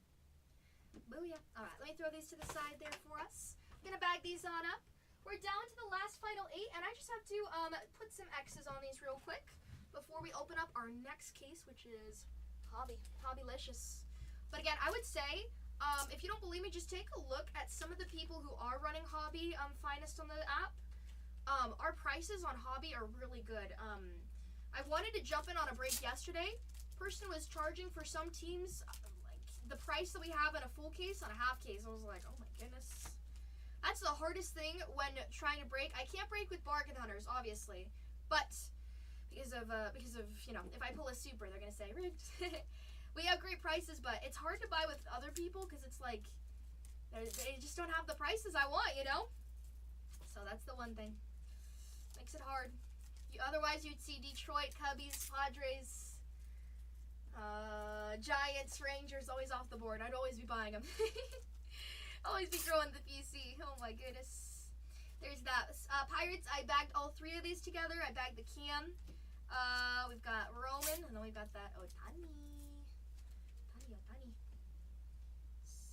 Alright, let me throw these to the side there for us. I'm going to bag these on up. We're down to the last final 8, and I just have to put some X's on these real quick before we open up our next case, which is Hobbylicious. But again, I would say, if you don't believe me, just take a look at some of the people who are running Hobby Finest on the app. Our prices on Hobby are really good. I wanted to jump in on a break yesterday. Person was charging for some teams the price that we have in a full case on a half case. I was like, oh my goodness. That's the hardest thing when trying to break. I can't break with bargain hunters, obviously, but because of you know, if I pull a super, they're gonna say rigged. We have great prices, but it's hard to buy with other people because it's like they just don't have the prices I want, you know. So that's the one thing. Makes it hard. Otherwise, you'd see Detroit, Cubbies, Padres. Giants, Rangers, always off the board. I'd always be buying them. Always be throwing the PC. Oh my goodness. There's that. Pirates, I bagged all 3 of these together. I bagged the Cam. We've got Roman, and then we've got that Otani. Let's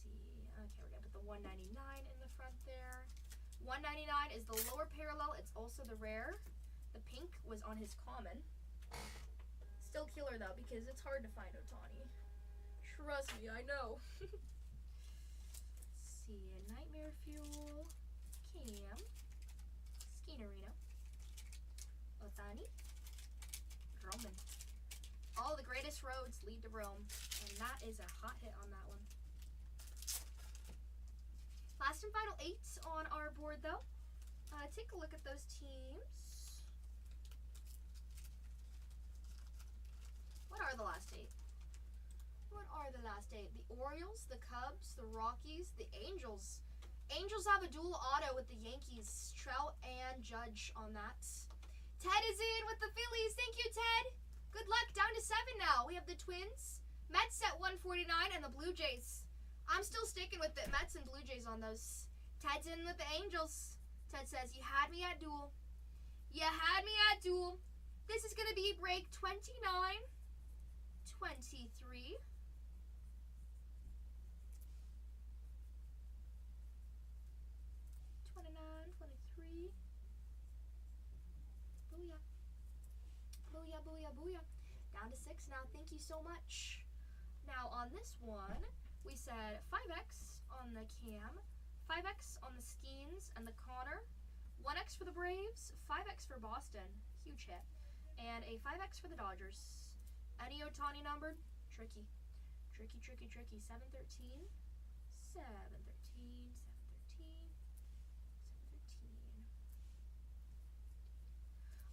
see. Okay, we're gonna put the 199 in the front there. 199 is the lower parallel. It's also the rare. The pink was on his common. Still killer though, because it's hard to find Otani. Trust me, I know. Let's see, Nightmare Fuel, Cam, Skeenerino, Otani, Roman. All the greatest roads lead to Rome, and that is a hot hit on that one. Last and final 8 on our board though. Take a look at those teams. are the last 8? The Orioles, the Cubs, the Rockies, the Angels. Angels have a dual auto with the Yankees. Trout and Judge on that. Ted is in with the Phillies. Thank you, Ted. Good luck. Down to 7 now. We have the Twins, Mets at 149, and the Blue Jays. I'm still sticking with the Mets and Blue Jays on those. Ted's in with the Angels. Ted says, you had me at duel. You had me at duel. This is going to be break 29, 23. Booyah. Booyah, booyah, booyah. Down to 6 now. Thank you so much. Now on this one, we said 5X on the Cam, 5X on the Skeens and the Connor, 1X for the Braves, 5X for Boston, huge hit, and a 5X for the Dodgers. Any Ohtani numbered? Tricky. Tricky, tricky, tricky. 713, 713, 713,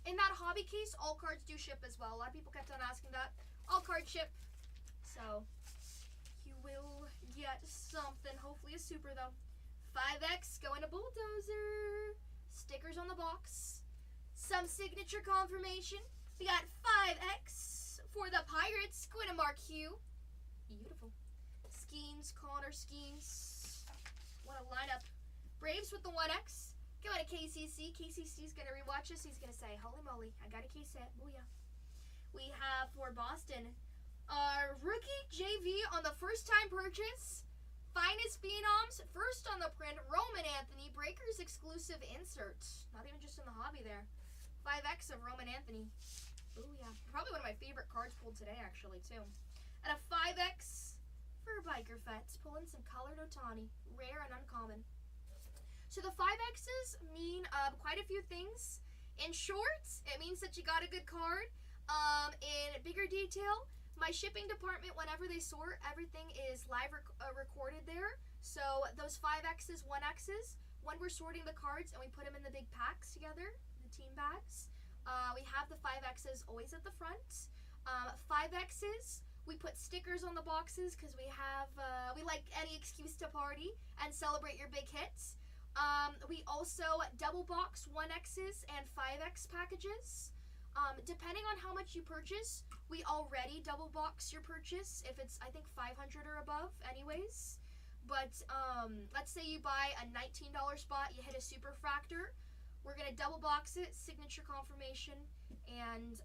713. In that hobby case, all cards do ship as well. A lot of people kept on asking that. All cards ship. So, you will get something. Hopefully a super, though. 5X going to Bulldozer. Stickers on the box. Some signature confirmation. We got 5X for the Pirates. Going to Mark Hugh. Beautiful. Skeens, Connor Skeens. What a lineup. Braves with the 1X. Going to KCC. KCC's going to rewatch us. He's going to say, holy moly, I got a K set. Booyah. We have for Boston, rookie JV on the first-time purchase. Finest Phenoms, first on the print, Roman Anthony, Breakers exclusive insert. Not even just in the hobby there. 5X of Roman Anthony. Booyah. Probably one of my favorite cards pulled today, actually, too. And a 5X for Biker Fets. Pulling some colored Ohtani. Rare and uncommon. So the 5Xs mean quite a few things. In short, it means that you got a good card. In bigger detail, my shipping department, whenever they sort, everything is live recorded there. So those 5Xs, 1Xs, when we're sorting the cards and we put them in the big packs together, the team bags, we have the 5Xs always at the front. 5Xs, we put stickers on the boxes because we like any excuse to party and celebrate your big hits. We also double box 1Xs and 5X packages. Depending on how much you purchase, we already double box your purchase if it's, I think, 500 or above anyways. But let's say you buy a $19 spot, you hit a super fractor, we're going to double box it, signature confirmation, and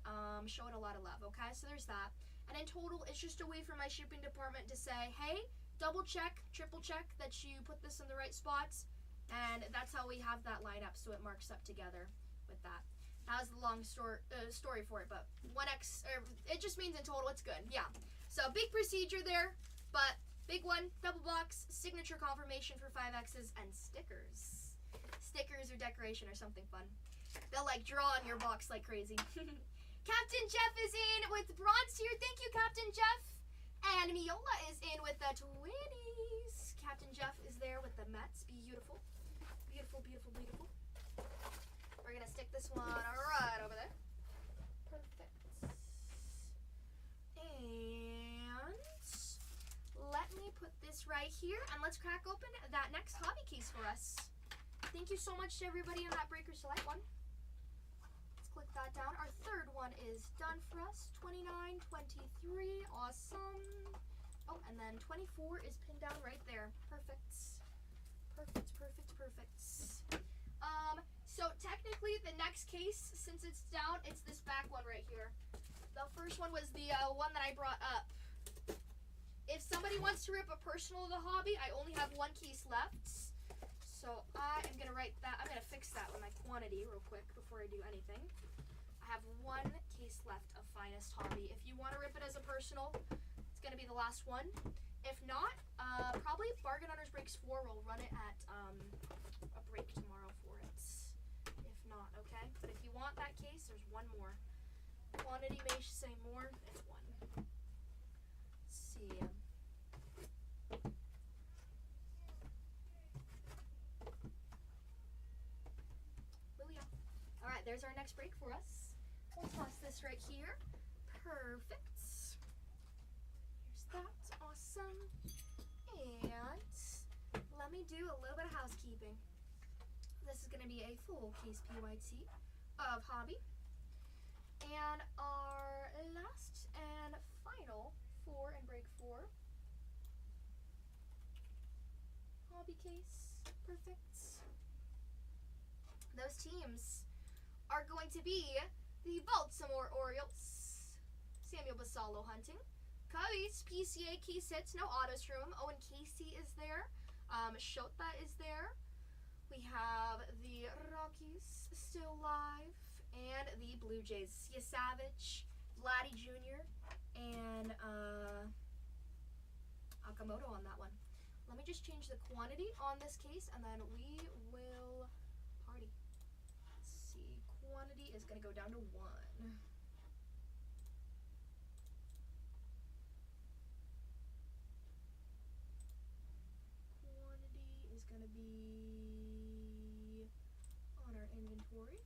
show it a lot of love, okay? So there's that. And in total, it's just a way for my shipping department to say, hey, double check, triple check that you put this in the right spots, and that's how we have that lineup so it marks up together with that. That was the long story for it, but 1X, it just means in total it's good. Yeah. So big procedure there, but big one, double box, signature confirmation for 5Xs, and stickers. Stickers or decoration or something fun. They'll like draw on your box like crazy. Captain Jeff is in with bronze here. Thank you, Captain Jeff. And Miola is in with the 20s. Captain Jeff is there with the Mets. Beautiful. Beautiful, beautiful, beautiful. We're going to stick this one right over there. Perfect. And let me put this right here, and let's crack open that next hobby case for us. Thank you so much to everybody in that Breaker Select one. Let's click that down. Our third one is done for us. 29, 23, awesome. Oh, and then 24 is pinned down right there. Perfect. Perfect, perfect, perfect. So technically the next case, since it's down, it's this back one right here. The first one was the one that I brought up. If somebody wants to rip a personal of the hobby, I only have one case left. So I am going to write that. I'm going to fix that with my quantity real quick before I do anything. I have one case left of Finest Hobby. If you want to rip it as a personal, it's going to be the last one. If not, probably Bargain Hunters Breaks 4 will run it at a break tomorrow for it. If not, okay? But if you want that case, there's one more. Quantity may say more, it's one. Let's see. Booyah. Alright, there's our next break for us. We'll toss this right here. Perfect. Here's that. Awesome. let me do a little bit of housekeeping. This is going to be a full case PYT of Hobby. And our last and final 4 and break 4 Hobby case. Perfect. Those teams are going to be the Baltimore Orioles, Samuel Basallo hunting. Cubbies, PCA key sets, no autos from him. Owen Casey is there. Shota is there. We have the Rockies still live. And the Blue Jays. Sia Savage, Vladdy Jr., and Akamoto on that one. Let me just change the quantity on this case, and then we will party. Let's see. Quantity is going to go down to 1. Quantity is going to be on our inventory.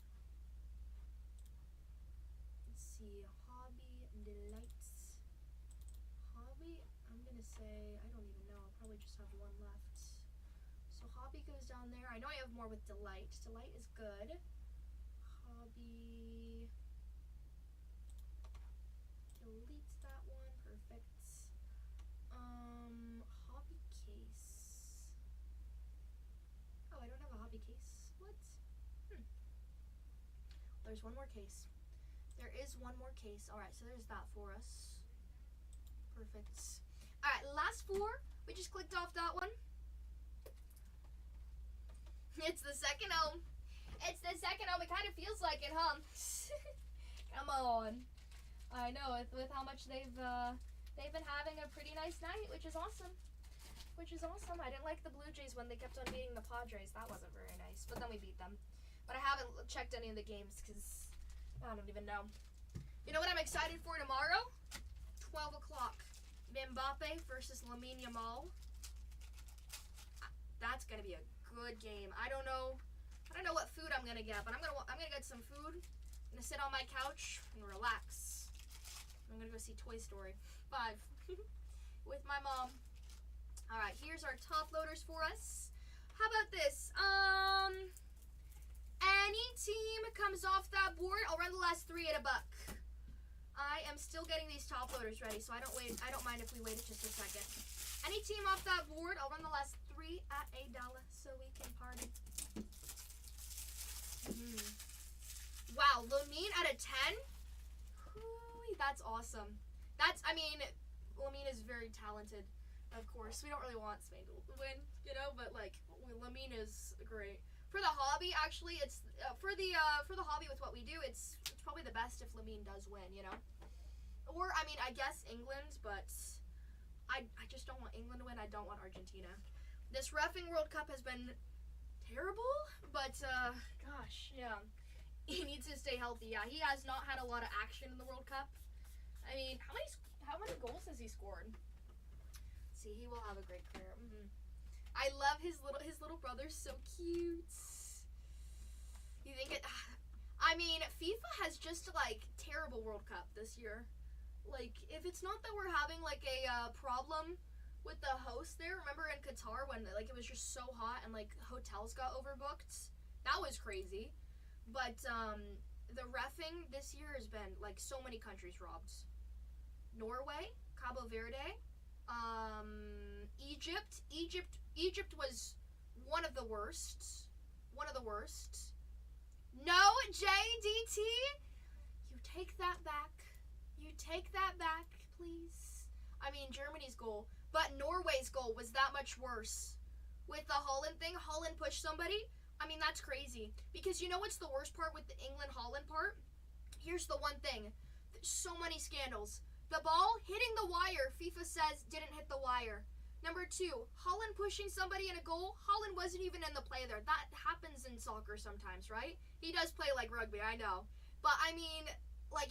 See, Hobby Delights. Hobby, I'm gonna say, I don't even know, I'll probably just have 1 left. So Hobby goes down there. I know I have more with Delight. Delight is good. Hobby deletes that one. Perfect. Hobby case. Oh, I don't have a hobby case. What? There's one more case. There is one more case. Alright, so there's that for us. Perfect. Alright, last 4. We just clicked off that one. It's the second home. It's the second home. It kind of feels like it, huh? Come on. I know, with how much they've been having a pretty nice night, which is awesome. Which is awesome. I didn't like the Blue Jays when they kept on beating the Padres. That wasn't very nice. But then we beat them. But I haven't checked any of the games because I don't even know. You know what I'm excited for tomorrow? 12 o'clock. Mbappe versus Lamine Yamal. That's gonna be a good game. I don't know what food I'm gonna get, but I'm gonna get some food. I'm gonna sit on my couch and relax. I'm gonna go see Toy Story 5 with my mom. All right, here's our top loaders for us. How about this? Any team comes off that board, I'll run the last 3 at $1. I am still getting these top loaders ready, so I don't mind if we wait just a second. Any team off that board, I'll run the last 3 at $1 so we can party. Wow, Lamine at a 10? Ooh, that's awesome. Lamine is very talented, of course. We don't really want Spain to win, but Lamine is great. For the hobby, actually, it's for the hobby with what we do. It's probably the best if Lamine does win, Or I guess England, but I just don't want England to win. I don't want Argentina. This reffing World Cup has been terrible, but gosh, yeah, he needs to stay healthy. Yeah, he has not had a lot of action in the World Cup. How many goals has he scored? Let's see, he will have a great career. I love his little brother's so cute. You think it? FIFA has just terrible World Cup this year. If it's not that we're having a problem with the host there, remember in Qatar when it was just so hot and hotels got overbooked? That was crazy. But the reffing this year has been so many countries robbed. Norway, Cabo Verde, Egypt was one of the worst. No, JDT, you take that back. Please. Germany's goal, but Norway's goal was that much worse. With the Holland thing, Holland pushed somebody. That's crazy. Because you know what's the worst part with the England-Holland part? Here's the one thing. There's so many scandals. The ball hitting the wire, FIFA says, didn't hit the wire. Number 2, Holland pushing somebody in a goal. Holland wasn't even in the play there. That happens in soccer sometimes, right? He does play like rugby, I know. But,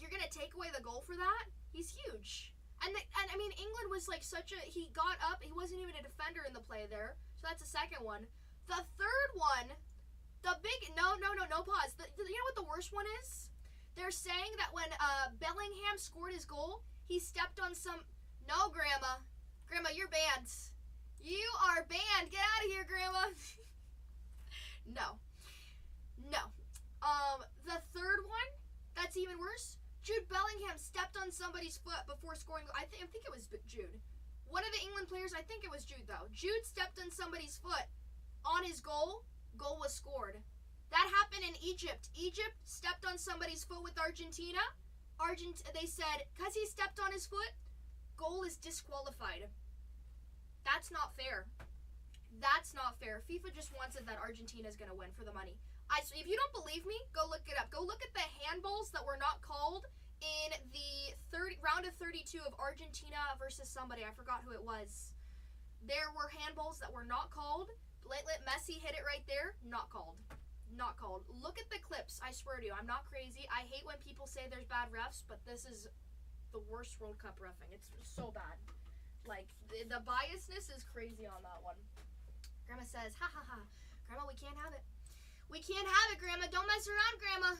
you're going to take away the goal for that? He's huge. And England was he got up. He wasn't even a defender in the play there. So that's the second one. The third one, no pause. You know what the worst one is? They're saying that when Bellingham scored his goal, he stepped on some... No, Grandma. Grandma, you're banned. You are banned. Get out of here, Grandma. No. The third one, that's even worse. Jude Bellingham stepped on somebody's foot before scoring. I think it was Jude. One of the England players, I think it was Jude though. Jude stepped on somebody's foot on his goal. Goal was scored. That happened in Egypt. Egypt stepped on somebody's foot with Argentina. They said, because he stepped on his foot, goal is disqualified. That's not fair. That's not fair. FIFA just wants it that Argentina's going to win for the money. If you don't believe me, go look it up. Go look at the handballs that were not called in the round of 32 of Argentina versus somebody. I forgot who it was. There were handballs that were not called. Let Messi hit it right there. Not called. Not called. Look at the clips. I swear to you, I'm not crazy. I hate when people say there's bad refs, but this is the worst World Cup reffing. It's so bad. Like, the biasness is crazy on that one. Grandma says, ha ha ha. Grandma, we can't have it. We can't have it, Grandma. Don't mess around, Grandma.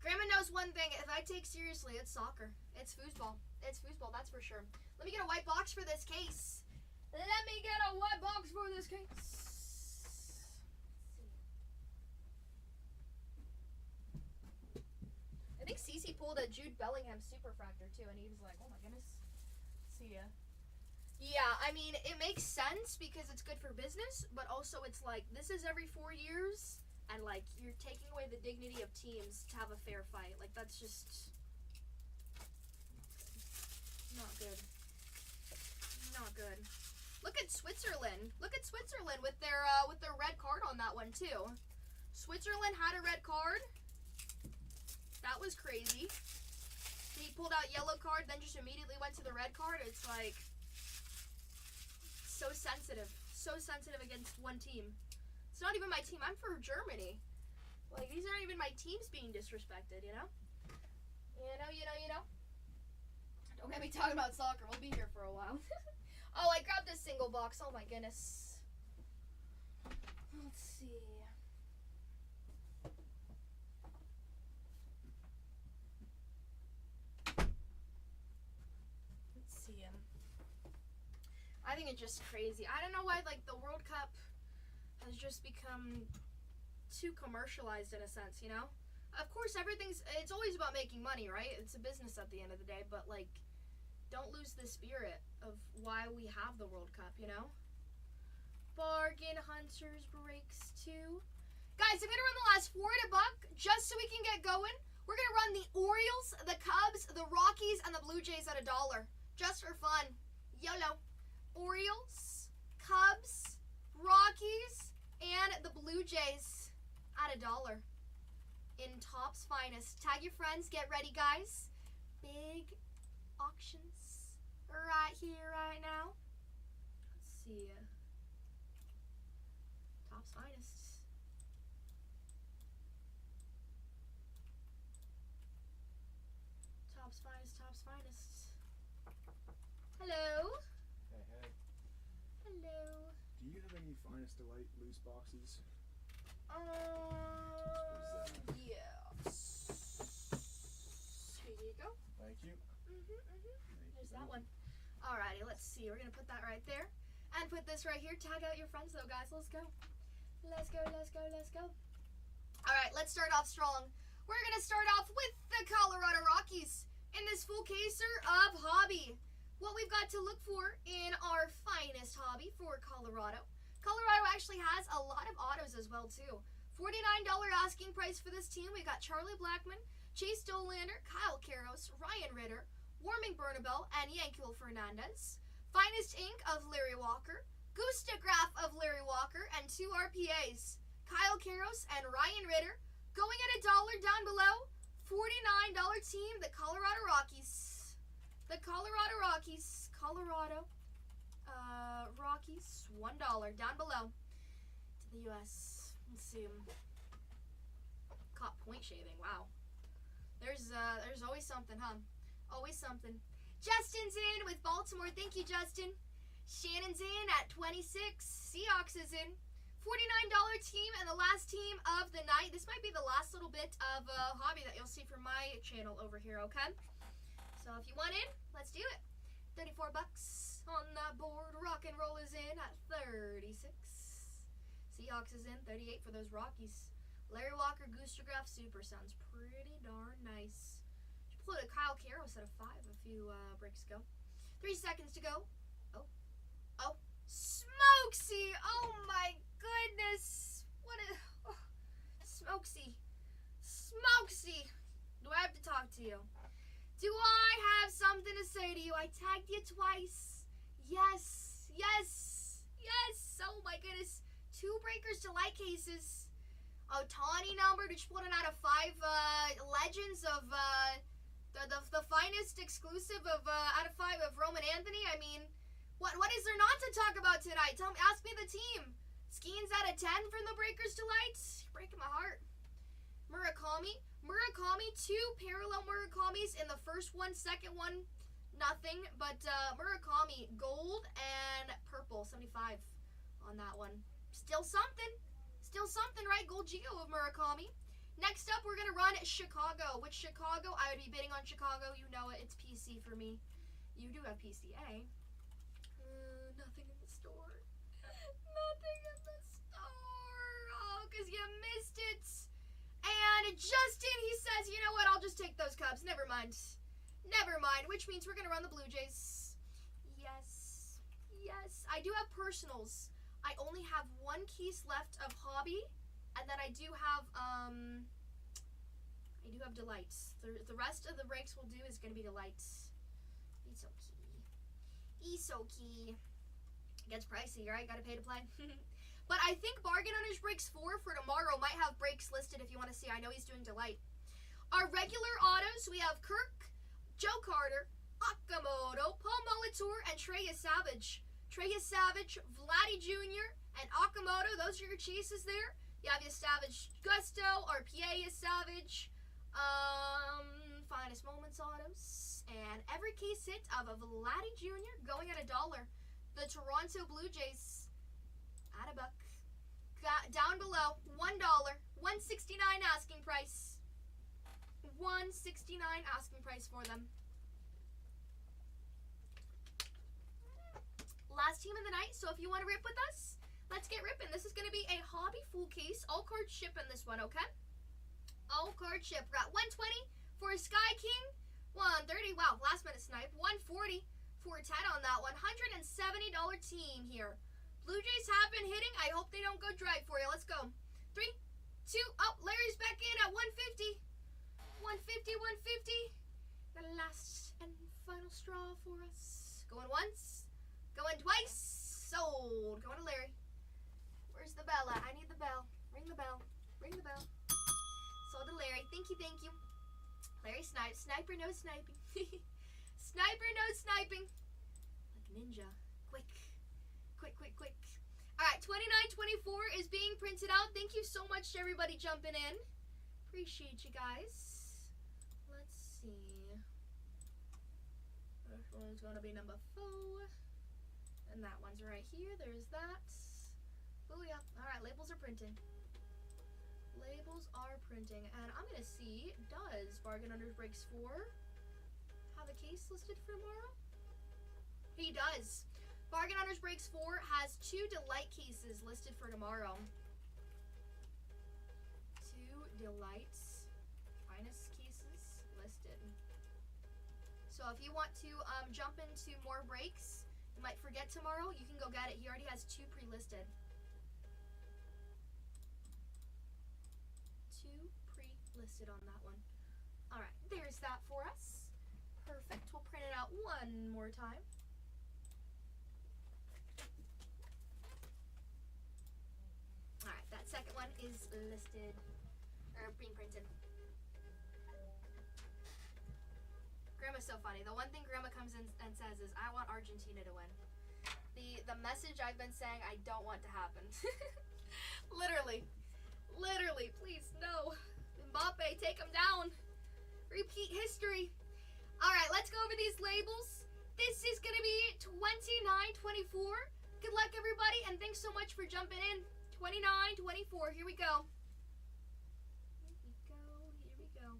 Grandma knows one thing. If I take seriously, it's soccer. It's foosball. It's foosball, that's for sure. Let me get a white box for this case. Let me get a white box for this case. I think Cece pulled a Jude Bellingham superfractor too, and he was like, oh my goodness. See ya. Yeah, I mean, it makes sense because it's good for business, but also it's like, this is every 4 years, and like, you're taking away the dignity of teams to have a fair fight. Like, that's just not good. Not good. Look at Switzerland. Look at Switzerland with their red card on that one too. Switzerland had a red card. That was crazy. He pulled out yellow card, then just immediately went to the red card. It's like, so sensitive against one team. It's not even my team. I'm for Germany. Like, these aren't even my teams being disrespected, you know? You know. Don't get me talking about soccer. We'll be here for a while. Oh, I grabbed this single box. Oh my goodness. Let's see. I think it's just crazy. I don't know why, like, the World Cup has just become too commercialized in a sense, you know? Of course, it's always about making money, right? It's a business at the end of the day, but, like, don't lose the spirit of why we have the World Cup, you know? Bargain Hunters breaks 2. Guys, I'm going to run the last 4 at $1 just so we can get going. We're going to run the Orioles, the Cubs, the Rockies, and the Blue Jays at $1 just for fun. YOLO. Orioles, Cubs, Rockies, and the Blue Jays at $1 in Topps Finest. Tag your friends. Get ready, guys. Big auctions right here, right now. Let's see. Topps Finest. Topps Finest, Topps Finest. Hello. Hello. Do you have any Finest Delight loose boxes? Yes. Here you go. Thank you. There's that one. Alrighty, let's see. We're gonna put that right there. And put this right here. Tag out your friends though, guys. Let's go. Let's go, let's go, let's go. Alright, let's start off strong. We're gonna start off with the Colorado Rockies in this full caser of hobby. What we've got to look for in our finest hobby for Colorado. Colorado actually has a lot of autos as well too. $49 asking price for this team. We got Charlie Blackmon, Chase Dollander, Kyle Karros, Ryan Ritter, Warming Bernabel, and Yanquiel Fernandez. Finest ink of Larry Walker, Gustograph of Larry Walker, and 2 RPAs. Kyle Karros and Ryan Ritter. Going at $1 down below. $49 team, the Colorado Rockies. The Colorado Rockies. Rockies, $1 down below to the U.S. Let's see. Caught point shaving. Wow. There's always something, huh? Always something. Justin's in with Baltimore. Thank you, Justin. Shannon's in at 26. Seahawks is in. $49 team and the last team of the night. This might be the last little bit of hobby that you'll see from my channel over here, okay? So if you want in, let's do it. $34. Oh, on that board. Rock and roll is in at 36. Seahawks is in 38 for those Rockies. Larry Walker Goostergraph Super sounds pretty darn nice. She pulled a Kyle Caro set of 5 a few breaks ago. 3 seconds to go. Oh, Smokesy! Oh my goodness! What a Smokesy! Do I have to talk to you? Do I have something to say to you? I tagged you twice. Yes. Oh my goodness. 2 breakers to light cases. Otani numbered, which put it out of 5 legends of the finest exclusive of out of 5 of Roman Anthony. I mean, what is there not to talk about tonight? Ask me the team. Skeens out of 10 from the breakers to lights. You're breaking my heart. Murakami, 2 parallel Murakamis in the first one, second one, nothing. But Murakami, gold and purple, 75 on that one. Still something, right? Gold Geo of Murakami. Next up, we're going to run Chicago. Which Chicago? I would be bidding on Chicago. You know it. It's PC for me. You do have PCA. Nothing in the store. Oh, because you missed it. And Justin, he says, you know what? I'll just take those Cubs. Never mind. Which means we're going to run the Blue Jays. Yes. I do have personals. I only have 1 case left of hobby. And then I do have delights. The rest of the breaks we'll do is going to be delights. Isoki. Gets pricey, right? Gotta pay to play. But I think Bargain Hunters Breaks 4 for tomorrow might have breaks listed if you want to see. I know he's doing delight. Our regular autos, we have Kirk, Joe Carter, Okamoto, Paul Molitor, and Treya Savage. Vladdy Jr., and Okamoto. Those are your chases there. You have your Savage Gusto, RPA is Savage, Finest Moments autos, and every case hit of a Vladdy Jr. going at $1. The Toronto Blue Jays at $1. Down below, $1, $1.69 asking price. $1.69 asking price for them. Last team of the night, so if you want to rip with us, let's get ripping. This is going to be a hobby full case. All card ship in this one, okay? All card ship. Got 120 for Sky King. 130. Wow, last minute snipe. 140 for Ted on that one. $170 team here. Blue Jays have been hitting. I hope they don't go dry for you. Let's go. 3, 2. Oh, Larry's back in at 150. 150. The last and final straw for us. Going once. Going twice. Sold. Going to Larry. Where's the bell at? I need the bell. Ring the bell. Sold to Larry. Thank you. Larry snipes. Sniper, no sniping. Sniper, no sniping. Like ninja. Quick. Alright, 2924 is being printed out. Thank you so much to everybody jumping in. Appreciate you guys. Let's see. This one's going to be number 4. And that one's right here. There's that. Oh yeah. Alright, labels are printing. And I'm going to see, does Bargain Hunters Breaks 4 have a case listed for tomorrow? He does. Bargain Hunters Breaks 4 has 2 delight cases listed for tomorrow. 2 delights finest cases listed. So if you want to jump into more breaks, you might forget tomorrow, you can go get it. He already has 2 pre-listed. 2 pre-listed on that one. Alright, there's that for us. Perfect. We'll print it out one more time. Alright, that second one is listed, or being printed. Grandma's so funny. The one thing Grandma comes in and says is, I want Argentina to win. The message I've been saying I don't want to happen. Literally, please, no. Mbappe, take him down. Repeat history. Alright, let's go over these labels. This is going to be 2924. Good luck, everybody, and thanks so much for jumping in. 2924, here we go. Here we go.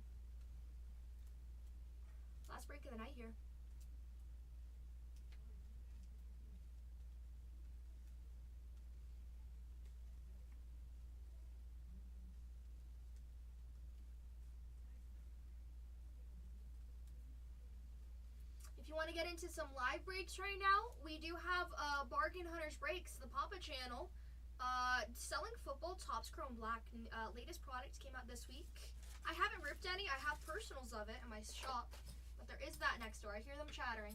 Last break of the night here. If you want to get into some live breaks right now, we do have Bargain Hunters Breaks, the Papa channel. Selling football Topps Chrome Black. Latest products came out this week. I haven't ripped any. I have personals of it in my shop. But there is that next door. I hear them chattering.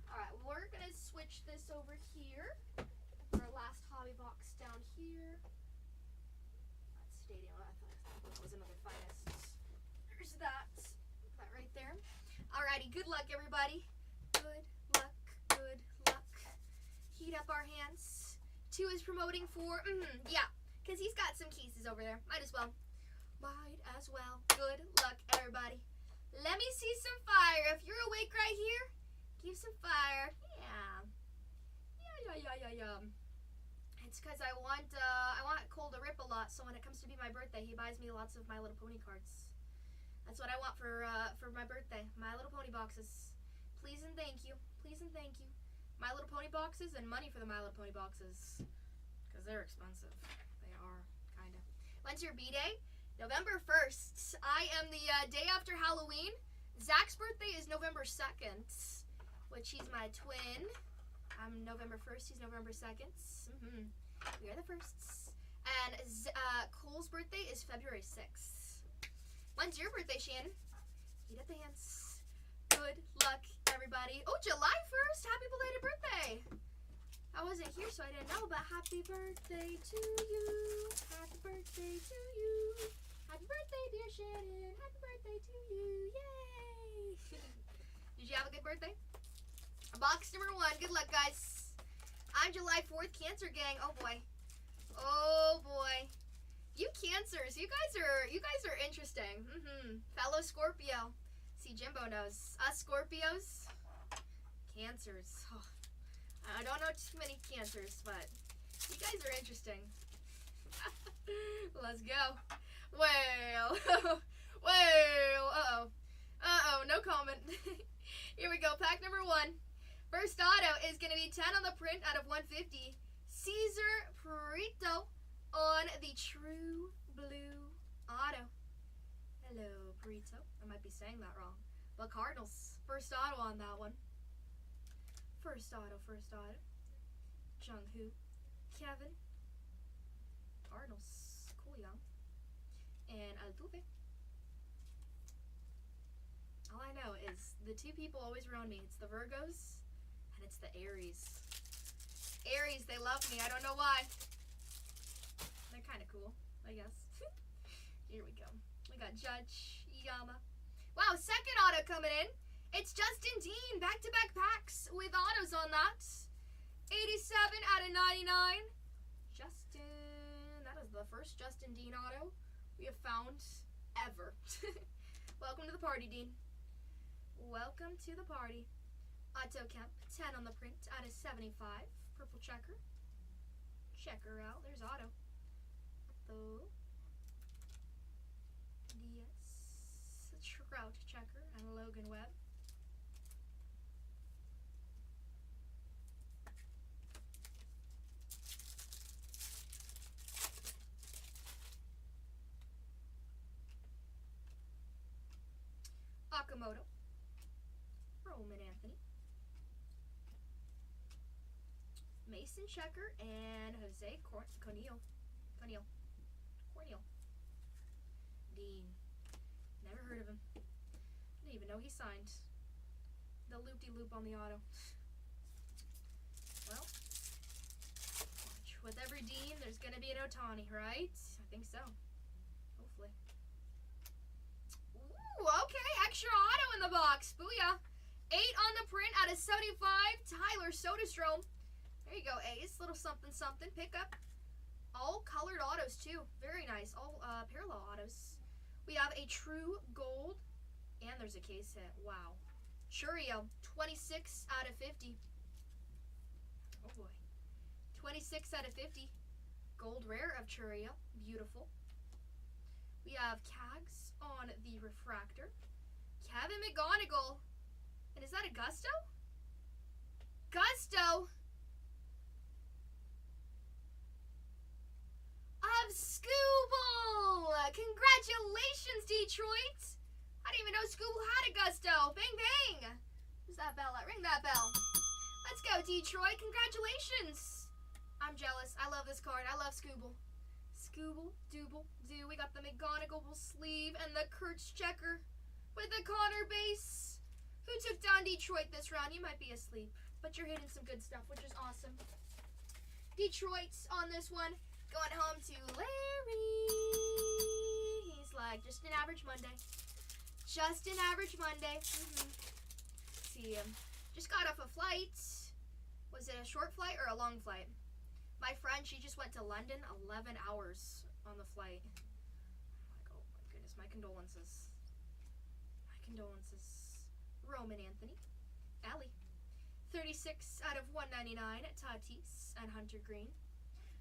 Alright, we're going to switch this over here. Our last hobby box down here. That's Stadium. I thought that was another Finest. There's that. Put that right there. Alrighty, good luck, everybody. Good luck, good luck. Heat up our hands. 2 is promoting for, yeah, because he's got some cases over there. Might as well. Good luck, everybody. Let me see some fire. If you're awake right here, give some fire. Yeah. It's because I want Cole to rip a lot, so when it comes to be my birthday, he buys me lots of My Little Pony cards. That's what I want for my birthday. My Little Pony boxes. Please and thank you. My Little Pony boxes and money for the My Little Pony boxes. Because they're expensive. They are, kind of. When's your B-Day? November 1st. I am the day after Halloween. Zach's birthday is November 2nd, which he's my twin. I'm November 1st. He's November 2nd. We are the firsts. And Cole's birthday is February 6th. When's your birthday, Shannon? Heat up the hands. Good luck, everybody. Oh, July 1st. Happy belated birthday. I wasn't here, so I didn't know, but happy birthday to you. Happy birthday to you. Happy birthday, dear Shannon. Happy birthday to you. Yay. Did you have a good birthday? Box number 1. Good luck, guys. I'm July 4th, Cancer Gang. Oh, boy. You Cancers, you guys are interesting. Fellow Scorpio. See, Jimbo knows. Us Scorpios, Cancers. Oh, I don't know too many Cancers, but you guys are interesting. Let's go. Well, no comment. Here we go, pack number 1. First auto is going to be 10 on the print out of 150. Cesar Prieto on the True Blue auto. Hello, Prieto. I might be saying that wrong. But Cardinals, first auto on that one. First auto. Jung-Hoo, Kevin, Cardinals, Cool Young, and Altuve. All I know is the 2 people always around me. It's the Virgos and it's the Aries. Aries, they love me. I don't know why. They're kind of cool, I guess. Here we go. We got Judge, Iyama. Wow, second auto coming in. It's Justin Dean. Back-to-back packs with autos on that. 87 out of 99. Justin. That is the first Justin Dean auto we have found ever. Welcome to the party, Dean. Welcome to the party. Otto Kemp, 10 on the print out of 75. Purple checker. Checker out. There's Otto. Otto. Yes. Trout checker and Logan Webb. Okamoto. Roman Anthony. Mason Checker and Jose Cornel. Dean. Never heard of him. Didn't even know he signed. The loop-de-loop on the auto. Well, with every Dean, there's going to be an Ohtani, right? I think so. Hopefully. Ooh, okay. Extra auto in the box. Booyah. 8 on the print out of 75. Tyler Soderstrom. There you go, Ace. Little something. Pick up. All colored autos, too. Very nice. All parallel autos. We have a true gold. And there's a case hit. Wow. Churio. 26 out of 50. Oh, boy. 26 out of 50. Gold rare of Churio. Beautiful. We have Cags on the refractor. Kevin McGonigal. And is that a Gusto? Gusto of Scooble! Congratulations, Detroit! I didn't even know Scooble had a Gusto. Bang, XFL. Let's go, Detroit. Congratulations. I'm jealous. I love this card. I love Scooble. Scooble, Dooble, Doo. We got the McGonagall sleeve and the Kurtz checker with the Connor base. Who took down Detroit this round? You might be asleep, but you're hitting some good stuff, which is awesome. Detroit's on this one. Going home to Larry. He's like, just an average Monday. Just an average Monday. See him. Just got off a flight. Was it a short flight or a long flight? My friend, she just went to London, 11 hours on the flight. I'm like, oh my goodness, my condolences. My condolences. Roman Anthony. Ellie. 36 out of 199 at Tatis and Hunter Green.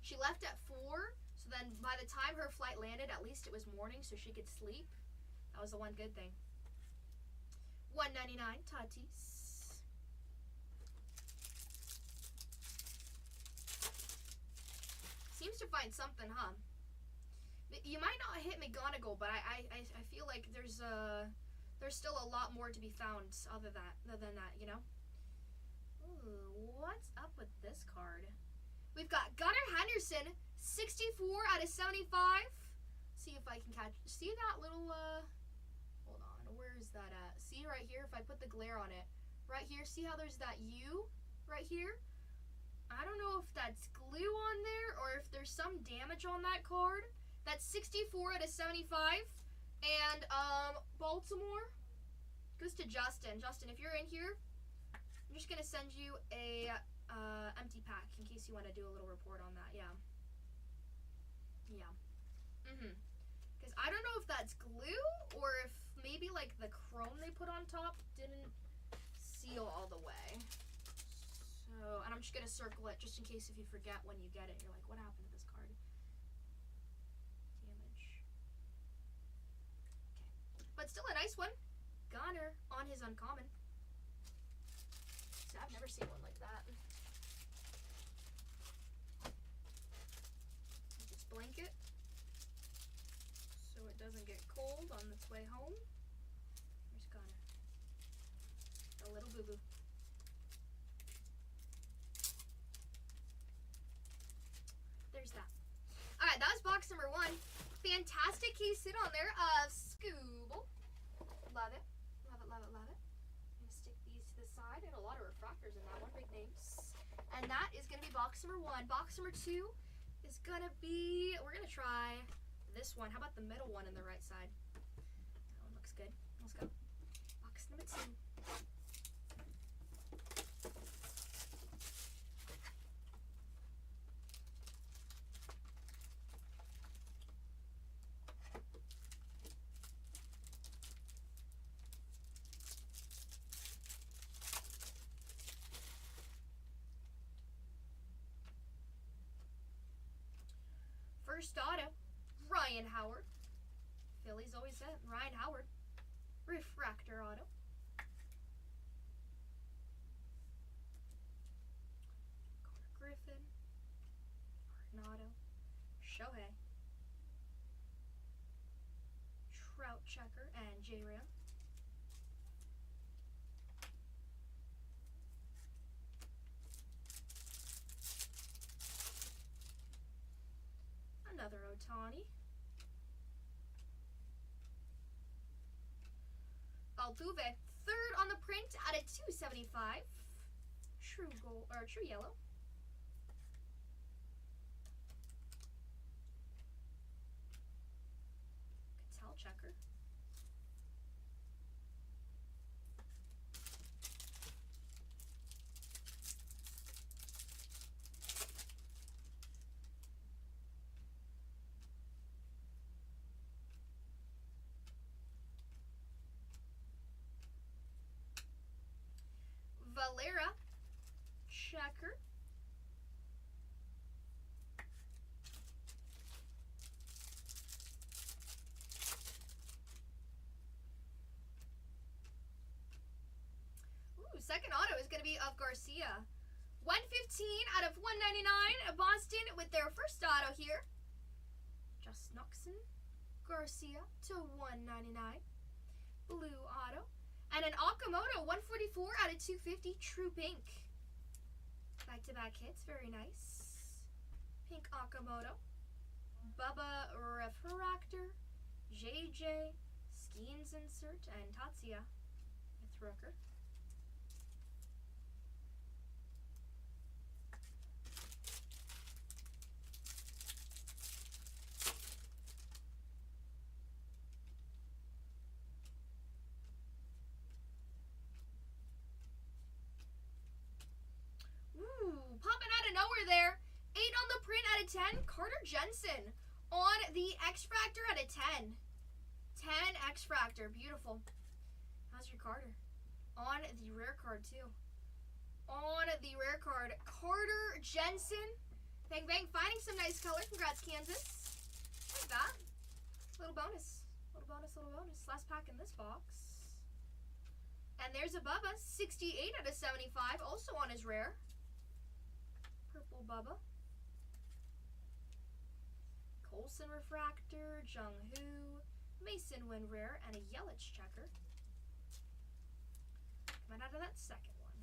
She left at 4, so then by the time her flight landed, at least it was morning so she could sleep. That was the one good thing. 199 Tatis. Seems to find something, huh? You might not hit McGonagall, but I feel like there's still a lot more to be found other than that, you know? Ooh, what's up with this card? We've got Gunnar Henderson, 64 out of 75. See if I can catch. See that little hold on, where is that at? See right here, if I put the glare on it. Right here, see how there's that U right here? I don't know if that's glue on there or if there's some damage on that card. That's 64 out of 75. And Baltimore goes to Justin. Justin, if you're in here, I'm just gonna send you a empty pack in case you want to do a little report on that. Yeah. Because I don't know if that's glue or if maybe like the chrome they put on top didn't seal all the way. So, and I'm just gonna circle it just in case if you forget when you get it, you're like, what happened to this card? Damage. Okay. But still a nice one. Gunnar on his uncommon. So I've never seen one like that. Just blanket so it doesn't get cold on its way home. Here's Gunnar. A little boo-boo. There's that. Alright, that was box number 1. Fantastic case sit on there of Scooble. Love it. Love it, love it, love it. I'm going to stick these to the side and a lot of refractors in that one. Big names. And that is going to be box number 1. Box number 2 is going to be, we're going to try this one. How about the middle one on the right side? That one looks good. Let's go. Box number 2. First auto, Ryan Howard. Phillies always said Ryan Howard. Refractor auto. Connor Griffin. Arenado. Shohei. Trout checker and J-Ram. Another Ohtani. Altuve, third on the print at a 275. True gold or true yellow. Cattell checker. Valera, checker. Ooh, second auto is going to be of Garcia. 115 out of 199. Boston with their first auto here. Just Knoxon. Garcia to 199. Blue auto. And an Okamoto, 144 out of 250, true pink. Back-to-back hits, very nice. Pink Okamoto. Bubba Refractor, JJ, Skeens insert, and Tatsuya with Rooker. Ooh, popping out of nowhere there. 8 on the print out of 10. Carter Jensen on the X-Fractor out of 10. 10 X-Fractor. Beautiful. How's your Carter? On the rare card, too. On the rare card, Carter Jensen. Bang, bang. Finding some nice color. Congrats, Kansas. Like that. Little bonus. Little bonus, little bonus. Last pack in this box. And there's a Bubba. 68 out of 75. Also on his rare. Purple Bubba. Colson Refractor, Jung-Hoo, Mason Win Rare, and a Yelich checker. Coming out of that second one.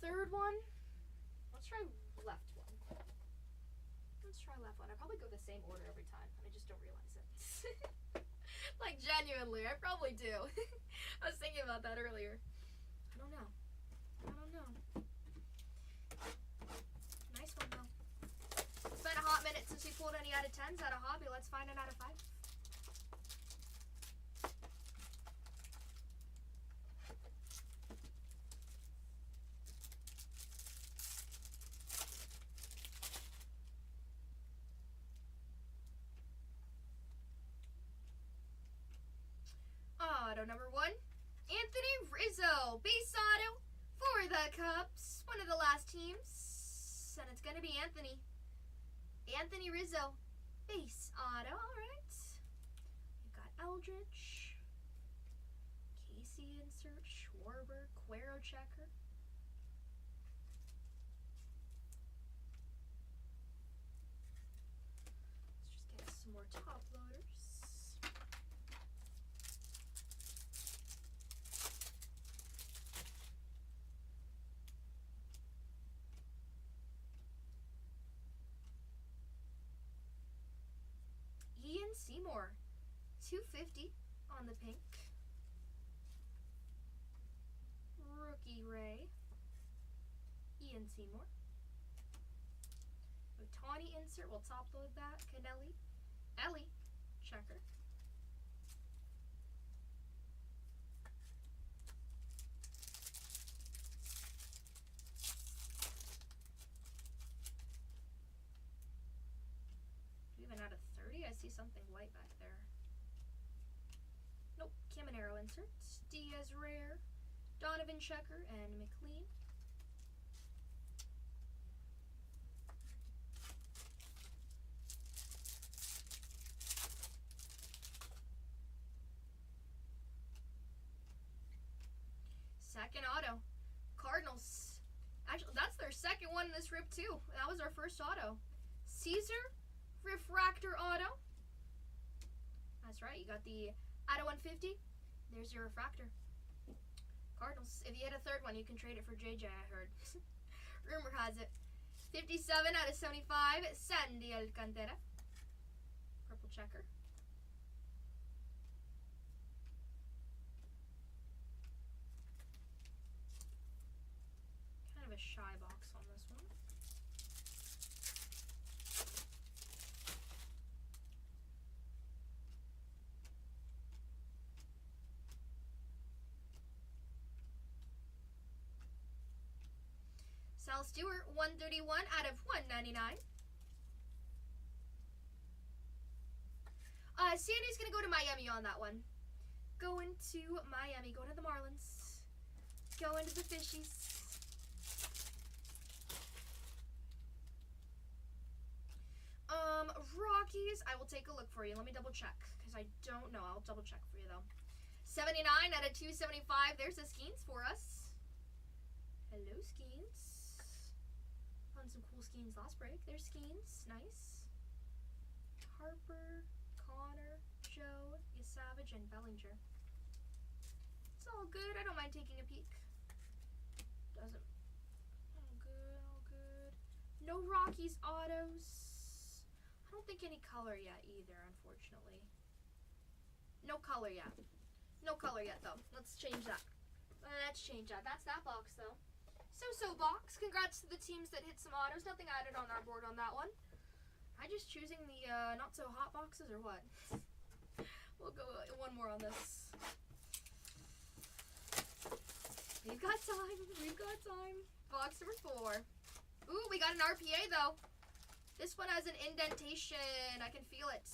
Third one. Let's try left one. Let's try left one. I probably go the same order every time. I just don't realize it. Like, genuinely, I probably do. I was thinking about that earlier. I don't know. I don't know. Nice one, though. It's been a hot minute since we pulled any out of 10s out of hobby. Let's find an out of 5. Auto number 1, Anthony Rizzo, base auto for the Cubs. One of the last teams, and it's going to be Anthony. Anthony Rizzo, base auto. All right. We've got Eldridge, Casey insert, Schwarber, Cuero checker. Let's just get us some more top loaders. Ian Seymour, 250 on the pink. Rookie Ray, Ian Seymour. Otani insert, we'll top load that. Canelli, Ellie, checker. Even out of 30, I see something white back there. Nope, Caminero insert. Diaz rare, Donovan checker, and McLean. Second auto, Cardinals. Actually, that's their second one in this rip too. That was our first auto. Caesar Refractor auto. That's right, you got the out of 150. There's your refractor. Cardinals. If you hit a third one, you can trade it for JJ, I heard. Rumor has it. 57 out of 75. Sandy Alcantara. Purple checker. Kind of a shy box on this one. Sal Stewart, 131 out of 199. Sandy's going to go to Miami on that one. Going to Miami. Going to the Marlins. Going to the Fishies. Rockies. I will take a look for you. Let me double check because I don't know. I'll double check for you though. 79 out of 275. There's the Skeens for us. Hello, Skeens. Found some cool Skeens last break. There's Skeens. Nice. Harper, Connor, Joe, Savage, and Bellinger. It's all good. I don't mind taking a peek. Doesn't. All good, all good. No Rockies autos. I don't think any color yet either, unfortunately. No color yet. No color yet, though. Let's change that. Let's change that. That's that box, though. So box. Congrats to the teams that hit some autos. Nothing added on our board on that one. Am I just choosing the not so hot boxes or what? We'll go one more on this. We've got time. We've got time. Box number 4. Ooh, we got an RPA though. This one has an indentation. I can feel it.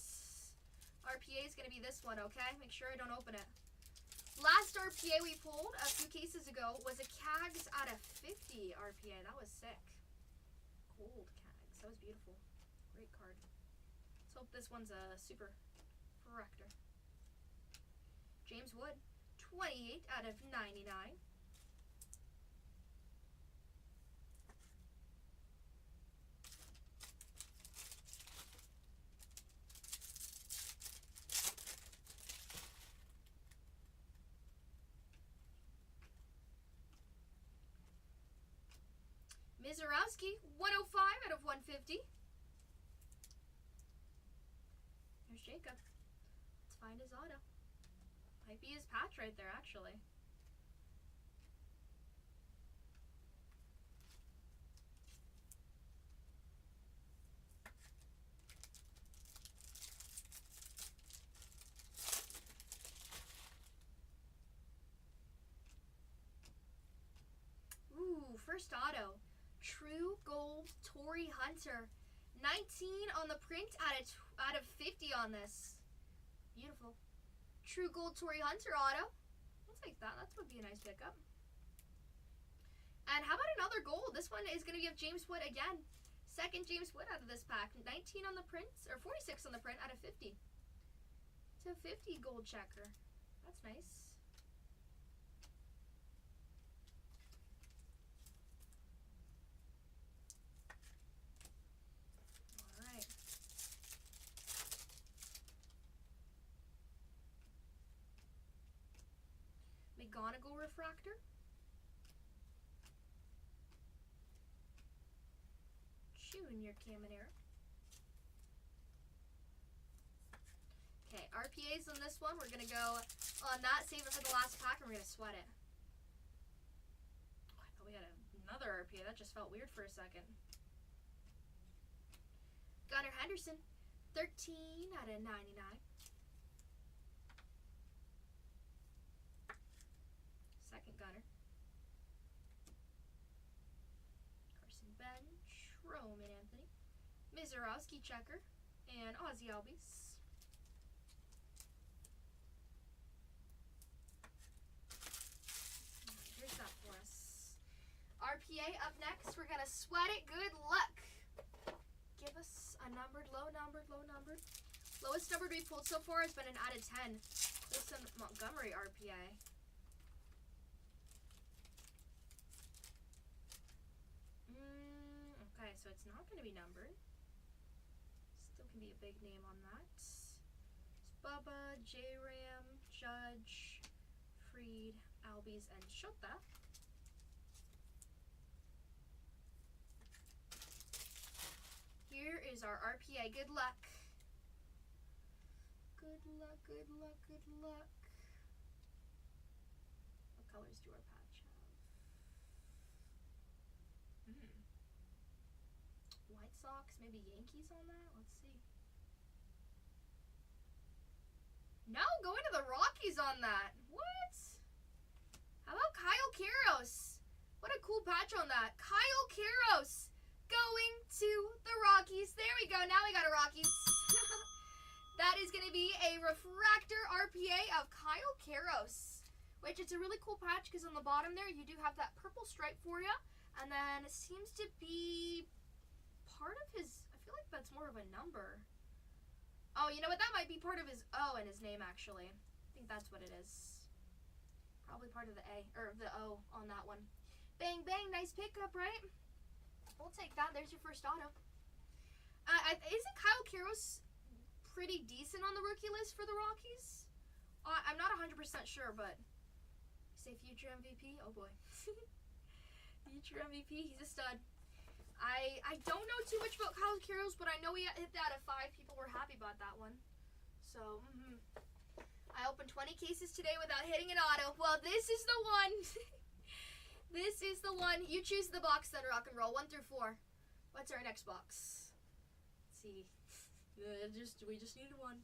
RPA is going to be this one, okay? Make sure I don't open it. Last RPA we pulled a few cases ago was a Cags out of 50 RPA. That was sick. Gold Cags. That was beautiful. Great card. Let's hope this one's a super corrector. James Wood. 28 out of 99. Mizorowski, 105 out of 150. There's Jacob. Let's find his auto. Might be his patch right there, actually. Ooh, first auto. True Gold Torrey Hunter. 19 on the print out of 50 on this. Beautiful. True Gold Torrey Hunter auto. I'll take that. That would be a nice pickup. And how about another gold? This one is going to be of James Wood again. Second James Wood out of this pack. 19 on the print, or 46 on the print out of 50. To 50 gold checker. That's nice. McGonagall refractor. Junior Caminera. Okay, RPAs on this one. We're going to go on that, save it for the last pack, and we're going to sweat it. Oh, I thought we had another RPA. That just felt weird for a second. Gunnar Henderson, 13 out of 99. Second Gunner. Carson Bench, Roman Anthony, Mizorowski checker, and Ozzy Albies. Here's that for us. RPA up next. We're gonna sweat it. Good luck. Give us a numbered, low numbered, low numbered. Lowest numbered we pulled so far has been an out of 10. Wilson Montgomery RPA. Okay, so it's not going to be numbered. Still can be a big name on that. It's Bubba, J-Ram, Judge, Freed, Albies, and Shota. Here is our RPA. Good luck. Good luck, good luck, good luck. What colors do our patch have? White Sox, maybe Yankees on that? Let's see. No, go into the Rockies on that. What? How about Kyle Karros? What a cool patch on that. Kyle Karros going to the Rockies. There we go. Now we got a Rockies. That is going to be a refractor RPA of Kyle Karros, which it's a really cool patch because on the bottom there you do have that purple stripe for you, and then it seems to be part of his, I feel like that's more of a number. Oh, you know what? That might be part of his O in his name, actually. I think that's what it is. Probably part of the A, or the O on that one. Bang, bang. Nice pickup, right? We'll take that. There's your first auto. Isn't Kyle Karros pretty decent on the rookie list for the Rockies? I'm not 100% sure, but say future MVP. Oh boy, future MVP. He's a stud. I don't know too much about Kyle Carrolls, but I know he hit that at 5. People were happy about that one. So, I opened 20 cases today without hitting an auto. Well, this is the one. This is the one. You choose the box then, rock and roll. 1 through 4. What's our next box? Let's see. We just needed 1.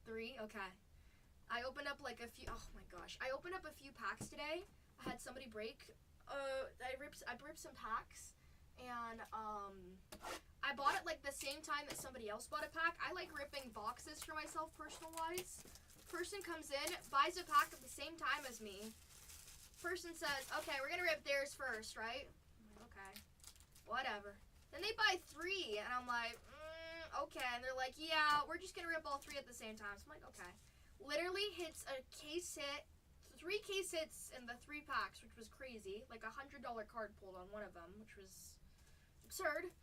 3. Okay. I opened up like a few. Oh my gosh. I opened up a few packs today. I had somebody break. I ripped some packs. And I bought it like the same time that somebody else bought a pack. I like ripping boxes for myself personal wise. Person comes in, buys a pack at the same time as me. Person says, okay, we're gonna rip theirs first, right? I'm like, okay, whatever. Then they buy 3 and I'm like, okay. And they're like, yeah, we're just gonna rip all 3 at the same time. So I'm like, okay. Literally hits a case hit, 3 case hits in the 3 packs, which was crazy. Like $100 card pulled on one of them, which was absurd.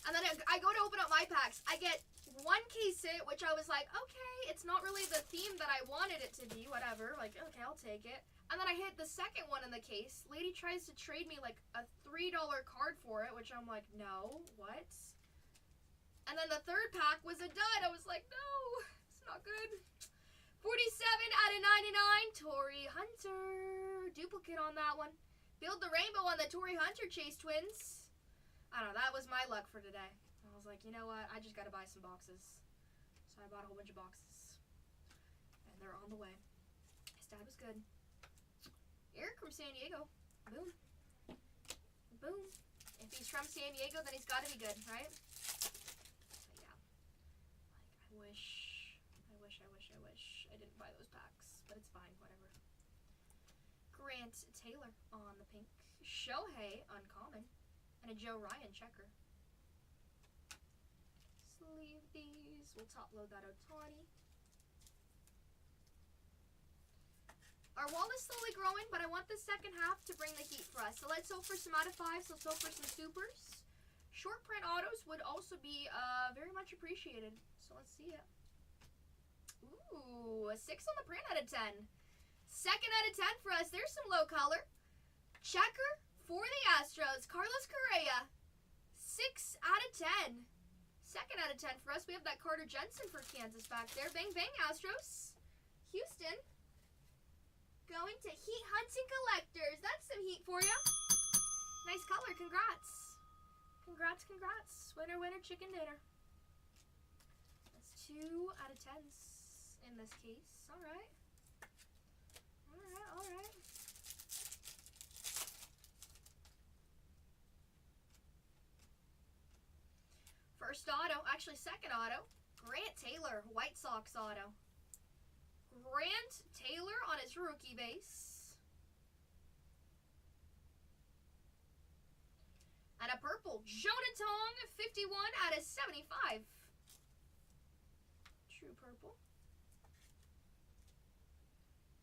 And then I go to open up my packs. I get 1 case hit, which I was like, okay, it's not really the theme that I wanted it to be, whatever. Like, okay, I'll take it. And then I hit the second one in the case. Lady tries to trade me like a $3 card for it, which I'm like, no, what? And then the third pack was a dud. I was like, no, it's not good. 47 out of 99, Torrey Hunter. Duplicate on that one. Build the rainbow on the Torrey Hunter Chase twins. I don't know, that was my luck for today. I was like, you know what, I just gotta buy some boxes. So I bought a whole bunch of boxes. And they're on the way. His dad was good. Eric from San Diego. Boom. Boom. If he's from San Diego, then he's gotta be good, right? But yeah. Like, I wish I didn't buy those packs. But it's fine, whatever. Grant Taylor on the pink. Shohei, uncommon. And a Joe Ryan checker. Sleeve these. We'll top load that Ohtani. Our wall is slowly growing, but I want the second half to bring the heat for us. So let's hope for some out of 5s. Let's hope for some supers. Short print autos would also be very much appreciated. So let's see it. Ooh, a 6 on the print out of 10. Second out of 10 for us. There's some low color. Checker. For the Astros, Carlos Correa, 6 out of 10. Second out of 10 for us. We have that Carter Jensen for Kansas back there. Bang, bang, Astros. Houston, going to Heat Hunting Collectors. That's some heat for you. Nice color. Congrats. Congrats, congrats. Winner, winner, chicken dinner. That's 2 out of 10s in this case. All right. All right, all right. First auto, actually second auto, Grant Taylor, White Sox auto. Grant Taylor on his rookie base. And a purple, Jonah Tong, 51 out of 75. True purple.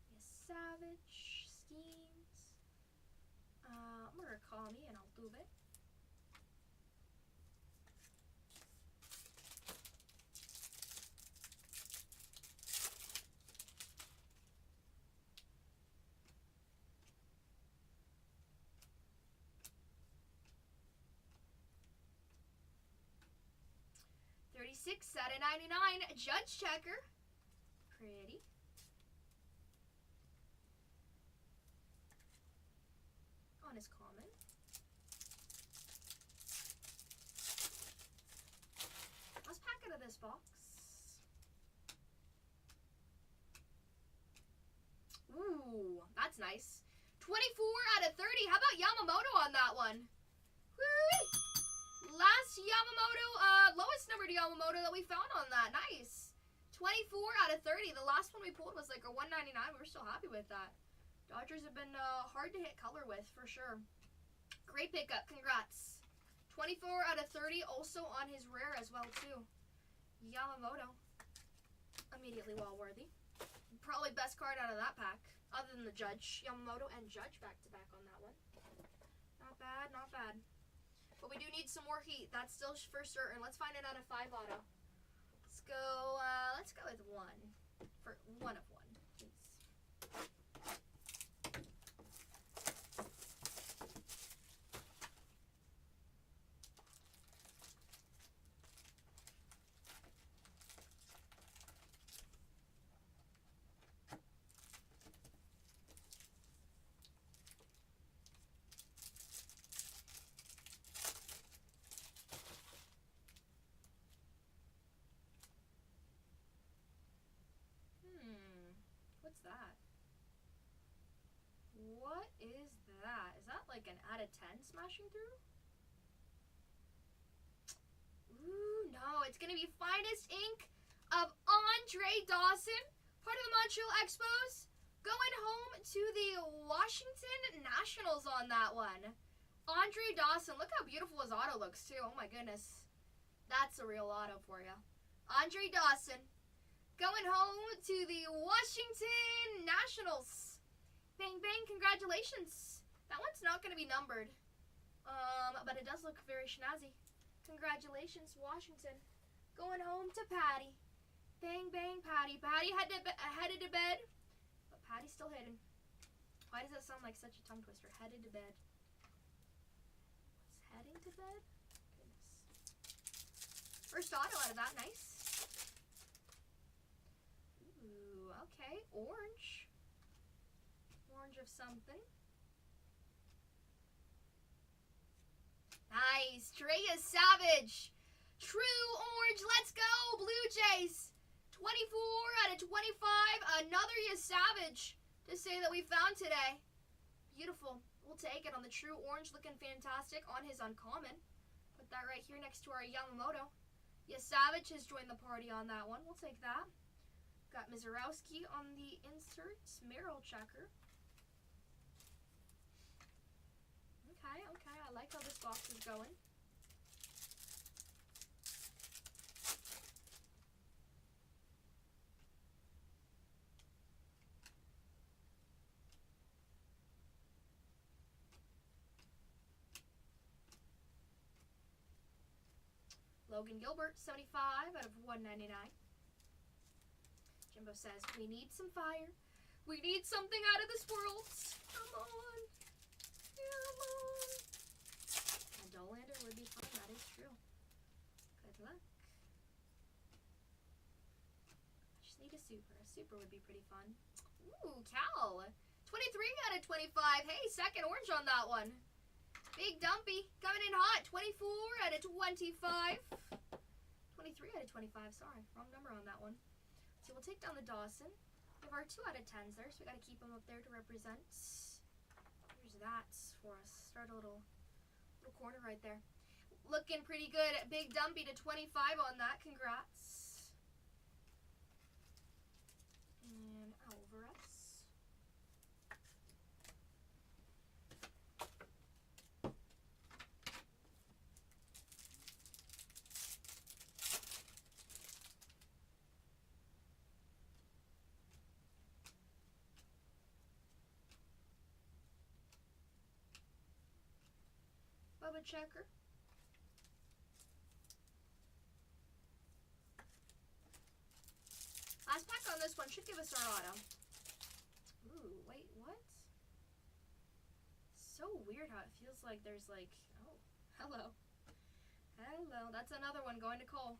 Yes, Savage, Schemes. Murakami and Altuve. $36 out of 99. Judge checker. Pretty. On his common. Let's pack out of this box. Ooh, that's nice. 24 out of 30. How about Yamamoto on that one? Woo-wee. Last Yamamoto, lowest numbered Yamamoto that we found on that. Nice. 24 out of 30. The last one we pulled was like a 199. We were still happy with that. Dodgers have been hard to hit color with, for sure. Great pickup. Congrats. 24 out of 30. Also on his rare as well, too. Yamamoto. Immediately wall-worthy. Probably best card out of that pack. Other than the Judge. Yamamoto and Judge back-to-back on that one. Not bad, not bad. But we do need some more heat. That's still for certain. Let's find it out of 5 auto. Let's go with 1. For 1 of 1. is that? Is that like an out of 10 smashing through? Ooh, no. It's going to be Finest Ink of Andre Dawson. Part of the Montreal Expos. Going home to the Washington Nationals on that one. Andre Dawson. Look how beautiful his auto looks, too. Oh, my goodness. That's a real auto for you. Andre Dawson. Going home to the Washington Nationals. Bang, bang. Congratulations. That one's not going to be numbered. But it does look very snazzy. Congratulations, Washington. Going home to Patty. Bang, bang, Patty. Patty headed to bed. But Patty's still hidden. Why does that sound like such a tongue twister? Headed to bed. What's heading to bed? Goodness. First auto out of that. Nice. Ooh, okay. Orange. Orange of something. Nice. Treya Savage. True orange. Let's go. Blue Jays. 24 out of 25. Another Savage to say that we found today. Beautiful. We'll take it on the true orange. Looking fantastic on his uncommon. Put that right here next to our Yamamoto. Savage has joined the party on that one. We'll take that. Got Mizorowski on the insert. Merrill checker. Okay, okay. I like how this box is going. Logan Gilbert, 75 out of 199. Jimbo says, we need some fire. We need something out of this world. Come on. Come on. A Dollander would be fun. That is true. Good luck. I just need a super. A super would be pretty fun. Ooh, Cal. 23 out of 25. Hey, second orange on that one. Big Dumpy coming in hot. 24 out of 25. 23 out of 25. Sorry, wrong number on that one. So we'll take down the Dawson. We have our 2 out of 10s there, so we got to keep them up there to represent. Here's that for us. Start a little corner right there. Looking pretty good. Big Dumpy to 25 on that. Congrats. And Alvarez. Bubba checker. Last pack on this one should give us our auto. Ooh, wait, what? So weird how it feels like there's like, oh, hello. Hello, that's another one going to Cole.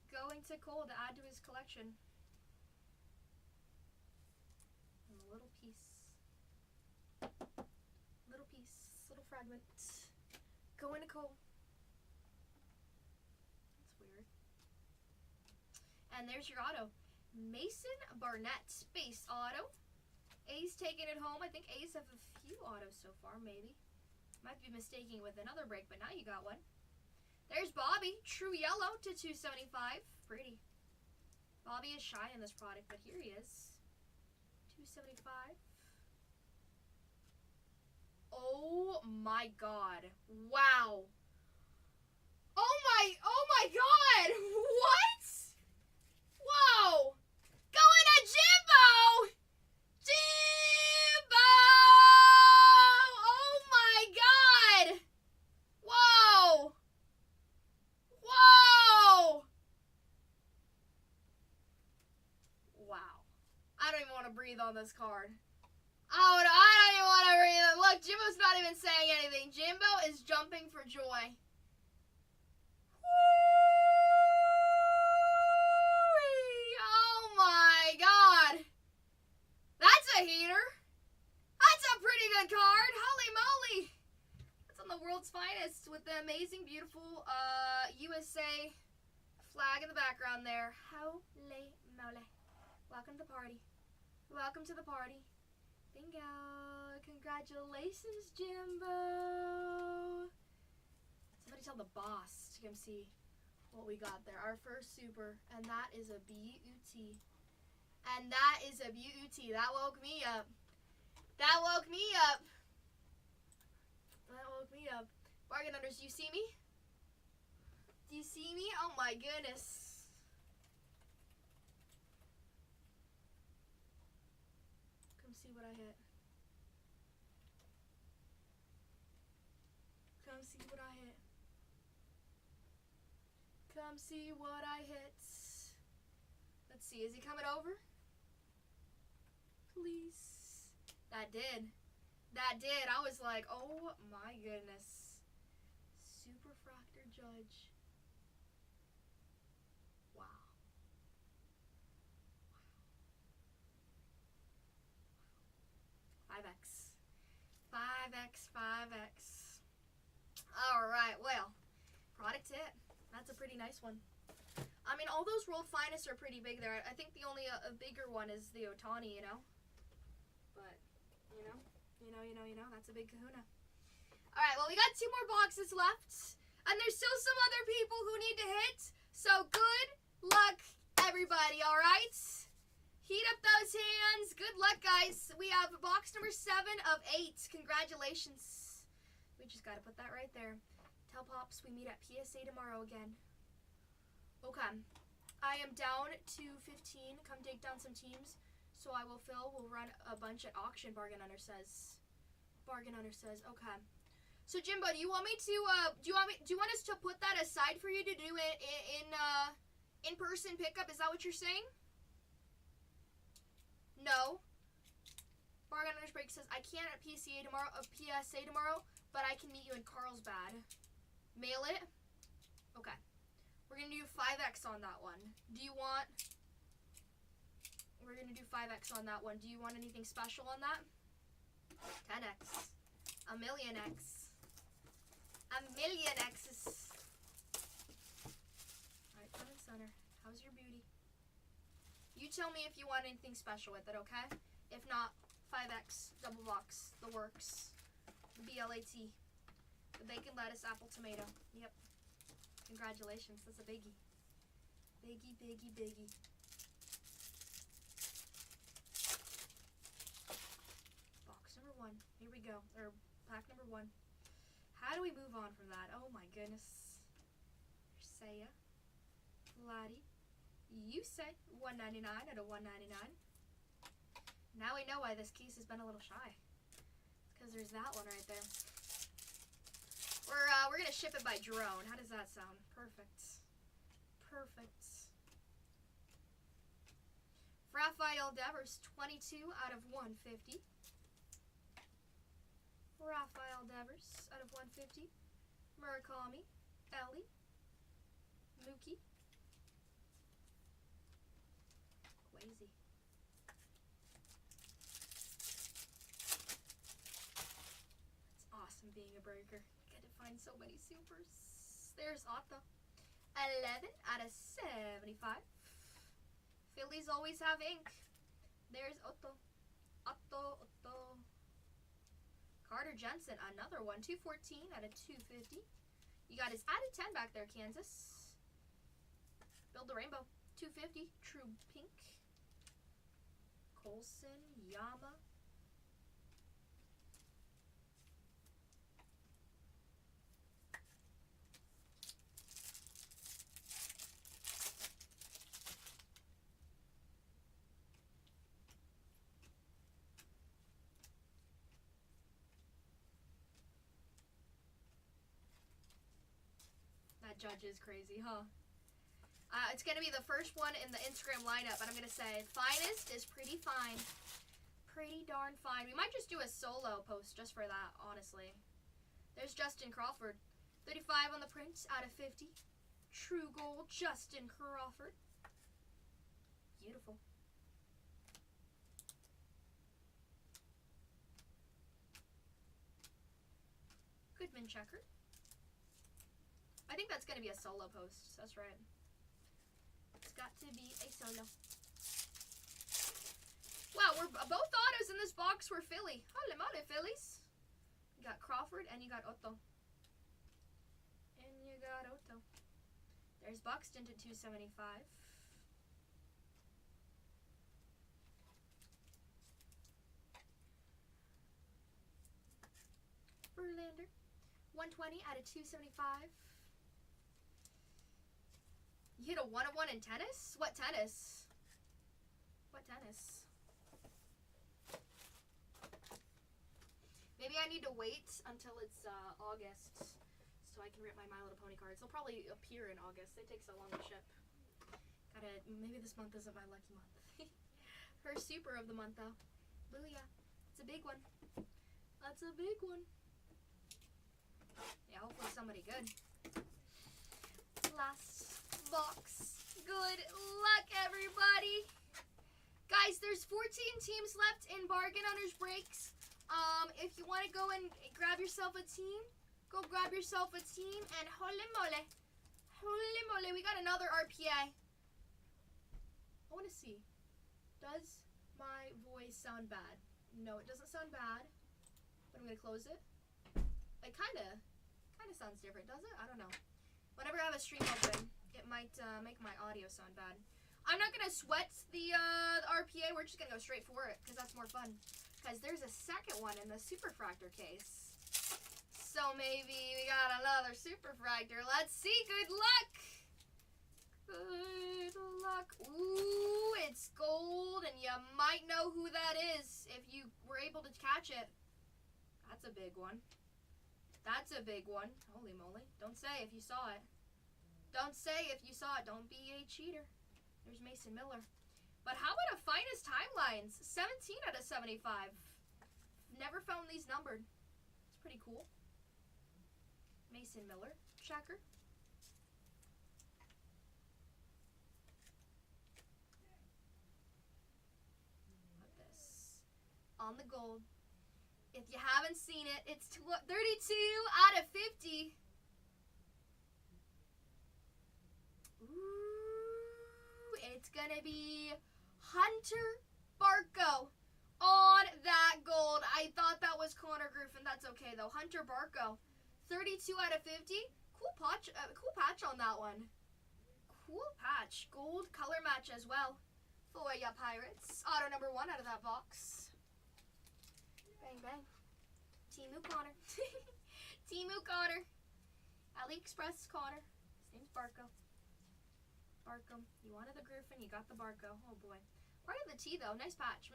Going to Cole to add to his collection. And a little piece. Little piece, little fragment. Going to Cole. That's weird. And there's your auto. Mason Barnett, Space Auto. A's taking it home. I think A's have a few autos so far, maybe. Might be mistaking with another break, but now you got one. There's Bobby, True Yellow to 275. Pretty. Bobby is shy in this product, but here he is. 275. Oh my god. Wow. Oh my god. What? Whoa. Going to Jimbo. Jimbo. Oh my god. Whoa. Whoa. Wow. I don't even want to breathe on this card. Oh, no, I don't even want to read it. Look, Jimbo's not even saying anything. Jimbo is jumping for joy. Whee! Oh, my God. That's a heater. That's a pretty good card. Holy moly. That's on the world's finest with the amazing, beautiful USA flag in the background there. Holy moly. Welcome to the party. Welcome to the party. Bingo. Congratulations, Jimbo. Somebody tell the boss to come see what we got there. Our first super, and that is a BUT. And that is a BUT. That woke me up. That woke me up. That woke me up. Bargain hunters, do you see me? Do you see me? Oh my goodness. Come see what I hit. Come see what I hit. Come see what I hit. Let's see, is he coming over? Please. That did. That did. I was like, oh my goodness. Superfractor Judge. Wow. 5x. 5x, 5x. Alright, well. Product hit. That's a pretty nice one. I mean, all those World Finest are pretty big there. I think the only a bigger one is the Otani, you know? But, you know, that's a big kahuna. Alright, well, we got 2 more boxes left. And there's still some other people who need to hit. So, good luck, everybody, alright? Heat up those hands. Good luck, guys. We have box number 7 of 8. Congratulations. We just got to put that right there. Tell Pops we meet at PSA tomorrow again. Okay. I am down to 15. Come take down some teams. So I will fill. We'll run a bunch at auction, Bargain Hunter says. Bargain Hunter says, okay. So Jimbo, do you want me to do you want us to put that aside for you to do it in person pickup? Is that what you're saying? No. Bargain Hunter's Break says I can't at PSA tomorrow, but I can meet you in Carlsbad. Mail it? Okay. We're gonna do 5x on that one. We're gonna do 5x on that one. Do you want anything special on that? 10x. A million X. A million X's. Alright, front and center. How's your beauty? You tell me if you want anything special with it, okay? If not, 5x, double box, the works. The BLAT. The bacon, lettuce, apple, tomato. Yep. Congratulations. That's a biggie. Biggie, biggie, biggie. Box number 1. Here we go. Or pack number 1. How do we move on from that? Oh my goodness. Saya. Vladdy. You say 199 out of 199. Now we know why this case has been a little shy. It's because there's that one right there. We're gonna ship it by drone. How does that sound? Perfect. Perfect. Rafael Devers, 22 out of 150. Rafael Devers out of 150. Murakami, Ellie, Mookie, Quasi. It's awesome being a breaker. Get to find so many supers. There's Otto. 11 out of 75. Phillies always have ink. There's Otto. Otto. Carter Jensen, another one. 214 out of 250. You got his out of 10 back there, Kansas. Build the rainbow. 250. True pink. Colson, Yama. That judge is crazy, huh? It's going to be the first one in the Instagram lineup, but I'm going to say finest is pretty fine. Pretty darn fine. We might just do a solo post just for that, honestly. There's Justin Crawford. 35 on the print out of 50. True gold, Justin Crawford. Beautiful. Goodman checker. I think that's going to be a solo post. That's right. It's got to be a solo. Wow, we're both autos in this box for Philly. Holy moly, Phillies. You got Crawford and you got Otto. There's Buxton to 275. Verlander. 120 out of 275. You hit a 1-of-1 in tennis? What tennis? What tennis? Maybe I need to wait until it's August so I can rip my Little Pony cards. They'll probably appear in August. They take so long to ship. Maybe this month isn't my lucky month. Her super of the month though. Booyah. It's a big one. That's a big one. Yeah, hopefully somebody good. Last box. Good luck, everybody. Guys, there's 14 teams left in Bargain Hunters Breaks. If you want to go and grab yourself a team, go grab yourself a team. And holy moly, we got another RPA. I want to see. Does my voice sound bad? No, it doesn't sound bad. But I'm going to close it. It kind of sounds different, does it? I don't know. Whenever I have a stream open, it might make my audio sound bad. I'm not going to sweat the RPA. We're just going to go straight for it because that's more fun. Because there's a second one in the Superfractor case. So maybe we got another Superfractor. Let's see. Good luck. Good luck. Ooh, it's gold, and you might know who that is if you were able to catch it. That's a big one. That's a big one. Holy moly. Don't say if you saw it. Don't say if you saw it. Don't be a cheater. There's Mason Miller. But how about a Finest Timelines? 17 out of 75. Never found these numbered. It's pretty cool. Mason Miller. Checker. What this? On the gold. If you haven't seen it, it's 32 out of 50. Ooh, it's gonna be Hunter Barco on that gold. I thought that was Connor Griffin. That's okay though. Hunter Barco, 32 out of 50. Cool patch on that one. Cool patch. Gold color match as well for ya Pirates. Auto number 1 out of that box. Bang bang. Timu Connor. Timu Connor. AliExpress Connor. His name's Barco. Barco. You wanted the Griffin, you got the Barco. Oh boy. Part of the T though, nice patch.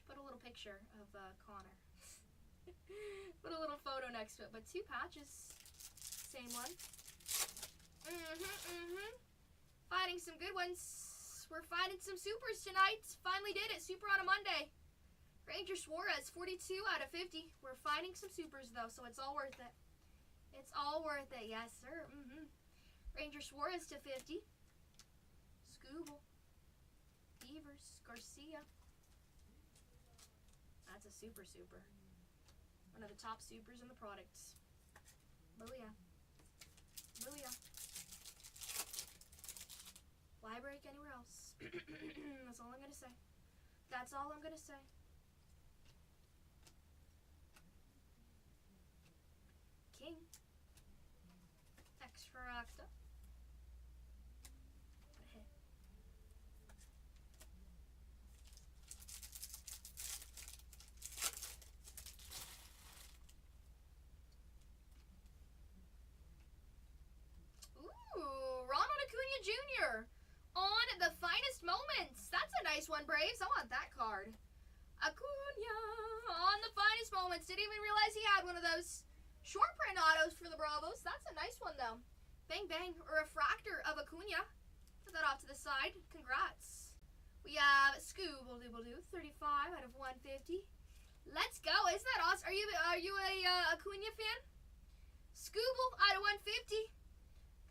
Put a little picture of Connor. Put a little photo next to it, but 2 patches. Same one. Finding some good ones. We're finding some supers tonight. Finally did it. Super on a Monday. Ranger Suarez, 42 out of 50. We're finding some supers though, so it's all worth it. It's all worth it, yes sir. Ranger Suarez to 50. Scooble. Beavers. Garcia. That's a super. One of the top supers in the products. Booyah. Booyah. Why break anywhere else? That's all I'm going to say. That's all I'm going to say. King. X-Fracta. What a hit. Ooh, Ronald Acuna Jr. on the Finest Moments. That's a nice one, Braves. I want that card. Acuna on the Finest Moments. Didn't even realize he had one of those. Short print autos for the Bravos. That's a nice one, though. Bang, bang. A refractor of Acuna. Put that off to the side. Congrats. We have Scooble-Dooble-Doo, 35 out of 150. Let's go. Isn't that awesome? Are you a Acuna fan? Scooble out of 150.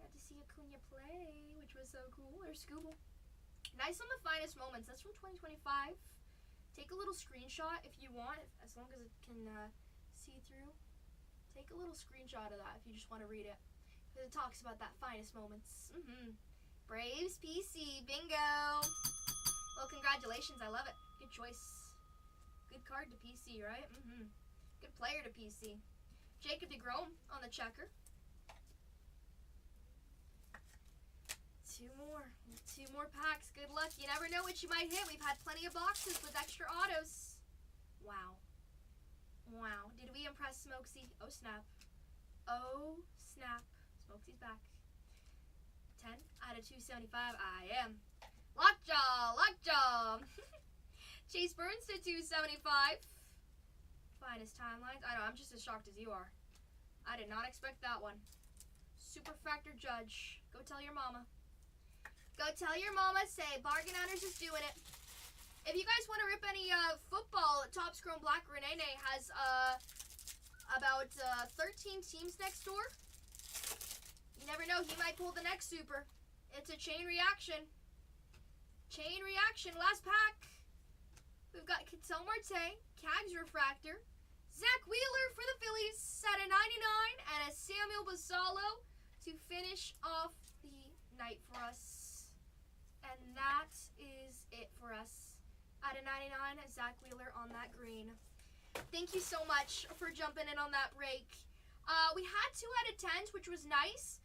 Got to see Acuna play, which was so cool. There's Scooble. Nice on the Finest Moments. That's from 2025. Take a little screenshot if you want, as long as it can see through. Take a little screenshot of that if you just want to read it. Because it talks about that Finest Moments. Braves PC. Bingo. Well, congratulations. I love it. Good choice. Good card to PC, right? Good player to PC. Jacob deGrom on the checker. Two more packs. Good luck. You never know what you might hit. We've had plenty of boxes with extra autos. Wow. Did we impress Smokesy? Oh, snap. Oh, snap. Smokesy's back. 10 out of 275. I am. Lockjaw. Chase Burns to 275. Finest timelines. I know, I'm just as shocked as you are. I did not expect that one. Super Factor Judge. Go tell your mama. Go tell your mama, say Bargain Hunters is doing it. If you guys want to rip any football, Topps Chrome Black Renee has about 13 teams next door. You never know, he might pull the next super. It's a chain reaction. Last pack. We've got Ketel Marte, Cags Refractor, Zach Wheeler for the Phillies at a 99, and a Samuel Basallo to finish off the night for us. And that is it for us. At a 99, Zach Wheeler on that green. Thank you so much for jumping in on that break. We had 2 out of 10s, which was nice.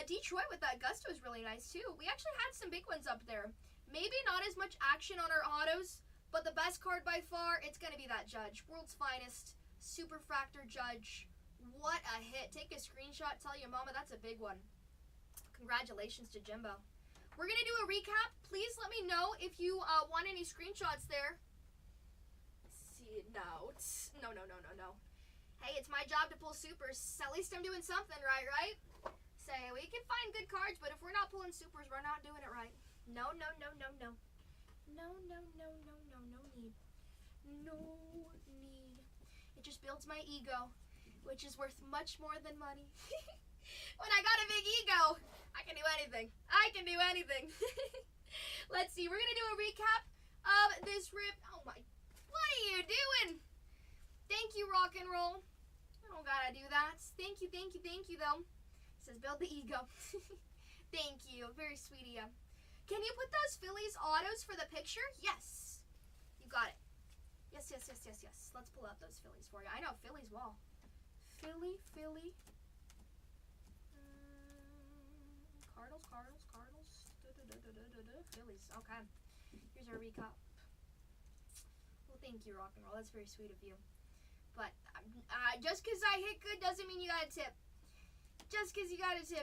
Detroit with that Gusto is really nice too. We actually had some big ones up there. Maybe not as much action on our autos, but the best card by far, it's going to be that Judge. World's Finest, Super Fractor Judge. What a hit. Take a screenshot, tell your mama that's a big one. Congratulations to Jimbo. We're going to do a recap. Please let me know if you want any screenshots there. See, no. Hey, it's my job to pull supers. At least I'm doing something right? Say, we can find good cards, but if we're not pulling supers, we're not doing it right. No need. No need. It just builds my ego, which is worth much more than money. When I got a big ego, I can do anything. Let's see. We're going to do a recap of this rip. Oh, my. What are you doing? Thank you, Rock and Roll. I don't got to do that. Thank you, though. It says build the ego. Thank you. Very sweet of you. Can you put those Phillies autos for the picture? Yes. You got it. Yes. Let's pull out those Phillies for you. I know, Phillies wall. Philly. Cardinals. Phillies. Okay. Here's our recap. Well, thank you, Rock and Roll. That's very sweet of you. But just because I hit good doesn't mean you got a tip.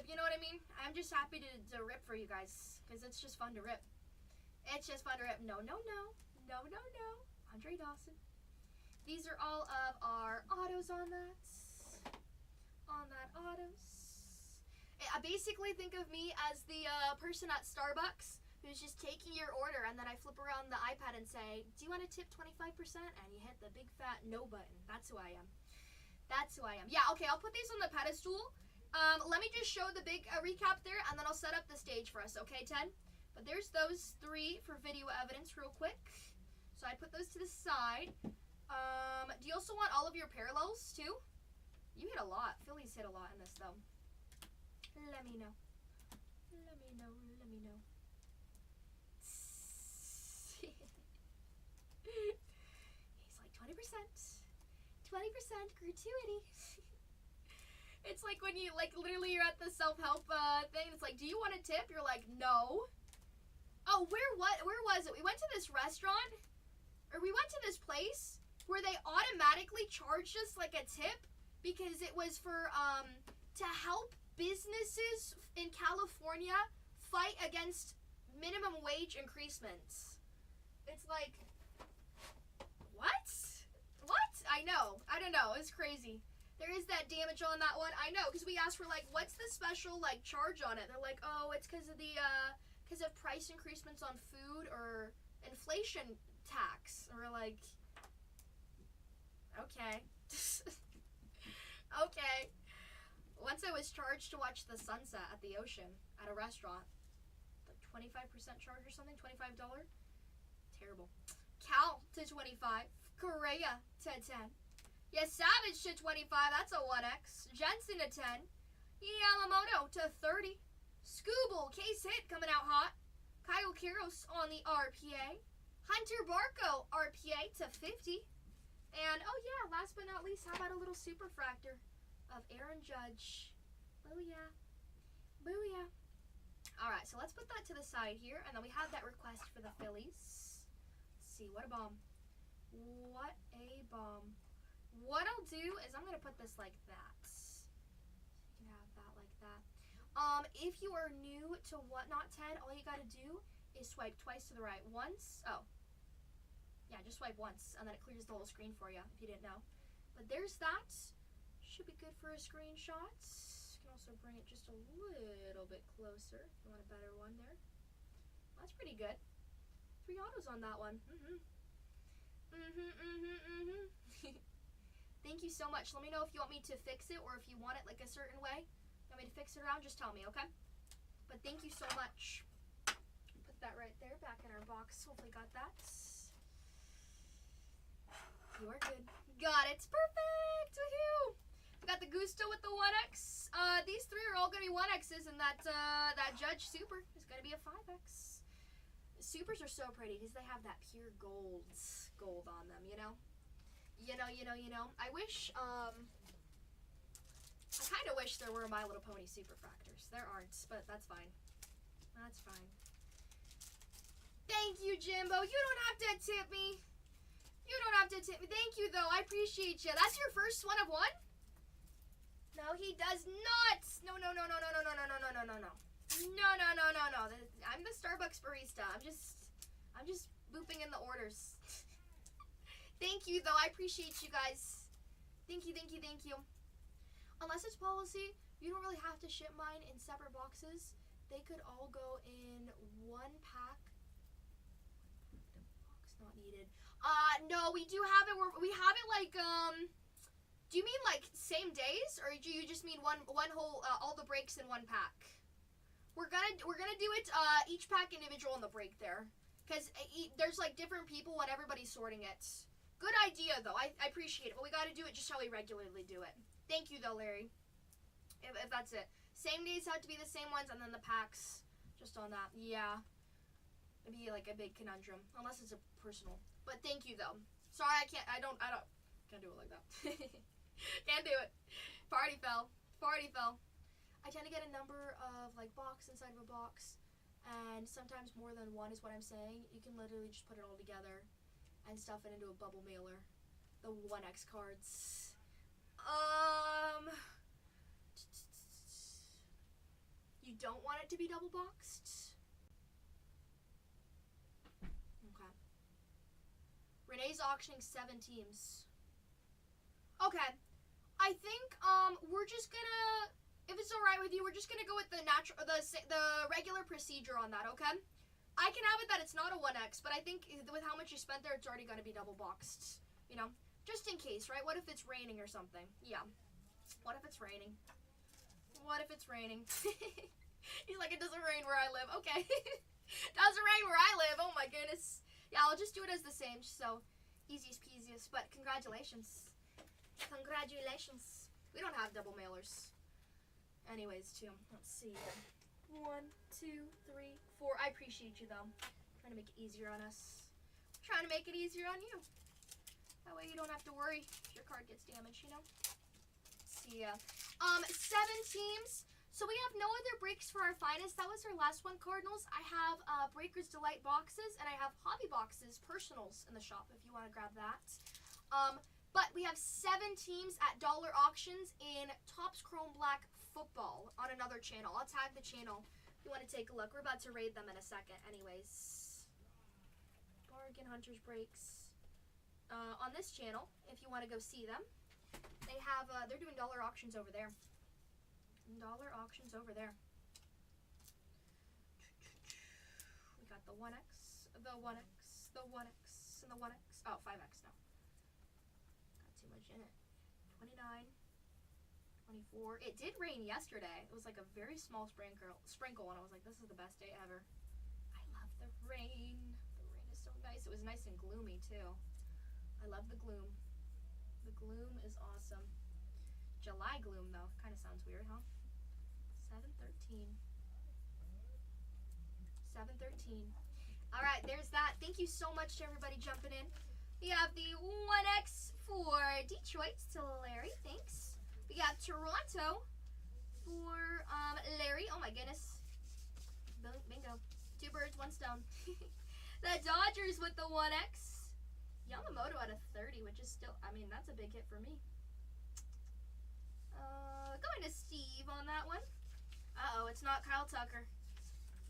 You know what I mean? I'm just happy to rip for you guys because it's just fun to rip. No. Andre Dawson. These are all of our autos on that. I basically think of me as the person at Starbucks who's just taking your order, and then I flip around the iPad and say, do you want to tip 25%? And you hit the big fat no button. That's who I am. Yeah, okay, I'll put these on the pedestal. Let me just show the big recap there, and then I'll set up the stage for us, okay, Ted? But there's those 3 for video evidence real quick. So I put those to the side. Do you also want all of your parallels, too? You hit a lot. Phillies hit a lot in this, though. Let me know. He's like 20%. 20% gratuity. It's like when you, literally you're at the self-help thing. It's like, do you want a tip? You're like, no. Oh, where was it? We went to this restaurant, or we went to this place where they automatically charged us, a tip because it was for, to help businesses in California fight against minimum wage increasements. It's like, what? I know. I don't know. It's crazy. There is that damage on that one. I know, because we asked for, what's the special, charge on it? They're like, oh, it's because of the, because of price increasements on food or inflation tax. And we're like, okay. Okay. Once I was charged to watch the sunset at the ocean at a restaurant. 25% charge or something? $25? Terrible. Cal to 25. Correa to 10. Yeah, Savage to 25. That's a 1X. Jensen to 10. Yamamoto to 30. Scooble, case hit coming out hot. Kyle Kiros on the RPA. Hunter Barco, RPA to 50. And, oh yeah, last but not least, how about a little superfractor of Aaron Judge. Booyah. Booyah. Alright, so let's put that to the side here. And then we have that request for the Phillies. Let's see, what a bomb. What a bomb. What I'll do is I'm going to put this like that. You can have that like that. If you are new to Whatnot 10, all you got to do is swipe twice to the right. Once. Oh. Yeah, just swipe once, and then it clears the whole screen for you, if you didn't know. But there's that. Should be good for a screenshot. You can also bring it just a little bit closer if you want a better one there. That's pretty good. 3 autos on that one. Thank you so much. Let me know if you want me to fix it or if you want it like a certain way. You want me to fix it around? Just tell me, okay? But thank you so much. Put that right there, back in our box. Hopefully got that. You are good. Got it. Perfect. Woohoo! We got the Gusto with the 1X. These 3 are all going to be 1Xs, and that Judge Super is going to be a 5X. Supers are so pretty because they have that pure gold on them, you know? You know. I wish, I kind of wish there were My Little Pony Superfractors. There aren't, but that's fine. That's fine. Thank you, Jimbo. You don't have to tip me. You don't have to tip me. Thank you, though. I appreciate you. That's your first one of one? No, he does not. No. No. I'm the Starbucks barista. I'm just booping in the orders. Thank you, though. I appreciate you guys. Thank you. Unless it's policy, you don't really have to ship mine in separate boxes. They could all go in one pack. Box not needed. No, we do have it. We have it like, do you mean like same days, or do you just mean one whole, all the breaks in one pack? We're gonna do it, each pack individual in the break there, because there's like different people when everybody's sorting it. Good idea, though. I appreciate it, but we gotta do it just how we regularly do it. Thank you, though, Larry. If that's it. Same days have to be the same ones, and then the packs just on that. Yeah. It'd be like a big conundrum, unless it's a personal. But thank you, though. Sorry, I can't do it like that. Can't do it. Party fell. I tend to get a number of like box inside of a box, and sometimes more than one is what I'm saying. You can literally just put it all together and stuff it into a bubble mailer. The 1X cards. You don't want it to be double boxed? Okay. Renee's auctioning 7 teams. Okay. I think we're just gonna, if it's alright with you, we're just gonna go with the regular procedure on that, okay? I can have it that it's not a 1X, but I think with how much you spent there, it's already gonna be double boxed. You know? Just in case, right? What if it's raining or something? Yeah. What if it's raining? He's like, it doesn't rain where I live. Okay. Doesn't rain where I live. Oh my goodness. Yeah, I'll just do it as the same, so easiest peasiest. But congratulations. We don't have double mailers. Anyways, too. Let's see. 1, 2, 3, 4. I appreciate you, though. Trying to make it easier on us. Trying to make it easier on you. That way you don't have to worry if your card gets damaged, you know? Let's see. 7 teams. So we have no other breaks for our finest. That was our last one, Cardinals. I have Breakers Delight boxes, and I have Hobby Boxes personals in the shop if you want to grab that. But we have 7 teams at dollar auctions in Topps Chrome Black Football on another channel. I'll tag the channel if you want to take a look. We're about to raid them in a second anyways. Bargain Hunters breaks. On this channel, if you want to go see them, they have, they're doing dollar auctions over there. Dollar auctions over there. We got the 1X, the 1X, the 1X, and the 1X. Oh, 5X now. Got too much in it. 29, 24. It did rain yesterday. It was like a very small sprinkle, and I was like, this is the best day ever. I love the rain. The rain is so nice. It was nice and gloomy, too. I love the gloom. The gloom is awesome. July gloom, though. Kind of sounds weird, huh? 713. All right, there's that. Thank you so much to everybody jumping in. We have the 1X for Detroit to Larry. Thanks. We got Toronto for Larry. Oh my goodness. Bingo. 2 birds, 1 stone. The Dodgers with the 1X. Yamamoto out of 30, which is still, I mean, that's a big hit for me. Going to Steve on that one. Uh-oh, it's not Kyle Tucker.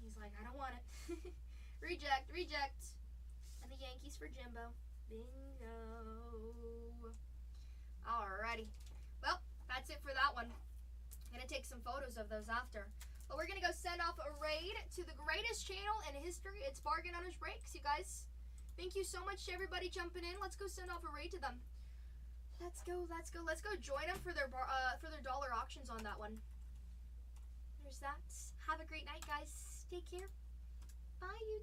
He's like, I don't want it. Reject, reject. And the Yankees for Jimbo. Bingo. Alrighty. Well, that's it for that one. I'm going to take some photos of those after. But we're going to go send off a raid to the greatest channel in history. It's Bargain Hunters Breaks, you guys. Thank you so much to everybody jumping in. Let's go send off a raid to them. Let's go, let's go, let's go join them for their dollar auctions on that one. There's that. Have a great night, guys. Take care. Bye, you.